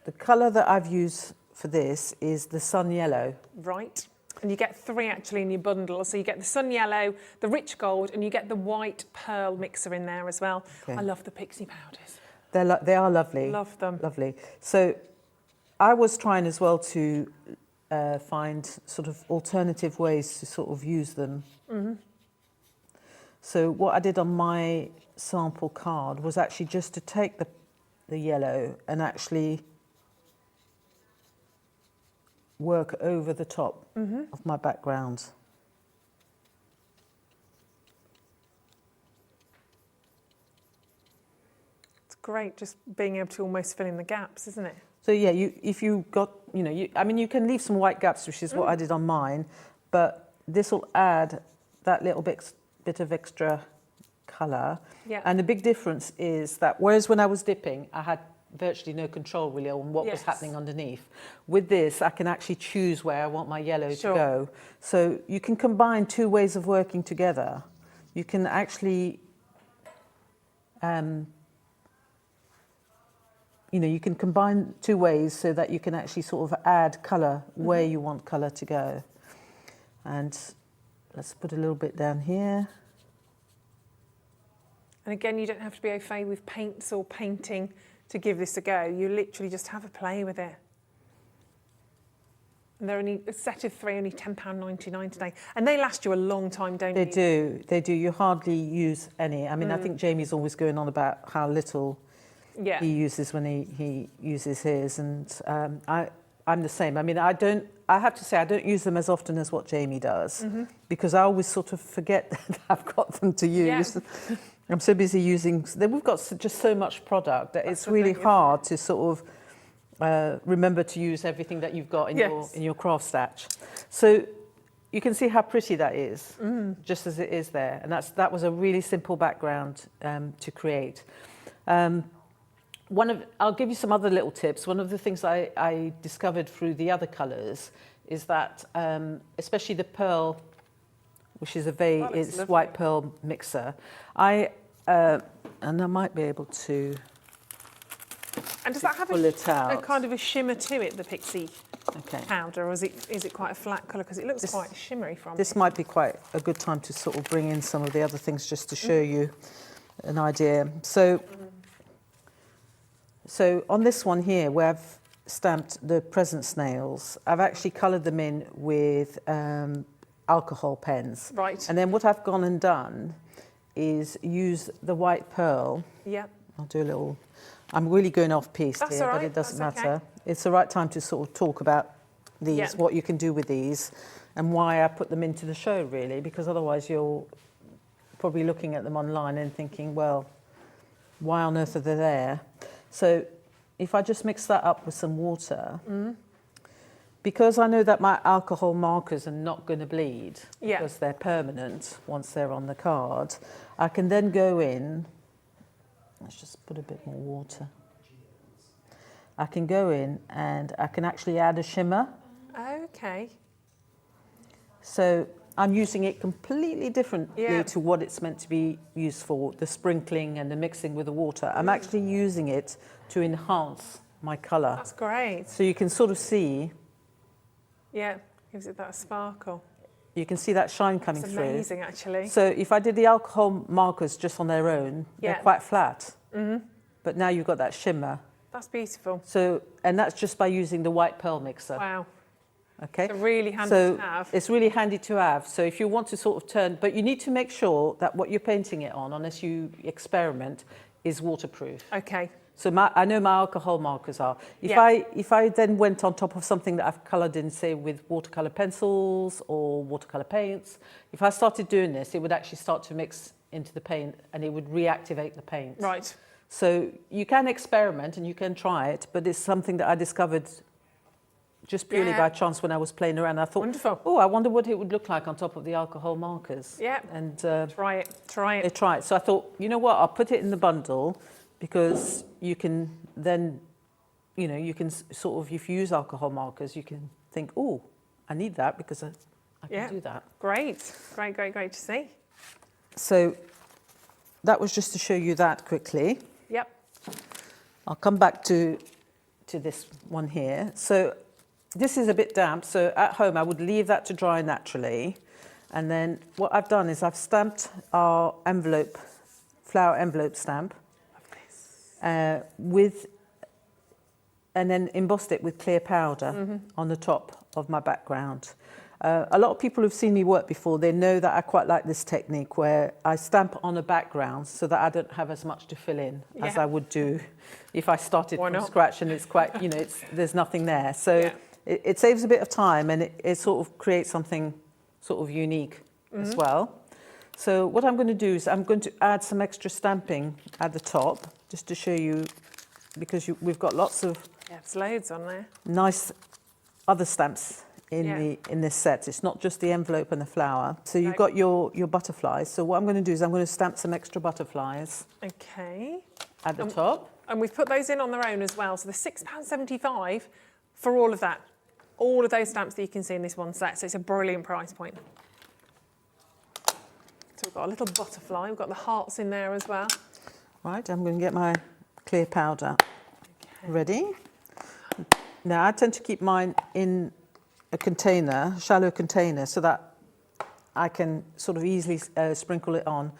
the colour that I've used for this is the sun yellow. Right. And you get 3 actually in your bundle. So you get the sun yellow, the rich gold, and you get the white pearl mixer in there as well. Okay. I love the pixie powders. They are lovely. Love them. Lovely. So I was trying as well to find sort of alternative ways to sort of use them. So what I did on my sample card was actually just to take the yellow and actually work over the top of my background. It's great just being able to almost fill in the gaps, isn't it? So yeah, if you got, I mean, you can leave some white gaps, which is what I did on mine, but this will add that little bit of extra colour. Yeah. And the big difference is that whereas when I was dipping, I had virtually no control really on what was happening underneath. With this, I can actually choose where I want my yellow to go. So you can combine 2 ways of working together. You can actually, you can combine 2 ways so that you can actually sort of add colour where you want colour to go. And let's put a little bit down here. And again, you don't have to be au fait with paints or painting to give this a go. You literally just have a play with it. And they're only a set of 3, only £10.99 today. And they last you a long time, don't They you? They do. You hardly use any. I mean, I think Jamie's always going on about how little he uses when he uses his. And I'm the same. I mean, I have to say, I don't use them as often as what Jamie does, because I always sort of forget that I've got them to use. Yeah. I'm so busy using, we've got just so much product that it's really hard to sort of remember to use everything that you've got in your craft stash. So you can see how pretty that is, just as it is there. And that was a really simple background to create. I'll give you some other little tips. One of the things I discovered through the other colours is that, especially the pearl, which is it's white pearl mixer. And I might be able to And does that have a kind of a shimmer to it, the pixie powder, or is it quite a flat colour? Because it looks quite shimmery from it. This might be quite a good time to sort of bring in some of the other things just to show you an idea. So on this one here, where I've stamped the present snails, I've actually coloured them in with alcohol pens. Right. And then what I've gone and done is use the white pearl. Yeah. I'll do a little, I'm really going off piste That's here, all but right, it doesn't that's matter. okay. It's the right time to sort of talk about these, Yeah. what you can do with these, and why I put them into the show, really, because otherwise you're probably looking at them online and thinking, well, why on earth are they there? So if I just mix that up with some water, because I know that my alcohol markers are not going to bleed, Yeah. because they're permanent once they're on the card, I can then go in, let's just put a bit more water. I can go in and I can actually add a shimmer. Okay. So I'm using it completely differently Yeah. to what it's meant to be used for, the sprinkling and the mixing with the water. I'm actually using it to enhance my colour. That's great. So you can sort of see, Yeah. Gives it that sparkle. you can see that shine coming It's through. amazing, actually. So if I did the alcohol markers just on their own, Yeah. they're quite flat. But now you've got that shimmer. That's beautiful. So, and that's just by using the white pearl mixer. Wow. Okay. So really handy So to have. it's really handy to have. So if you want to sort of turn, but you need to make sure that what you're painting it on, unless you experiment, is waterproof. Okay. So I know my alcohol markers are. Yeah. If I then went on top of something that I've coloured in, say, with watercolour pencils or watercolour paints, if I started doing this, it would actually start to mix into the paint and it would reactivate the paint. Right. So you can experiment and you can try it, but it's something that I discovered just purely Yeah. by chance when I was playing around. I thought, Wonderful. oh, I wonder what it would look like on top of the alcohol markers. Yeah. And Try it. Try I it. tried. So I thought, you know what, I'll put it in the bundle because you can then, you know, you can sort of, if you use alcohol markers, you can think, oh, I need that because I can Yeah. do that. Great. Great, great, great to see. So that was just to show you that quickly. Yep. I'll come back to this one here. So this is a bit damp, so at home I would leave that to dry naturally. And then what I've done is I've stamped our envelope, flower envelope stamp, and then embossed it with clear powder on the top of my background. A lot of people who've seen me work before, they know that I quite like this technique where I stamp on a background so that I don't have as much to fill in as Yeah. I would do if I started Why from not? scratch and it's quite, you know, there's nothing there. So Yeah. it saves a bit of time and it sort of creates something sort of unique as well. So what I'm going to do is I'm going to add some extra stamping at the top just to show you, because we've got lots of Yeah, there's loads on there. nice other stamps in this set. It's not just the envelope and the flower. So you've Right. got your butterflies. So what I'm going to do is I'm going to stamp some extra butterflies Okay. at the top. And we've put those in on their own as well. So they're £6.75 for all of that. All of those stamps that you can see in this one set. So it's a brilliant price point. So we've got a little butterfly. We've got the hearts in there as well. Right, I'm going to get my clear powder ready. Now I tend to keep mine in a container, shallow container, so that I can sort of easily sprinkle it on.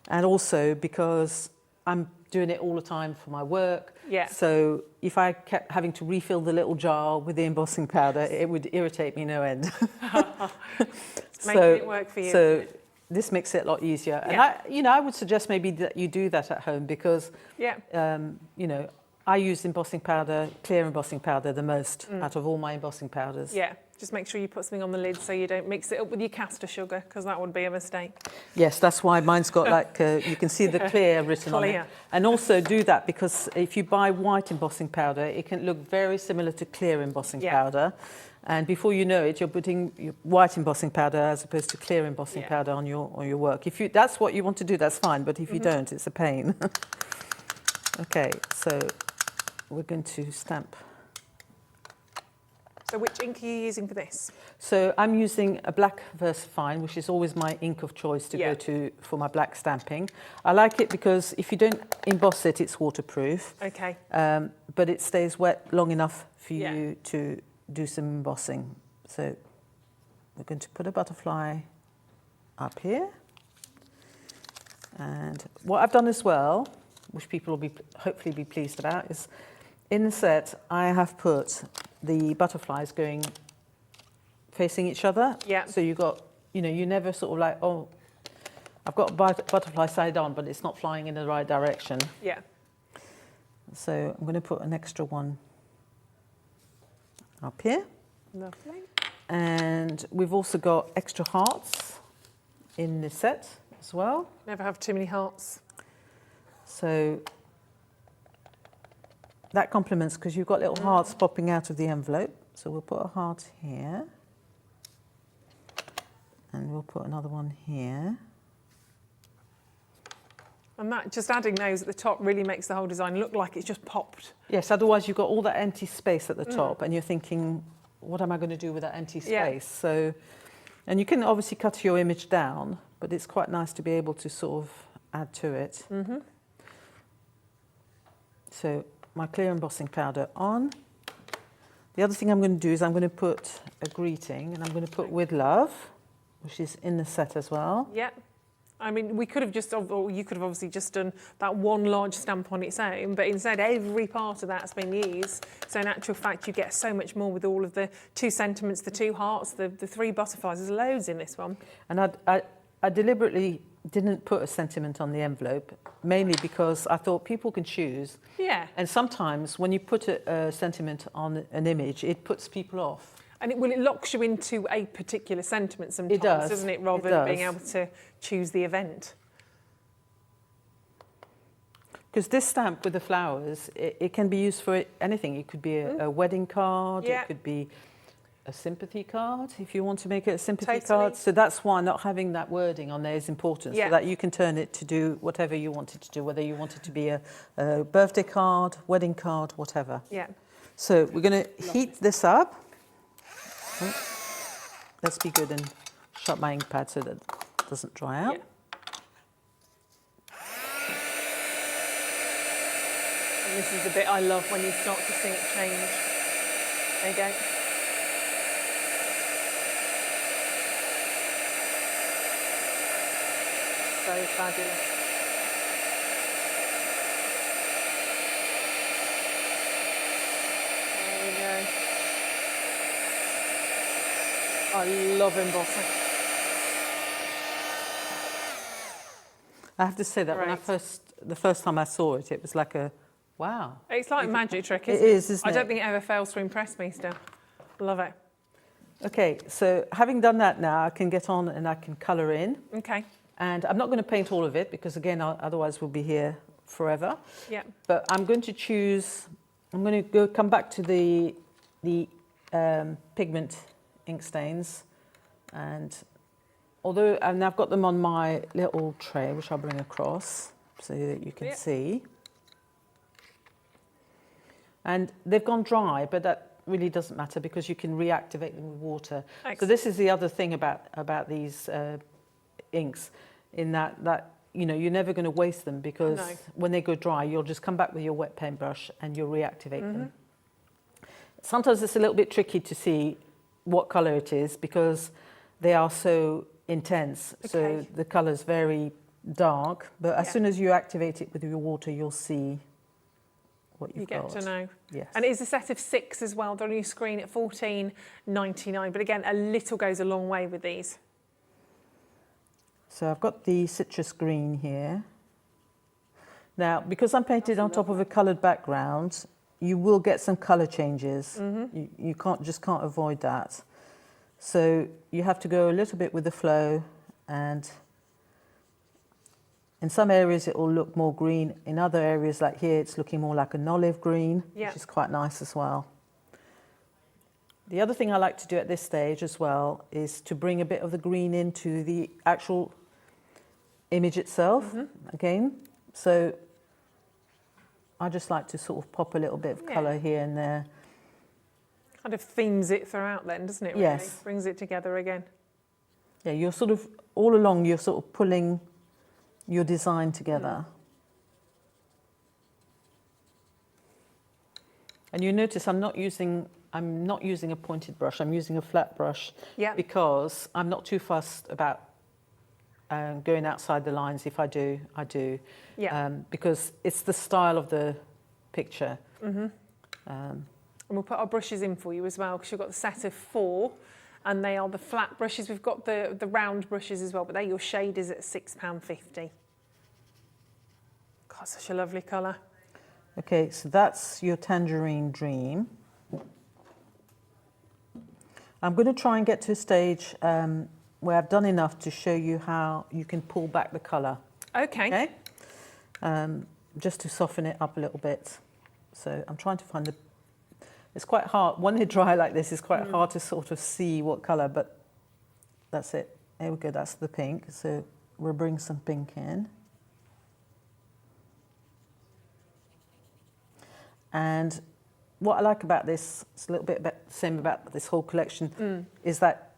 And also because I'm doing it all the time for my work. Yeah. So if I kept having to refill the little jar with the embossing powder, it would irritate me no end. Making it work for you, So isn't it? this makes it a lot easier. And Yeah. I would suggest maybe that you do that at home because, Yeah. you know, I use embossing powder, clear embossing powder the most out of all my embossing powders. Yeah. Just make sure you put something on the lid so you don't mix it up with your caster sugar, because that would be a mistake. Yes, that's why mine's got like, you can see the clear written on it. Clear. And also do that because if you buy white embossing powder, it can look very similar to clear embossing Yeah. powder. And before you know it, you're putting your white embossing powder as opposed to clear embossing Yeah. powder on your work. If that's what you want to do, that's fine. But if you don't, it's a pain. Okay, so we're going to stamp. So which ink are you using for this? So I'm using a black VersaFine, which is always my ink of choice to Yeah. go to for my black stamping. I like it because if you don't emboss it, it's waterproof, Okay. but it stays wet long enough for Yeah. you to do some embossing. So we're going to put a butterfly up here. And what I've done as well, which people will hopefully be pleased about, is in the set I have put the butterflies going facing each other. Yeah. So you've got you know, you never sort of like, oh, I've got a butterfly side on, but it's not flying in the right direction. Yeah. So I'm going to put an extra one up here. Lovely. And we've also got extra hearts in this set as well. Never have too many hearts. So that complements because you've got little hearts popping out of the envelope. So we'll put a heart here. And we'll put another one here. And that, just adding those at the top really makes the whole design look like it's just popped. Yes, otherwise you've got all that empty space at the top and you're thinking, what am I going to do with that empty space? Yeah. So, and you can obviously cut your image down, but it's quite nice to be able to sort of add to it. Mm-hmm. So my clear embossing powder on. The other thing I'm going to do is I'm going to put a greeting, and I'm going to put with love, which is in the set as well. Yeah. I mean, we could have just, or you could have obviously just done that one large stamp on its own, but instead every part of that's been used. So in actual fact, you get so much more with all of the 2 sentiments, the 2 hearts, the 3 butterflies. There's loads in this one. And I deliberately didn't put a sentiment on the envelope, mainly because I thought people can choose. Yeah. And sometimes when you put a sentiment on an image, it puts people off. And it locks you into a particular sentiment sometimes, It does. doesn't it? Rather than being able to choose the event. Because this stamp with the flowers, it can be used for anything. It could be a wedding card, Yeah. it could be a sympathy card, if you want to make it a sympathy Totally. card. So that's why not having that wording on there is important, Yeah. so that you can turn it to do whatever you want it to do, whether you want it to be a birthday card, wedding card, whatever. Yeah. So we're going to heat this up. Oh, let's be good and shut my ink pad so that it doesn't dry out. Yeah. And this is the bit I love when you start to see it change. There you go. So fabulous. There we go. I love embossing. I have to say that when the first time I saw it, it was like a wow. It's like a magic trick, isn't It it? is, isn't I don't it? think it ever fails to impress me still. Love it. Okay, so having done that now, I can get on and I can colour in. Okay. And I'm not going to paint all of it because, again, otherwise we'll be here forever. Yeah. But I'm going to choose. I'm going to come back to the pigment ink stains, and I've got them on my little tray, which I'll bring across so that you can see. And they've gone dry, but that really doesn't matter because you can reactivate them with water. Excellent. So this is the other thing about these inks, in that you know, you're never going to waste them because when they go dry, you'll just come back with your wet paintbrush and you'll reactivate them. Sometimes it's a little bit tricky to see what colour it is because they are so intense. So the colour's very dark, but as soon as you activate it with your water, you'll see what you've got. You get to know. Yes. And it is a set of 6 as well. They're on your screen at $14.99. But again, a little goes a long way with these. So I've got the citrus green here. Now, because I'm painted on top of a coloured background, you will get some colour changes. You can't avoid that. So you have to go a little bit with the flow, and in some areas it will look more green. In other areas, like here, it's looking more like an olive green, which is quite nice as well. The other thing I like to do at this stage as well is to bring a bit of the green into the actual image itself again. So I just like to sort of pop a little bit of colour here and there. Kind of themes it throughout then, doesn't it? Really? Yes. Brings it together again. Yeah, you're sort of, all along, you're sort of pulling your design together. And you notice I'm not using a pointed brush, I'm using a flat brush because I'm not too fussed about going outside the lines. If I do, I do. Because it's the style of the picture. And we'll put our brushes in for you as well because you've got the set of 4. and they are the flat brushes. We've got the round brushes as well, but they're your shaders at £6.50. God, such a lovely colour. Okay, so that's your Tangerine Dream. I'm going to try and get to a stage where I've done enough to show you how you can pull back the colour. Okay. Okay? Just to soften it up a little bit. So I'm trying to find it's quite hard, when they dry like this, it's quite hard to sort of see what colour, but that's it. There we go, that's the pink. So we'll bring some pink in. And what I like about this, it's a little bit about the same about this whole collection, is that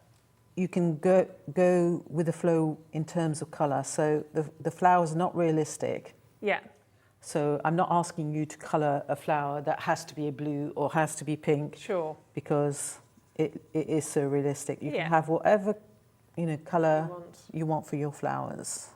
you can go with the flow in terms of colour. So the flowers are not realistic. Yeah. So I'm not asking you to colour a flower that has to be a blue or has to be pink. Sure. Because it is so realistic. You Yeah. can have whatever colour you want for your flowers.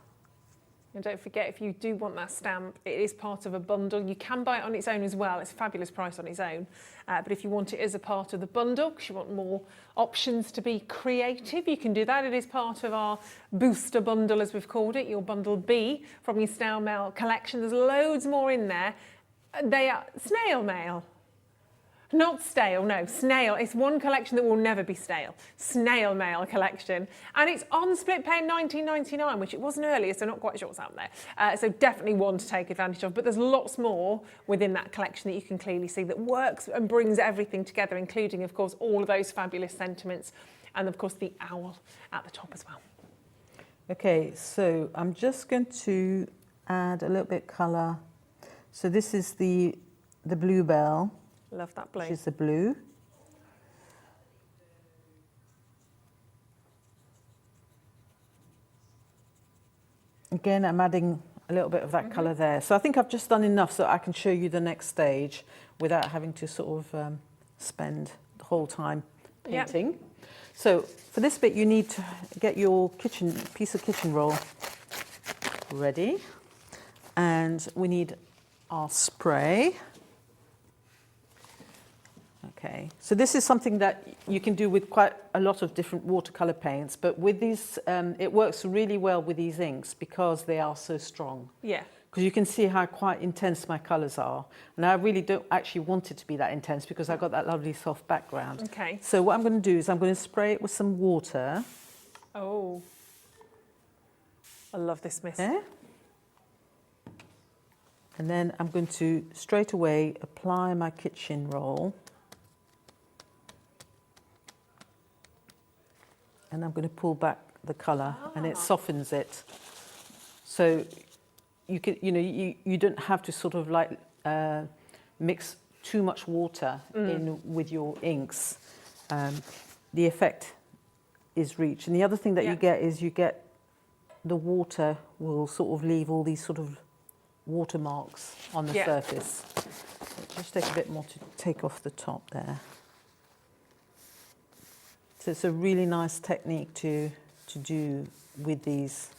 And don't forget, if you do want that stamp, it is part of a bundle. You can buy it on its own as well. It's a fabulous price on its own. But if you want it as a part of the bundle, because you want more options to be creative, you can do that. It is part of our booster bundle, as we've called it, your bundle B from your Snail Mail collection. There's loads more in there. They are Snail Mail. Not stale, no, Snail. It's one collection that will never be stale. Snail Mail collection. And it's on split pay £19.99, which it wasn't earlier, so not quite sure what's out there. So definitely one to take advantage of. But there's lots more within that collection that you can clearly see that works and brings everything together, including, of course, all of those fabulous sentiments. And, of course, the owl at the top as well. Okay, so I'm just going to add a little bit colour. So this is the bluebell. Love that blue. Which is the blue. Again, I'm adding a little bit of that colour there. So I think I've just done enough so I can show you the next stage without having to sort of spend the whole time painting. Yep. So for this bit, you need to get your piece of kitchen roll ready. And we need our spray. Okay, so this is something that you can do with quite a lot of different watercolour paints, but with these, it works really well with these inks because they are so strong. Yeah. Because you can see how quite intense my colours are. And I really don't actually want it to be that intense because I've got that lovely soft background. Okay. So what I'm going to do is I'm going to spray it with some water. Oh, I love this mist. Okay. And then I'm going to straight away apply my kitchen roll. And I'm going to pull back the colour and it softens it. So you can, you don't have to sort of like mix too much water in with your inks. The effect is reached. And the other thing that you get is the water will sort of leave all these sort of watermarks on the surface. Just take a bit more to take off the top there. So it's a really nice technique to do with these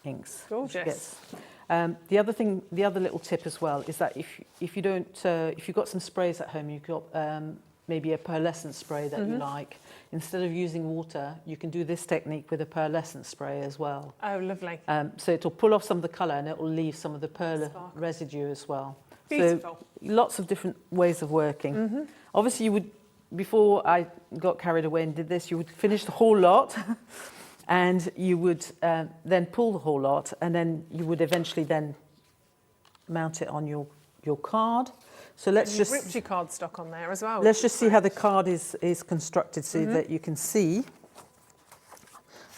inks. Gorgeous. The other little tip as well is that if you've got some sprays at home, you've got maybe a pearlescent spray that you like. Instead of using water, you can do this technique with a pearlescent spray as well. Oh, lovely. So it'll pull off some of the colour and it'll leave some of the pearl residue as well. Beautiful. So lots of different ways of working. Obviously, you would. Before I got carried away and did this, you would finish the whole lot and you would then pull the whole lot and then you would eventually then mount it on your card. So let's just ripped your cardstock on there as well. Let's just see how the card is constructed so that you can see.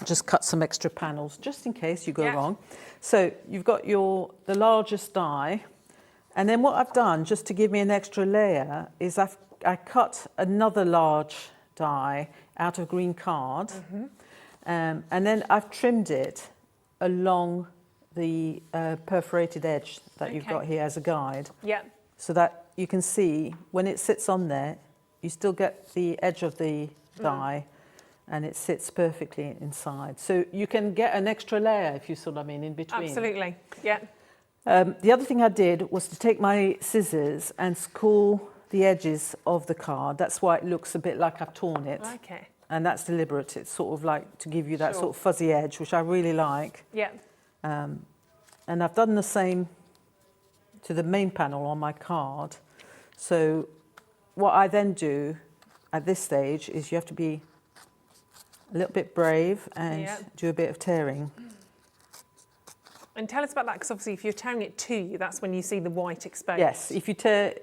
Just cut some extra panels just in case you go wrong. So you've got the largest die, and then what I've done just to give me an extra layer is I cut another large die out of green card, and then I've trimmed it along the perforated edge that you've got here as a guide. Yeah. So that you can see when it sits on there, you still get the edge of the die and it sits perfectly inside. So you can get an extra layer, if you see what I mean, in between. Absolutely, yeah. The other thing I did was to take my scissors and score the edges of the card. That's why it looks a bit like I've torn it. Okay. And that's deliberate. It's sort of like to give you that Sure. sort of fuzzy edge, which I really like. Yeah. And I've done the same to the main panel on my card. So what I then do at this stage is you have to be a little bit brave and Yeah. do a bit of tearing. And tell us about that, because obviously if you're tearing it to you, that's when you see the white exposed. Yes, if you tear,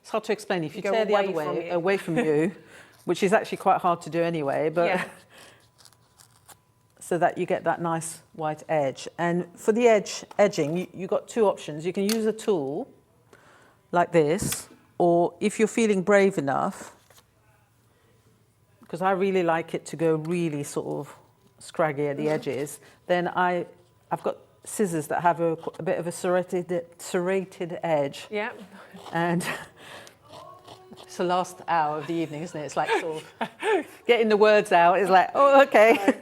it's hard to explain. If you go tear the other away from way, you. away from you, which is actually quite hard to do anyway, but Yeah. so that you get that nice white edge. And for the edging, you've got two options. You can use a tool like this, or if you're feeling brave enough, because I really like it to go really sort of scraggy at the edges, then I've got scissors that have a bit of a serrated edge. Yeah. And it's the last hour of the evening, isn't it? It's like sort of getting the words out. It's like, oh, okay.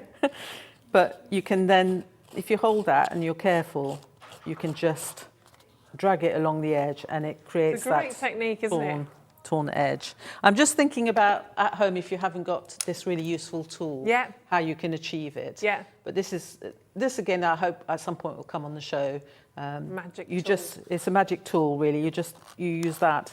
But you can then, if you hold that and you're careful, you can just drag it along the edge and it creates It's a great that technique, isn't it? torn edge. I'm just thinking about at home, if you haven't got this really useful tool, Yeah. how you can achieve it. Yeah. But this again, I hope at some point will come on the show. Magic You tool. it's a magic tool, really. You use that.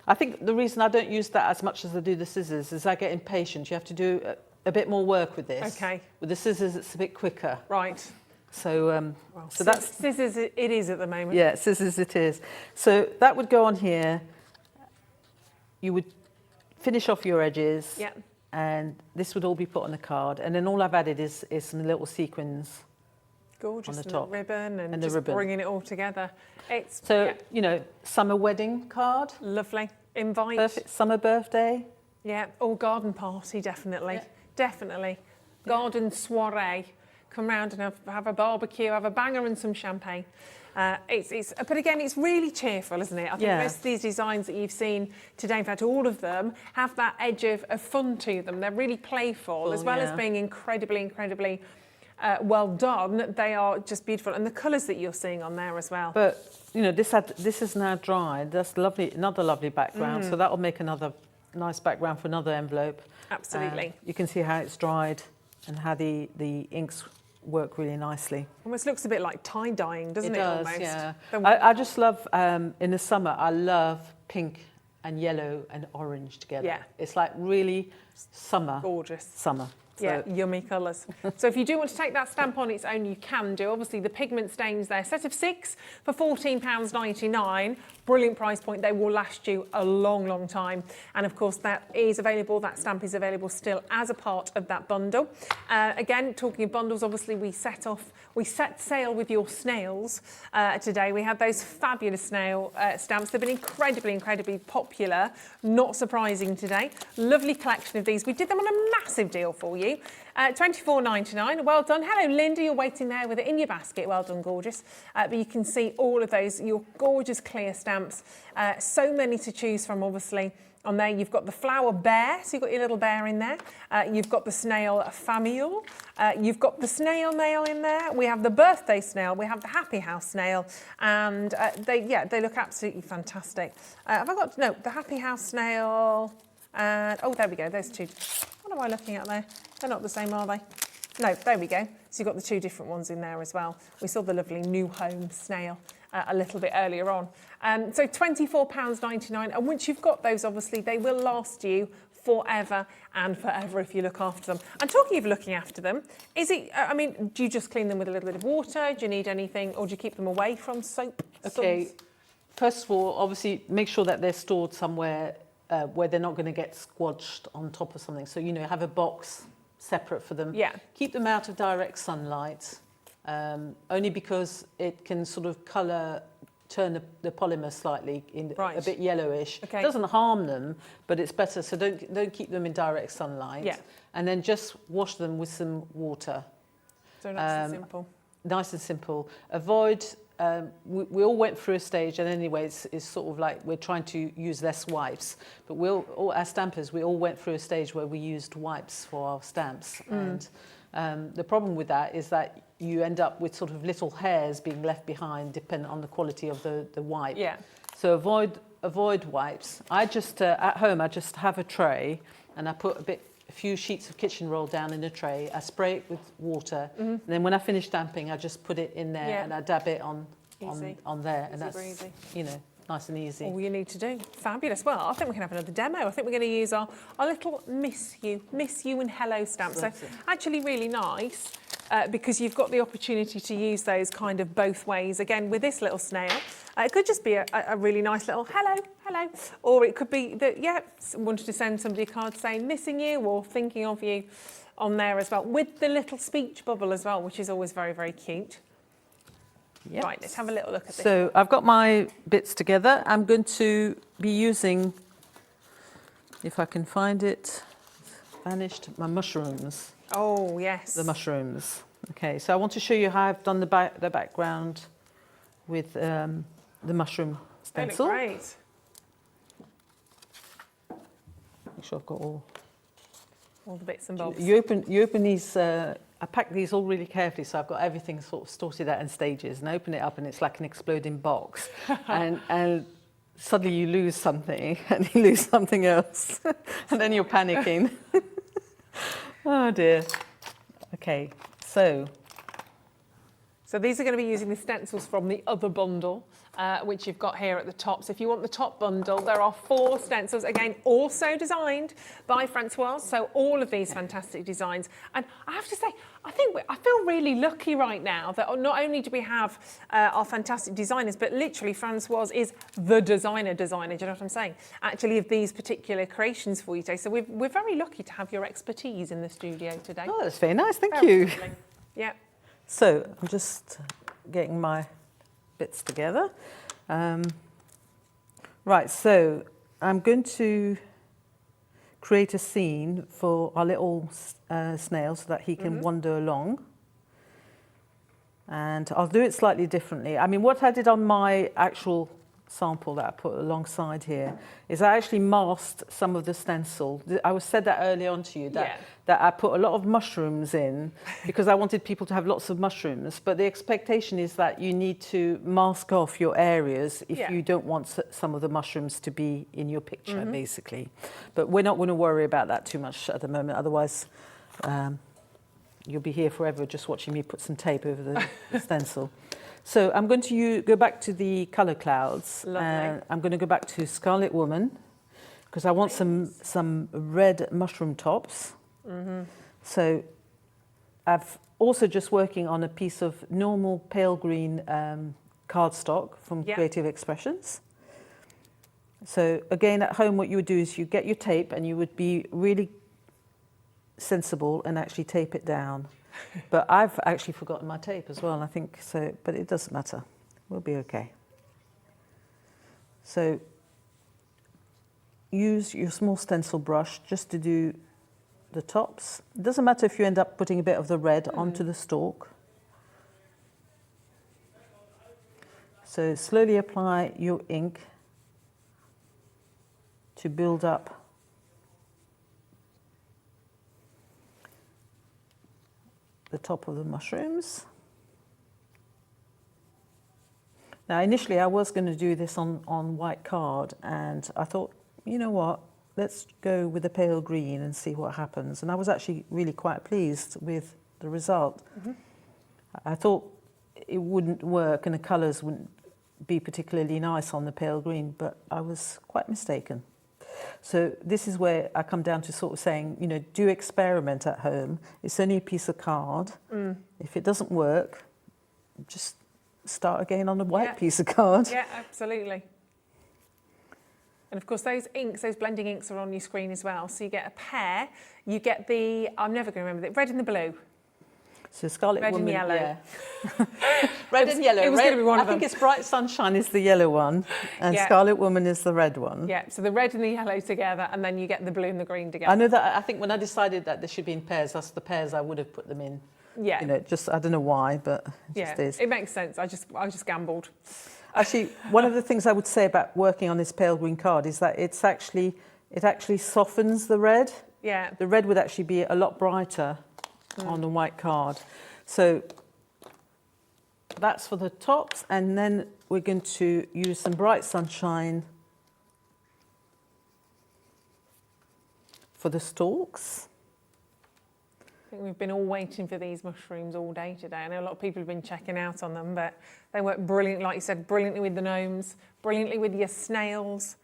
I think the reason I don't use that as much as I do the scissors is I get impatient. You have to do a bit more work with this. Okay. With the scissors, it's a bit quicker. Right. So, so that's scissors. It is at the moment. yeah, scissors it is. So that would go on here. You would finish off your edges. Yeah. And this would all be put on the card. And then all I've added is some little sequins. Gorgeous. on the and top. ribbon and And the just ribbon. bringing it all together. It's So, yeah, you know, summer wedding card, lovely. Invite. perfect summer birthday. Yeah. Or garden party, definitely. Yeah. Definitely. Garden soiree. Come round and have a barbecue, have a banger and some champagne. But again, it's really cheerful, isn't it? I think Yeah. most of these designs that you've seen today, in fact, all of them have that edge of fun to them. They're really playful, as well as yeah. being incredibly well done. They are just beautiful, and the colours that you're seeing on there as well. But, you know, this is now dried. That's lovely, another lovely background. So that will make another nice background for another envelope. Absolutely. You can see how it's dried and how the inks work really nicely. Almost looks a bit like tie-dyeing, doesn't it? does, almost. yeah. The- I just love, in the summer, I love pink and yellow and orange together. Yeah. It's like really summer. Gorgeous. Summer. Yeah, So- yummy colours. So if you do want to take that stamp on its own, you can do. Obviously, the Pigment Stains there, set of 6 for £14.99. Brilliant price point. They will last you a long, long time. And of course, that is available. That stamp is available still as a part of that bundle. Again, talking of bundles, obviously we set sail with your snails today. We had those fabulous snail stamps. They've been incredibly popular. Not surprising today. Lovely collection of these. We did them on a massive deal for you. £24.99. Well done. Hello, Linda. You're waiting there with it in your basket. Well done, gorgeous. But you can see all of those, your gorgeous clear stamps. So many to choose from, obviously. On there, you've got the flower bear, so you've got your little bear in there. You've got the snail famule. You've got the snail mail in there. We have the birthday snail. We have the happy house snail. And they look absolutely fantastic. Have I got, no, the happy house snail. And, oh, there we go, those two. What am I looking at there? They're not the same, are they? No, there we go. So you've got the two different ones in there as well. We saw the lovely New Home snail a little bit earlier on. So £24.99. And once you've got those, obviously, they will last you forever and forever if you look after them. And talking of looking after them, do you just clean them with a little bit of water? Do you need anything, or do you keep them away from soap? Okay, suds? first of all, obviously, make sure that they're stored somewhere where they're not going to get squelched on top of something. So, you know, have a box separate for them. Yeah. Keep them out of direct sunlight, only because it can sort of turn the polymer slightly a bit yellowish. Okay. It doesn't harm them, but it's better. So don't keep them in direct sunlight. Yeah. And then just wash them with some water. So nice and simple. Nice and simple. Avoid. We all went through a stage, and anyway, it's sort of like we're trying to use less wipes. But as stampers, we all went through a stage where we used wipes for our stamps. And the problem with that is that you end up with sort of little hairs being left behind, depending on the quality of the wipe. Yeah. So avoid avoid whites, I just, at home, I just have a tray and I put a few sheets of kitchen roll down in a tray. I spray it with water. And then when I finish stamping, I just put it in there and I dab it on there. And that's, breezy. you know, nice and easy. All you need to do. Fabulous. Well, I think we can have another demo. I think we're going to use our little Miss You and Hello stamps. So actually really nice because you've got the opportunity to use those kind of both ways. Again, with this little snail, it could just be a really nice little hello, or it could be that, wanted to send somebody a card saying missing you or thinking of you on there as well, with the little speech bubble as well, which is always very, very cute. Yep. Right, let's have a little look at this. So I've got my bits together. I'm going to be using, if I can find it, vanished, my mushrooms. Oh, yes. The mushrooms. Okay, so I want to show you how I've done the background with the mushroom stencil. They look great. Make sure I've got all the bits and bobs. You open these. I pack these all really carefully, so I've got everything sort of sorted out in stages. And I open it up, and it's like an exploding box, and suddenly you lose something, and you lose something else, and then you're panicking. Oh dear. Okay, so these are going to be using the stencils from the other bundle, which you've got here at the top. So if you want the top bundle, there are 4 stencils, again, also designed by Francoise. So all of these fantastic designs. And I have to say, I feel really lucky right now that not only do we have our fantastic designers, but literally Francoise is the designer, do you know what I'm saying? Actually, of these particular creations for you today. So we're very lucky to have your expertise in the studio today. oh, that's very nice. Thank you. Lovely. Yeah. So I'm just getting my bits together. Right, so I'm going to create a scene for our little snail so that he can wander along. And I'll do it slightly differently. I mean, what I did on my actual sample that I put alongside here is I actually masked some of the stencil. I said that early on to you, that I put a lot of mushrooms in because I wanted people to have lots of mushrooms, but the expectation is that you need to mask off your areas if you don't want some of the mushrooms to be in your picture, basically. But we're not going to worry about that too much at the moment, otherwise you'll be here forever just watching me put some tape over the stencil. So I'm going to go back to the colour clouds. I'm going to go back to Scarlet Woman because I want some red mushroom tops. So I've also just working on a piece of normal pale green cardstock from Creative Expressions. So again, at home, what you would do is you get your tape and you would be really sensible and actually tape it down. But I've actually forgotten my tape as well, I think, so, but it doesn't matter. We'll be okay. So use your small stencil brush just to do the tops. It doesn't matter if you end up putting a bit of the red onto the stalk. So slowly apply your ink to build up the top of the mushrooms. Now initially I was going to do this on white card, and I thought, you know what, let's go with the pale green and see what happens. And I was actually really quite pleased with the result. I thought it wouldn't work and the colours wouldn't be particularly nice on the pale green, but I was quite mistaken. So this is where I come down to sort of saying, you know, do experiment at home. It's only a piece of card. If it doesn't work, just start again on a white piece of card. Yeah, absolutely. And of course, those inks, those blending inks are on your screen as well. So you get a pair. You get the, I'm never going to remember, the red and the blue. So Scarlet Red Woman, and yellow. yeah. Red and yellow. It was going to be one of them. I think it's Bright Sunshine is the yellow one, and Scarlet Woman is the red one. Yeah, so the red and the yellow together, and then you get the blue and the green together. I know that. I think when I decided that they should be in pairs, that's the pairs I would have put them in. Yeah. You know, just I don't know why, but it just is. It makes sense. I just gambled. Actually, one of the things I would say about working on this pale green card is that it actually softens the red. Yeah. The red would actually be a lot brighter on the white card. So that's for the tops, and then we're going to use some Bright Sunshine for the stalks. I think we've been all waiting for these mushrooms all day today. I know a lot of people have been checking out on them, but they work brilliantly, like you said, brilliantly with the gnomes, brilliantly with your snails.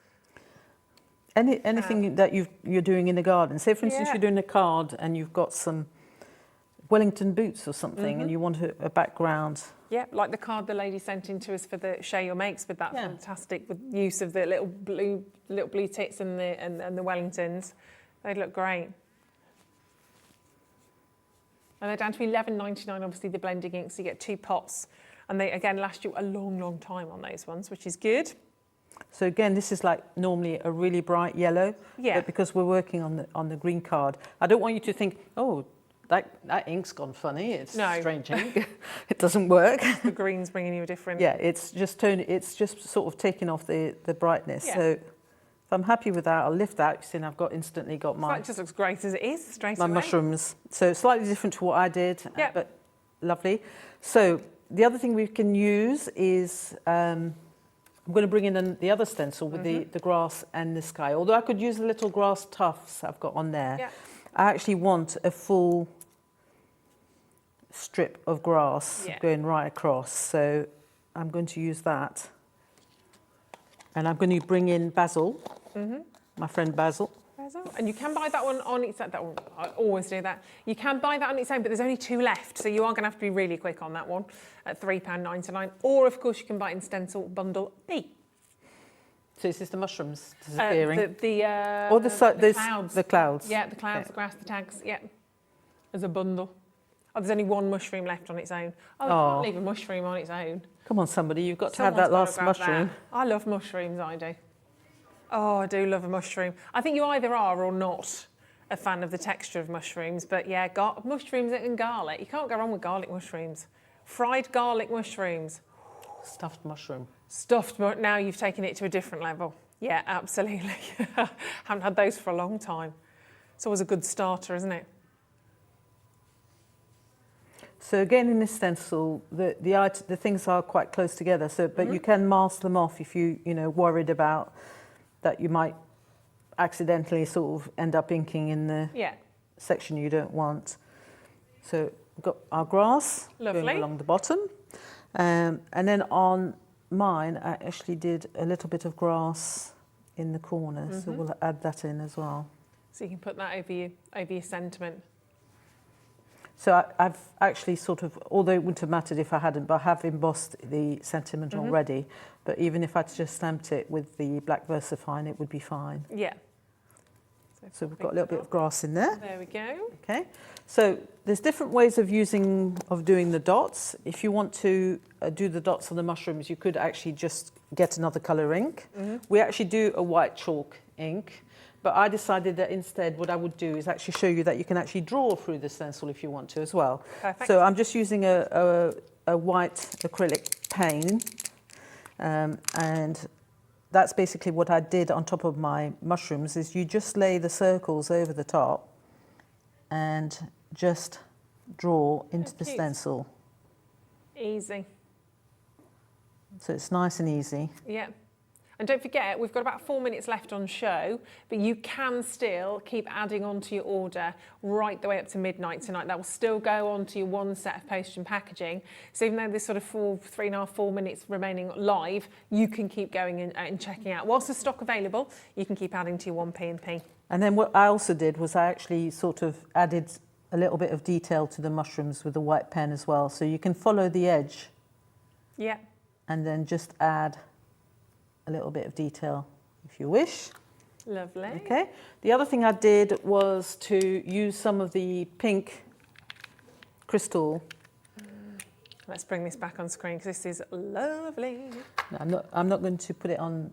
Anything that you're doing in the garden. Say, for instance, Yeah. you're doing a card and you've got some Wellington boots or something, and you want a background. Yeah, like the card the lady sent in to us for the Share Your Makes with that fantastic with use of the little blue tits and the Wellingtons. They'd look great. And they're down to £11.99, obviously, the blending inks. You get 2 pots. And they, again, last you a long, long time on those ones, which is good. So again, this is like normally a really bright yellow. Yeah. But because we're working on the green card, I don't want you to think, oh, that ink's gone funny. It's strange ink. It doesn't work. The green's bringing you a different... Yeah, it's just sort of taking off the brightness. Yeah. So if I'm happy with that, I'll lift that. You've seen I've instantly got my... That just looks great as it is, straight my away. mushrooms. So slightly different to what I did, Yeah. but lovely. So the other thing we can use is, I'm going to bring in the other stencil with the grass and the sky. Although I could use the little grass tufts I've got on there, Yeah. I actually want a full strip of grass going right across. So I'm going to use that. And I'm going to bring in Basil, my friend Basil. And you can buy that one on its own. That one, I always do that. You can buy that on its own, but there's only 2 left, so you are going to have to be really quick on that one at £3.99. Or, of course, you can buy it in stencil bundle B. So is this the mushrooms disappearing? The clouds. The clouds. Yeah, the clouds, the grass, the tags, yeah. As a bundle. Oh, there's only 1 mushroom left on its own. Oh, you can't leave a mushroom on its own. Come on, somebody, you've got to have Someone's that last gotta grab mushroom. that. I love mushrooms, I do. Oh, I do love a mushroom. I think you either are or not a fan of the texture of mushrooms, but yeah, mushrooms and garlic. You can't go wrong with garlic mushrooms. Fried garlic mushrooms. Stuffed mushroom. Now you've taken it to a different level. Yeah, absolutely. Haven't had those for a long time. It's always a good starter, isn't it? So again, in this stencil, the things are quite close together. So, but you can mask them off if you worried about that you might accidentally sort of end up inking in the section you don't want. So we've got our grass going along the bottom, and then on mine, I actually did a little bit of grass in the corner. So we'll add that in as well. So you can put that over your sentiment. So I've actually sort of, although it wouldn't have mattered if I hadn't, but I have embossed the sentiment already. But even if I'd just stamped it with the black VersaFine, it would be fine. Yeah. So we've got a little bit of grass in there. There we go. Okay. So there's different ways of doing the dots. If you want to do the dots on the mushrooms, you could actually just get another colour ink. We actually do a white chalk ink. But I decided that instead what I would do is actually show you that you can actually draw through the stencil if you want to as well. Perfect. So I'm just using a white acrylic pen, and that's basically what I did on top of my mushrooms, is you just lay the circles over the top and just draw into the stencil. Easy. So it's nice and easy. Yeah. And don't forget, we've got about 4 minutes left on show, but you can still keep adding on to your order right the way up to midnight tonight. That will still go on to your 1 set of postage and packaging. So even though there's sort of 3.5, 4 minutes remaining live, you can keep going and checking out. Whilst there's stock available, you can keep adding to your 1p&p. And then what I also did was I actually sort of added a little bit of detail to the mushrooms with the white pen as well. So you can follow the edge. Yeah. And then just add a little bit of detail if you wish. Lovely. Okay. The other thing I did was to use some of the pink crystal. Let's bring this back on screen because this is lovely. No, I'm not going to put it on.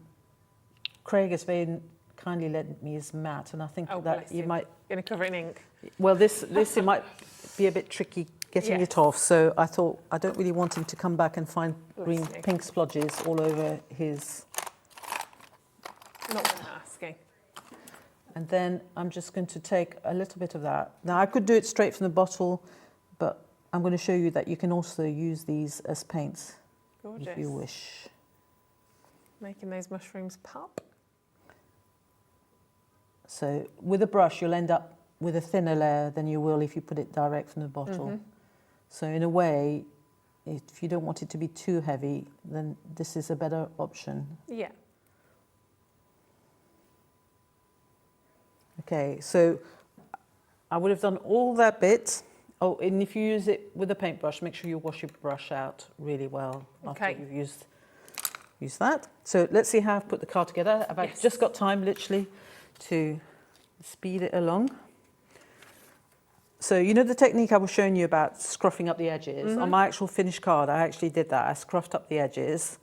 Craig has very kindly lent me his mat, and I think that you might... Going to cover it in ink. Well, this it might be a bit tricky getting it off, so I thought I don't really want him to come back and find pink splodges all over his... Not going to asking. And then I'm just going to take a little bit of that. Now, I could do it straight from the bottle, but I'm going to show you that you can also use these as paints. Gorgeous. If you wish. Making those mushrooms pop. So with a brush, you'll end up with a thinner layer than you will if you put it direct from the bottle. So in a way, if you don't want it to be too heavy, then this is a better option. Yeah. Okay, so I would have done all that bit. Oh, and if you use it with a paintbrush, make sure you wash your brush out really well after Okay. you've used that. So let's see how I've put the card together. I've just got time, literally, to speed it along. So you know the technique I was showing you about scruffing up the edges? On my actual finished card, I actually did that. I scruffed up the edges.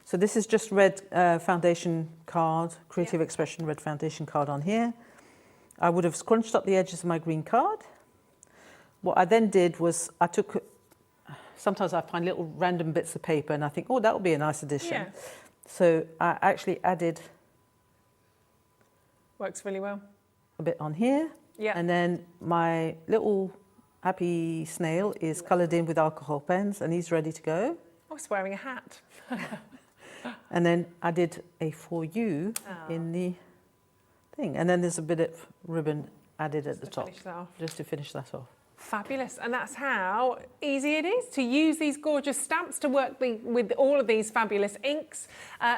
So this is just red foundation card, Creative Expression red foundation card on here. I would have scrunched up the edges of my green card. What I then did was I took, sometimes I find little random bits of paper and I think, oh, that would be a nice addition. Yeah. So I actually added Works really well. a bit on here. Yeah. And then my little happy snail is coloured in with alcohol pens and he's ready to go. I was wearing a hat. And then I did a for you in the thing. And then there's a bit of ribbon added at the top. Finish that off. Just to finish that off. Fabulous, and that's how easy it is to use these gorgeous stamps to work with all of these fabulous inks.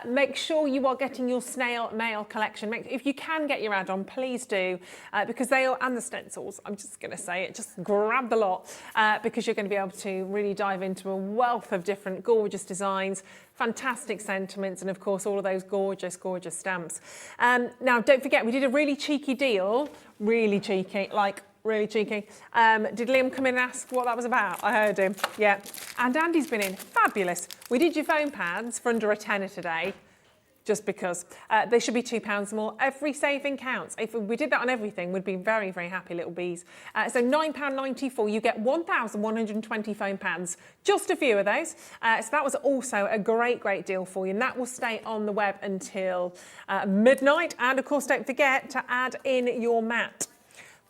Make sure you are getting your snail mail collection. If you can get your add-on, please do, because they are, and the stencils, I'm just going to say it, just grab the lot, because you're going to be able to really dive into a wealth of different gorgeous designs, fantastic sentiments, and of course all of those gorgeous, gorgeous stamps. Now, don't forget, we did a really cheeky deal, really cheeky, like really cheeky. Did Liam come in and ask what that was about? I heard him, yeah. And Andy's been in, fabulous. We did your foam pads for under a tenner today, just because. They should be £2 more. Every saving counts. If we did that on everything, we'd be very, very happy little bees. So £9.94, you get 1,120 foam pads, just a few of those. So that was also a great, great deal for you. And that will stay on the web until midnight. And of course, don't forget to add in your mat.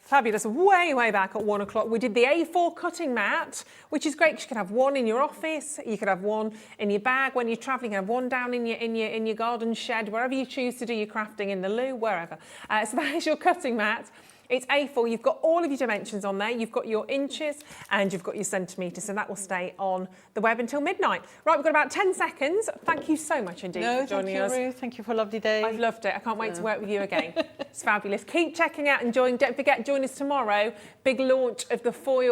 Fabulous, way, way back at 1 o'clock. We did the A4 cutting mat, which is great because you can have one in your office, you could have one in your bag when you're traveling, you can have one down in your garden shed, wherever you choose to do your crafting, in the loo, wherever. So that is your cutting mat. It's A4, you've got all of your dimensions on there, you've got your inches and you've got your centimetres, and that will stay on the web until midnight. Right, we've got about 10 seconds. Thank you so much indeed for joining us. Thank you, Ruth. Thank you for a lovely day. I've loved it. I can't wait to work with you again. It's fabulous. Keep checking out and enjoying. Don't forget, join us tomorrow. Big launch of the foil